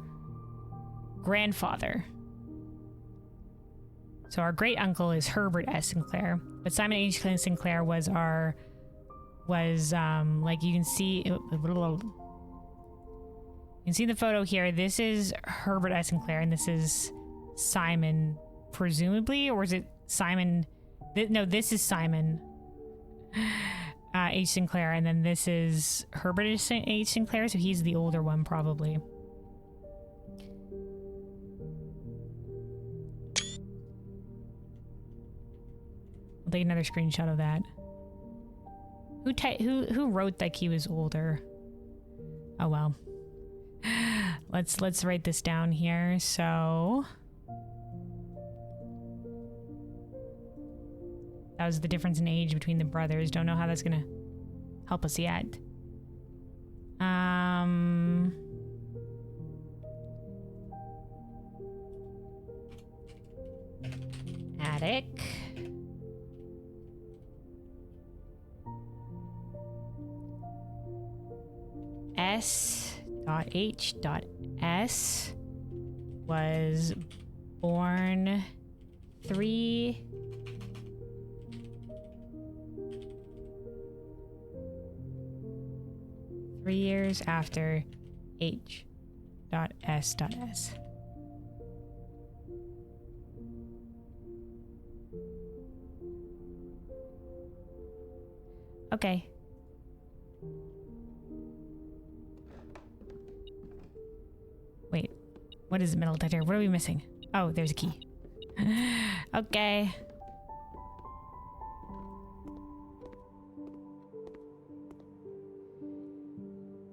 grandfather. So our great uncle is Herbert S. Sinclair, but Simon H. Sinclair was like you can see, the photo here. This is Herbert S. Sinclair, and this is Simon, presumably, or is it Simon? No, this is Simon H. Sinclair, and then this is Herbert H. Sinclair, so he's the older one, probably. I'll take another screenshot of that. Who wrote that he was older? Oh well. Let's write this down here. So that was the difference in age between the brothers. Don't know how that's gonna help us yet. Attic. S.H.S. was born 3 years after H.S.S. Okay. Wait, what is the metal detector? What are we missing? Oh, there's a key. Okay.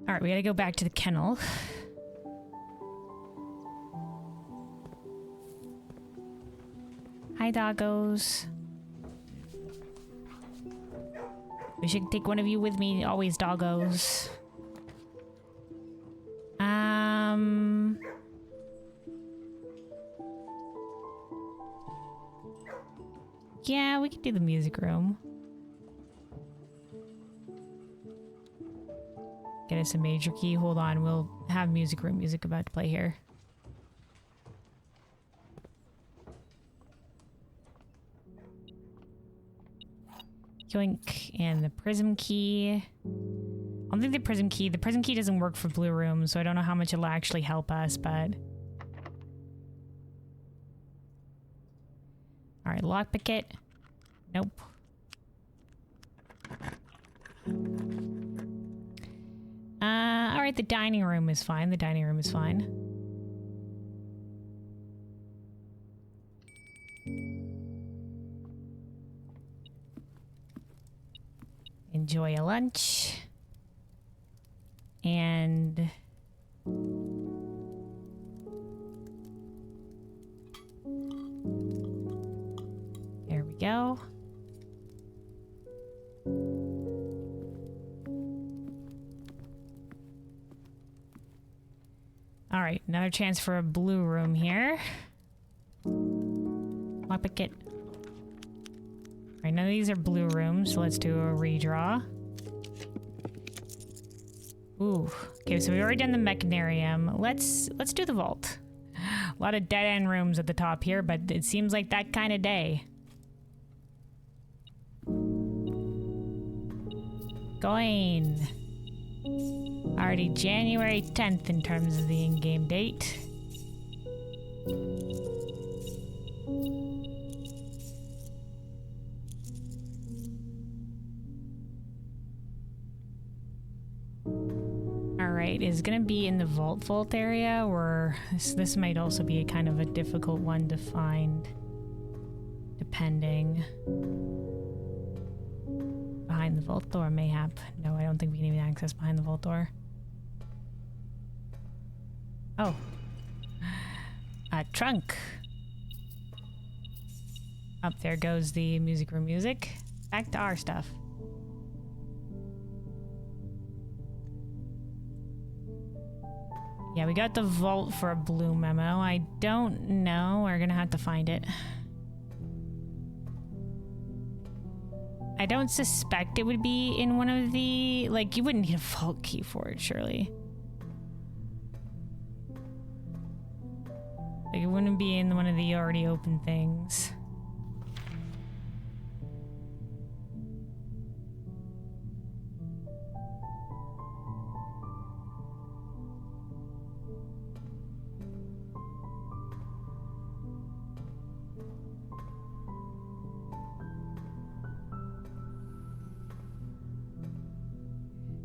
All right, we gotta go back to the kennel. Hi, doggos. We should take one of you with me, always, doggos. Yeah, we could do the music room. Get us a major key. Hold on, we'll have music room music about to play here. Yoink, and the prism key. I don't think the prism key doesn't work for blue rooms, so I don't know how much it'll actually help us, but... Alright, lockpick it. Nope. Alright, the dining room is fine. The dining room is fine. Enjoy a lunch. And... there we go. Alright, another chance for a blue room here. Lockpick it. Alright, none of these are blue rooms, so let's do a redraw. Ooh. Okay, so we've already done the mechanarium. Let's do the vault. A lot of dead-end rooms at the top here, but it seems like that kind of day. Going. Already January 10th in terms of the in-game date. Alright, is it gonna be in the vault area, or this might also be a kind of a difficult one to find, depending. Behind the vault door, mayhap. No, I don't think we can even access behind the vault door. Oh. A trunk. Up there goes the music room music. Back to our stuff. Yeah, we got the vault for a blue memo. I don't know. We're gonna have to find it. I don't suspect it would be in one of the... like, you wouldn't need a vault key for it, surely. Like, it wouldn't be in one of the already open things.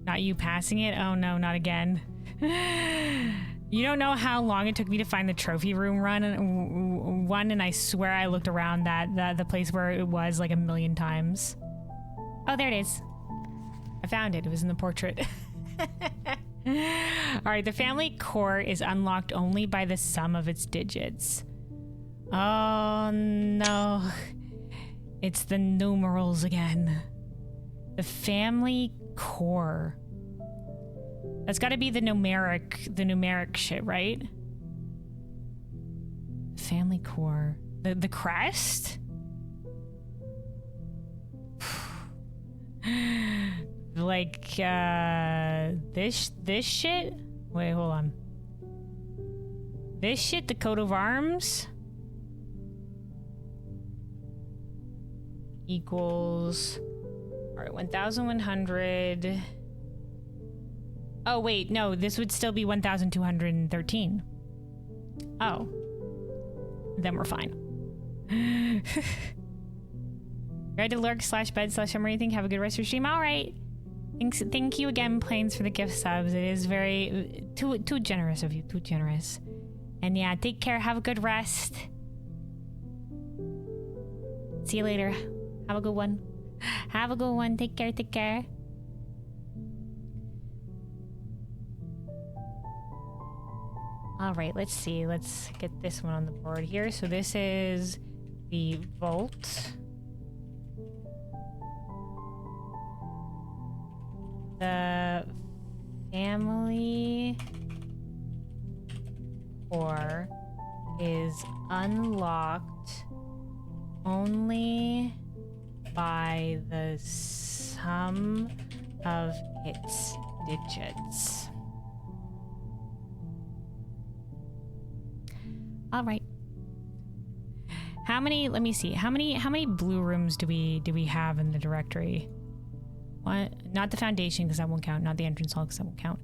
Not you passing it? Oh no, not again. You don't know how long it took me to find the trophy room run and I swear I looked around the place where it was like a million times. Oh, there it is. I found it. It was in the portrait. Alright, the family core is unlocked only by the sum of its digits. Oh no. It's the numerals again. The family core. That's gotta be the numeric shit, right? Family core. The crest? Like, this shit? Wait, hold on. This shit, the coat of arms, equals, all right, 1,100. Oh, wait, no, this would still be 1,213. Oh. Then we're fine. Ready to lurk /bed/summer anything. Have a good rest of your stream. All right. Thank you again, Planes, for the gift subs. It is very too generous of you. Too generous. And yeah, take care. Have a good rest. See you later. Have a good one. Have a good one. Take care. Take care. All right, let's see. Let's get this one on the board here. So this is the vault. The family core is unlocked only by the sum of its digits. All right. How many, let me see. How many blue rooms do we have in the directory? What? Not the foundation, because that won't count. Not the entrance hall, because that won't count.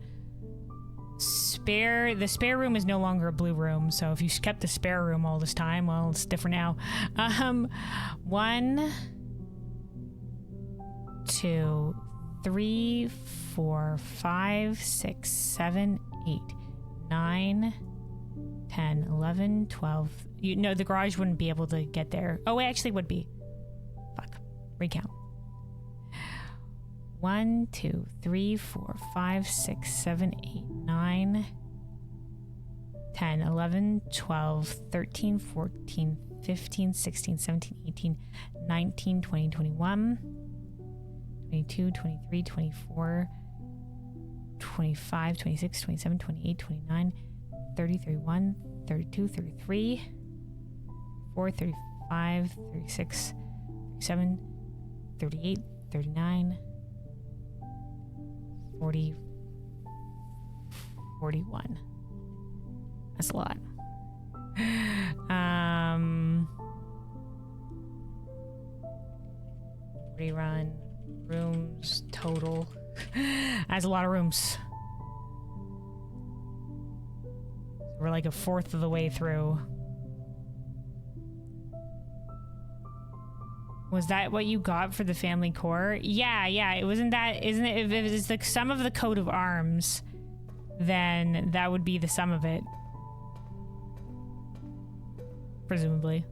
The spare room is no longer a blue room, so if you kept the spare room all this time, well, it's different now. 1, 2, 3, 4, 5, 6, 7, 8, 9, 10, 11, 12. You know, the garage wouldn't be able to get there. Oh, it actually would be. Fuck. Recount. 1, 2, 3, 4, 5, 6, 7, 8, 9, 10, 11, 12, 13, 14, 15, 16, 17, 18, 19, 20, 21, 22, 23, 24, 25, 26, 27, 28, 29, 30, 31, 32, 33, 34, 35, 36, 37, 38, 39, 40, 41. That's a lot. Rerun rooms total. That's a lot of rooms. We're like a fourth of the way through. Was that what you got for the family core? Yeah, it wasn't that, isn't it? If it was the sum of the coat of arms, then that would be the sum of it. Presumably.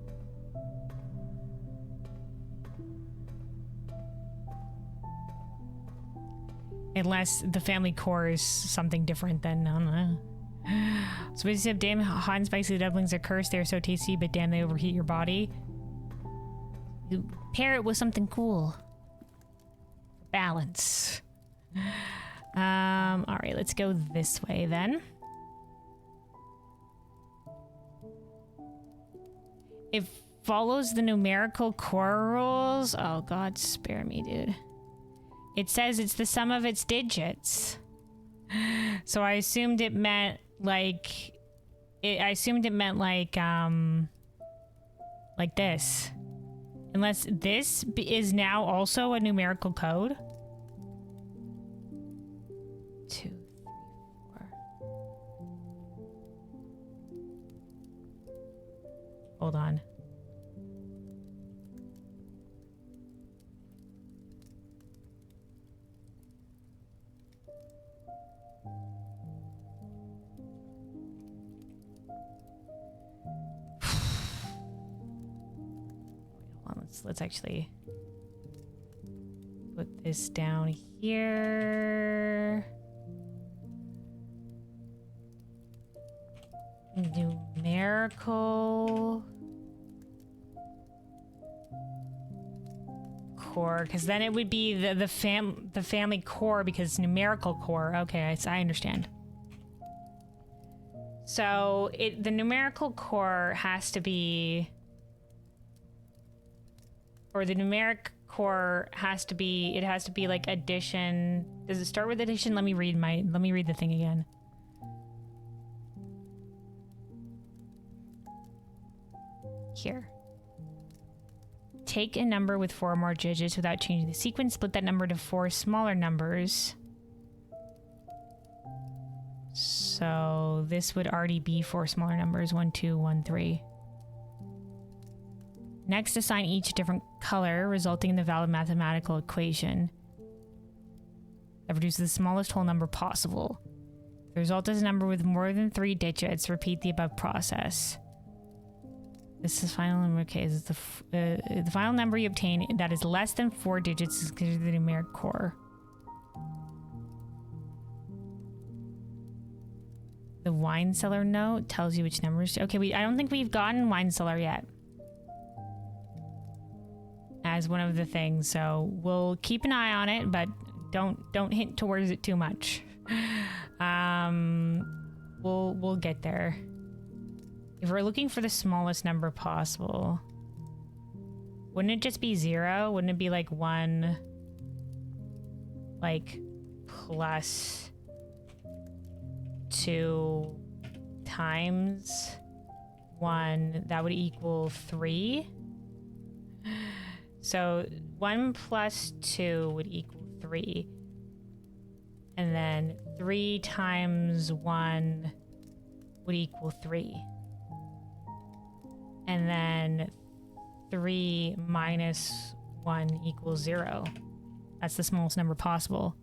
Unless the family core is something different, then I don't know. So we said, damn, hot and spicy dumplings are cursed. They're so tasty, but damn, they overheat your body. You pair it with something cool. Balance. All right, let's go this way then. It follows the numerical core rules. Oh God, spare me, dude. It says it's the sum of its digits. So I assumed it meant like this. Unless this is now also a numerical code. 2, 3, 4. Hold on. Let's actually put this down here. Numerical core, because then it would be the family core, because it's numerical core. Okay, I understand. So the numerical core has to be, or the numeric core has to be, it has to be like addition. Does it start with addition? Let me read the thing again. here. Take a number with 4 or more digits without changing the sequence. Split that number to 4 smaller numbers. So this would already be 4 smaller numbers. 1, 2, 1, 3. Next, assign each a different color, resulting in the valid mathematical equation that produces the smallest whole number possible. The result is a number with more than 3 digits. Repeat the above process. This is final number. Okay, this is the final number you obtain that is less than 4 digits is considered the numeric core. The wine cellar note tells you which numbers. Okay, I don't think we've gotten wine cellar yet as one of the things, so we'll keep an eye on it, but don't hint towards it too much. We'll get there. If we're looking for the smallest number possible, wouldn't it just be 0? Wouldn't it be like 1, like plus 2 times 1? That would equal 3. So 1 plus 2 would equal 3. And then 3 times 1 would equal 3. And then 3 minus 1 equals 0. That's the smallest number possible.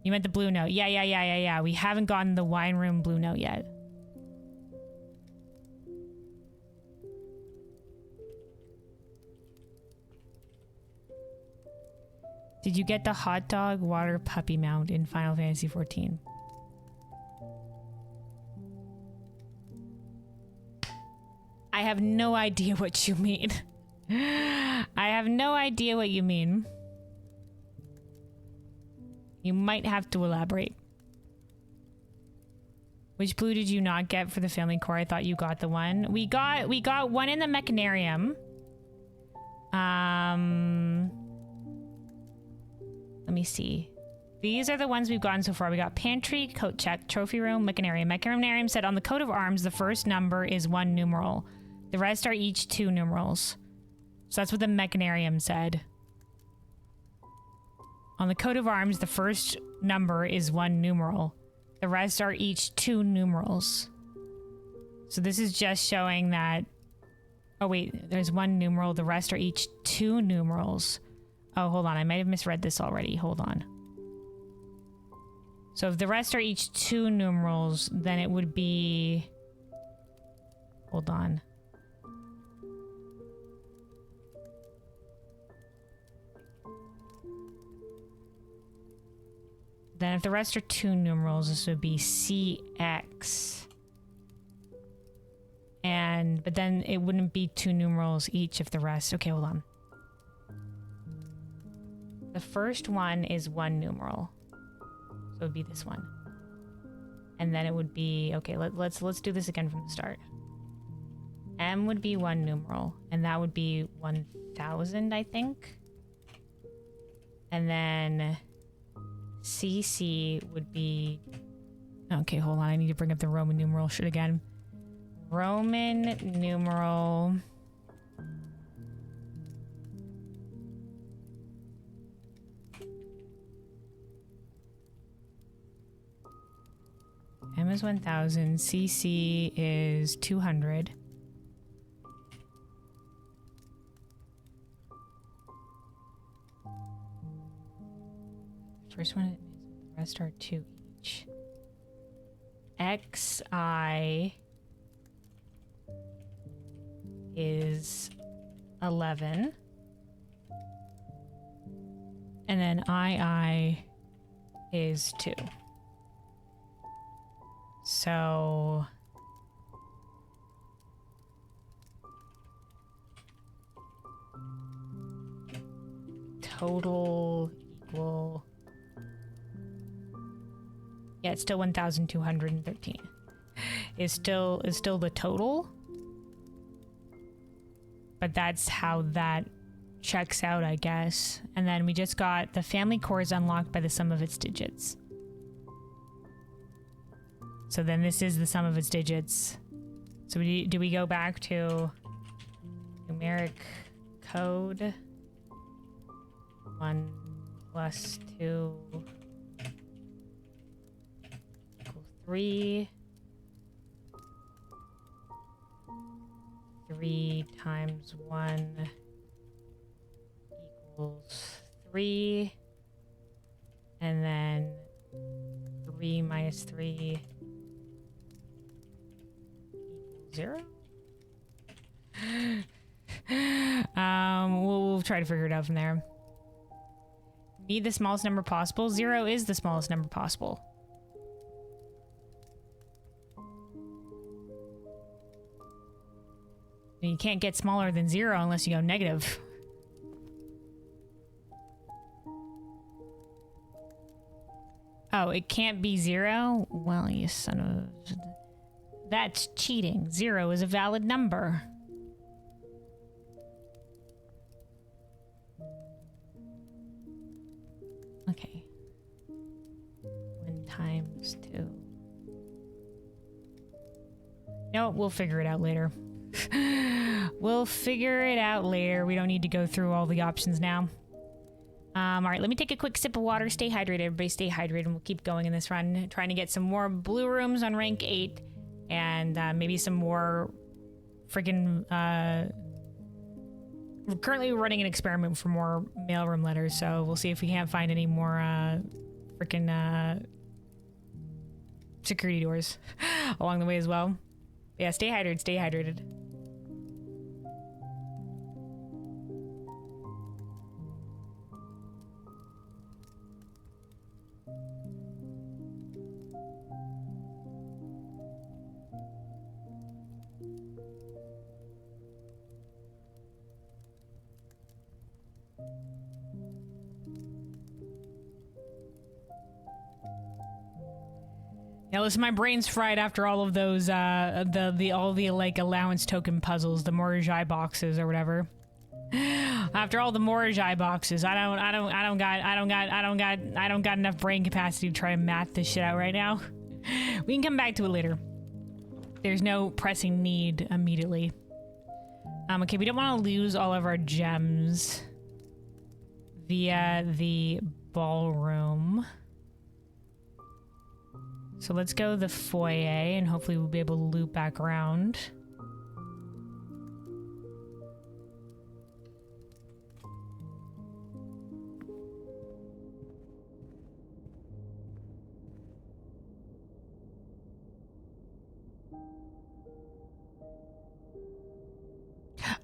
You meant the blue note. Yeah. We haven't gotten the wine room blue note yet. Did you get the hot dog water puppy mount in Final Fantasy XIV? I have no idea what you mean. I have no idea what you mean. You might have to elaborate. Which blue did you not get for the family core? I thought you got the one. We got one in the mechanarium. Let me see. These are the ones we've gotten so far. We got pantry, coat check, trophy room, mechanarium. Mechanarium said on the coat of arms, the first number is 1 numeral. The rest are each 2 numerals. So that's what the mechanarium said. On the coat of arms, the first number is 1 numeral. The rest are each 2 numerals. So this is just showing that... Oh wait, there's 1 numeral. The rest are each 2 numerals. Oh, hold on. I might have misread this already. Hold on. So if the rest are each 2 numerals, then it would be... Hold on. Then if the rest are 2 numerals, this would be CX. But then it wouldn't be 2 numerals each if the rest... Okay, hold on. The first one is 1 numeral. So it would be this one. And then it would be... Okay, let's do this again from the start. M would be 1 numeral. And that would be 1,000, I think. And then... CC would be... Okay, hold on. I need to bring up the Roman numeral shit again. Roman numeral... M is 1,000. CC is 200. First one is, the rest are 2 each. XI is 11. And then II is 2. So... Total equal... Yeah, it's still 1,213. Is still the total. But that's how that checks out, I guess. And then we just got the family core is unlocked by the sum of its digits. So then this is the sum of its digits. So do we go back to Numeric code. 1 plus 2 equals 3. 3 times 1 equals 3. And then 3 minus 3 equals 0. We'll try to figure it out from there. Need the smallest number possible. 0 is the smallest number possible. You can't get smaller than 0 unless you go negative. Oh, it can't be 0? Well, you son of... That's cheating. 0 is a valid number. Okay. 1 times 2. No, we'll figure it out later. We'll figure it out later. We don't need to go through all the options now. All right, let me take a quick sip of water. Stay hydrated, everybody. Stay hydrated, and we'll keep going in this run. Trying to get some more blue rooms on rank 8, and maybe some more freaking. We're currently running an experiment for more mailroom letters, so we'll see if we can't find any more freaking security doors along the way as well. Yeah, stay hydrated. Stay hydrated. Yeah, listen, my brain's fried after all of those, all the like allowance token puzzles, the Morajai boxes or whatever. After all the Morajai boxes, I don't got enough brain capacity to try and math this shit out right now. We can come back to it later. There's no pressing need immediately. Okay, we don't want to lose all of our gems via the ballroom. So let's go the foyer, and hopefully we'll be able to loop back around.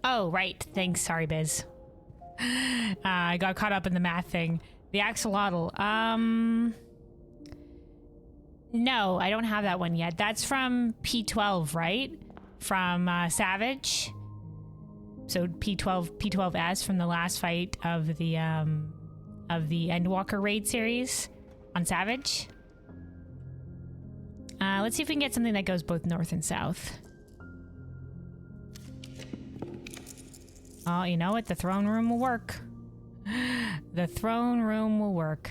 Oh, right. Thanks. Sorry, Biz. I got caught up in the math thing. The axolotl. No, I don't have that one yet. That's from P12, right? From Savage. So P12S from the last fight of the Endwalker raid series on Savage. Let's see if we can get something that goes both north and south. Oh, you know what? The throne room will work. The throne room will work.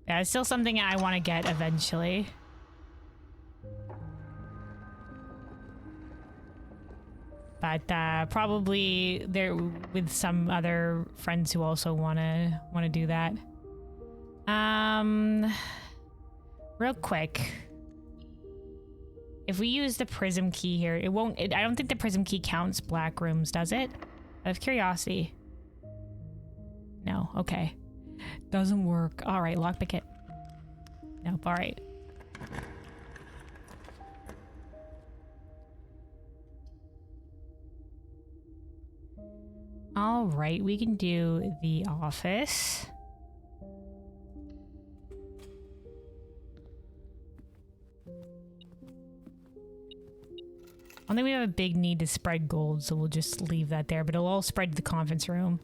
Yeah, it's still something I want to get eventually. But probably there with some other friends who also want to do that. Real quick. If we use the prism key here, it won't. I don't think the prism key counts black rooms, does it? Out of curiosity. No. Okay. Doesn't work. All right, lockpick it. Nope. All right. All right, we can do the office. I think we have a big need to spread gold, so we'll just leave that there, but it'll all spread to the conference room.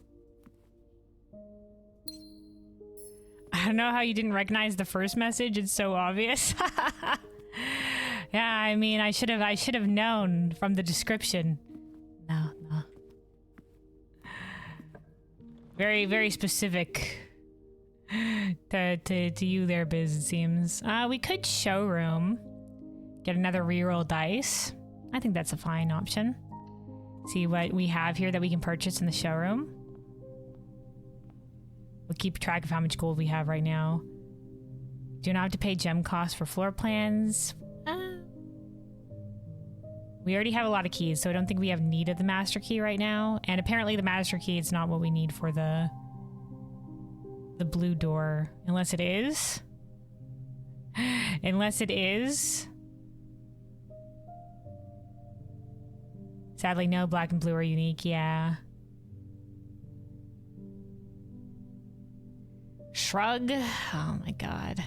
I don't know how you didn't recognize the first message. It's so obvious. Yeah, I mean, I should have known from the description. No. Very, very specific to you there, Biz, it seems. We could showroom. Get another reroll dice. I think that's a fine option. See what we have here that we can purchase in the showroom. We'll keep track of how much gold we have right now. Do not have to pay gem costs for floor plans. We already have a lot of keys, so I don't think we have need of the master key right now. And apparently the master key is not what we need for the blue door. Unless it is. Unless it is. Sadly, no. Black and blue are unique, yeah. Shrug. Oh my god.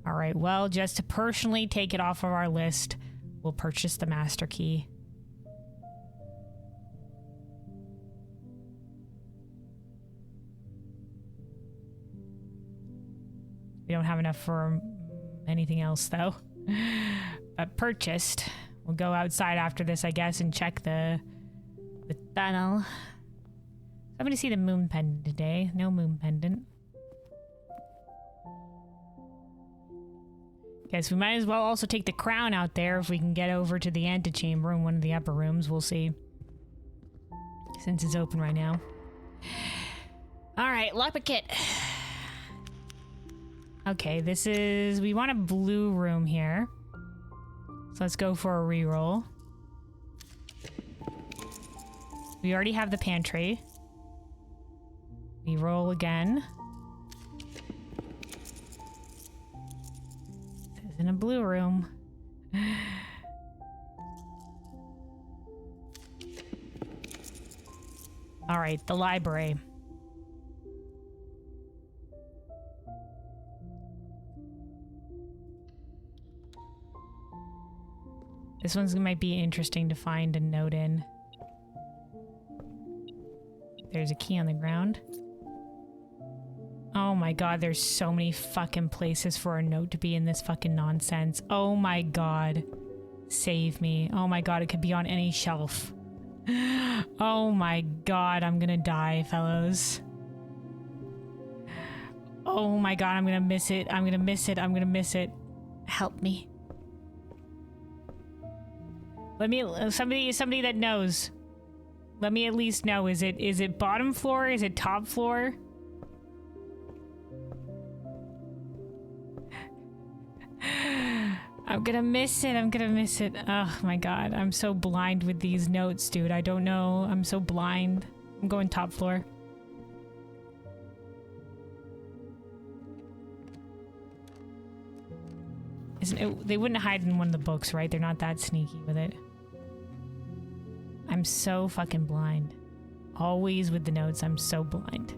Alright, well, just to personally take it off of our list, we'll purchase the master key. We don't have enough for anything else, though. But purchased. We'll go outside after this, I guess, and check the tunnel. I'm gonna see the moon pendant today. No moon pendant. Guess we might as well also take the crown out there if we can get over to the antechamber in one of the upper rooms. We'll see. Since it's open right now. Alright, lockpick kit. Okay, this is... We want a blue room here. So let's go for a reroll. We already have the pantry. We roll again. This is in a blue room. Alright, the library. This one's might be interesting to find a note in. There's a key on the ground. Oh my god, there's so many fucking places for a note to be in this fucking nonsense. Oh my god. Save me. Oh my god, it could be on any shelf. Oh my god, I'm gonna die, fellows. Oh my god, I'm gonna miss it. I'm gonna miss it. I'm gonna miss it. Help me. Let me, somebody that knows. Let me at least know. Is it bottom floor? Is it top floor? I'm gonna miss it. I'm gonna miss it. Oh my god. I'm so blind with these notes, dude. I don't know. I'm so blind. I'm going top floor. Isn't it, they wouldn't hide in one of the books, right? They're not that sneaky with it. I'm so fucking blind. Always with the notes, I'm so blind.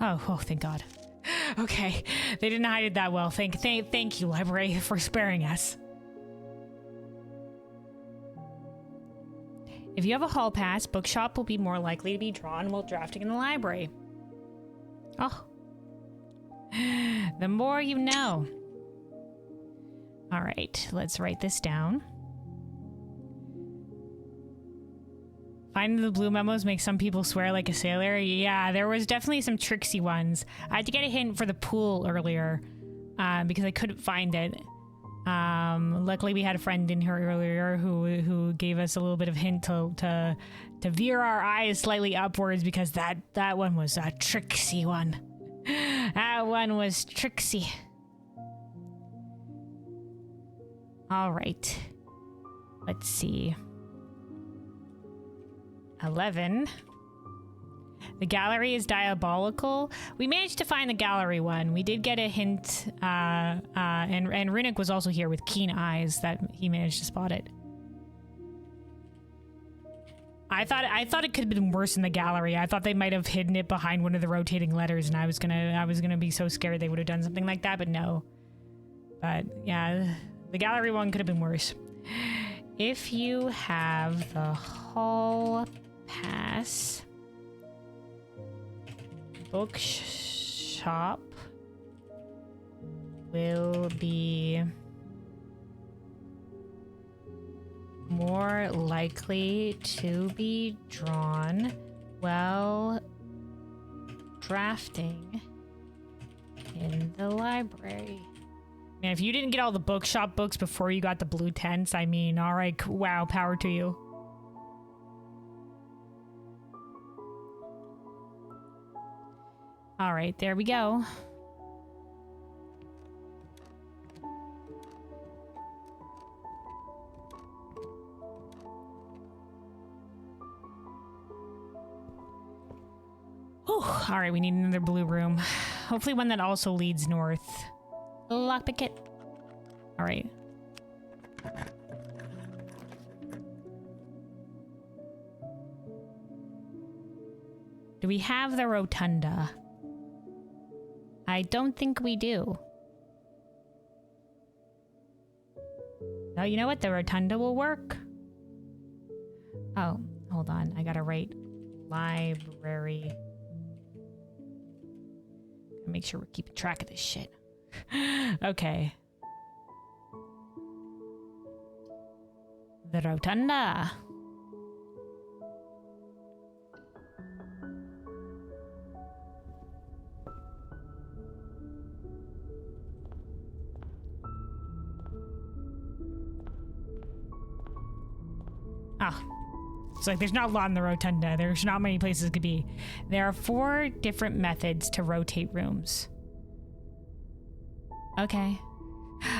Oh, thank God. Okay, they didn't hide it that well. Thank you, library, for sparing us. If you have a hall pass, bookshop will be more likely to be drawn while drafting in the library. Oh. The more you know. All right, let's write this down. Finding the blue memos makes some people swear like a sailor. Yeah, there was definitely some tricksy ones. I had to get a hint for the pool earlier because I couldn't find it. Luckily, we had a friend in here earlier who gave us a little bit of hint to veer our eyes slightly upwards because that one was a tricksy one. That one was tricksy. All right. Let's see. 11. The gallery is diabolical. We managed to find the gallery one. We did get a hint, and Runic was also here with keen eyes that he managed to spot it. I thought it could have been worse in the gallery. I thought they might have hidden it behind one of the rotating letters, and I was gonna be so scared they would have done something like that, but no. But yeah, the gallery one could have been worse. If you have the hall pass, bookshop will be more likely to be drawn while drafting in the library. Man, if you didn't get all the bookshop books before you got the blue tents, I mean, all right, wow, power to you. All right, there we go. All right, we need another blue room. Hopefully one that also leads north. Lockpick it. All right. Do we have the rotunda? I don't think we do. Oh, you know what? The rotunda will work. Oh, hold on. I gotta write library. Make sure we're keeping track of this shit. Okay. The rotunda. Ah. It's like there's not a lot in the rotunda. There's not many places it could be. There are 4 different methods to rotate rooms. Okay.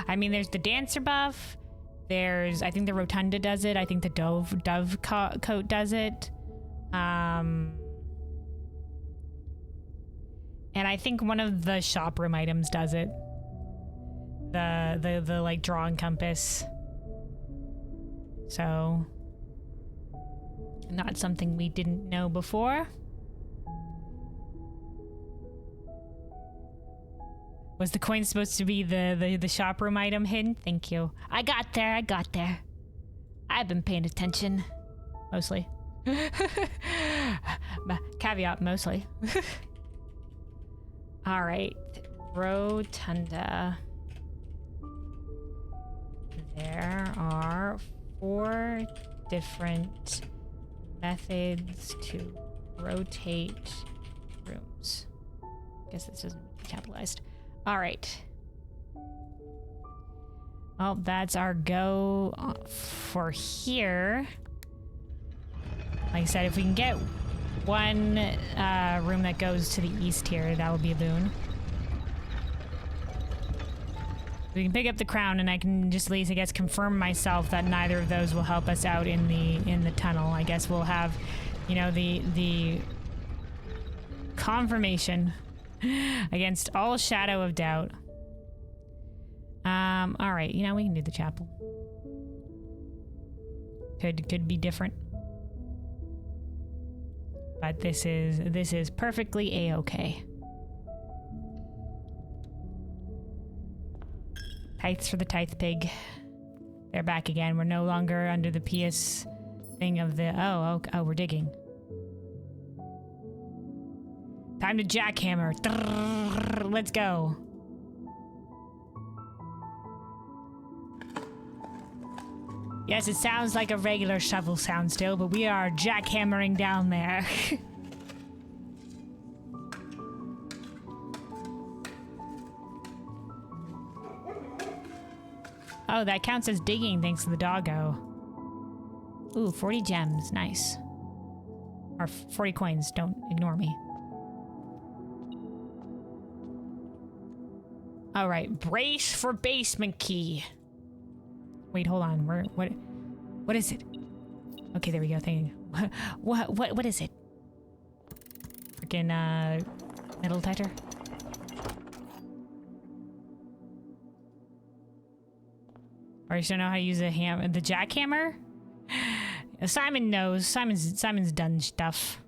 I mean, there's the dancer buff. There's, I think the rotunda does it. I think the dove coat does it. And I think one of the shop room items does it. The like drawing compass. So, not something we didn't know before. Was the coin supposed to be the shop room item hidden? Thank you. I got there. I've been paying attention. Mostly. Caveat, mostly. All right. Rotunda. There are 4 different methods to rotate rooms. Guess this isn't capitalized. All right. Well, that's our go for here. Like I said, if we can get one room that goes to the east here, that would be a boon. We can pick up the crown, and I can just at least, I guess, confirm myself that neither of those will help us out in the tunnel. I guess we'll have, you know, the confirmation against all shadow of doubt. All right, you know, we can do the chapel. Could be different, but this is perfectly a-okay. Tithes for the tithe pig. They're back again. We're no longer under the PS thing of the... Oh, we're digging. Time to jackhammer. Let's go. Yes, it sounds like a regular shovel sound still, but we are jackhammering down there. Oh, that counts as digging thanks to the doggo. Ooh, 40 gems. Nice. Or 40 coins. Don't ignore me. All right. Brace for basement key. Wait, hold on. What is it? Okay, there we go. Thank you. What is it? Freaking, metal detector? Or you should know how to use the jackhammer? Simon knows. Simon's done stuff.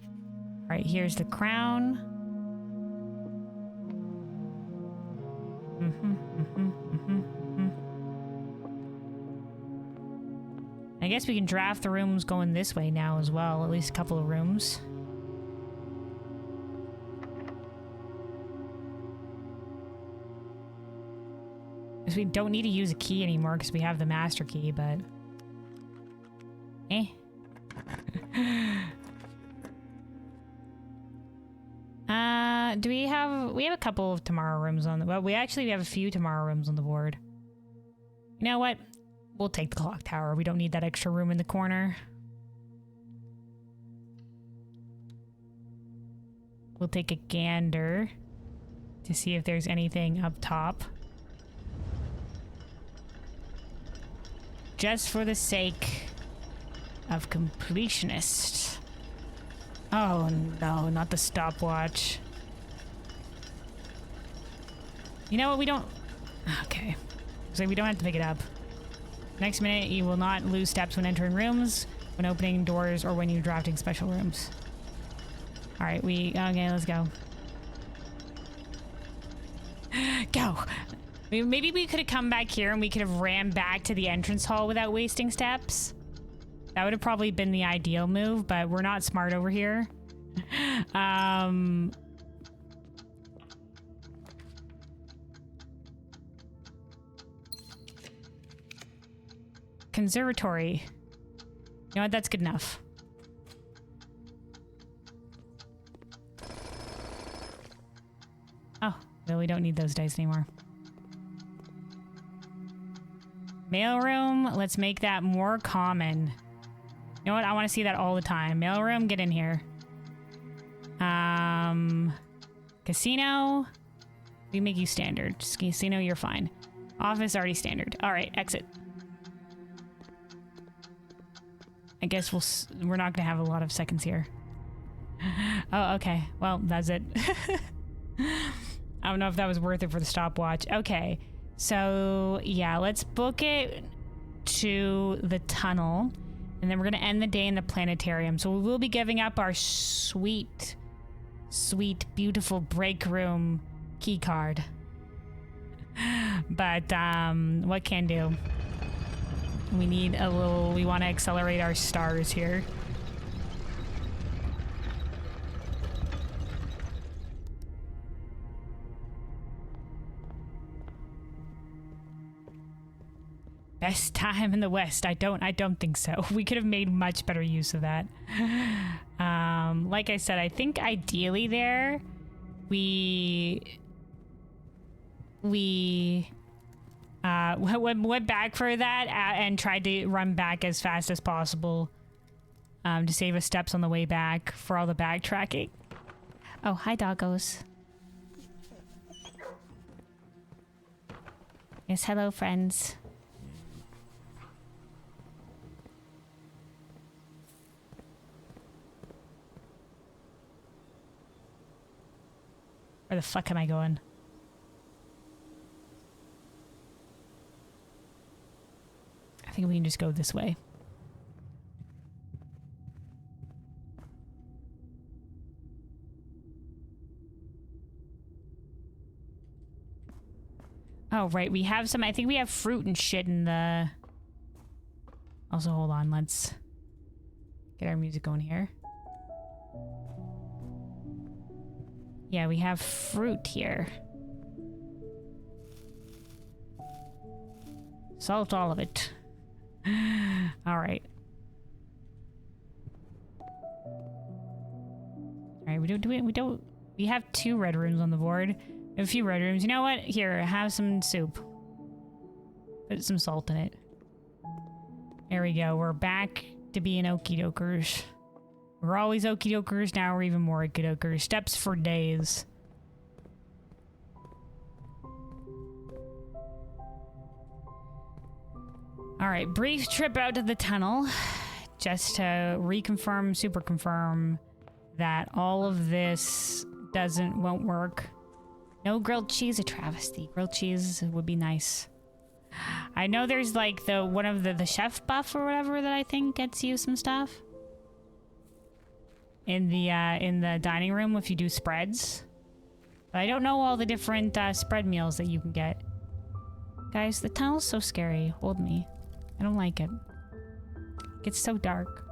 All right, here's the crown. I guess we can draft the rooms going this way now as well. At least a couple of rooms. Because we don't need to use a key anymore because we have the master key, but... do we have a couple of tomorrow rooms on the... Well, we have a few tomorrow rooms on the board. You know what? We'll take the clock tower. We don't need that extra room in the corner. We'll take a gander to see if there's anything up top. Just for the sake of completionist. Oh no, not the stopwatch. You know what, we don't... Okay. So we don't have to pick it up. Next minute, you will not lose steps when entering rooms, when opening doors, or when you're drafting special rooms. Alright, okay, let's go. Go! Maybe we could have come back here and we could have ran back to the entrance hall without wasting steps. That would have probably been the ideal move, but we're not smart over here. Conservatory. You know what? That's good enough. Oh, well, we don't need those dice anymore. Mailroom, let's make that more common. You know what? I want to see that all the time. Mailroom, get in here. Casino, we make you standard. Just casino, you're fine. Office, already standard. All right, exit. I guess we're not gonna have a lot of seconds here. Oh, okay. Well, that's it. I don't know if that was worth it for the stopwatch. Okay. So, yeah, let's book it to the tunnel. And then we're going to end the day in the planetarium. So we will be giving up our sweet, beautiful break room key card. But, what can do? We want to accelerate our stars here. Best time in the West. I don't think so. We could have made much better use of that. Like I said, I think ideally there we went back for that and tried to run back as fast as possible to save us steps on the way back for all the backtracking. Oh, hi doggos. Yes, hello friends. Where the fuck am I going? I think we can just go this way. Oh, right. We have some... I think we have fruit and shit in the... Also, hold on. Let's get our music going here. Yeah, we have fruit here. Solved all of it. All right. All right, we have 2 red rooms on the board. We have a few red rooms. You know what? Here, have some soup. Put some salt in it. There we go. We're back to being okie dokers. We're always okie dokers, now we're even more okie dokers. Steps for days. Alright, brief trip out to the tunnel. Just to reconfirm, super confirm that all of this won't work. No grilled cheese, a travesty. Grilled cheese would be nice. I know there's like one of the chef buff or whatever that I think gets you some stuff in the dining room if you do spreads. But I don't know all the different spread meals that you can get. Guys, the tunnel's so scary. Hold me. I don't like it. It gets so dark.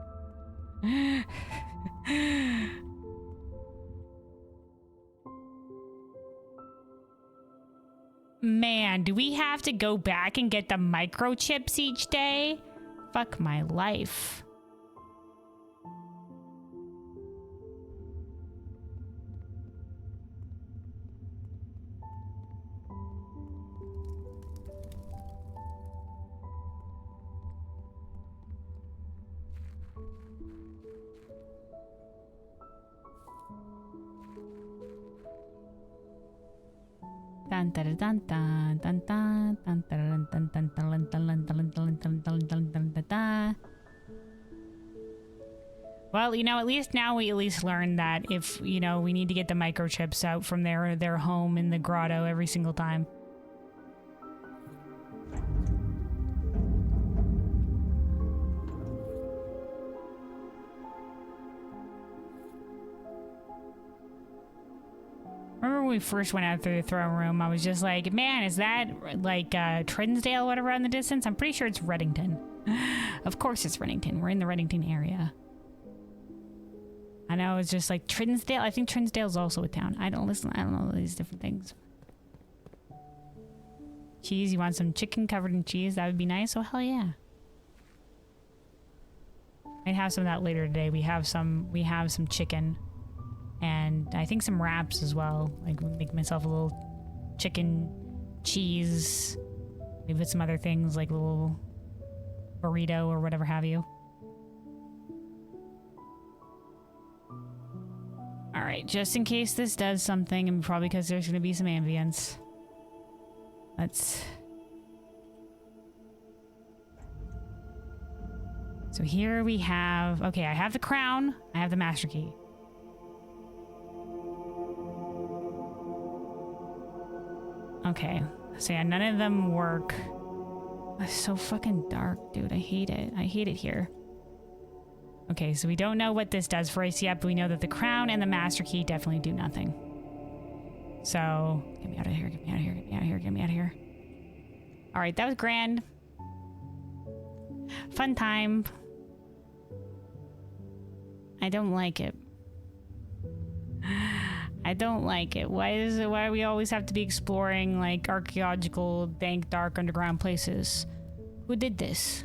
Man, do we have to go back and get the microchips each day? Fuck my life. Dun dun dun dun dun dun dun dun dun dun dun dun dun dun dun dun dun. Well, you know, at least now we at least learned that if, you know, we need to get the microchips out from their home in the grotto every single time. Remember when we first went out through the throne room, I was just like, man, is that like Trinsdale, whatever, in the distance? I'm pretty sure it's Reddington. Of course it's Reddington. We're in the Reddington area. I know, it's just like Trinsdale. I think Trinsdale's also a town. I don't know these different things. Cheese, you want some chicken covered in cheese? That would be nice. Oh, hell yeah. I'd have some of that later today. We have some chicken. And I think some wraps as well. Like, make myself a little chicken cheese. Maybe with some other things like a little burrito or whatever have you. Alright, just in case this does something, and probably because there's going to be some ambience. Let's... So here we have... Okay, I have the crown. I have the master key. Okay, so yeah, none of them work. It's so fucking dark, dude. I hate it. I hate it here. Okay, so we don't know what this does for us yet, but we know that the crown and the master key definitely do nothing. So, get me out of here, get me out of here, get me out of here, get me out of here. Alright, that was grand. Fun time. I don't like it. I don't like it. Why do we always have to be exploring like archaeological, dank, dark underground places? Who did this?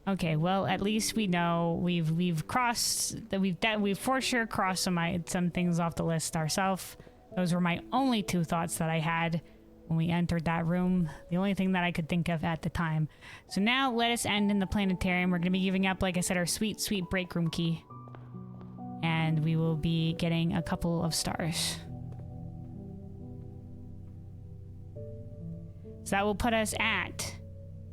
Okay, well, at least we know we've crossed that we've for sure crossed some things off the list ourselves. Those were my only two thoughts that I had when we entered that room. The only thing that I could think of at the time. So now let us end in the planetarium. We're going to be giving up, like I said, our sweet, sweet break room key. And we will be getting a couple of stars. So that will put us at...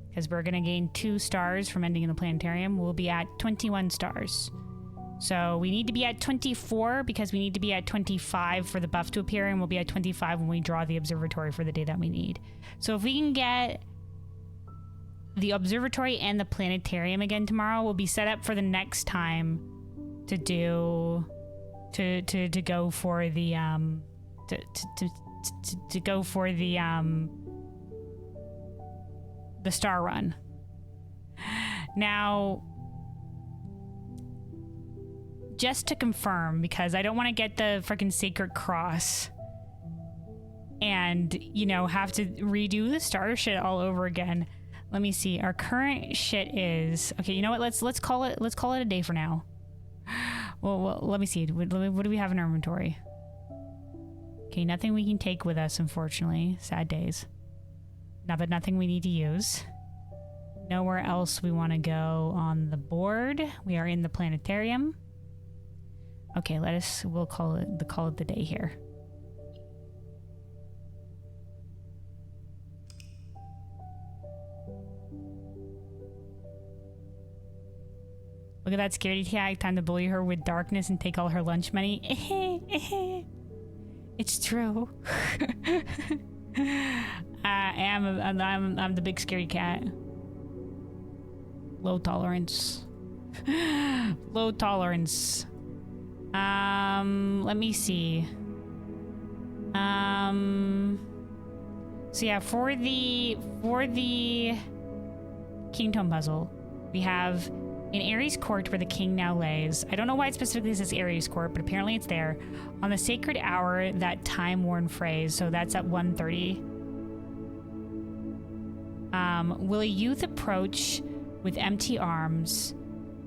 Because we're going to gain 2 stars from ending in the planetarium. We'll be at 21 stars. So we need to be at 24 because we need to be at 25 for the buff to appear. And we'll be at 25 when we draw the observatory for the day that we need. So if we can get the observatory and the planetarium again tomorrow, we'll be set up for the next time to do... To go for the... To go for the star run. Now, just to confirm, because I don't want to get the freaking sacred cross and, you know, have to redo the star shit all over again. Let me see. Our current shit is... Okay, you know what? Let's call it a day for now. Well, let me see. What do we have in our inventory? Okay, nothing we can take with us, unfortunately. Sad days. But nothing we need to use. Nowhere else we want to go on the board. We are in the planetarium. Okay, we'll call it the day here. Look at that scaredy cat. Time to bully her with darkness and take all her lunch money. It's true. I'm the big scary cat. Low tolerance. Low tolerance. Let me see. So yeah, for the Kingdom puzzle, we have in Ares Court where the king now lays. I don't know why it specifically says Ares Court, but apparently it's there. On the sacred hour, that time-worn phrase, so that's at 1:30. Will a youth approach with empty arms?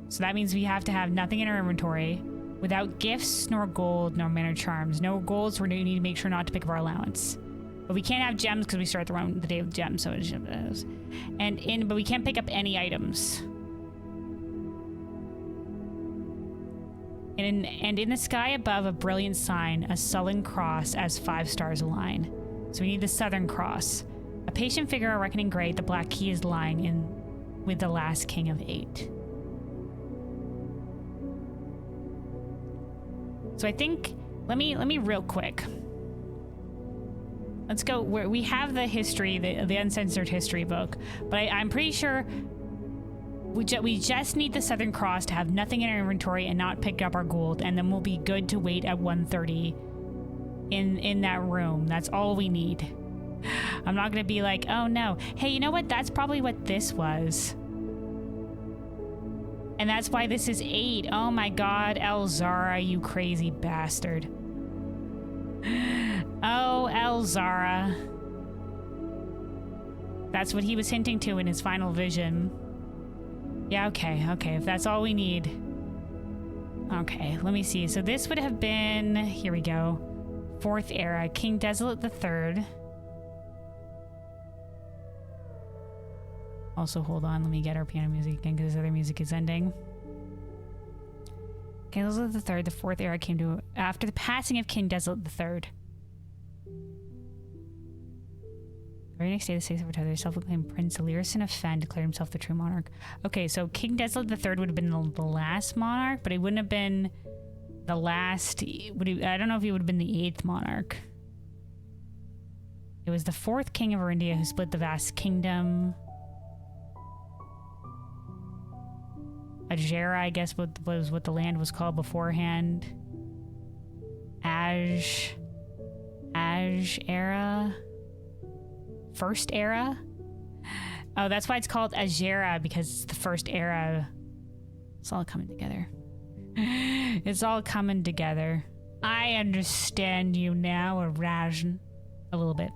So that means we have to have nothing in our inventory, without gifts, nor gold, nor manner charms. No golds, we need to make sure not to pick up our allowance. But we can't have gems because we start the day with gems, so it is. But we can't pick up any items. And in the sky above, a brilliant sign, a sullen cross as 5 stars align. So we need the Southern Cross. A patient figure, a reckoning great, the black key is lying in with the last king of 8. So I think, let me real quick. Let's go where we have the history, the uncensored history book, but I'm pretty sure we just need the Southern Cross to have nothing in our inventory and not pick up our gold, and then we'll be good to wait at 1:30 in that room. That's all we need. I'm not gonna be like, oh no, hey, you know what? That's probably what this was. And that's why this is 8. Oh my god, Elzara, you crazy bastard. Oh, Elzara. That's what he was hinting to in his final vision. Yeah, okay, if that's all we need. Okay, let me see. So this would have been, here we go, 4th era, King Desolate III. Also, hold on, let me get our piano music again because this other music is ending. King Desolate III, the 4th era came to after the passing of King Desolate III. The very next day, the 6th of October, the self-proclaimed Prince Illyrisan of Fen declared himself the true monarch. Okay, so King Desolate III would have been the last monarch, but he wouldn't have been the last. I don't know if he would have been the 8th monarch. It was the 4th king of Arindia who split the vast kingdom. Ajera, I guess, was what the land was called beforehand. Era. First era? Oh, that's why it's called Ajera, because it's the first era. It's all coming together. It's all coming together. I understand you now, Arajan. A little bit.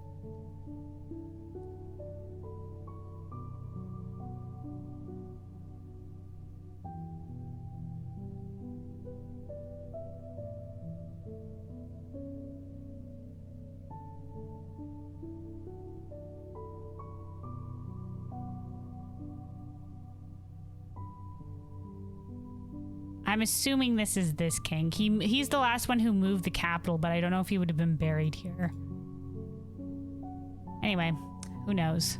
I'm assuming this is this king. He's the last one who moved the capital, but I don't know if he would have been buried here. Anyway, who knows?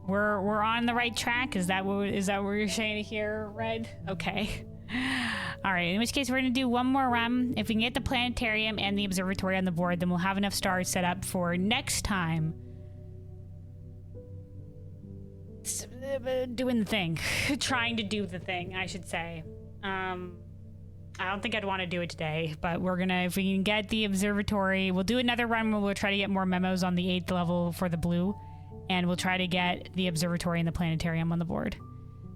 We're on the right track. Is that what you're saying here, Red? Okay. All right. In which case, we're gonna do one more run. If we can get the planetarium and the observatory on the board, then we'll have enough stars set up for next time. Doing the thing. Trying to do the thing, I should say. I don't think I'd want to do it today, but we're gonna, if we can get the observatory, we'll do another run where we'll try to get more memos on the 8th level for the blue, and we'll try to get the observatory and the planetarium on the board.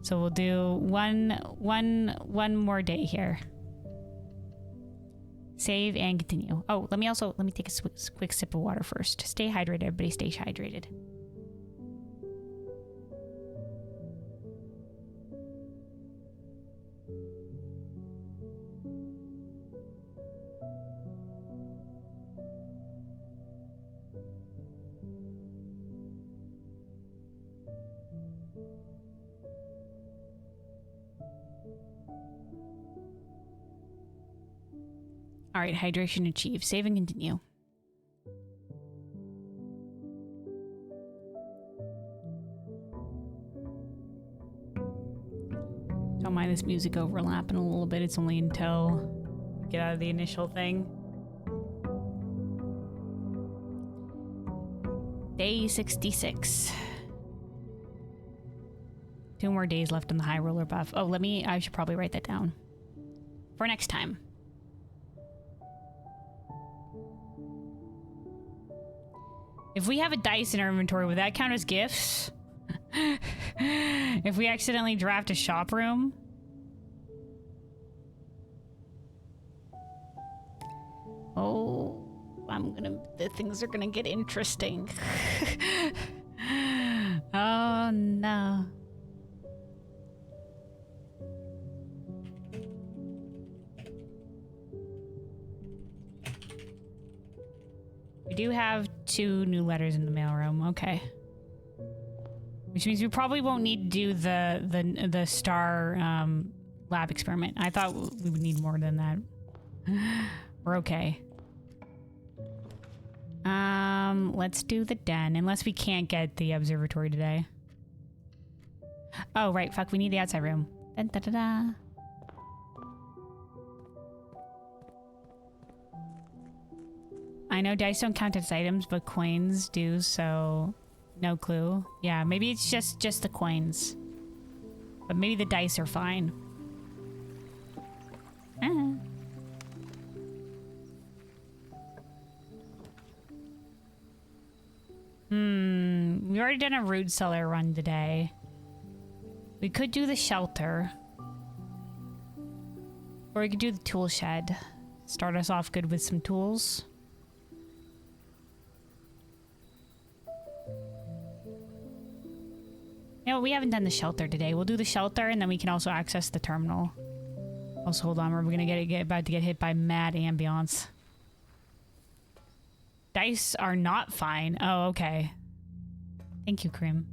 So we'll do one more day here. Save and continue. Oh, let me take a quick sip of water first. Stay hydrated, everybody. Stay hydrated. All right, hydration achieved. Save and continue. Don't mind this music overlapping a little bit. It's only until get out of the initial thing. Day 66. 2 more days left on the high roller buff. Oh, I should probably write that down for next time. If we have a dice in our inventory, would that count as gifts? If we accidentally draft a shop room? Oh, the things are gonna get interesting. Oh no. We do have 2 new letters in the mailroom. Okay. Which means we probably won't need to do the star lab experiment. I thought we would need more than that. We're okay. Let's do the den, unless we can't get the observatory today. Oh, right. Fuck, we need the outside room. Dun, da, da, da. I know dice don't count as items, but coins do, so no clue. Yeah, maybe it's just the coins. But maybe the dice are fine. We've already done a root cellar run today. We could do the shelter. Or we could do the tool shed. Start us off good with some tools. No, we haven't done the shelter today. We'll do the shelter and then we can also access the terminal. Also, hold on, we're gonna about to get hit by mad ambiance. Dice are not fine. Oh, okay. Thank you, Krim.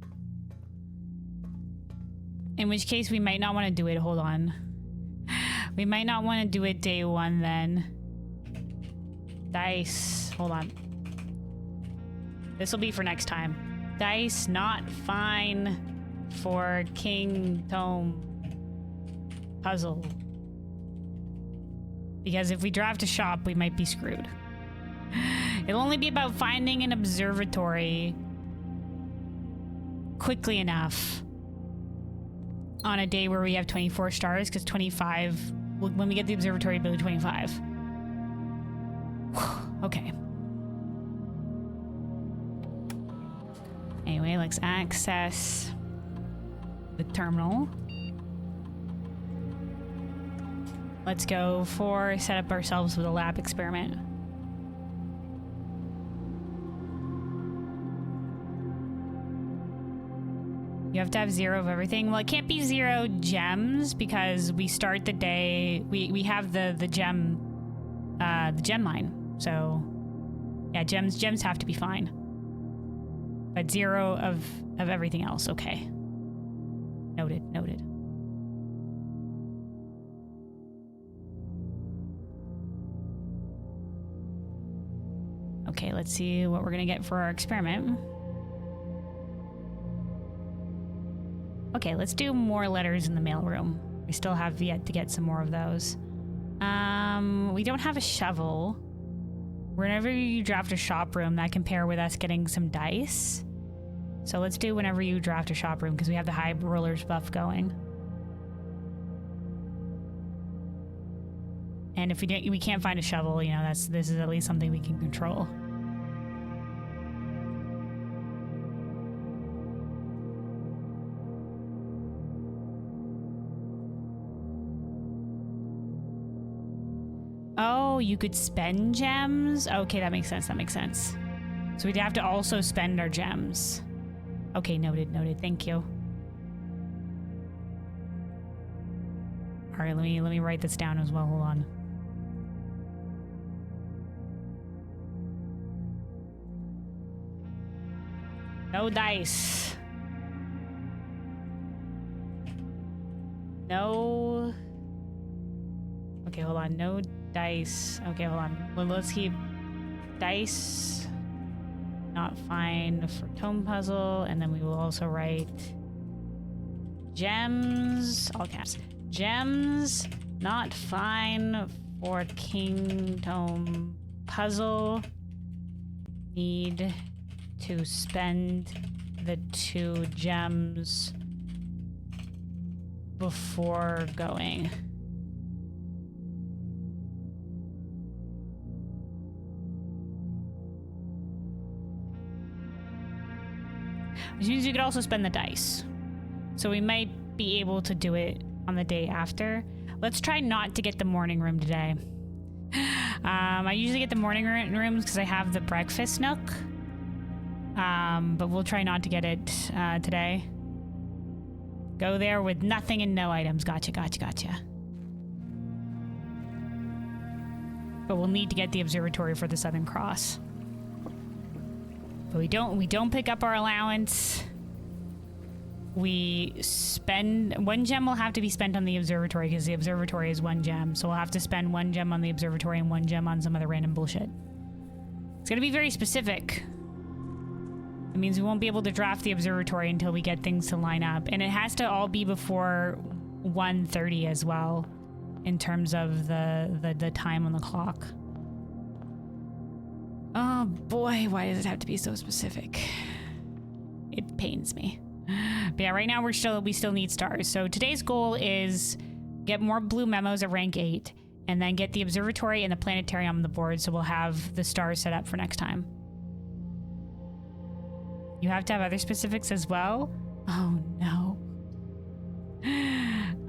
In which case, we might not want to do it. Hold on. We might not want to do it day 1 then. Dice. Hold on. This will be for next time. Dice not fine for King Tome puzzle. Because if we draft a shop, we might be screwed. It'll only be about finding an observatory quickly enough on a day where we have 24 stars, because 25, when we get the observatory, it'll be 25. Okay. Anyway, let's access the terminal. Let's go set up ourselves with a lab experiment. You have to have 0 of everything. Well, it can't be 0 gems because we start the day. We have the gem mine. So yeah, gems have to be fine. But 0 of everything else. Okay. Noted. Okay, let's see what we're gonna get for our experiment. Okay, let's do more letters in the mailroom. We still have yet to get some more of those. We don't have a shovel. Whenever you draft a shop room, that can pair with us getting some dice. So let's do whenever you draft a shop room, because we have the high rollers buff going. And if we can't find a shovel, you know, this is at least something we can control. Oh, you could spend gems? Okay, that makes sense. So we'd have to also spend our gems. Okay, noted. Thank you. All right, let me write this down as well. Hold on. No dice. No. Okay, hold on. No dice. Okay, hold on. Well, let's keep dice. Not fine for tome puzzle. And then we will also write gems. All caps. Gems. Not fine For Kingdom puzzle, need to spend the 2 gems before going. Which means you could also spend the dice. So we might be able to do it on the day after. Let's try not to get the morning room today. I usually get the morning rooms because I have the breakfast nook. But we'll try not to get it today. Go there with nothing and no items. Gotcha, gotcha, gotcha. But we'll need to get the observatory for the Southern Cross. But we don't pick up our allowance. We spend 1 gem will have to be spent on the observatory because the observatory is 1 gem. So we'll have to spend 1 gem on the observatory and 1 gem on some other random bullshit. It's gonna be very specific. It means we won't be able to draft the observatory until we get things to line up. And it has to all be before 1:30 as well, in terms of the time on the clock. Oh boy, why does it have to be so specific? It pains me. But yeah, right now we still need stars. So today's goal is get more blue memos at rank 8, and then get the observatory and the planetarium on the board, so we'll have the stars set up for next time. You have to have other specifics as well? Oh no.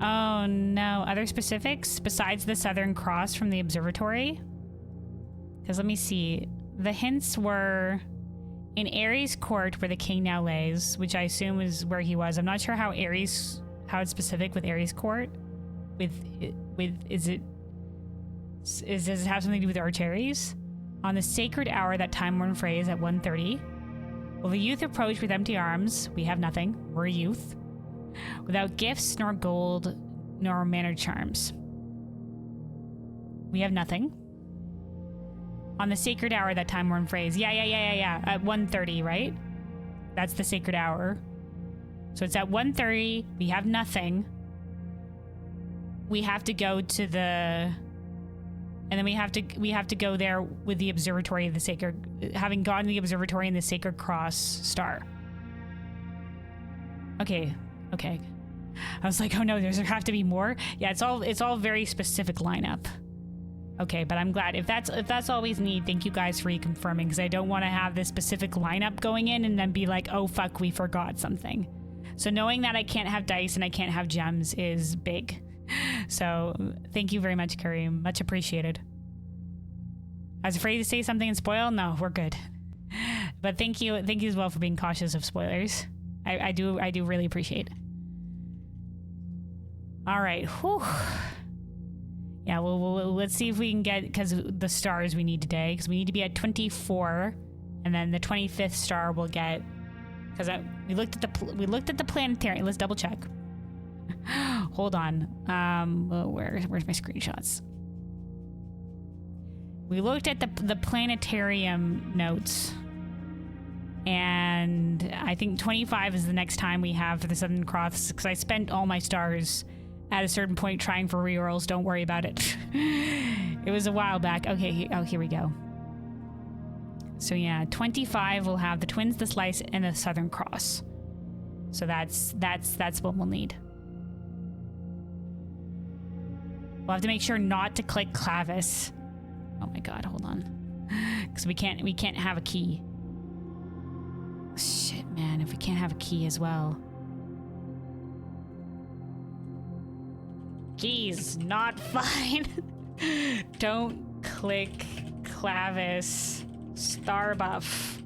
Oh no. Other specifics besides the Southern Cross from the observatory? Because let me see. The hints were in Ares Court, where the king now lays, which I assume is where he was. I'm not sure how it's specific with Ares Court. Does it have something to do with Archeries? On the sacred hour, that time-worn phrase at 1:30. Will the youth approach with empty arms? We have nothing. We're a youth. Without gifts, nor gold, nor manner charms. We have nothing. On the sacred hour, that time-worn phrase. Yeah. At 1:30, right? That's the sacred hour. So it's at 1:30. We have nothing. We have to go to the... And then we have to go there with the observatory of the sacred... Having gotten the observatory and the sacred cross star. Okay. I was like, oh no, there's have to be more? Yeah, it's all very specific lineup. Okay, but I'm glad. If that's all we need, thank you guys for reconfirming, because I don't want to have this specific lineup going in and then be like, oh fuck, we forgot something. So knowing that I can't have dice and I can't have gems is big. So thank you very much, Kareem. Much appreciated. I was afraid to say something and spoil. No, we're good. But thank you as well for being cautious of spoilers. I do really appreciate it. All right. Whew. Yeah, well, let's see if we can get, because the stars we need today, because we need to be at 24, and then the 25th star we'll get, because we looked at the planetarium. Let's double check. Hold on. Where's my screenshots? We looked at the planetarium notes, and I think 25 is the next time we have for the Southern Cross, because I spent all my stars at a certain point trying for rerolls. Don't worry about it. It was a while back. Okay, here we go. So yeah, 25 will have the twins, the slice, and the Southern Cross. So that's what we'll need. We'll have to make sure not to click Clavis. Oh my god, hold on. Because we can't have a key. Shit, man, if we can't have a key as well. Keys, not fine. Don't click Clavis. Star buff.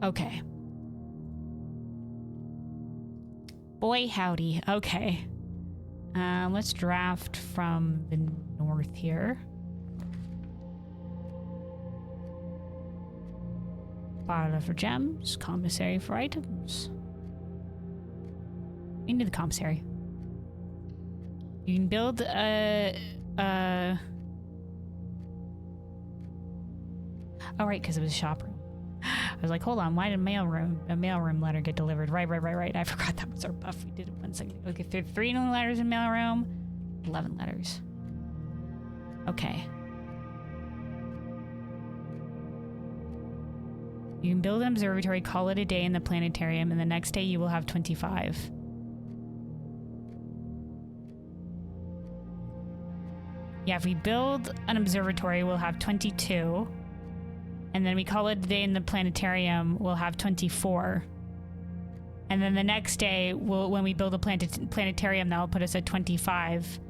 Okay. Boy howdy. Okay. Let's draft from the north here. Bottle for gems. Commissary for items. Into the commissary. You can build oh right, because it was a shop room. I I was like, hold on, why did a mailroom letter get delivered? Right. I forgot that was our buff. We did it 1 second. Okay, 3 new letters in mailroom, 11 letters. Okay. You can build an observatory, call it a day in the planetarium, and the next day you will have 25. Yeah, if we build an observatory, we'll have 22. And then we call it a day in the planetarium, we'll have 24. And then the next day, when we build a planetarium, that will put us at 25.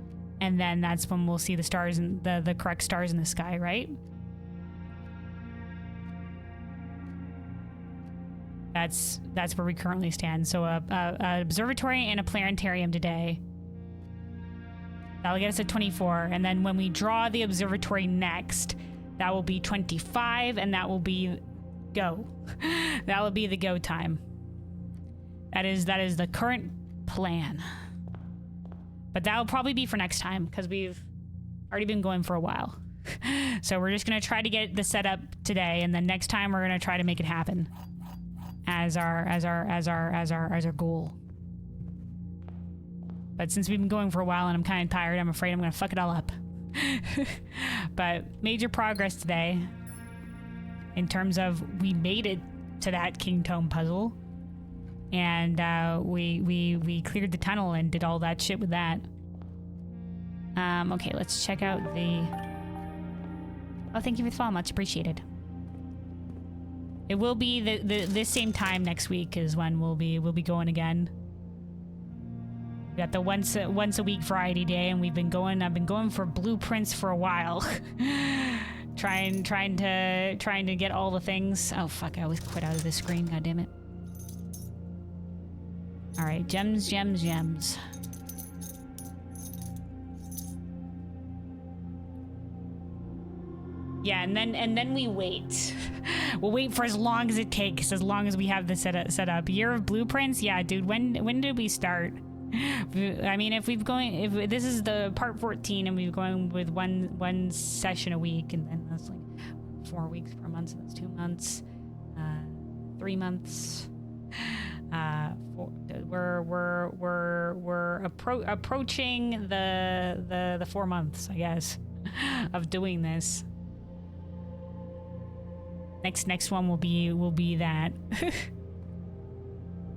And then that's when we'll see the stars and the correct stars in the sky, right? That's where we currently stand. So a observatory and a planetarium today. That'll get us at 24. And then when we draw the observatory next, that will be 25, and that will be go. That will be the go time. That is the current plan. But that'll probably be for next time, because we've already been going for a while. So we're just gonna try to get the setup today, and then next time we're gonna try to make it happen as our goal. But since we've been going for a while and I'm kind of tired, I'm afraid I'm gonna fuck it all up. But major progress today in terms of we made it to that King Tome puzzle, and we cleared the tunnel and did all that shit with that. Okay, let's check out the... Oh, thank you for the follow, much appreciated. It will be this same time next week is when we'll be going again. We got the once a week variety day, and I've been going for blueprints for a while. trying to get all the things. Oh fuck, I always quit out of this screen, god damn it. Alright, gems. Yeah, and then we wait. We'll wait for as long as it takes, as long as we have the set up. Year of blueprints? Yeah, dude, when did we start? I mean, if this is the part 14 and we're going with one session a week, and then that's like 4 weeks per month, so that's 2 months, 3 months. We're approaching the 4 months, I guess, of doing this. Next one will be that.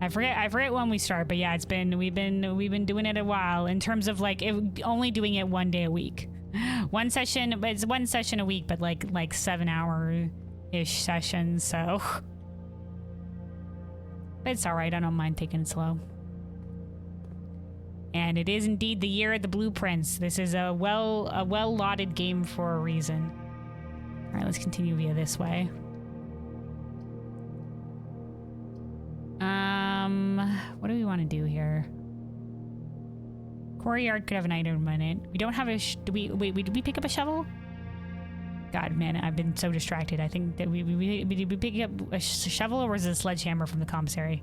I forget when we start, but yeah, we've been doing it a while in terms of like only doing it 1 day a week. One session, but it's 1 session a week, but like 7-hour-ish sessions, so it's all right. I don't mind taking it slow. And it is indeed the year of the blueprints. This is a well-lauded game for a reason. All right, let's continue via this way. What do we want to do here? Quarry yard could have an item in it. We don't have a... did we pick up a shovel? God, man, I've been so distracted. I think that did we pick up a shovel, or was it a sledgehammer from the commissary?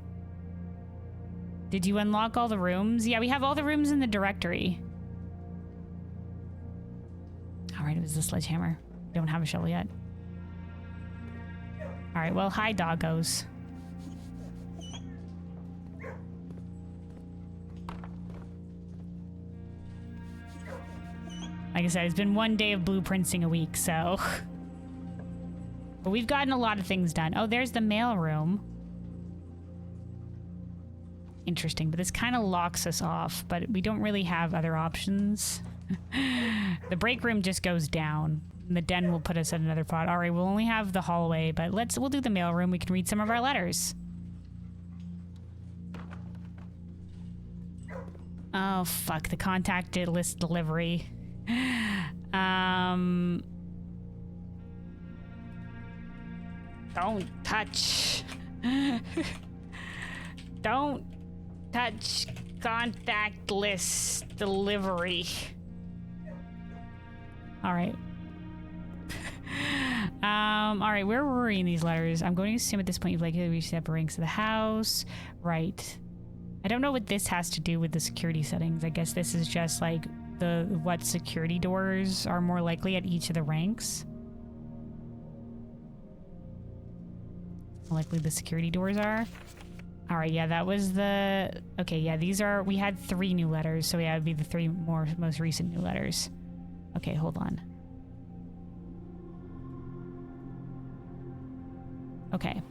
Did you unlock all the rooms? Yeah, we have all the rooms in the directory. All right, it was the sledgehammer. We don't have a shovel yet. All right, well, hi, doggos. Like I said, it's been 1 day of blueprinting a week, so... But we've gotten a lot of things done. Oh, there's the mail room. Interesting, but this kind of locks us off, but we don't really have other options. The break room just goes down. And the den will put us at another pot. All right, we'll only have the hallway, but we'll do the mail room. We can read some of our letters. Oh, fuck, the contacted list delivery. Don't touch. Don't touch contact list delivery. All right. All right, where were we in these letters? I'm going to assume at this point you've likely reached the upper ranks of the house. Right. I don't know what this has to do with the security settings. I guess this is just like what security doors are more likely at each of the ranks. How likely the security doors are. All right, yeah, that was the... Okay, yeah, these are... We had 3 new letters, so yeah, it would be the 3 most recent new letters. Okay, hold on. Okay.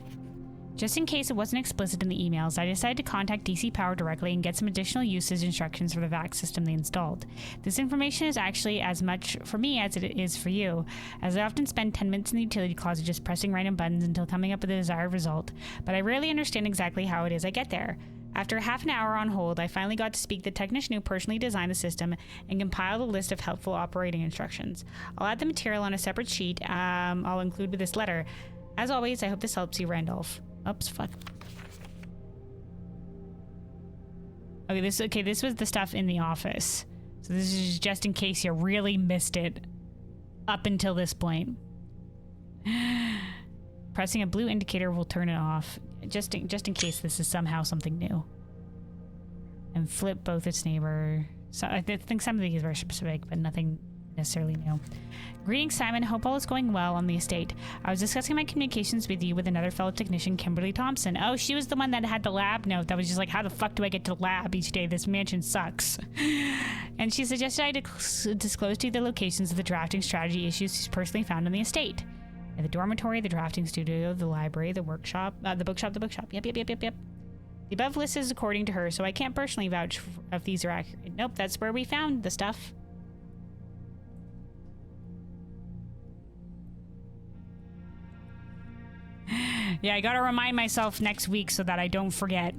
Just in case it wasn't explicit in the emails, I decided to contact DC Power directly and get some additional usage instructions for the VAX system they installed. This information is actually as much for me as it is for you, as I often spend 10 minutes in the utility closet just pressing random buttons until coming up with the desired result, but I rarely understand exactly how it is I get there. After half an hour on hold, I finally got to speak to the technician who personally designed the system and compiled a list of helpful operating instructions. I'll add the material on a separate sheet I'll include with this letter. As always, I hope this helps you, Randolph. Oops, fuck. Okay, this was the stuff in the office. So this is just in case you really missed it up until this point. Pressing a blue indicator will turn it off, just in case this is somehow something new. And flip both its neighbor. So I think some of these are specific, but nothing necessarily new. Greetings, Simon. Hope all is going well on the estate. I was discussing my communications with you with another fellow technician, Kimberly Thompson. Oh, she was the one that had the lab note that was just like, how the fuck do I get to the lab each day? This mansion sucks. And she suggested I disclose to you the locations of the drafting strategy issues she's personally found on the estate. The dormitory, the drafting studio, the library, the workshop, the bookshop. Yep. The above list is according to her, so I can't personally vouch if these are accurate. Nope, that's where we found the stuff. Yeah, I gotta remind myself next week so that I don't forget.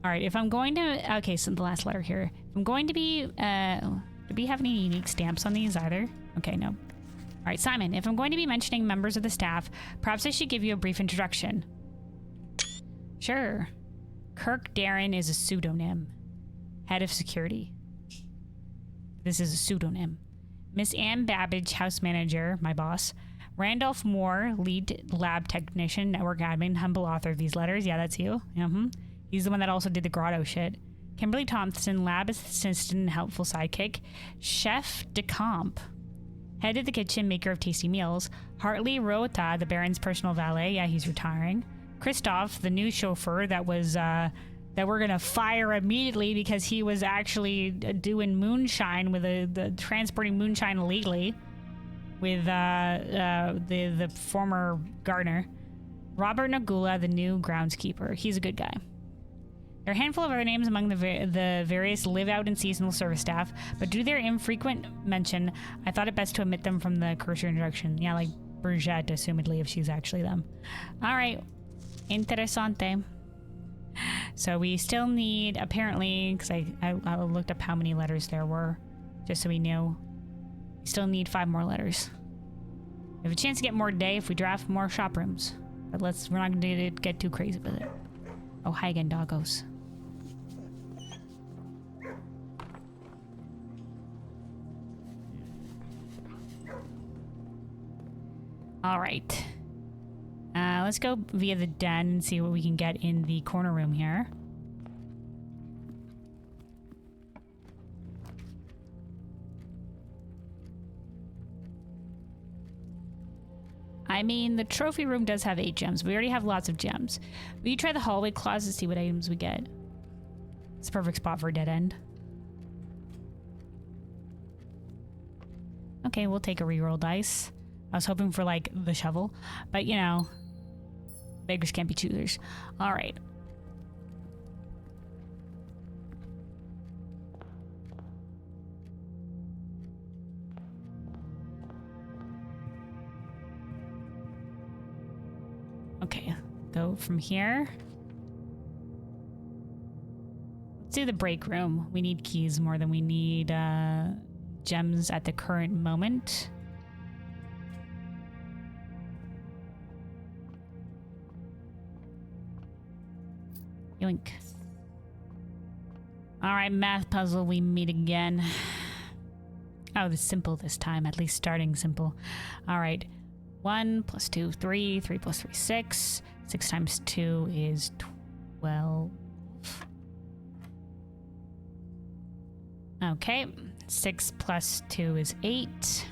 All right, if I'm going to... Okay, so the last letter here. If I'm going to be... do we have any unique stamps on these either? Okay, no. All right, Simon, if I'm going to be mentioning members of the staff, perhaps I should give you a brief introduction. Sure. Kirk Darren is a pseudonym. Head of security. This is a pseudonym. Miss Ann Babbage, house manager, my boss. Randolph Moore, lead lab technician, network admin, humble author of these letters. Yeah, that's you. He's the one that also did the grotto shit. Kimberly Thompson, lab assistant and helpful sidekick. Chef de Camp, head of the kitchen, maker of tasty meals. Hartley Rota, the Baron's personal valet. Yeah, he's retiring. Christoph, the new chauffeur that was that we're gonna fire immediately because he was actually doing moonshine with the transporting moonshine illegally with the former gardener. Robert Nagula, the new groundskeeper. He's a good guy. There are a handful of other names among the various live-out and seasonal service staff, but due to their infrequent mention, I thought it best to omit them from the cursory introduction. Yeah, like Burgette, assumedly, if she's actually them. All right. Interessante. So we still need, apparently, because I looked up how many letters there were, just so we knew. We still need 5 more letters. We have a chance to get more today if we draft more shop rooms. But we're not going to get too crazy with it. Oh, hi again, doggos. All right. Let's go via the den and see what we can get in the corner room here. I mean, the trophy room does have 8 gems. We already have lots of gems. Will you try the hallway closet to see what items we get? It's a perfect spot for a dead end. Okay, we'll take a reroll dice. I was hoping for, like, the shovel. But, you know, beggars can't be choosers. All right. Okay, go from here. Let's do the break room. We need keys more than we need gems at the current moment. Yoink. All right, math puzzle, we meet again. Oh, the simple this time, at least starting simple. All right. 1 + 2, 3. 3 + 3, 6. 6 times 2 is 12. Okay. 6 + 2 is 8.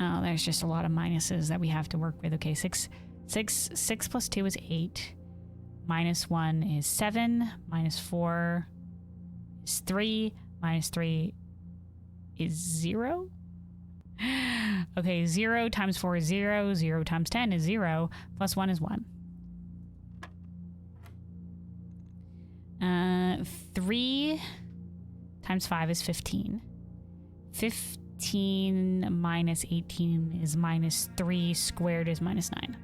Oh, there's just a lot of minuses that we have to work with. Okay, 6 plus 2 is 8. Minus 1 is 7. Minus 4 is 3. Minus 3 is 0. Okay, 0 times 4 is 0. 0 times 10 is 0. Plus 1 is 1. 3 times 5 is 15. 15 minus 18 is minus 3. Squared is minus 9.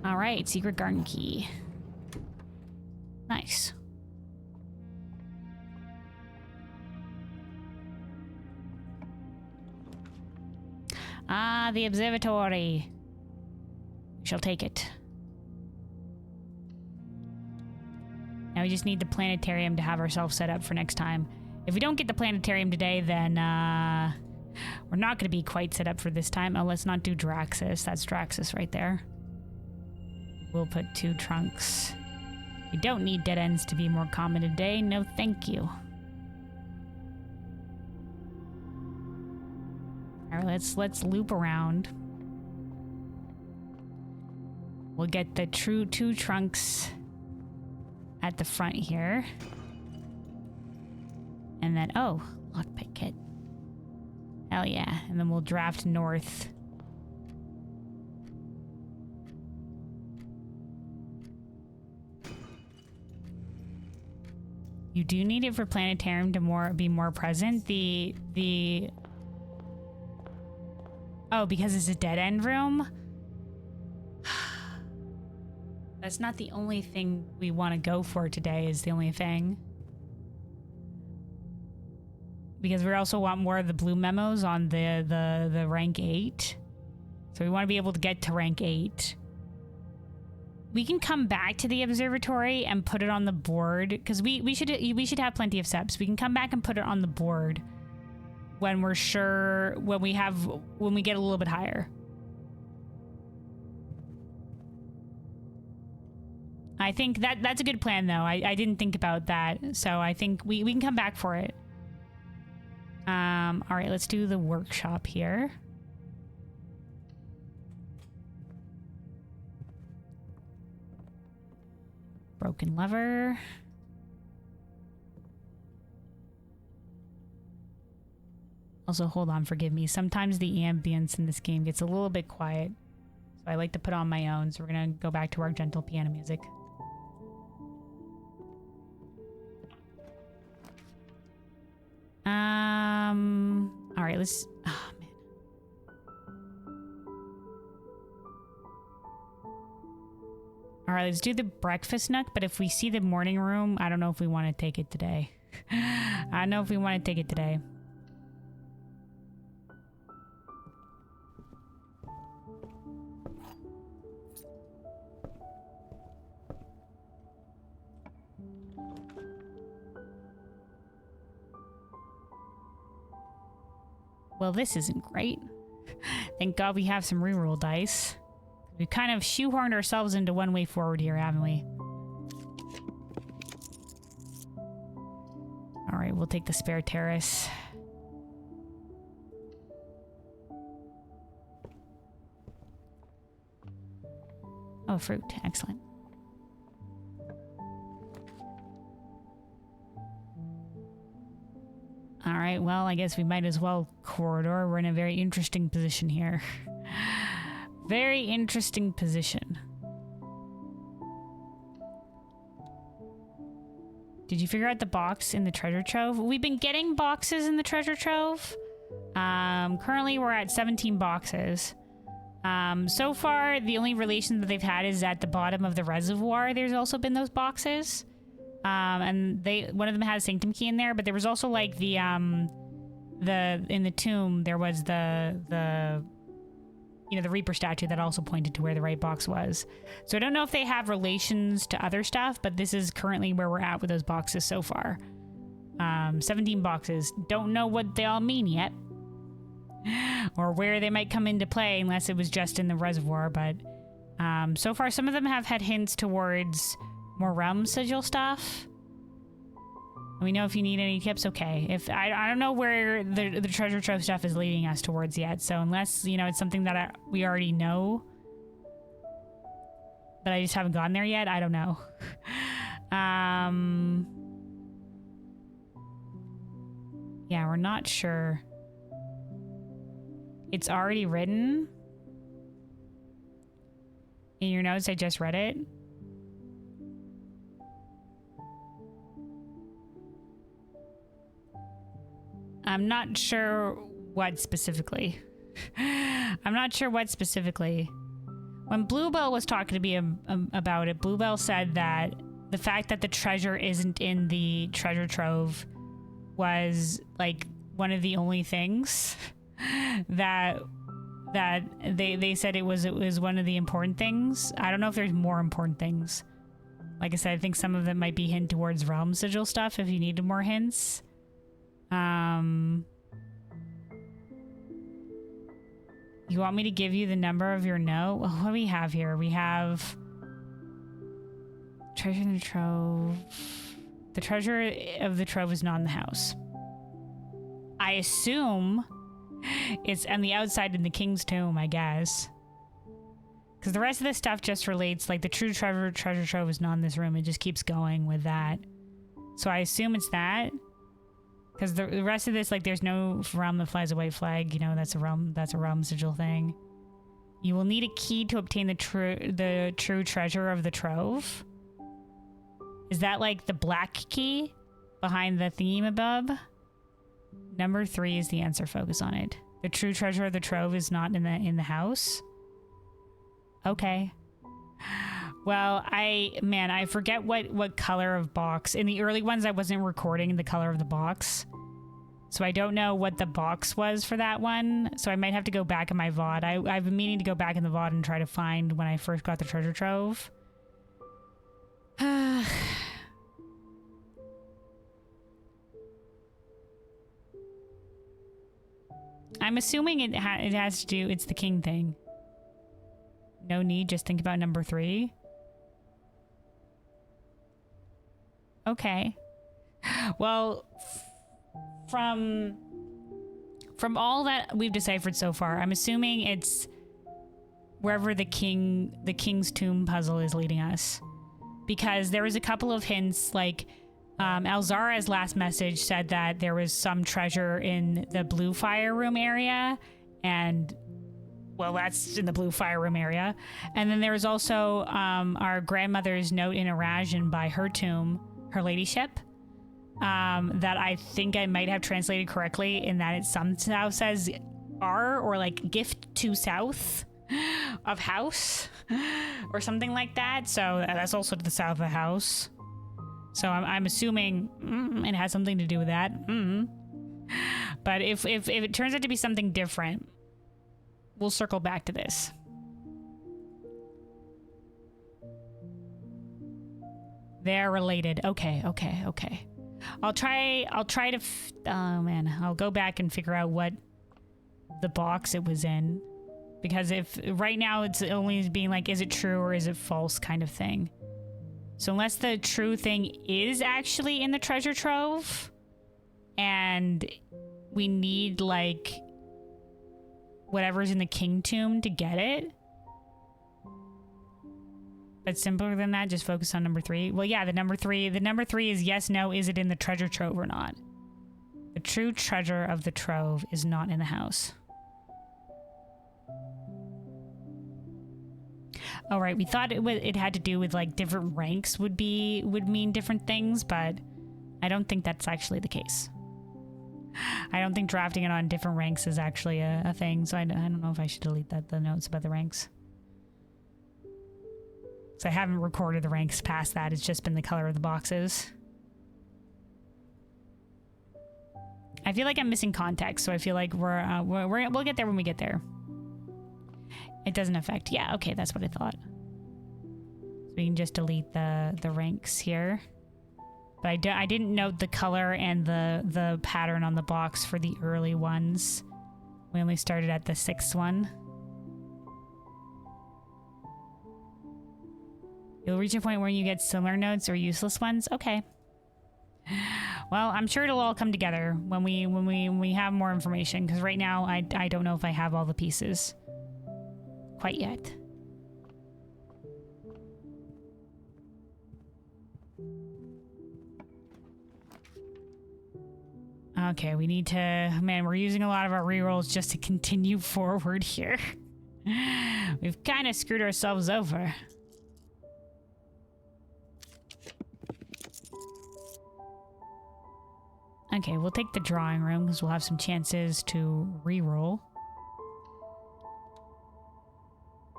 All right, secret garden key. Nice. Ah, the observatory. We shall take it. Now we just need the planetarium to have ourselves set up for next time. If we don't get the planetarium today, then we're not going to be quite set up for this time. Oh, let's not do Draxus. That's Draxus right there. We'll put 2 trunks. We don't need dead ends to be more common today. No, thank you. All right, let's loop around. We'll get the true 2 trunks at the front here. And then, oh, lockpick kit. Hell yeah. And then we'll draft north. You do need it for planetarium to be more present. Oh, because it's a dead end room? That's not the only thing we want to go for today, is the only thing. Because we also want more of the blue memos on the rank 8. So we want to be able to get to rank 8. We can come back to the observatory and put it on the board, because we should have plenty of steps. We can come back and put it on the board when we're sure, when we get a little bit higher. I think that's a good plan, though. I didn't think about that, so I think we can come back for it. All right, let's do the workshop here. Broken lever. Also, hold on, forgive me. Sometimes the ambience in this game gets a little bit quiet, so I like to put on my own. So we're gonna go back to our gentle piano music. All right, let's. Oh, man. All right, let's do the breakfast nook. But if we see the morning room, I don't know if we want to take it today. I don't know if we want to take it today. Well, this isn't great. Thank God we have some reroll dice. We've kind of shoehorned ourselves into one way forward here, haven't we? All right, we'll take the spare terrace. Oh, fruit. Excellent. All right, well, I guess we might as well corridor. We're in a very interesting position here. Very interesting position. Did you figure out the box in the treasure trove? We've been getting boxes in the treasure trove. Currently, we're at 17 boxes. So far, the only relation that they've had is at the bottom of the reservoir. There's also been those boxes. And one of them had a sanctum key in there, but there was also like in the tomb, there was the Reaper statue that also pointed to where the right box was. So I don't know if they have relations to other stuff, but this is currently where we're at with those boxes so far. 17 boxes. Don't know what they all mean yet. Or where they might come into play unless it was just in the reservoir, but so far some of them have had hints towards more realm sigil stuff. Let me know if you need any tips. Okay. If I don't know where the treasure trove stuff is leading us towards yet. So unless, you know, it's something that we already know, but I just haven't gotten there yet, I don't know. Yeah, we're not sure. It's already written in your notes. I just read it. I'm not sure what specifically. I'm not sure what specifically. When Bluebell was talking to me about it, Bluebell said that the fact that the treasure isn't in the treasure trove was like one of the only things that they said it was one of the important things. I don't know if there's more important things. Like I said, I think some of them might be hint towards Realm Sigil stuff if you needed more hints. You want me to give you the number of your note? Well, what do we have here? We have treasure in the trove. The treasure of the trove is not in the house. I assume it's on the outside in the king's tomb, I guess. Because the rest of this stuff just relates, like the true treasure trove is not in this room. It just keeps going with that. So I assume it's that. Because the rest of this, like, there's no realm that flies away flag. You know, that's a realm sigil thing. You will need a key to obtain the true treasure of the trove. Is that like the black key behind the thingamabob? Number 3 is the answer. Focus on it. The true treasure of the trove is not in the house. Okay. Well, I forget what color of box. In the early ones, I wasn't recording the color of the box. So I don't know what the box was for that one. So I might have to go back in my VOD. I've been meaning to go back in the VOD and try to find when I first got the treasure trove. I'm assuming it has to do, it's the king thing. No need, just think about number 3. Okay. Well, from all that we've deciphered so far, I'm assuming it's wherever the king's tomb puzzle is leading us. Because there was a couple of hints, like Alzara's last message said that there was some treasure in the Blue Fire Room area, and well, that's in the Blue Fire Room area. And then there was also our grandmother's note in Erasion by her tomb, her ladyship, that I think I might have translated correctly in that it somehow says R or like gift to south of house or something like that. So that's also to the south of the house. So I'm assuming it has something to do with that. But if it turns out to be something different, we'll circle back to this. They're related. Okay. I'll try to oh man, I'll go back and figure out what the box it was in, because if right now it's only being like, is it true or is it false kind of thing. So unless the true thing is actually in the treasure trove and we need like whatever's in the king tomb to get it. But simpler than that, just focus on number 3. Well, yeah, the number 3 is yes, no, is it in the treasure trove or not? The true treasure of the trove is not in the house. All right, we thought it had to do with like different ranks would mean different things, but I don't think that's actually the case. I don't think drafting it on different ranks is actually a thing, so I don't know if I should delete the notes about the ranks. So I haven't recorded the ranks past that. It's just been the color of the boxes. I feel like I'm missing context, so I feel like we'll get there when we get there. It doesn't affect. Yeah, okay, that's what I thought. So we can just delete the ranks here. But I didn't note the color and the pattern on the box for the early ones. We only started at the 6th one. You'll reach a point where you get similar notes or useless ones. Okay. Well, I'm sure it'll all come together when we have more information, because right now I don't know if I have all the pieces quite yet. Okay, we need to... Man, we're using a lot of our rerolls just to continue forward here. We've kind of screwed ourselves over. Okay, we'll take the drawing room because we'll have some chances to reroll.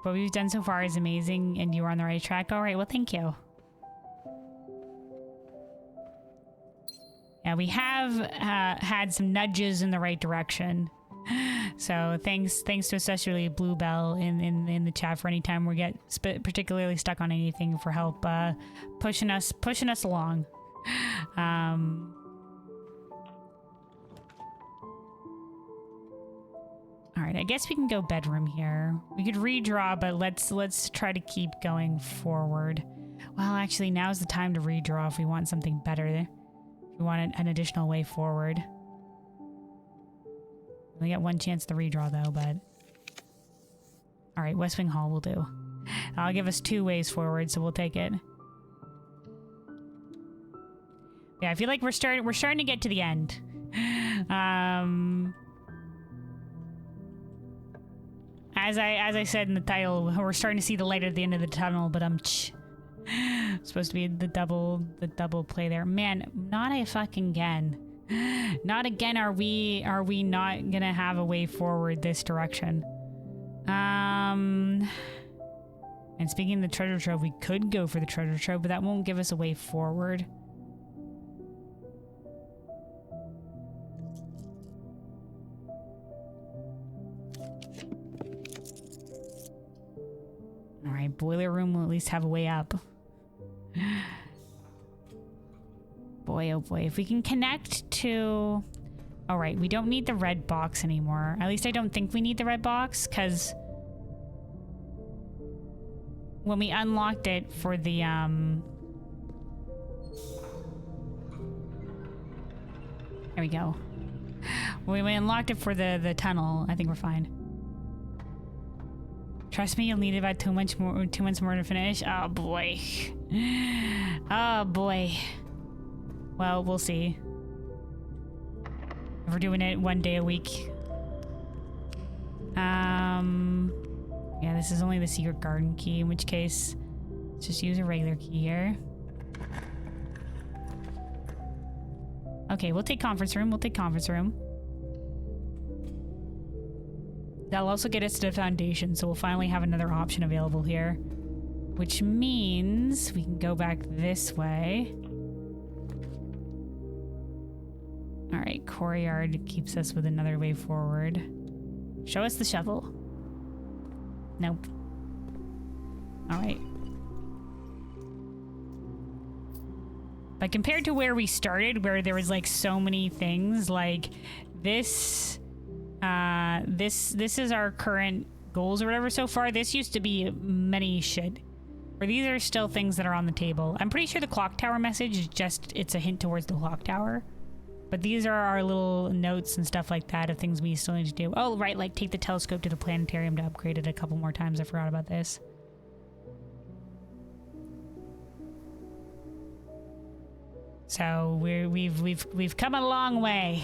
What we've done so far is amazing and you are on the right track. All right, well, thank you. Yeah, we have had some nudges in the right direction. So thanks to especially Bluebell in the chat for any time we get particularly stuck on anything for help pushing us along. All right, I guess we can go bedroom here. We could redraw, but let's try to keep going forward. Well, actually, now's the time to redraw if we want something better. If we want an additional way forward. We got one chance to redraw though, but... All right, West Wing Hall will do. That'll give us 2 ways forward, so we'll take it. Yeah, I feel like we're starting to get to the end. As I said in the title, we're starting to see the light at the end of the tunnel, but supposed to be the double play there. Man, not a fucking again. Not again are we not gonna have a way forward this direction. And speaking of the treasure trove, we could go for the treasure trove, but that won't give us a way forward. Alright, boiler room will at least have a way up. Boy, oh boy. If we can connect to... Alright, we don't need the red box anymore. At least I don't think we need the red box, because... when we unlocked it for the, There we go. When we unlocked it for the tunnel, I think we're fine. Trust me, you'll need about 2 months more to finish. Oh boy. Oh boy. Well, we'll see. If we're doing it 1 day a week. Yeah, this is only the secret garden key, in which case, let's just use a regular key here. Okay, we'll take conference room. We'll take conference room. That'll also get us to the foundation, so we'll finally have another option available here. Which means we can go back this way. Alright, courtyard keeps us with another way forward. Show us the shovel. Nope. Alright. But compared to where we started, where there was like so many things, like this is our current goals or whatever so far. This used to be many shit. Where these are still things that are on the table. I'm pretty sure the clock tower message is just, it's a hint towards the clock tower. But these are our little notes and stuff like that of things we still need to do. Oh, right, like take the telescope to the planetarium to upgrade it a couple more times. I forgot about this. So we've come a long way,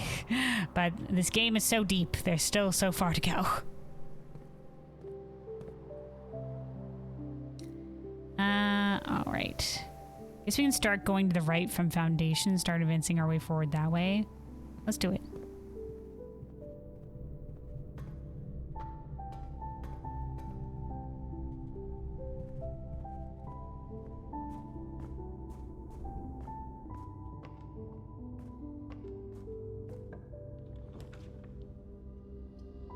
but this game is so deep. There's still so far to go. All right. Guess we can start going to the right from foundation, start advancing our way forward that way. Let's do it.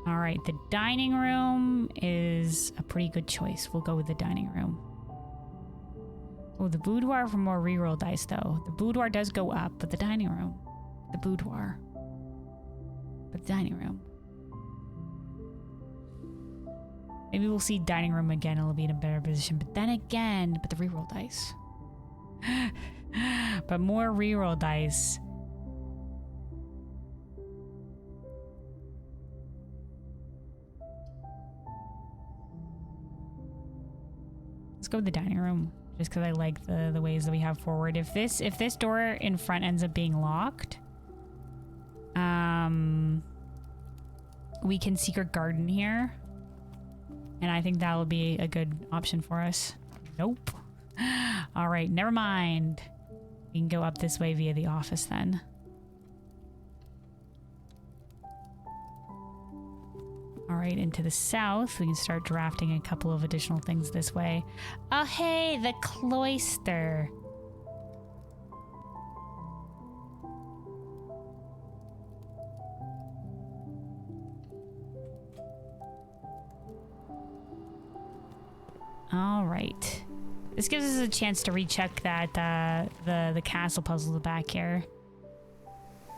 All right, the dining room is a pretty good choice. We'll go with the dining room. Oh, the boudoir for more reroll dice, though. The boudoir does go up, but the dining room. The boudoir. But the dining room. Maybe we'll see dining room again. It'll be in a better position. But then again, but the reroll dice. But more reroll dice Let's go with the dining room, just because I like the ways that we have forward. If this door in front ends up being locked, we can secret garden here, and I think that will be a good option for us. Nope. All right, never mind. We can go up this way via the office then. All right, into the south, we can start drafting a couple of additional things this way. Oh, hey, the cloister. All right. This gives us a chance to recheck that the castle puzzle back here.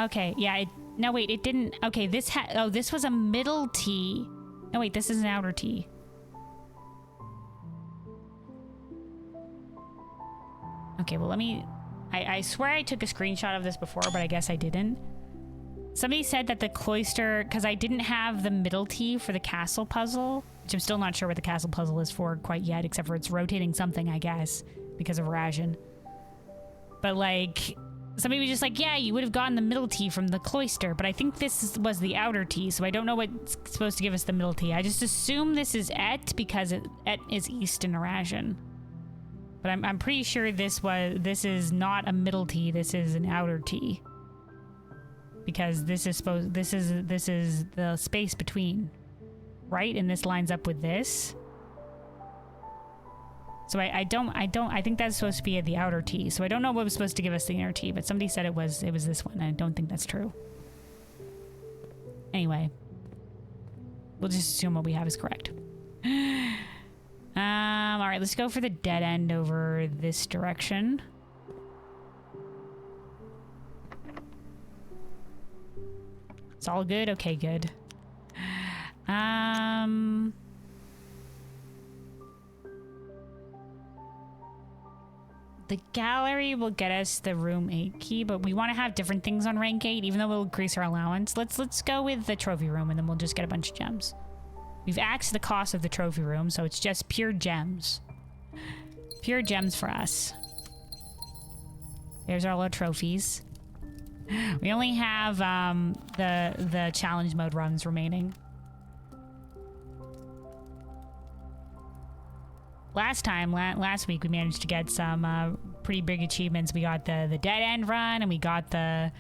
Okay, yeah, no, wait, it didn't. Okay, this was a middle T. No, wait, this is an outer T. Okay, well, let me... I swear I took a screenshot of this before, but I guess I didn't. Somebody said that the cloister... Because I didn't have the middle T for the castle puzzle, which I'm still not sure what the castle puzzle is for quite yet, except for it's rotating something, I guess, because of Rajin. But, like... Somebody was just like, yeah, you would have gotten the middle T from the cloister, but I think this was the outer T, so I don't know what's supposed to give us the middle T. I just assume this is Et because Et is east in Erasmus. But I'm pretty sure this is not a middle T, this is an outer T. Because this is the space between, right? And this lines up with this. So I think that's supposed to be at the outer T. So I don't know what was supposed to give us the inner T, but somebody said it was this one. I don't think that's true. Anyway, we'll just assume what we have is correct. All right, let's go for the dead end over this direction. It's all good? Okay, good. The gallery will get us the room 8 key, but we want to have different things on rank 8, even though we'll increase our allowance. Let's go with the trophy room, and then we'll just get a bunch of gems. We've axed the cost of the trophy room, so it's just pure gems. Pure gems for us. There's all our trophies. We only have the challenge mode runs remaining. Last week, we managed to get some pretty big achievements. We got the dead end run, and we got the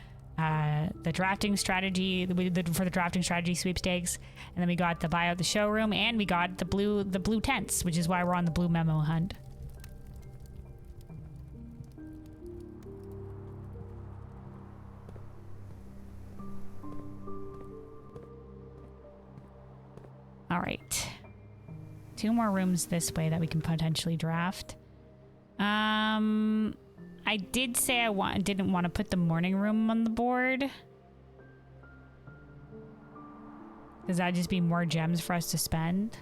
drafting strategy for the drafting strategy sweepstakes, and then we got the buy out the showroom, and we got the blue tents, which is why we're on the blue memo hunt. All right. 2 more rooms this way that we can potentially draft. I did say I didn't want to put the morning room on the board, because that'd just be more gems for us to spend.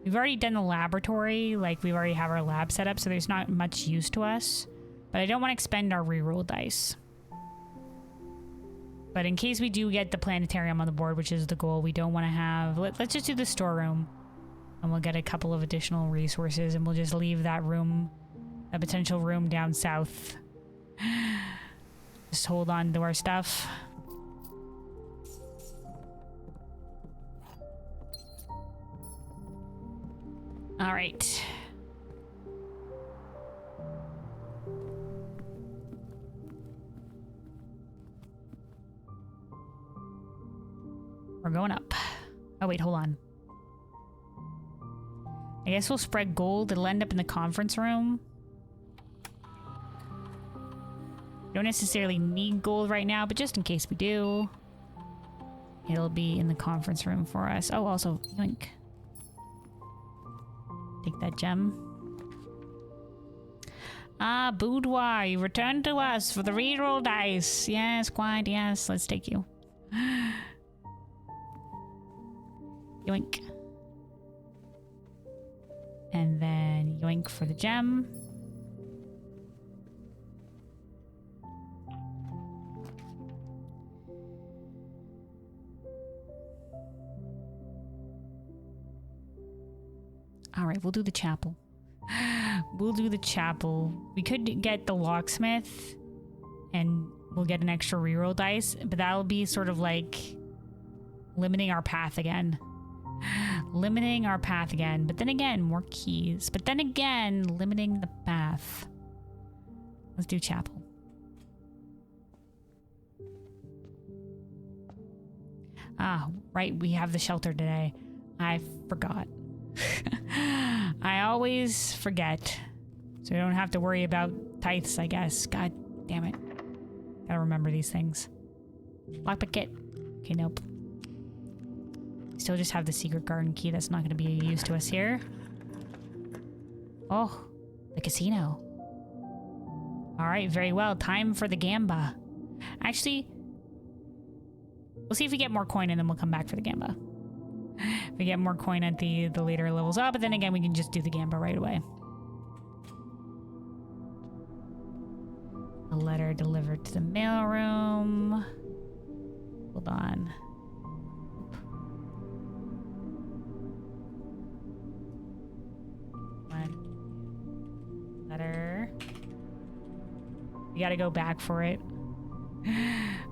We've already done the laboratory, like we already have our lab set up, so there's not much use to us. But I don't want to expend our reroll dice. But in case we do get the planetarium on the board, which is the goal, we don't want to have... Let's just do the storeroom. And we'll get a couple of additional resources, and we'll just leave that room, a potential room down south. Just hold on to our stuff. All right. We're going up. Oh, wait, hold on. I guess we'll spread gold. It'll end up in the conference room. We don't necessarily need gold right now, but just in case we do, it'll be in the conference room for us. Oh, also, yoink. Take that gem. Ah, boudoir, you returned to us for the reroll dice. Yes, quite, yes. Let's take you. Yoink. And then yoink for the gem. All right, we'll do the chapel. We'll do the chapel. We could get the locksmith and we'll get an extra reroll dice, but that'll be sort of like limiting our path again. Limiting our path again. But then again, more keys. But then again, limiting the path. Let's do chapel. Ah, right, we have the shelter today. I forgot. I always forget. So we don't have to worry about tithes, I guess. God damn it. Gotta remember these things. Lockpick. Okay, nope. Still just have the secret garden key. That's not going to be of use to us here. Oh, the casino. All right, very well. Time for the gamba. Actually, we'll see if we get more coin and then we'll come back for the gamba. If we get more coin at the later levels up, but then again, we can just do the gamba right away. A letter delivered to the mailroom. Hold on. One letter. We gotta go back for it.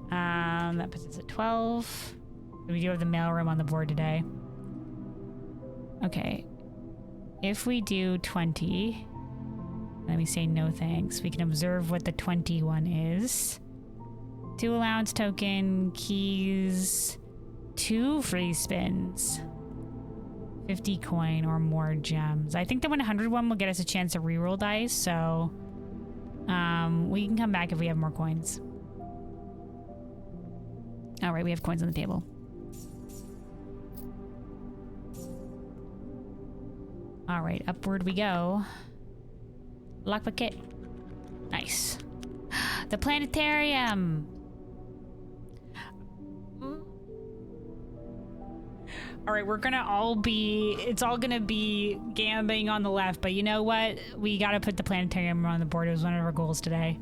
That puts us at 12. We do have the mailroom on the board today. Okay. If we do 20, let me say no thanks. We can observe what the 21 is. 2 allowance token, keys, 2 free spins, 50 coin or more gems. I think the 100 one will get us a chance to reroll dice, so we can come back if we have more coins. All right, we have coins on the table. All right, upward we go. Lockpick. Nice. The planetarium. All right, we're gonna all be, it's all gonna be gambling on the left, but you know what? We gotta put the planetarium on the board. It was one of our goals today.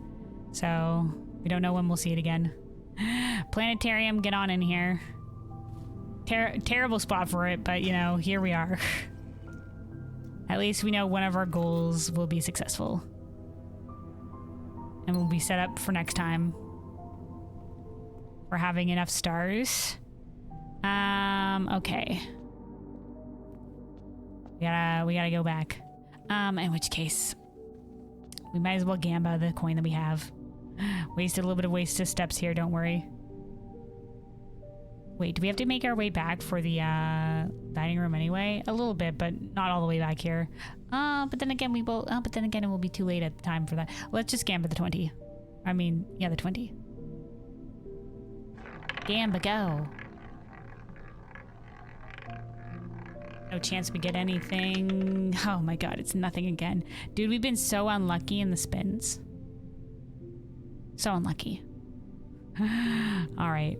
So we don't know when we'll see it again. Planetarium, get on in here. Terrible spot for it, but you know, here we are. At least we know one of our goals will be successful. And we'll be set up for next time. For having enough stars. Okay. We gotta go back. In which case, we might as well gamba the coin that we have. Wasted a little bit of wasted steps here, don't worry. Wait, do we have to make our way back for the dining room anyway? A little bit, but not all the way back here. But then again, we will. But then again, it will be too late at the time for that. Let's just gamba the 20. I mean, yeah, the 20. Gamba, go. No chance we get anything. Oh my god, it's nothing again. Dude, we've been so unlucky in the spins. So unlucky. All right.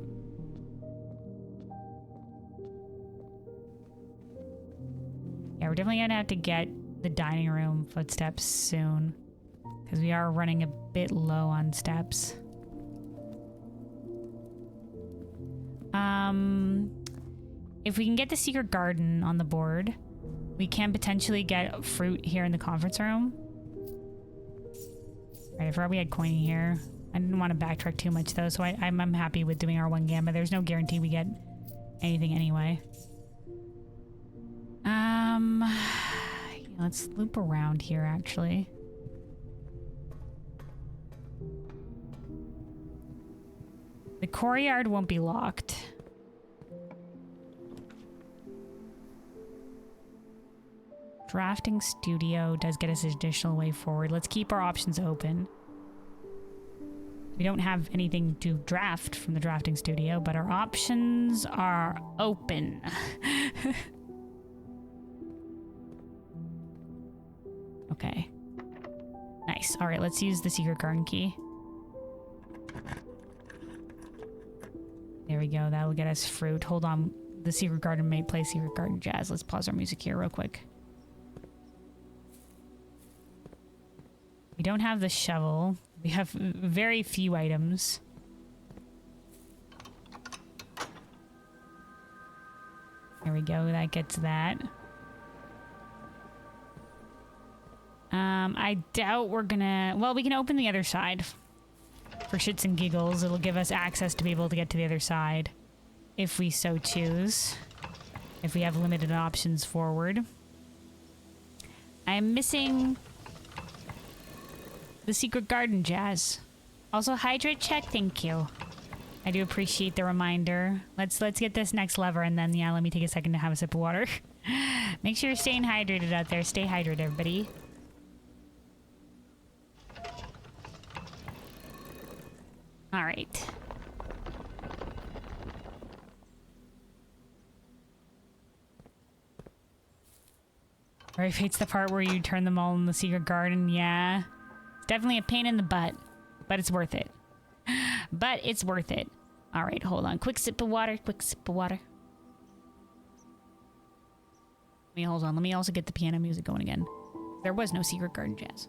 Yeah, we're definitely gonna have to get the dining room footsteps soon. Because we are running a bit low on steps. If we can get the secret garden on the board, we can potentially get fruit here in the conference room. Right, I forgot we had coin here. I didn't want to backtrack too much though, so I'm happy with doing our one gamba. There's no guarantee we get anything anyway. Let's loop around here actually. The courtyard won't be locked. Drafting studio does get us an additional way forward. Let's keep our options open. We don't have anything to draft from the drafting studio, but our options are open. Okay. Nice. All right, let's use the secret garden key. There we go. That will get us fruit. Hold on. The secret garden may play secret garden jazz. Let's pause our music here real quick. We don't have the shovel. We have very few items. There we go. That gets that. I doubt we're gonna... Well, we can open the other side. For shits and giggles, it'll give us access to be able to get to the other side. If we so choose. If we have limited options forward. I am missing... the secret garden, Jazz. Also, hydrate check, thank you. I do appreciate the reminder. Let's get this next lever and then, yeah, let me take a second to have a sip of water. Make sure you're staying hydrated out there. Stay hydrated, everybody. All right. Right, it's the part where you turn them all in the secret garden. Yeah. It's definitely a pain in the butt, but it's worth it. But it's worth it. All right, hold on. Quick sip of water. Quick sip of water. Hold on. Let me also get the piano music going again. There was no secret garden, Jazz.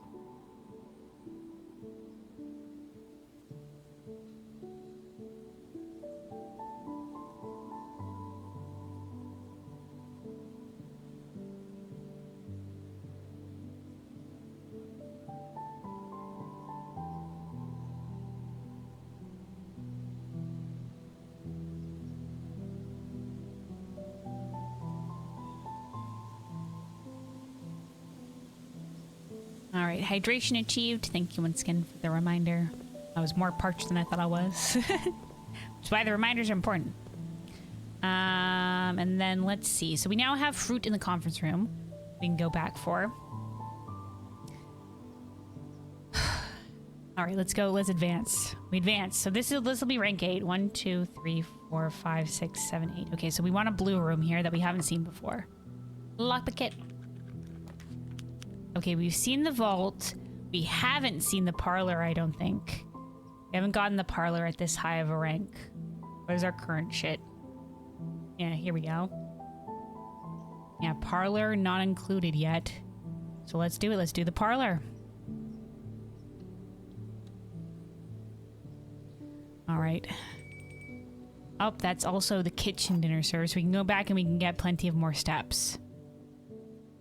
All right, hydration achieved. Thank you once again for the reminder. I was more parched than I thought I was. Which is why the reminders are important. And then let's see. So we now have fruit in the conference room. We can go back for. All right, let's go. Let's advance. We advance. So this will be rank 8. 1, 2, 3, 4, 5, 6, 7, 8. Okay, so we want a blue room here that we haven't seen before. Lock the kit. Okay, we've seen the vault. We haven't seen the parlor, I don't think. We haven't gotten the parlor at this high of a rank. What is our current shit? Yeah, here we go. Yeah, parlor not included yet. So let's do it. Let's do the parlor. All right. Oh, that's also the kitchen dinner service. We can go back and we can get plenty of more steps.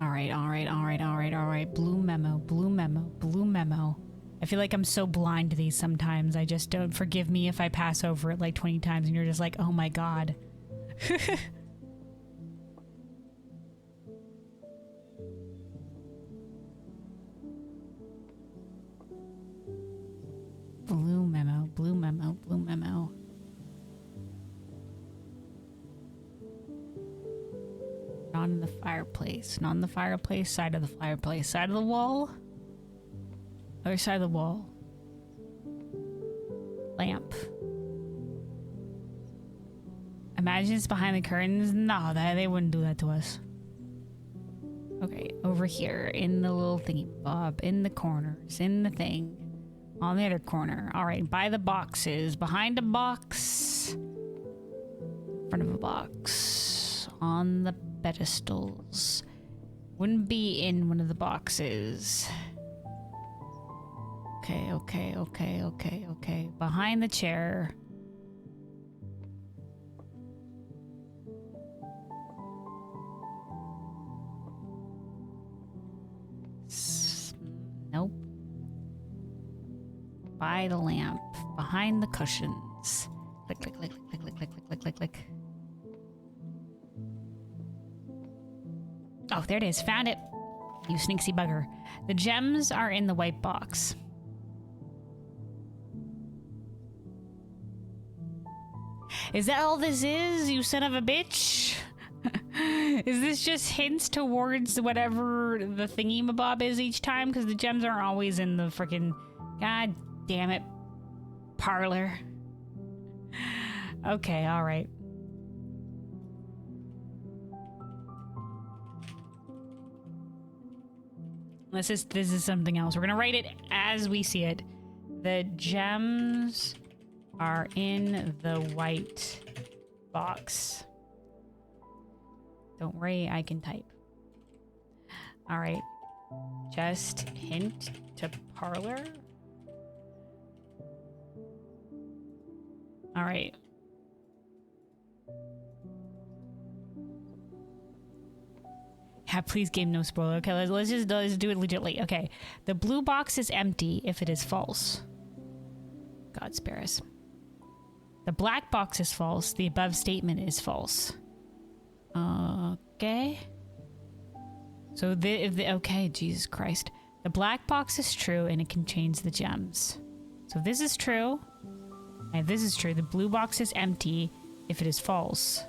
All right, all right, all right, all right, all right. Blue memo, blue memo, blue memo. I feel like I'm so blind to these sometimes. I just don't. Forgive me if I pass over it like 20 times and you're just like, oh my god. Blue memo, blue memo, blue memo. Not in the fireplace. Not in the fireplace. Side of the fireplace. Side of the wall. Other side of the wall. Lamp. Imagine it's behind the curtains. No, they wouldn't do that to us. Okay, over here. In the little thingy bob. In the corners. In the thing. On the other corner. Alright, by the boxes. Behind a box. In front of a box. On the pedestals. Wouldn't be in one of the boxes. Okay, okay, okay, okay, okay. Behind the chair. Nope. By the lamp. Behind the cushions. Click, click, click, click, click, click, click, click, click, click. Oh, there it is. Found it. You sneaky bugger. The gems are in the white box. Is that all this is, you son of a bitch? Is this just hints towards whatever the thingy-mabob is each time? Because the gems aren't always in the freaking... God damn it. Parlor. Okay, alright. This is something else. We're gonna write it as we see it. The gems are in the white box. Don't worry, I can type. All right. Just hint to parlor. All right. Yeah, please game no spoiler. Okay, let's do it legitly. Okay, the blue box is empty if it is false. God spare us. The black box is false. The above statement is false. Okay. So okay, Jesus Christ. The black box is true and it contains the gems. So this is true. And this is true. The blue box is empty if it is false.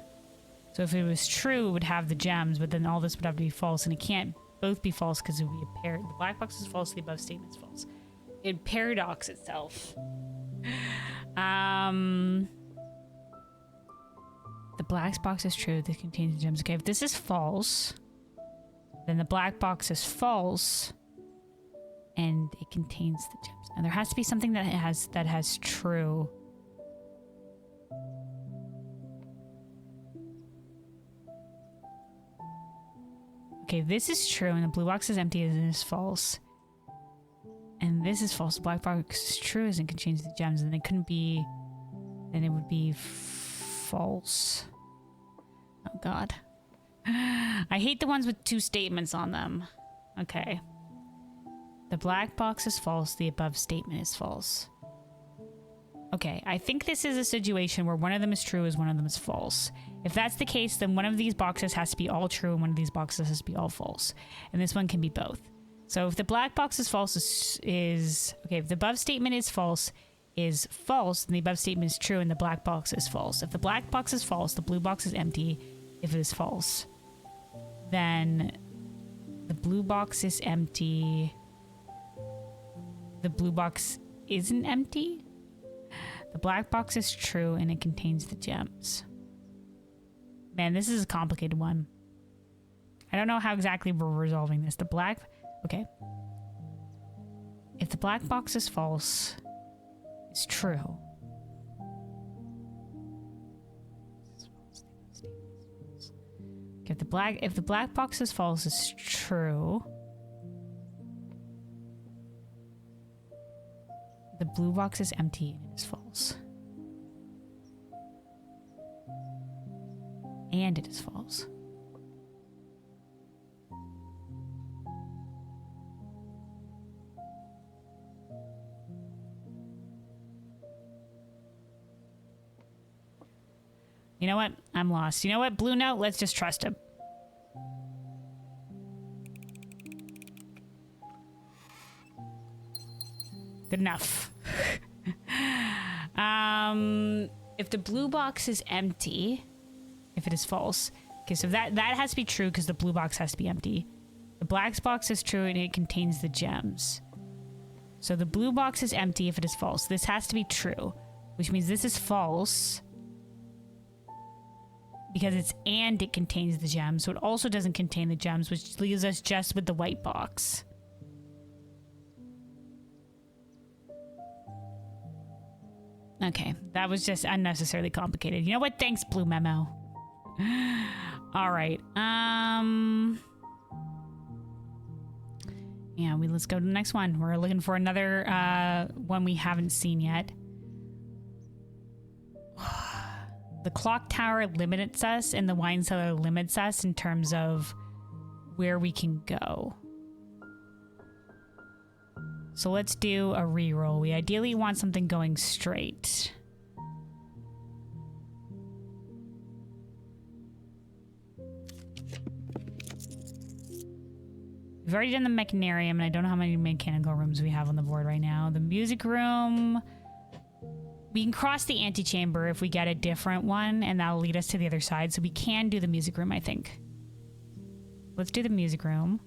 So if it was true, it would have the gems, but then all this would have to be false, and it can't both be false because it would be a pair. The black box is false, the above statement is false. It paradox itself. The black box is true. This contains the gems. Okay, if this is false, then the black box is false, and it contains the gems. Now there has to be something that has true. Okay, this is true, and the blue box is empty, and this is false. And this is false. The black box is true, and it contains the gems, and it couldn't be. Then it would be false. Oh God, I hate the ones with two statements on them. Okay, the black box is false. The above statement is false. Okay, I think this is a situation where one of them is true and one of them is false. If that's the case, then one of these boxes has to be all true and one of these boxes has to be all false. And this one can be both. So if the black box is false is okay, if the above statement is false, then the above statement is true and the black box is false. If the black box is false, the blue box is empty. If it is false, then the blue box is empty. The blue box isn't empty. The black box is true and it contains the gems. Man, this is a complicated one. I don't know how exactly we're resolving this. Okay. If the black box is false, it's true. Okay, if the black box is false, it's true. The blue box is empty and it is false. And it is false. You know what? I'm lost. You know what, Blue Note? Let's just trust him. Good enough. If the blue box is empty, if it is false, okay, so that has to be true because the blue box has to be empty. The black box is true and it contains the gems. So the blue box is empty if it is false. This has to be true, which means this is false because it contains the gems. So it also doesn't contain the gems, which leaves us just with the white box. Okay, that was just unnecessarily complicated. You know what? Thanks, Blue Memo. All right. Yeah, let's go to the next one. We're looking for another one we haven't seen yet. The clock tower limits us and the wine cellar limits us in terms of where we can go. So let's do a reroll. We ideally want something going straight. We've already done the mechanarium, and I don't know how many mechanical rooms we have on the board right now. The music room. We can cross the antechamber if we get a different one, and that'll lead us to the other side. So we can do the music room, I think. Let's do the music room.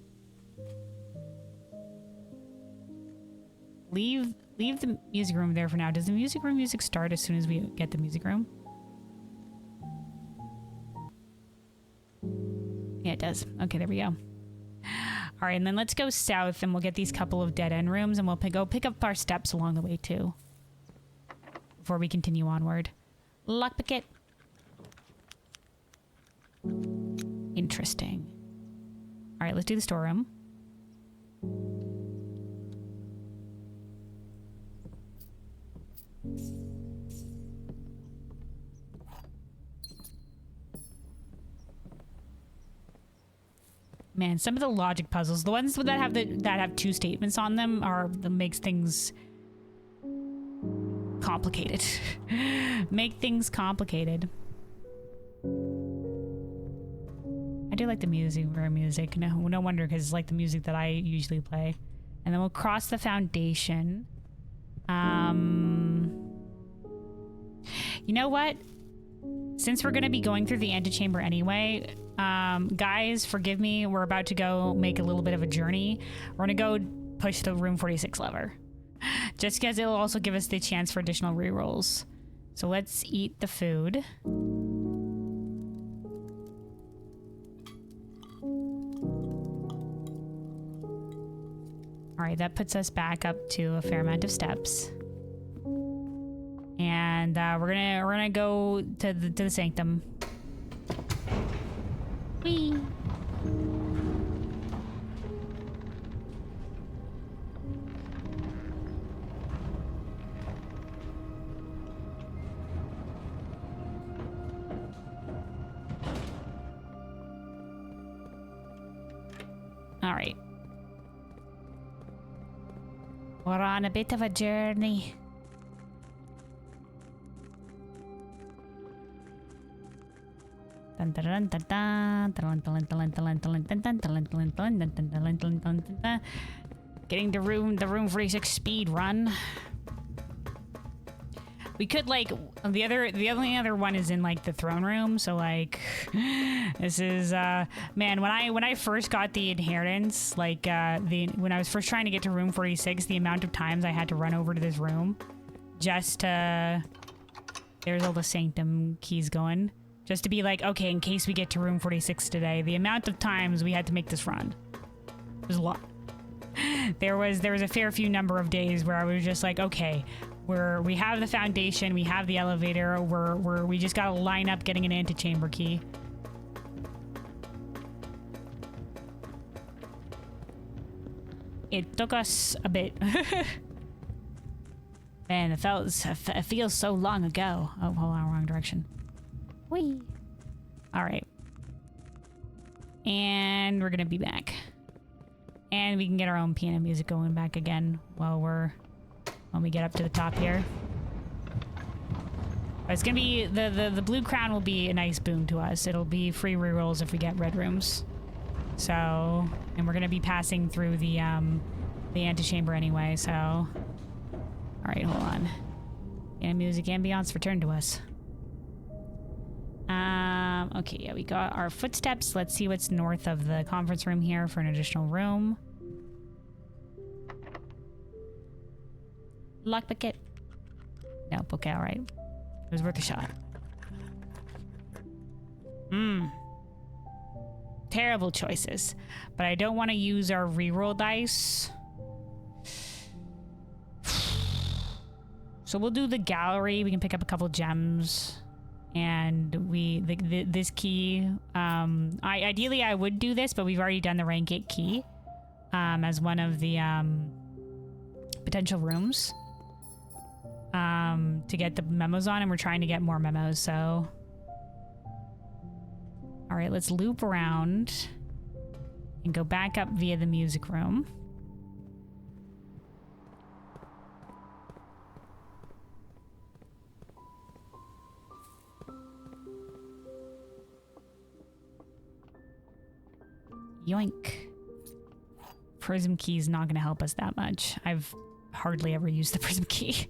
Leave the music room there for now. Does the music room music start as soon as we get the music room? Yeah, it does. Okay, there we go. All right, and then let's go south and we'll get these couple of dead end rooms and we'll pick up our steps along the way too. Before we continue onward. Lockpicket. Interesting. All right, let's do the storeroom. Man, some of the logic puzzles, the ones that have two statements on them, are that makes things complicated. Make things complicated. I do like the music, music. No wonder, because it's like the music that I usually play. And then we'll cross the foundation. You know what? Since we're gonna be going through the antechamber anyway, guys, forgive me. We're about to go make a little bit of a journey. We're gonna go push the room 46 lever. Just because it'll also give us the chance for additional rerolls. So let's eat the food. All right, that puts us back up to a fair amount of steps. And we're gonna go to the sanctum. Whee! All right. We're on a bit of a journey. Getting the room 46 speed run. We could like the only other one is in like the throne room, so like this is man, when I first got the inheritance, like when I was first trying to get to room 46, the amount of times I had to run over to this room just to there's all the sanctum keys going. Just to be like, okay, in case we get to room 46 today, the amount of times we had to make this run was a lot. There was a fair few number of days where I was just like, okay, we have the foundation, we have the elevator, we just gotta line up getting an antechamber key. It took us a bit. Man, it feels so long ago. Oh, hold on, wrong direction. Whee! Alright. And we're gonna be back. And we can get our own piano music going back again when we get up to the top here. But it's gonna be, the blue crown will be a nice boon to us. It'll be free rerolls if we get red rooms. So, and we're gonna be passing through the antechamber anyway, so. Alright, hold on. Piano music ambiance returned to us. Okay, yeah, we got our footsteps. Let's see what's north of the conference room here for an additional room. Lock bucket. Nope, okay, alright. It was worth a shot. Terrible choices. But I don't want to use our reroll dice. So we'll do the gallery. We can pick up a couple gems. And this key, ideally I would do this, but we've already done the rank 8 key as one of the potential rooms to get the memos on, and we're trying to get more memos, so. All right, let's loop around and go back up via the music room. Yoink. Prism key is not going to help us that much. I've hardly ever used the prism key.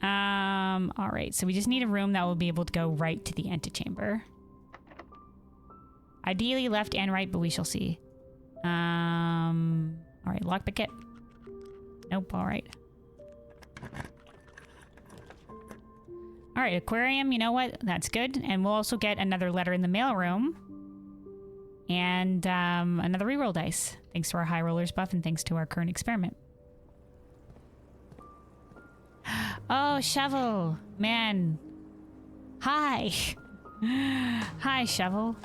All right, so we just need a room that will be able to go right to the antechamber. Ideally left and right, but we shall see. All right, lock bucket. Nope, all right. All right, aquarium, you know what? That's good. And we'll also get another letter in the mailroom. And another reroll dice. Thanks to our high rollers buff and thanks to our current experiment. Oh, Shovel. Man. Hi. Hi, Shovel.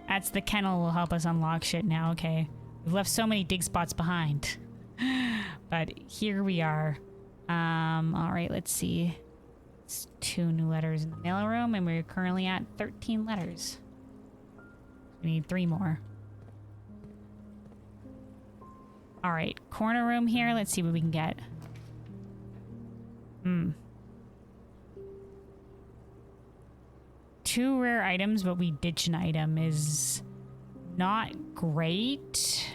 That's the kennel will help us unlock shit now. Okay. We've left so many dig spots behind. But here we are. All right, let's see. It's 2 new letters in the mailroom, and we're currently at 13 letters. We need 3 more. All right, corner room here. Let's see what we can get. Two rare items, but we ditch an item is not great.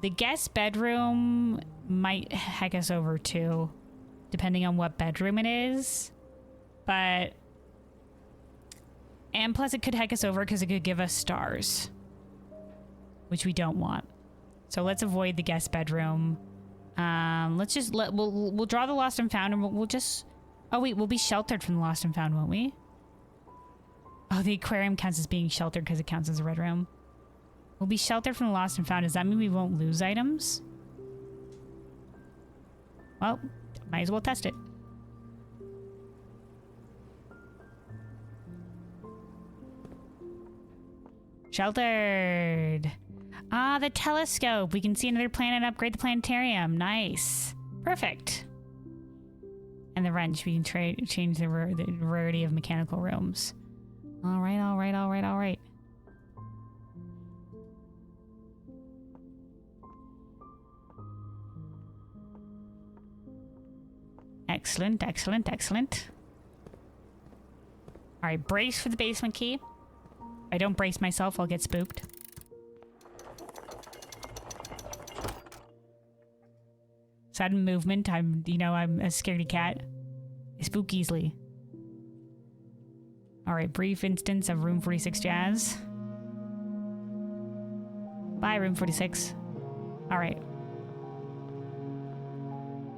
The guest bedroom might heck us over too, depending on what bedroom it is. But... And plus it could heck us over because it could give us stars, which we don't want. So let's avoid the guest bedroom. Let's just we'll draw the lost and found, and we'll just... Oh wait, we'll be sheltered from the lost and found, won't we? Oh, the aquarium counts as being sheltered because it counts as a red room. We'll be sheltered from the lost and found. Does that mean we won't lose items? Well, might as well test it. Sheltered. Ah, the telescope. We can see another planet and upgrade the planetarium. Nice. Perfect. And the wrench. We can change the rarity of mechanical rooms. All right, all right, all right, all right. Excellent, excellent, excellent. All right, brace for the basement key. If I don't brace myself, I'll get spooked. Sudden movement. I'm a scaredy cat. I spook easily. All right, brief instance of room 46 jazz. Bye, room 46. All right.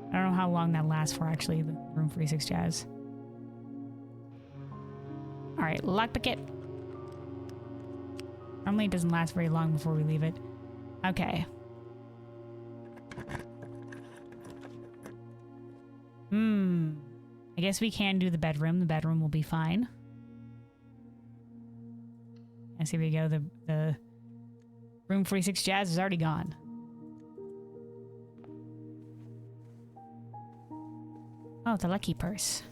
I don't know how long that lasts for, actually, the room 46 jazz. All right, lock bucket. Normally it doesn't last very long before we leave it. Okay. I guess we can do the bedroom. The bedroom will be fine. And here we go. The room 46 jazz is already gone. Oh, it's a lucky purse.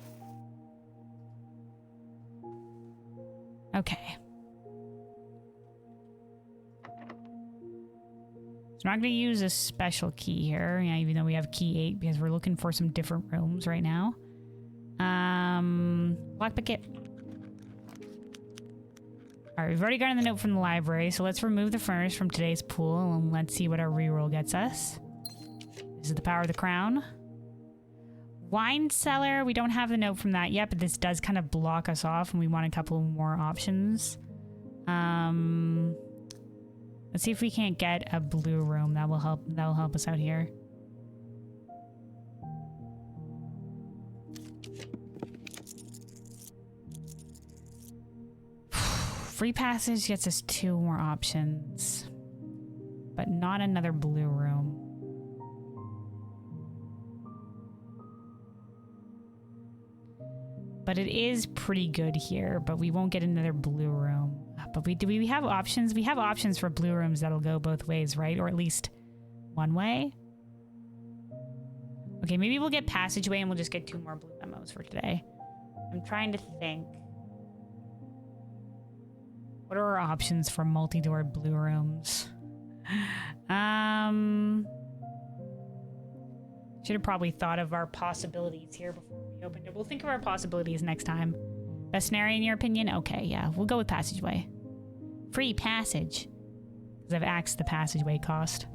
Okay. So I'm not going to use a special key here, even though we have key 8, because we're looking for some different rooms right now. Lock bucket. Alright, we've already gotten the note from the library, so let's remove the furnace from today's pool, and let's see what our reroll gets us. This is the power of the crown. Wine cellar, we don't have the note from that yet, but this does kind of block us off, and we want a couple more options. Let's see if we can't get a blue room. That will help us out here. Free passage gets us 2 more options, but not another blue room. But it is pretty good here, but we won't get another blue room. But we have options? We have options for blue rooms that'll go both ways, right? Or at least one way? Okay, maybe we'll get passageway and we'll just get 2 more blue memos for today. I'm trying to think. What are our options for multi-doored blue rooms? Should have probably thought of our possibilities here before we opened it. We'll think of our possibilities next time. Best scenario in your opinion? Okay, yeah, we'll go with passageway. Free passage. Because I've axed the passageway cost.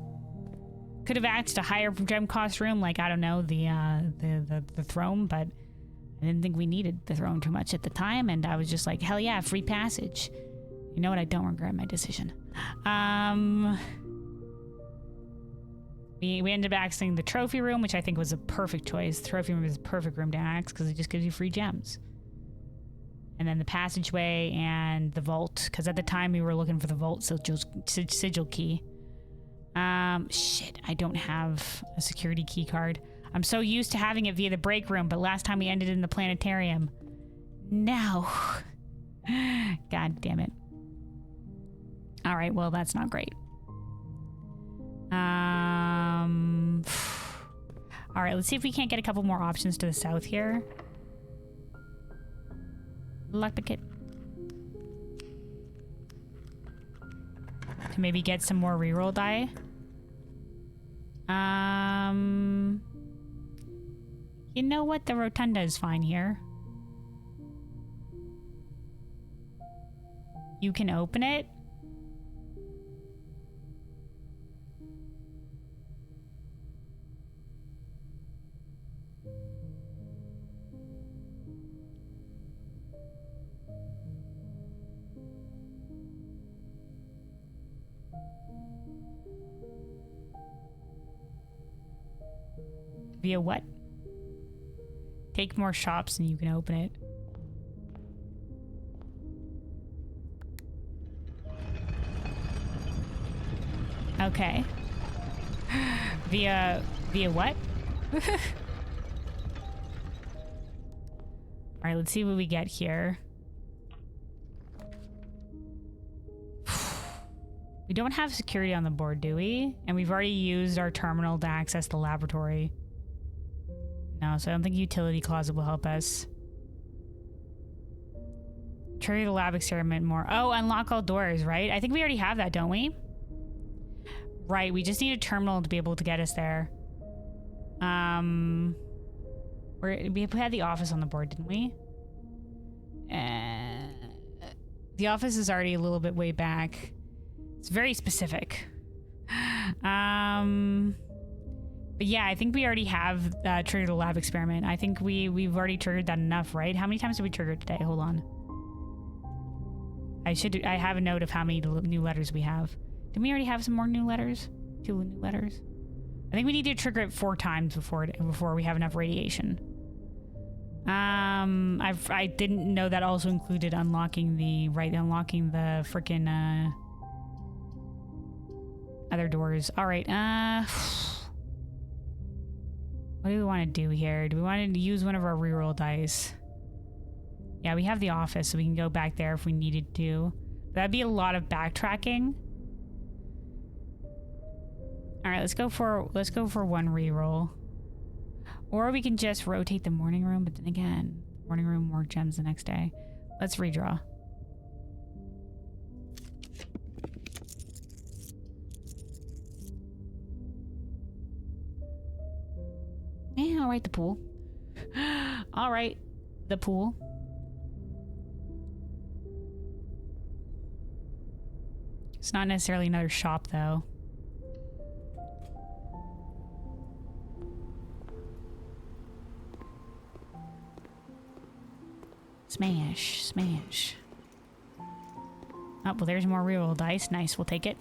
Could have axed a higher gem cost room, like, I don't know, the throne, but I didn't think we needed the throne too much at the time, and I was just like, hell yeah, free passage. You know what? I don't regret my decision. We ended up axing the trophy room, which I think was a perfect choice. The trophy room is a perfect room to axe because it just gives you free gems. And then the passageway and the vault, because at the time we were looking for the vault sigil key. Shit, I don't have a security key card. I'm so used to having it via the break room, but last time we ended in the planetarium. No. God damn it. All right, well, that's not great. All right, let's see if we can't get a couple more options to the south here. Lock bucket. to maybe get some more reroll die. You know what? The rotunda is fine here. You can open it. Via what? Take more shops and you can open it. Okay. Via what? Alright, let's see what we get here. We don't have security on the board, do we? And we've already used our terminal to access the laboratory. No, so I don't think utility closet will help us. Trigger the lab experiment more. Oh, unlock all doors, right? I think we already have that, don't we? Right, we just need a terminal to be able to get us there. We had the office on the board, didn't we? The office is already a little bit way back. It's very specific. But yeah, I think we already have triggered the lab experiment. I think we've already triggered that enough, right? How many times did we trigger it today? Hold on. I have a note of how many new letters we have. Didn't we already have some more new letters? 2 new letters? I think we need to trigger it 4 times before we have enough radiation. I didn't know that also included unlocking the frickin' other doors. All right. What do we want to do here? Do we want to use one of our reroll dice? Yeah, we have the office, so we can go back there if we needed to. That'd be a lot of backtracking. All right, let's go for one reroll. Or we can just rotate the morning room, but then again, morning room, more gems the next day. Let's redraw. Yeah, all right, the pool. All right, the pool. It's not necessarily another shop, though. Smash, smash. Oh, well, there's more reroll dice. Nice, we'll take it.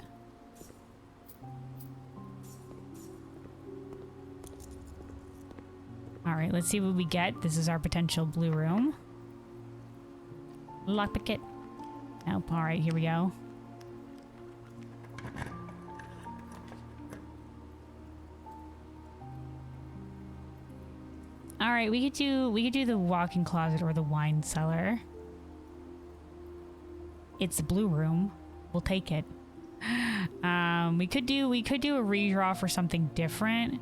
All right, let's see what we get. This is our potential blue room. Lockpick it. Nope. All right, here we go. All right, we could do the walk-in closet or the wine cellar. It's the blue room. We'll take it. We could do a redraw for something different.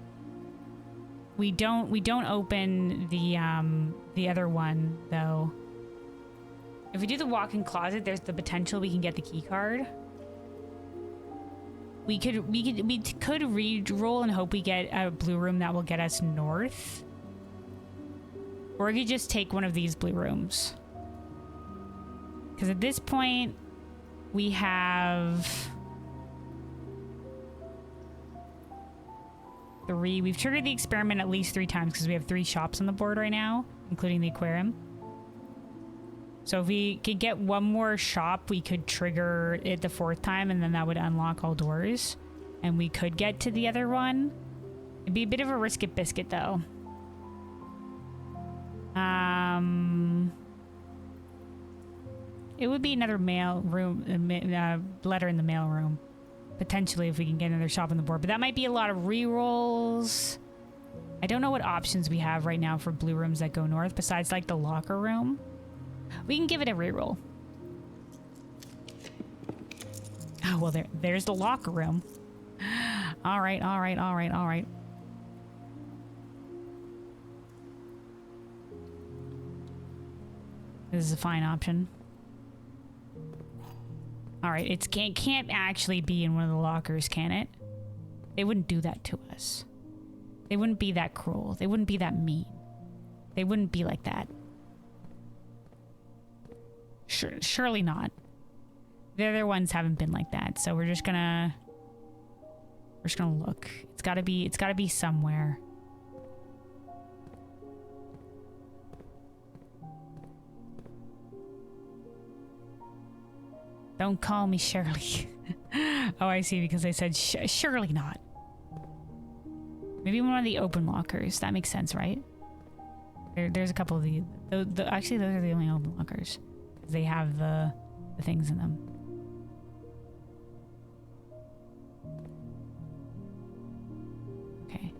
We don't open the other one though. If we do the walk-in closet, there's the potential we can get the key card. We could reroll and hope we get a blue room that will get us north. Or we could just take one of these blue rooms. Because at this point, we have 3. We've triggered the experiment at least 3 times because we have 3 shops on the board right now, including the aquarium. So if we could get one more shop, we could trigger it the 4th time, and then that would unlock all doors. And we could get to the other one. It'd be a bit of a risky biscuit, though. It would be another mail room, letter in the mail room. Potentially, if we can get another shop on the board. But that might be a lot of rerolls. I don't know what options we have right now for blue rooms that go north, besides like the locker room. We can give it a reroll. Oh, well, there's the locker room. All right, all right, all right, all right. This is a fine option. All right, it can't actually be in one of the lockers, can it? They wouldn't do that to us. They wouldn't be that cruel. They wouldn't be that mean. They wouldn't be like that. Surely not. The other ones haven't been like that, so we're just gonna look. It's gotta be somewhere. Don't call me Shirley. Oh, I see, because I said surely not. Maybe one of the open lockers. That makes sense, right? There's a couple of the actually, those are the only open lockers. They have the things in them. Okay.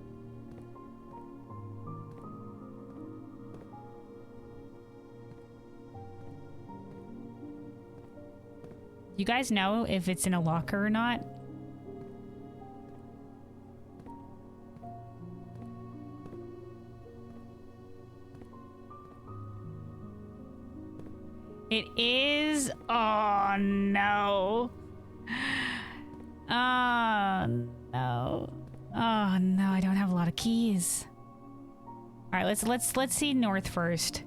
You guys know if it's in a locker or not? It is. Oh no. Oh no. Oh no, I don't have a lot of keys. All right, let's see north first.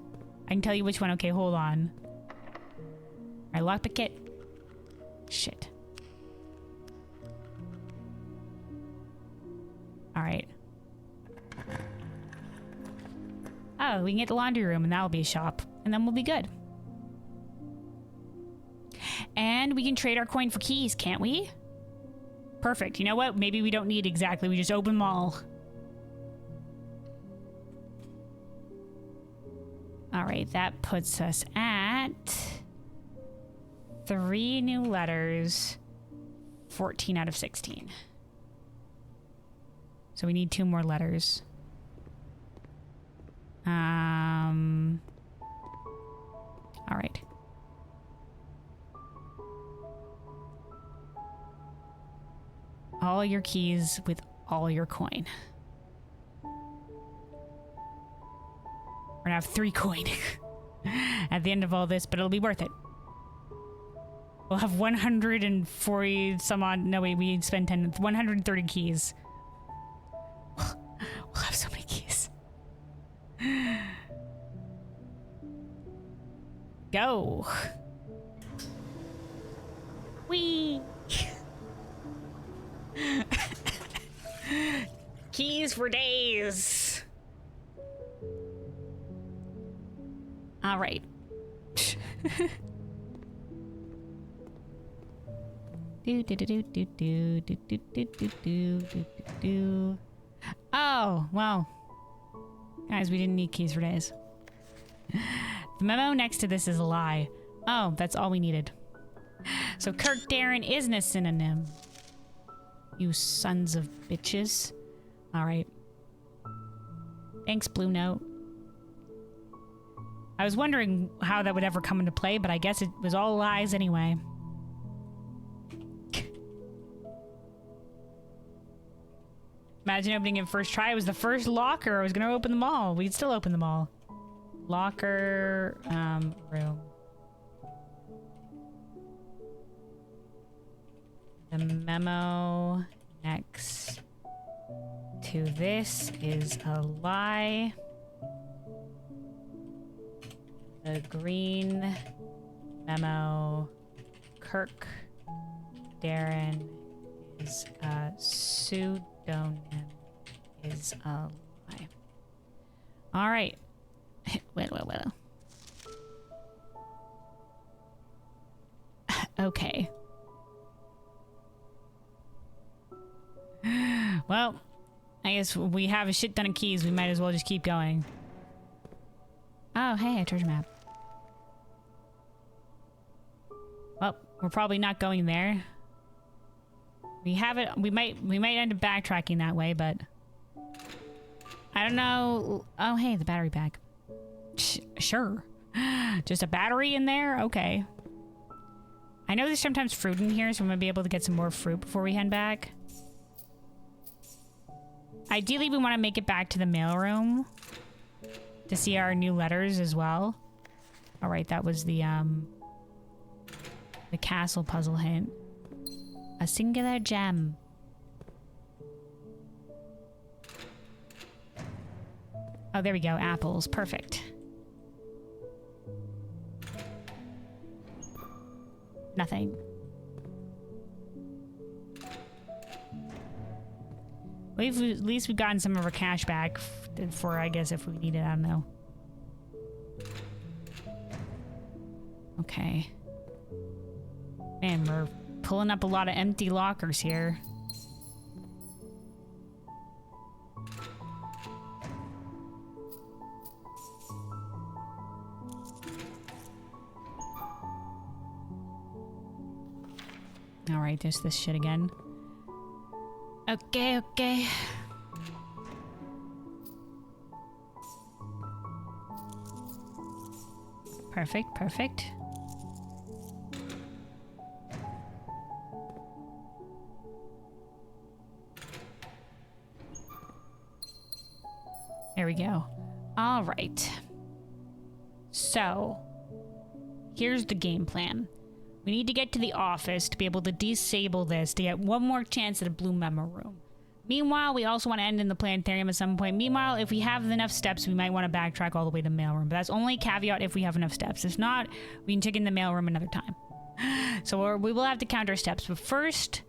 I can tell you which one. Okay, hold on. All right, lockpick it. Shit. All right. Oh, we can get the laundry room and that'll be a shop. And then we'll be good. And we can trade our coin for keys, can't we? Perfect. You know what? Maybe we don't need exactly. We just open them all. All right, that puts us at 3 new letters, 14 out of 16. So we need 2 more letters. All right. All your keys with all your coin. We're gonna have 3 coin at the end of all this, but it'll be worth it. We'll have 140 some odd. No, wait, we spent 130 keys. We'll have so many keys. Go. Whee. Keys for days. All right. Oh, well. Guys, we didn't need keys for days. The memo next to this is a lie. Oh, that's all we needed. So Kirk Darren isn't a synonym. You sons of bitches. All right. Thanks, Blue Note. I was wondering how that would ever come into play, but I guess it was all lies anyway. Imagine opening it first try. It was the first locker. I was going to open them all. We'd still open them all. Locker, room. The memo next to this is a lie. The green memo, Kirk Darren, is a pseudonym, is a lie. All right. Well. Okay. Well, I guess we have a shit ton of keys. We might as well just keep going. Oh, hey, a treasure map. Well, we're probably not going there. We have it. We might end up backtracking that way, but I don't know. Oh, hey, the battery pack. Sure. Just a battery in there? Okay. I know there's sometimes fruit in here, so we might be able to get some more fruit before we head back. Ideally, we want to make it back to the mailroom to see our new letters as well. All right, that was the The castle puzzle hint. A singular gem. Oh, there we go. Apples. Perfect. Nothing. At least we've gotten some of our cash back for, I guess, if we need it. I don't know. Okay. Man, we're pulling up a lot of empty lockers here. Alright, there's this shit again. Okay, okay. Perfect, perfect. There we go. All right. So, here's the game plan. We need to get to the office to be able to disable this to get one more chance at a blue memo room. Meanwhile, we also want to end in the planetarium at some point. Meanwhile, if we have enough steps, we might want to backtrack all the way to the mailroom. But that's only a caveat if we have enough steps. If not, we can check in the mailroom another time. So we will have to count our steps. But first,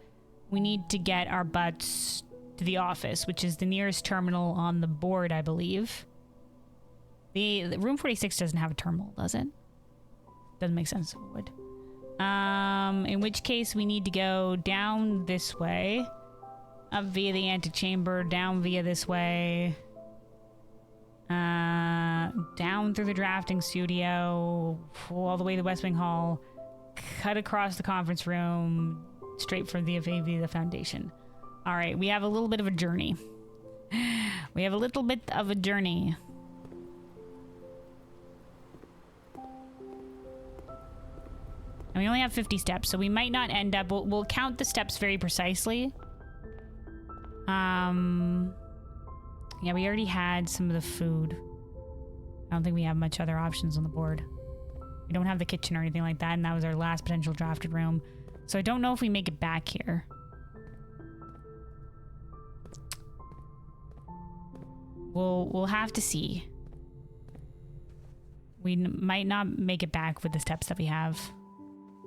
we need to get our butts to the office, which is the nearest terminal on the board, I believe. The room 46 doesn't have a terminal, does it? Doesn't make sense if it would. In which case we need to go down this way, up via the antechamber, down via this way, down through the drafting studio, all the way to the West Wing Hall, cut across the conference room, straight for the foundation. All right, we have a little bit of a journey. We have a little bit of a journey. And we only have 50 steps, so we might not end up... We'll count the steps very precisely. Yeah, we already had some of the food. I don't think we have much other options on the board. We don't have the kitchen or anything like that, and that was our last potential drafted room. So I don't know if we make it back here. We'll have to see. We might not make it back with the steps that we have.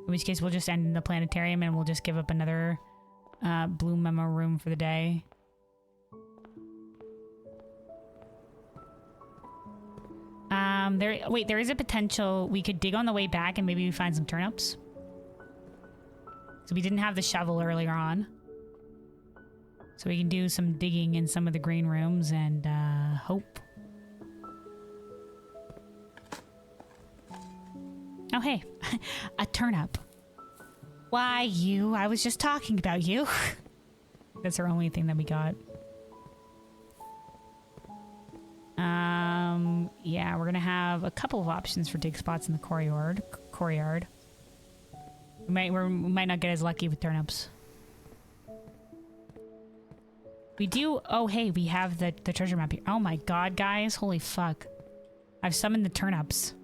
In which case, we'll just end in the planetarium and we'll just give up another blue memo room for the day. There is a potential we could dig on the way back and maybe we find some turnips. So we didn't have the shovel earlier on. So we can do some digging in some of the green rooms and hope. Oh, hey, a turnip. Why, you? I was just talking about you. That's our only thing that we got. Yeah, we're gonna have a couple of options for dig spots in the courtyard. We might not get as lucky with turnips. We do. Oh, hey, we have the treasure map here. Oh my god, guys! Holy fuck! I've summoned the turnips.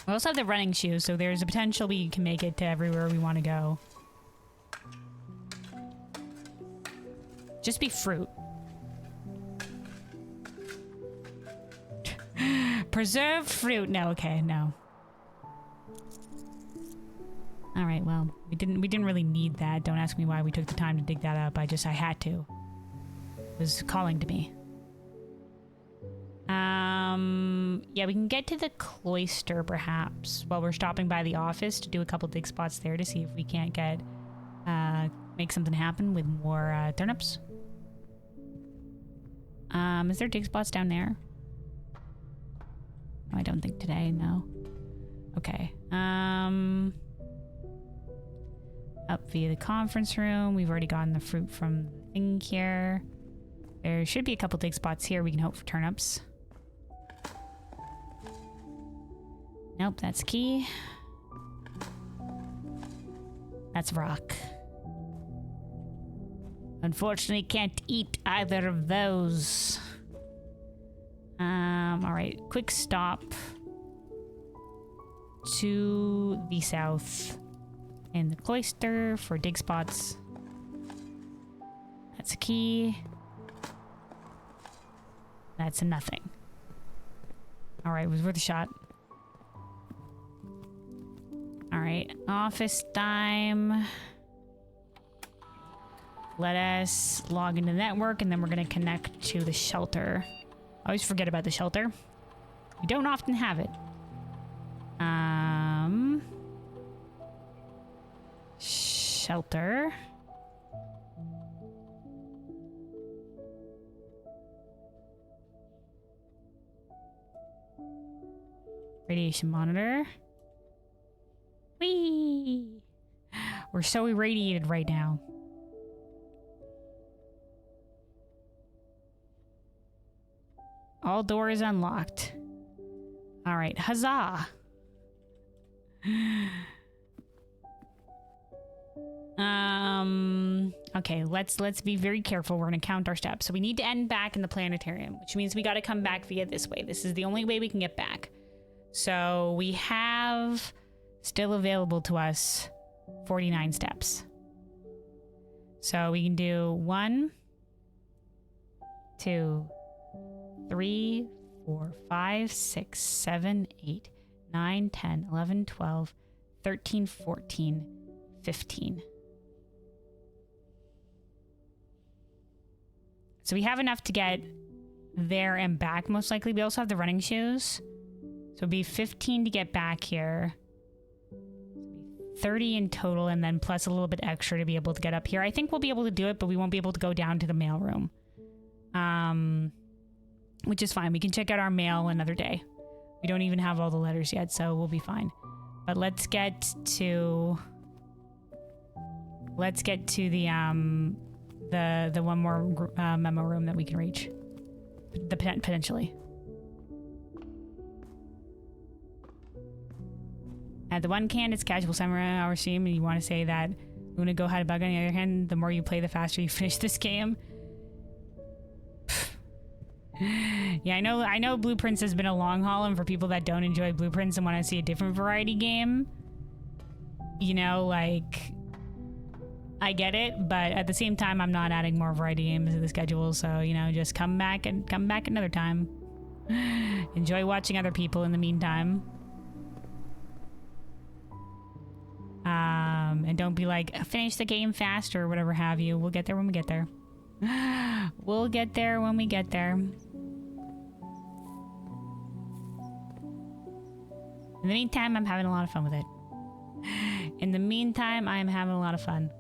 We also have the running shoes, so there's a potential we can make it to everywhere we want to go. Just be fruit. Preserved fruit. No, okay, no. All right, well, we didn't really need that. Don't ask me why we took the time to dig that up. I had to. It was calling to me. Yeah, we can get to the cloister perhaps while we're stopping by the office to do a couple dig spots there to see if we can't get make something happen with more turnips. Is there dig spots down there? No, I don't think today, no. Okay. Up via the conference room. We've already gotten the fruit from the thing here. There should be a couple dig spots here. We can hope for turnips. Nope, that's key. That's rock. Unfortunately, can't eat either of those. All right, quick stop to the south in the cloister for dig spots. That's a key. That's a nothing. All right, it was worth a shot. All right, office time. Let us log into the network, and then we're going to connect to the shelter. I always forget about the shelter. We don't often have it. Shelter. Radiation monitor. Whee! We're so irradiated right now. All doors unlocked. All right, huzzah. Okay, let's be very careful. We're gonna count our steps. So we need to end back in the planetarium, which means we gotta come back via this way. This is the only way we can get back. So we have still available to us 49 steps. So we can do 1, 2, 3, 4, 5, 6, 7, 8, 9, 10, 11, 12, 13, 14, 15. So we have enough to get there and back, most likely. We also have the running shoes. So it'd be 15 to get back here. 30 in total, and then plus a little bit extra to be able to get up here. I think we'll be able to do it, but we won't be able to go down to the mailroom. Which is fine. We can check out our mail another day. We don't even have all the letters yet, so we'll be fine. But let's get to the one more memo room that we can reach. Potentially. At the one can, it's casual summer hour stream, and you want to say that Luna Go had a bug. On the other hand, the more you play, the faster you finish this game. Yeah, I know Blueprints has been a long haul, and for people that don't enjoy Blueprints and want to see a different variety game, you know, like, I get it, but at the same time, I'm not adding more variety games to the schedule, so, you know, just come back another time. Enjoy watching other people in the meantime. And don't be like, finish the game faster or whatever have you. We'll get there when we get there. We'll get there when we get there. In the meantime, I'm having a lot of fun with it. In the meantime, I'm having a lot of fun.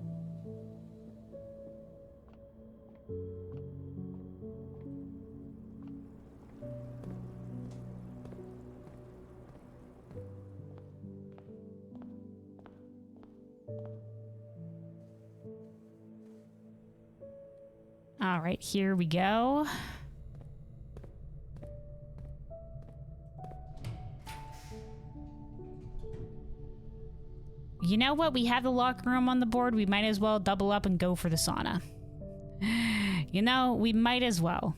All right, here we go. You know what? We have the locker room on the board. We might as well double up and go for the sauna. You know, we might as well.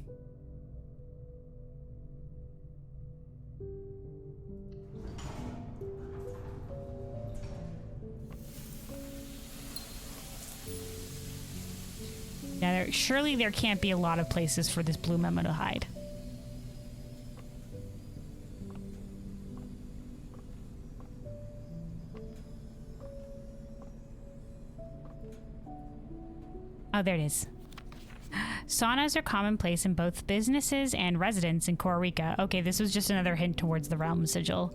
Now, surely there can't be a lot of places for this blue memo to hide. Oh, there it is. Saunas are commonplace in both businesses and residents in Costa Rica. Okay, this was just another hint towards the Realm Sigil.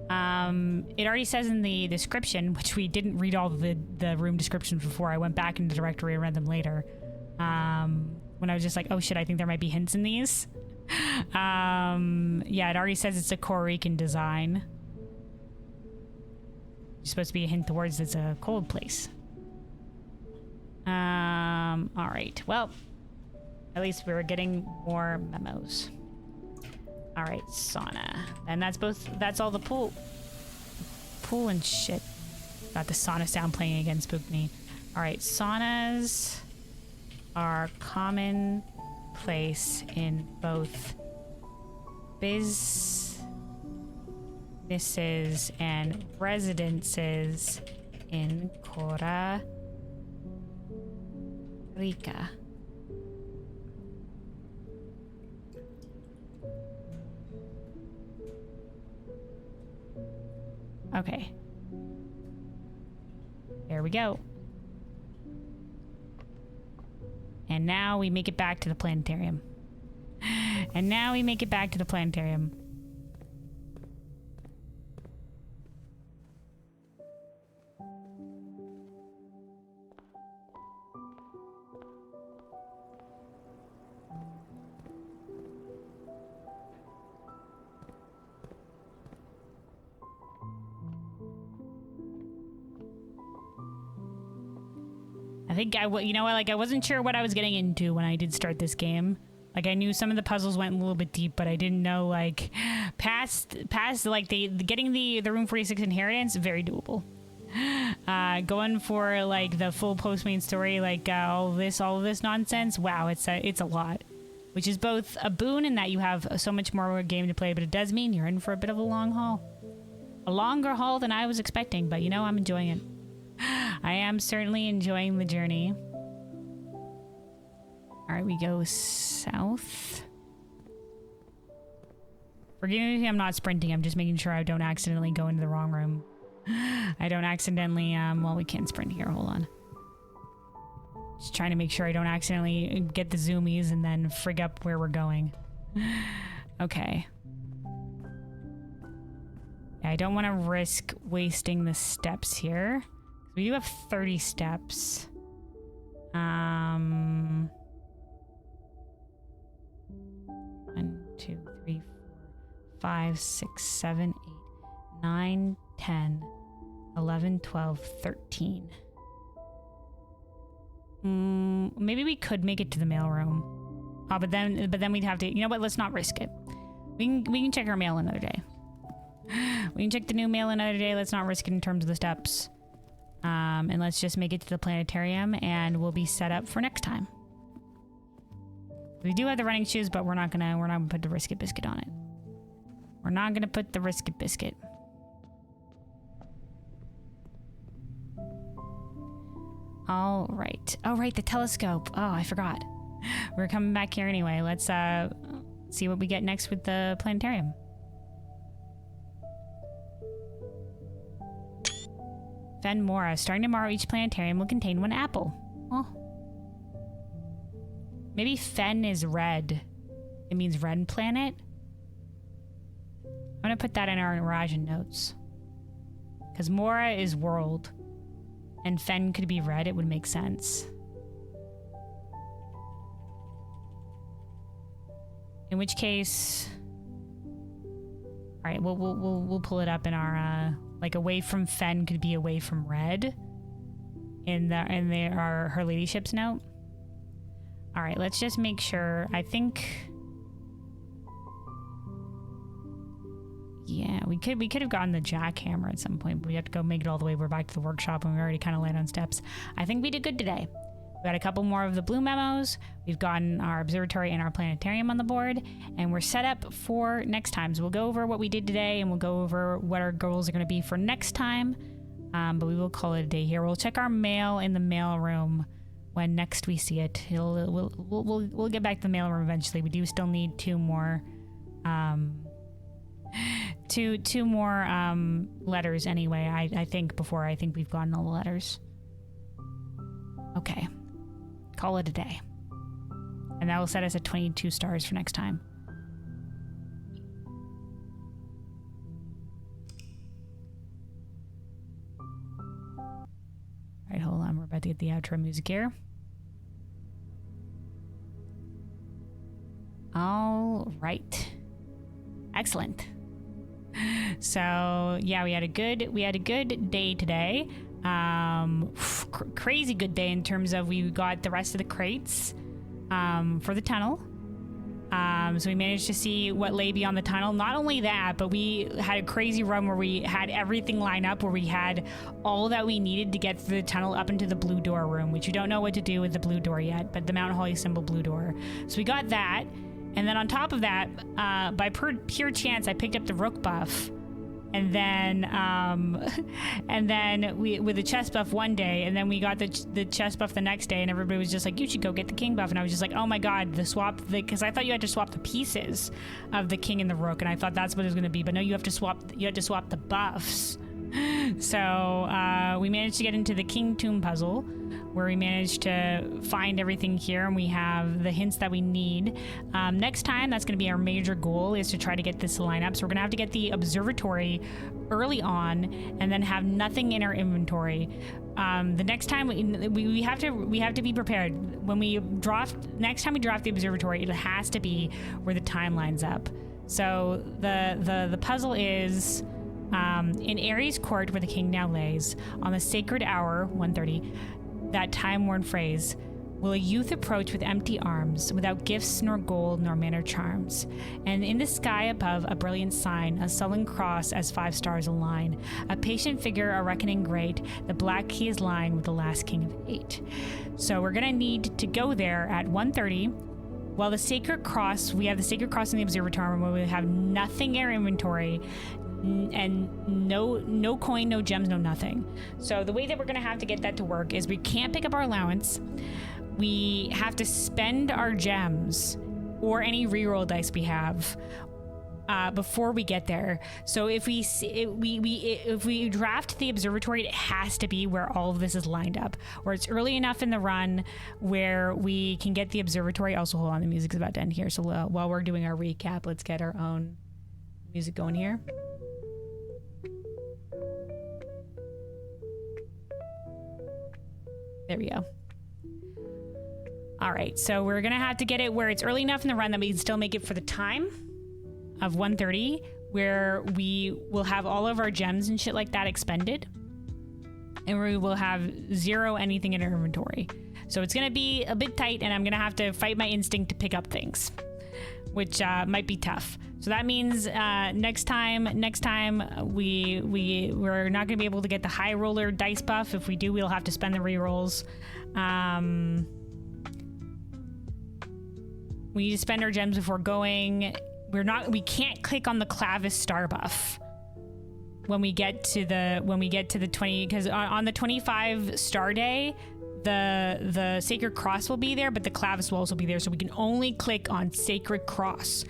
It already says in the description, which we didn't read all the room descriptions before. I went back into the directory and read them later. When I was just like, oh shit, I think there might be hints in these. Yeah, it already says it's a Costa Rican design. It's supposed to be a hint towards it's a cold place. All right. Well, at least we were getting more memos. All right, sauna. And that's all the pool and shit. Got the sauna sound playing again, spooked me. All right, saunas are commonplace in both businesses and residences in Costa Rica. Okay. There we go. And now we make it back to the planetarium. And now we make it back to the planetarium. I think you know what, like I wasn't sure what I was getting into when I did start this game. Like I knew some of the puzzles went a little bit deep, but I didn't know like past like getting the Room 46 inheritance, very doable. Going for like the full post main story, like all of this nonsense, wow, it's a lot. Which is both a boon in that you have so much more game to play, but it does mean you're in for a bit of a long haul. A longer haul than I was expecting, but you know, I'm enjoying it. I am certainly enjoying the journey. All right, we go south. Forgive me if I'm not sprinting. I'm just making sure I don't accidentally go into the wrong room. I don't accidentally, well, we can't sprint here. Hold on. Just trying to make sure I don't accidentally get the zoomies and then frig up where we're going. Okay. Yeah, I don't want to risk wasting the steps here. We do have 30 steps. 1, 2, 3, 4, 5, 6, 7, 8, 9, 10, 11, 12, 13. Maybe we could make it to the mailroom. Oh, but then we'd have to. You know what? Let's not risk it. We can check our mail another day. We can check the new mail another day. Let's not risk it in terms of the steps. And let's just make it to the planetarium and we'll be set up for next time. We do have the running shoes, but we're not gonna put the Risket Biscuit on it. We're not gonna put the Risket Biscuit. All right. Oh, right, the telescope. Oh, I forgot. We're coming back here anyway. Let's see what we get next with the planetarium. Fen Mora. Starting tomorrow, each planetarium will contain 1 apple. Oh. Maybe Fen is red. It means red planet. I'm gonna put that in our Rajan notes. Because Mora is world. And Fen could be red, it would make sense. In which case... Alright, we'll pull it up in our... like away from Fen could be away from red in her ladyship's note. All right, let's just make sure. I think, yeah, we could have gotten the jackhammer at some point, but we have to go make it all the way. We're back to the workshop and we already kind of land on steps. I think we did good today. We got a couple more of the blue memos. We've gotten our observatory and our planetarium on the board, and we're set up for next time. So we'll go over what we did today, and we'll go over what our goals are going to be for next time. But we will call it a day here. We'll check our mail in the mail room when next we see it. We'll get back to the mail room eventually. We do still need 2 more, two more letters anyway. I think we've gotten all the letters. Okay. Call it a day. And that will set us at 22 stars for next time. Alright, hold on. We're about to get the outro music here. All right. Excellent. So, yeah, we had a good day today. Crazy good day in terms of we got the rest of the crates for the tunnel. So we managed to see what lay beyond the tunnel. Not only that, but we had a crazy run where we had everything lined up, where we had all that we needed to get through the tunnel up into the blue door room, which we don't know what to do with the blue door yet, but the Mount Holly symbol blue door. So we got that. And then on top of that, by pure chance, I picked up the rook buff. And then we with the chest buff one day, and then we got the chest buff the next day, and everybody was just like, you should go get the king buff. And I was just like, oh my god, because I thought you had to swap the pieces of the king and the rook, and I thought that's what it was going to be, but no, you have to swap the buffs. So we managed to get into the King Tomb puzzle, where we managed to find everything here, and we have the hints that we need. Next time, that's going to be our major goal, is to try to get this to line up. So we're going to have to get the observatory early on, and then have nothing in our inventory. The next time we have to be prepared. When we next time we drop the observatory, it has to be where the time lines up. So the puzzle is. In Ares' court, where the king now lays, on the sacred hour, 1:30, that time-worn phrase, will a youth approach with empty arms, without gifts nor gold nor manner charms, and in the sky above a brilliant sign, a sullen cross as 5 stars align, a patient figure, a reckoning great, the black key is lying with the last king of 8. So we're gonna need to go there at 1:30. While the sacred cross, we have the sacred cross in the observatory, where we have nothing in our inventory, and no coin, no gems, no nothing. So the way that we're gonna have to get that to work is we can't pick up our allowance. We have to spend our gems or any reroll dice we have before we get there. So if we draft the observatory, it has to be where all of this is lined up, or it's early enough in the run where we can get the observatory. Also, hold on, the music's about to end here. So while we're doing our recap, let's get our own music going here. There we go. All right, so we're gonna have to get it where it's early enough in the run that we can still make it for the time of 1:30, where we will have all of our gems and shit like that expended, and we will have 0 anything in our inventory. So it's gonna be a bit tight, and I'm gonna have to fight my instinct to pick up things, which might be tough. So that means next time we're not gonna be able to get the high roller dice buff. If we do, we'll have to spend the rerolls. We need to spend our gems before going. We can't click on the Clavis star buff when we get to the 20, because on the 25 star day, the Sacred Cross will be there, but the Clavis will also be there. So we can only click on Sacred Cross.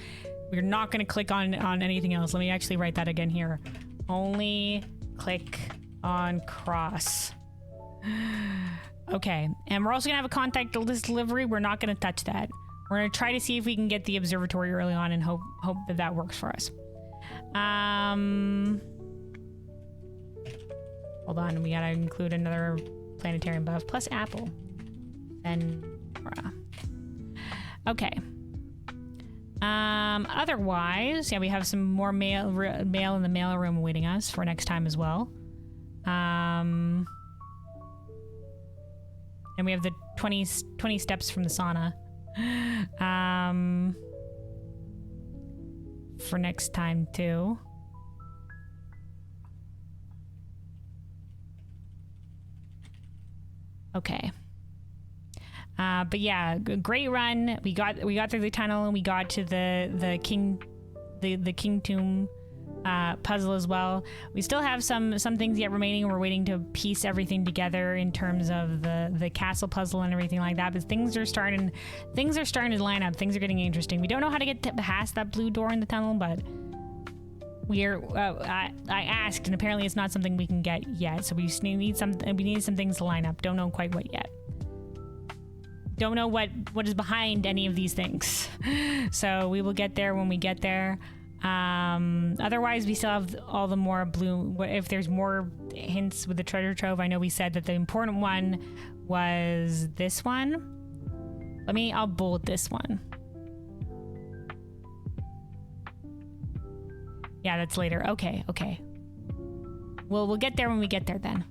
We're not going to click on anything else. Let me actually write that again here. Only click on cross. Okay, and we're also going to have a contact list delivery. We're not going to touch that. We're going to try to see if we can get the observatory early on and hope that works for us. Hold on, we got to include another planetarium buff plus apple. And okay. Otherwise, yeah, we have some more mail in the mail room awaiting us for next time as well. And we have the 20 steps from the sauna. For next time too. Okay. But yeah, great run. We got through the tunnel, and we got to the King Tomb puzzle as well. We still have some things yet remaining. We're waiting to piece everything together in terms of the castle puzzle and everything like that. But things are starting to line up. Things are getting interesting. We don't know how to get past that blue door in the tunnel, but I asked, and apparently it's not something we can get yet. So we need some things to line up. Don't know quite what yet. Don't know what is behind any of these things. So we will get there when we get there. Otherwise, we still have all the more blue. If there's more hints with the treasure trove, I know we said that the important one was this one. I'll bullet this one. Yeah, that's later. Okay. We'll get there when we get there then.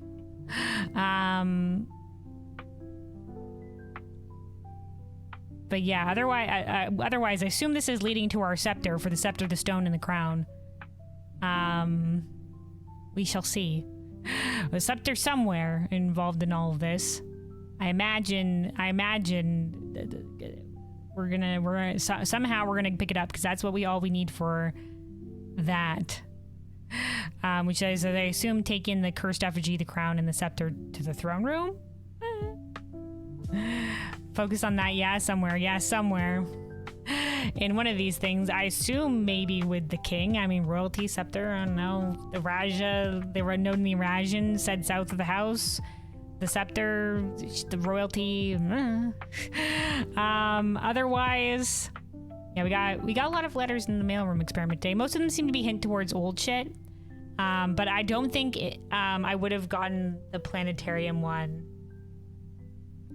But yeah, otherwise, I assume this is leading to our scepter, for the scepter, the stone, and the crown. We shall see. A scepter somewhere involved in all of this. I imagine somehow we're gonna pick it up because that's what we need for that. Which is, I assume, taking the cursed effigy, the crown, and the scepter to the throne room. Focus on that. Yeah, somewhere. In one of these things, I assume maybe with the king. I mean, royalty, scepter, I don't know. The Raja, they were noting the Rajan said south of the house. The scepter, the royalty. Otherwise, yeah, we got a lot of letters in the mailroom experiment day. Most of them seem to be hint towards old shit. But I don't think I would have gotten the planetarium one.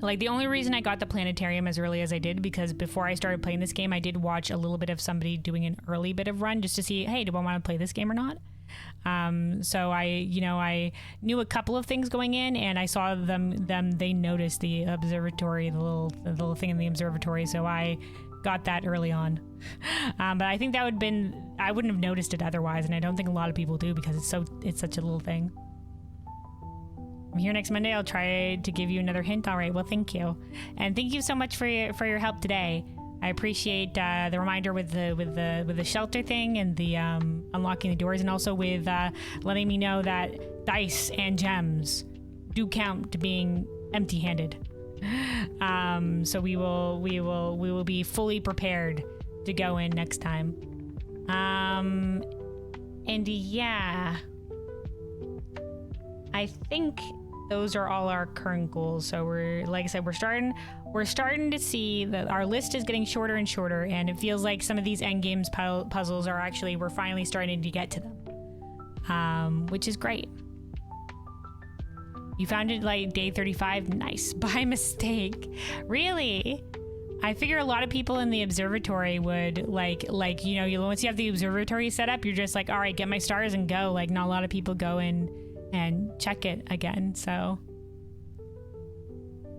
Like, the only reason I got the planetarium as early as I did, because before I started playing this game, I did watch a little bit of somebody doing an early bit of run just to see, hey, do I want to play this game or not? So I knew a couple of things going in, and I saw they noticed the observatory, the little thing in the observatory, so I got that early on. But I think I wouldn't have noticed it otherwise, and I don't think a lot of people do because it's such a little thing. I'm here next Monday. I'll try to give you another hint. All right. Well, thank you. And thank you so much for your help today. I appreciate the reminder with the shelter thing and the unlocking the doors, and also with letting me know that dice and gems do count to being empty-handed. So we will be fully prepared to go in next time. And yeah, I think those are all our current goals. So like I said, we're starting to see that our list is getting shorter and shorter, and it feels like some of these end games puzzles we're finally starting to get to them, which is great. You found it like day 35. Nice. By mistake. Really? I figure a lot of people in the observatory would like once you have the observatory set up, you're just like, all right, get my stars and go. Like, not a lot of people go in and check it again. So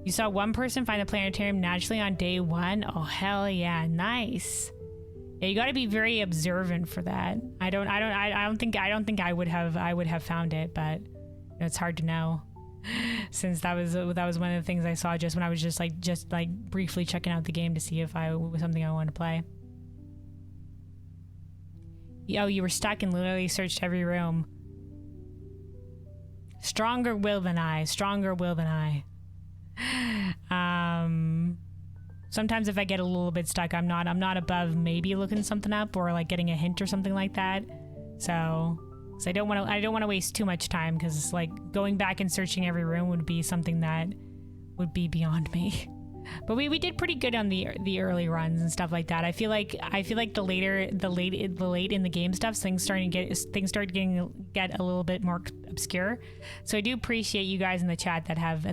you saw one person find the planetarium naturally on day 1. Oh, hell yeah. Nice. Yeah, you got to be very observant for that. I don't think I would have found it, but it's hard to know, since that was one of the things I saw just when I was just briefly checking out the game to see if it was something I wanted to play. Oh, you were stuck and literally searched every room. Stronger will than I. Sometimes if I get a little bit stuck, I'm not above maybe looking something up or like getting a hint or something like that. So I don't want to waste too much time, because like going back and searching every room would be something that would be beyond me. But we did pretty good on the early runs and stuff like that. I feel like the late in the game stuff, things start getting a little bit more obscure. So I do appreciate you guys in the chat that have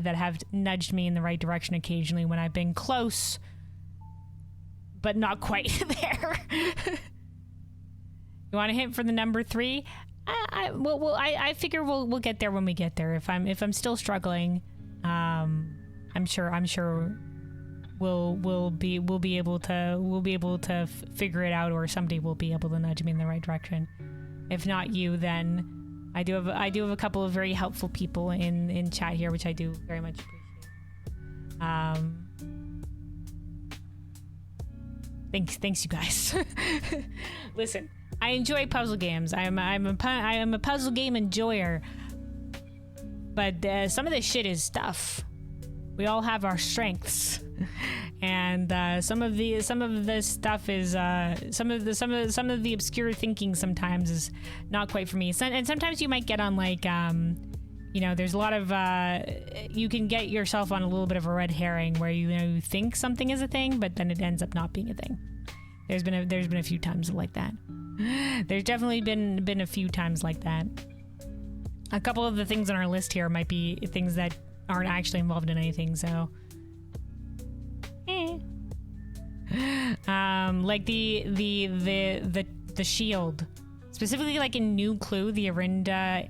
nudged me in the right direction occasionally when I've been close, but not quite there. You want a hint for the number 3? I figure we'll get there when we get there. If I'm still struggling, I'm sure we'll be able to figure it out, or somebody will be able to nudge me in the right direction. If not you, then I do have a couple of very helpful people in chat here, which I do very much appreciate. Thanks you guys. Listen, I enjoy puzzle games. I am a puzzle game enjoyer, but some of this shit is tough. We all have our strengths, and some of this stuff is some of the obscure thinking sometimes is not quite for me. And sometimes you might get on like there's a lot of you can get yourself on a little bit of a red herring where you think something is a thing, but then it ends up not being a thing. There's been a few times like that. There's definitely been a few times like that. A couple of the things on our list here might be things that aren't actually involved in anything, so like the shield, specifically like in New Clue, the Arinda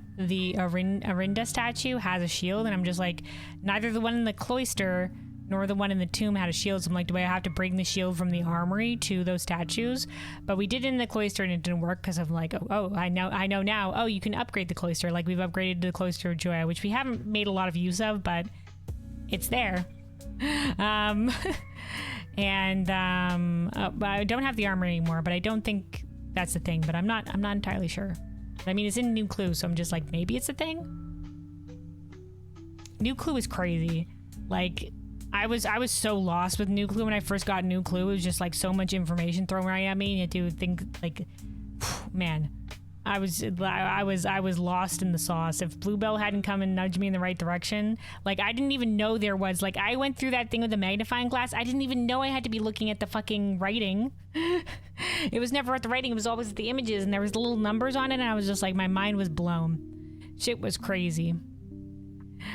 statue has a shield, and I'm just like, neither the one in the cloister nor the one in the tomb had a shield, so I'm like, do I have to bring the shield from the armory to those statues? But we did it in the cloister and it didn't work, because I'm like, oh, I know now. Oh, you can upgrade the cloister. Like, we've upgraded the cloister of Joya, which we haven't made a lot of use of, but it's there. And I don't have the armor anymore, but I don't think that's the thing. But I'm not entirely sure. I mean, it's in New Clue, so I'm just like, maybe it's a thing. New Clue is crazy. Like, I was so lost with New Clue when I first got New Clue. It was just like so much information thrown right at me. And to think, like, man, I was lost in the sauce. If Bluebell hadn't come and nudged me in the right direction, like, I didn't even know there was, like, I went through that thing with the magnifying glass. I didn't even know I had to be looking at the fucking writing. It was never at the writing. It was always at the images, and there was little numbers on it, and I was just like, my mind was blown. Shit was crazy.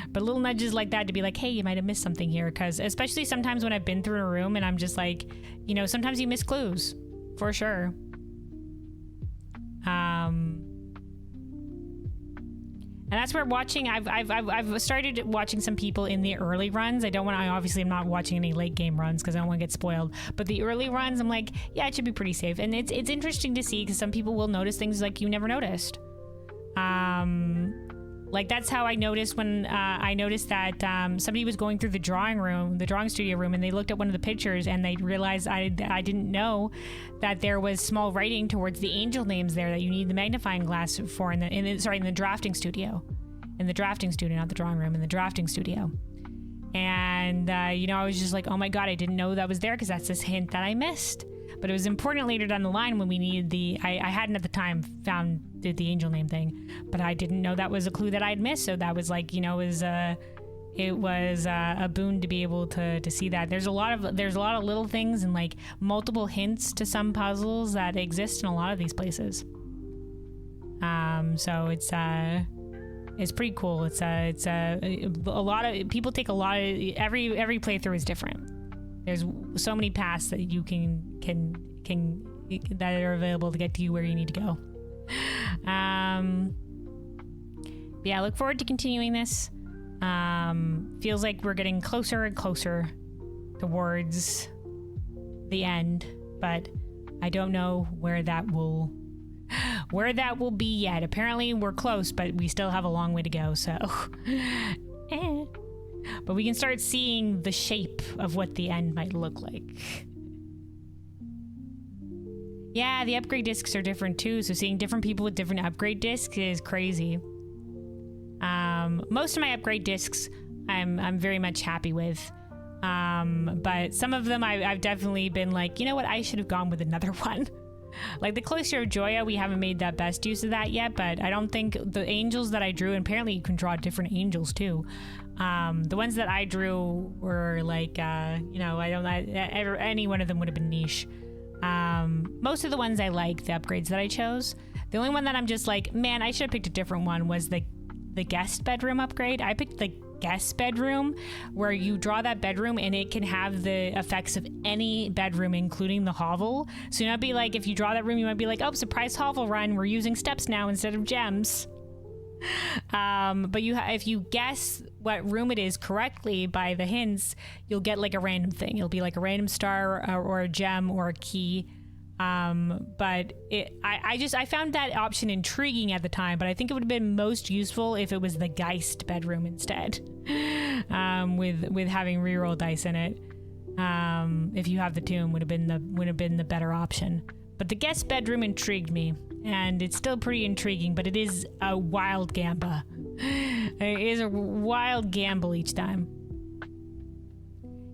But little nudges like that to be like, hey, you might have missed something here, because especially sometimes when I've been through a room and I'm just like, you know, sometimes you miss clues, for sure. And that's where watching, I've started watching some people in the early runs. Obviously I'm not watching any late game runs because I don't want to get spoiled, but the early runs, I'm like, yeah, it should be pretty safe. And it's interesting to see because some people will notice things like you never noticed. Like that's how I noticed when I noticed that somebody was going through the drawing studio room, and they looked at one of the pictures and they realized I didn't know that there was small writing towards the angel names there that you need the magnifying glass for in the drafting studio. In the drafting studio, not the drawing room, in the drafting studio. And, you know, I was just like, oh my God, I didn't know that was there because that's this hint that I missed. But it was important later down the line when we needed I hadn't at the time found the angel name thing, but I didn't know that was a clue that I'd missed. So that was like, you know, it was a boon to be able to see that. There's a lot of little things and like multiple hints to some puzzles that exist in a lot of these places. So it's pretty cool. It's a lot of people take a lot of every playthrough is different. There's so many paths that you can that are available to get to you where you need to go. Yeah, I look forward to continuing this. Feels like we're getting closer and closer towards the end, but I don't know where that will be yet. Apparently we're close, but we still have a long way to go, so But we can start seeing the shape of what the end might look like. Yeah, the upgrade discs are different too, so seeing different people with different upgrade discs is crazy. Most of my upgrade discs I'm very much happy with. But some of them I've definitely been like, you know what, I should have gone with another one. Like the Cloister of Joya, we haven't made that best use of that yet, but I don't think the angels that I drew, and apparently you can draw different angels too. The ones that I drew were like, you know, any one of them would have been niche. Most of the ones I like, the upgrades that I chose. The only one that I'm just like, man, I should have picked a different one was the guest bedroom upgrade. I picked the guest bedroom where you draw that bedroom and it can have the effects of any bedroom, including the hovel. So you might be like, if you draw that room, you might be like, oh, surprise hovel run, we're using steps now instead of gems. But if you guess what room it is correctly by the hints, you'll get like a random thing. It'll be like a random star or a gem or a key. But I found that option intriguing at the time, but I think it would have been most useful if it was the Geist bedroom instead, with having reroll dice in it. If you have the tomb, would have been the better option. But the guest bedroom intrigued me, and it's still pretty intriguing, but it is a wild gamble. It is a wild gamble each time.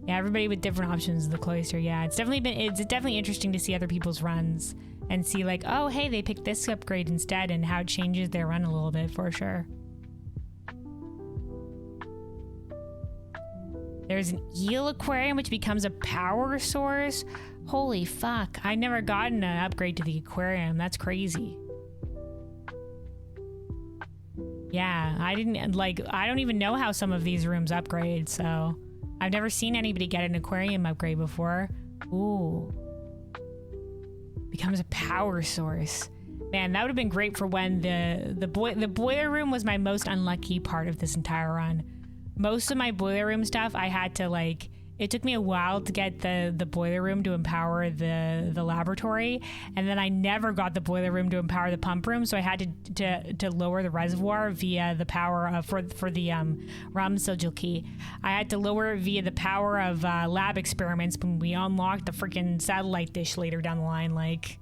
Yeah, everybody with different options of the Cloister. Yeah, it's definitely interesting to see other people's runs and see like, oh, hey, they picked this upgrade instead, and how it changes their run a little bit for sure. There's an eel aquarium which becomes a power source. Holy fuck! I never gotten an upgrade to the aquarium. That's crazy. Yeah, I don't even know how some of these rooms upgrade, so I've never seen anybody get an aquarium upgrade before. Ooh. Becomes a power source. Man, that would have been great for when the boiler room was my most unlucky part of this entire run. Most of my boiler room stuff, I had to like, it took me a while to get the boiler room to empower the laboratory, and then I never got the boiler room to empower the pump room, so I had to lower the reservoir via the power of for the Ramsiljuki. I had to lower it via the power of lab experiments when we unlocked the freaking satellite dish later down the line, like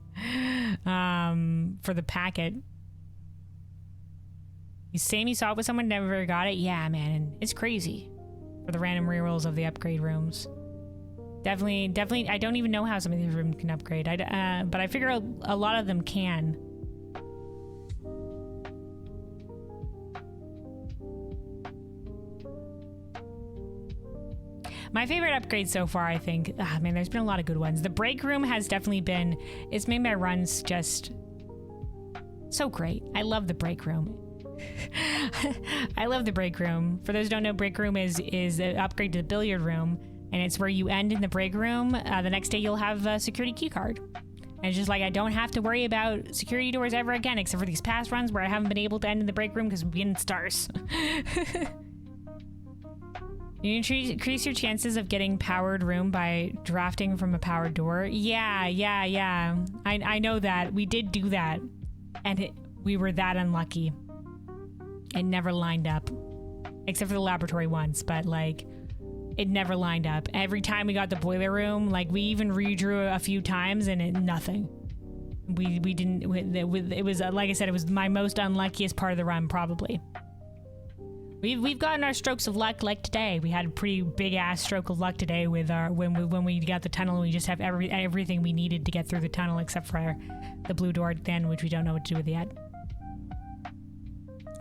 for the packet. Same, you saw it with someone, never got it. Yeah, man, it's crazy. For the random rerolls of the upgrade rooms. Definitely, I don't even know how some of these rooms can upgrade. But I figure a lot of them can. My favorite upgrade so far, I think, man, there's been a lot of good ones. The break room has definitely been, it's made my runs just so great. I love the break room. I love the break room. For those who don't know, break room is an upgrade to the billiard room, and it's where you end in the break room. The next day you'll have a security key card. And it's just like, I don't have to worry about security doors ever again, except for these past runs where I haven't been able to end in the break room because we've been in stars. You increase your chances of getting powered room by drafting from a powered door. Yeah. I know that. We did do that. And we were that unlucky. It never lined up, except for the laboratory once, but like it never lined up. Every time we got the boiler room, like we even redrew a few times and nothing. We didn't, it was, like I said, it was my most unluckiest part of the run, probably. We've gotten our strokes of luck like today. We had a pretty big ass stroke of luck today with our, when we got the tunnel, and we just have everything we needed to get through the tunnel except for the blue door at the end, which we don't know what to do with yet.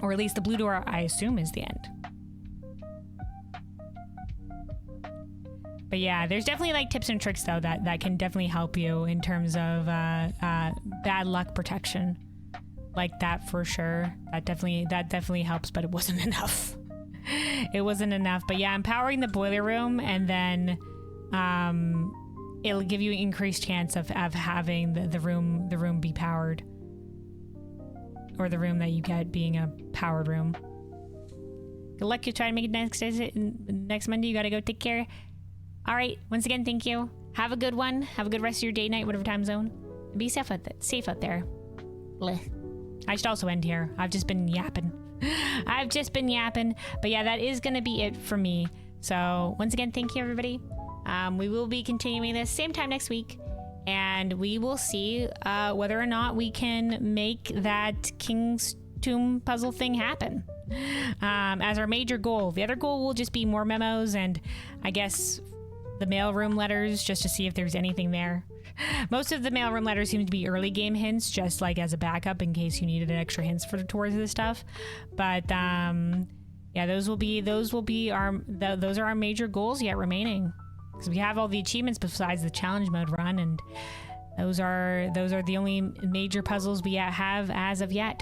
Or at least the blue door, I assume, is the end. But yeah, there's definitely like tips and tricks though that can definitely help you in terms of bad luck protection. Like that for sure. That definitely helps, but it wasn't enough. It wasn't enough. But yeah, empowering the boiler room, and then it'll give you an increased chance of having the room be powered. Or the room that you get being a powered room. Good luck. You try to make it next Monday. You gotta go. Take care. All right. Once again, thank you. Have a good one. Have a good rest of your day, night, whatever time zone. And be safe out there. Blech. I should also end here. I've just been yapping. But yeah, that is gonna be it for me. So once again, thank you, everybody. We will be continuing this same time next week. And we will see whether or not we can make that King's Tomb puzzle thing happen as our major goal. The other goal will just be more memos and I guess the mailroom letters, just to see if there's anything there. Most of the mailroom letters seem to be early game hints, just like as a backup in case you needed extra hints towards this stuff. But yeah, those are our major goals yet remaining. Because we have all the achievements besides the challenge mode run, and those are the only major puzzles we have as of yet.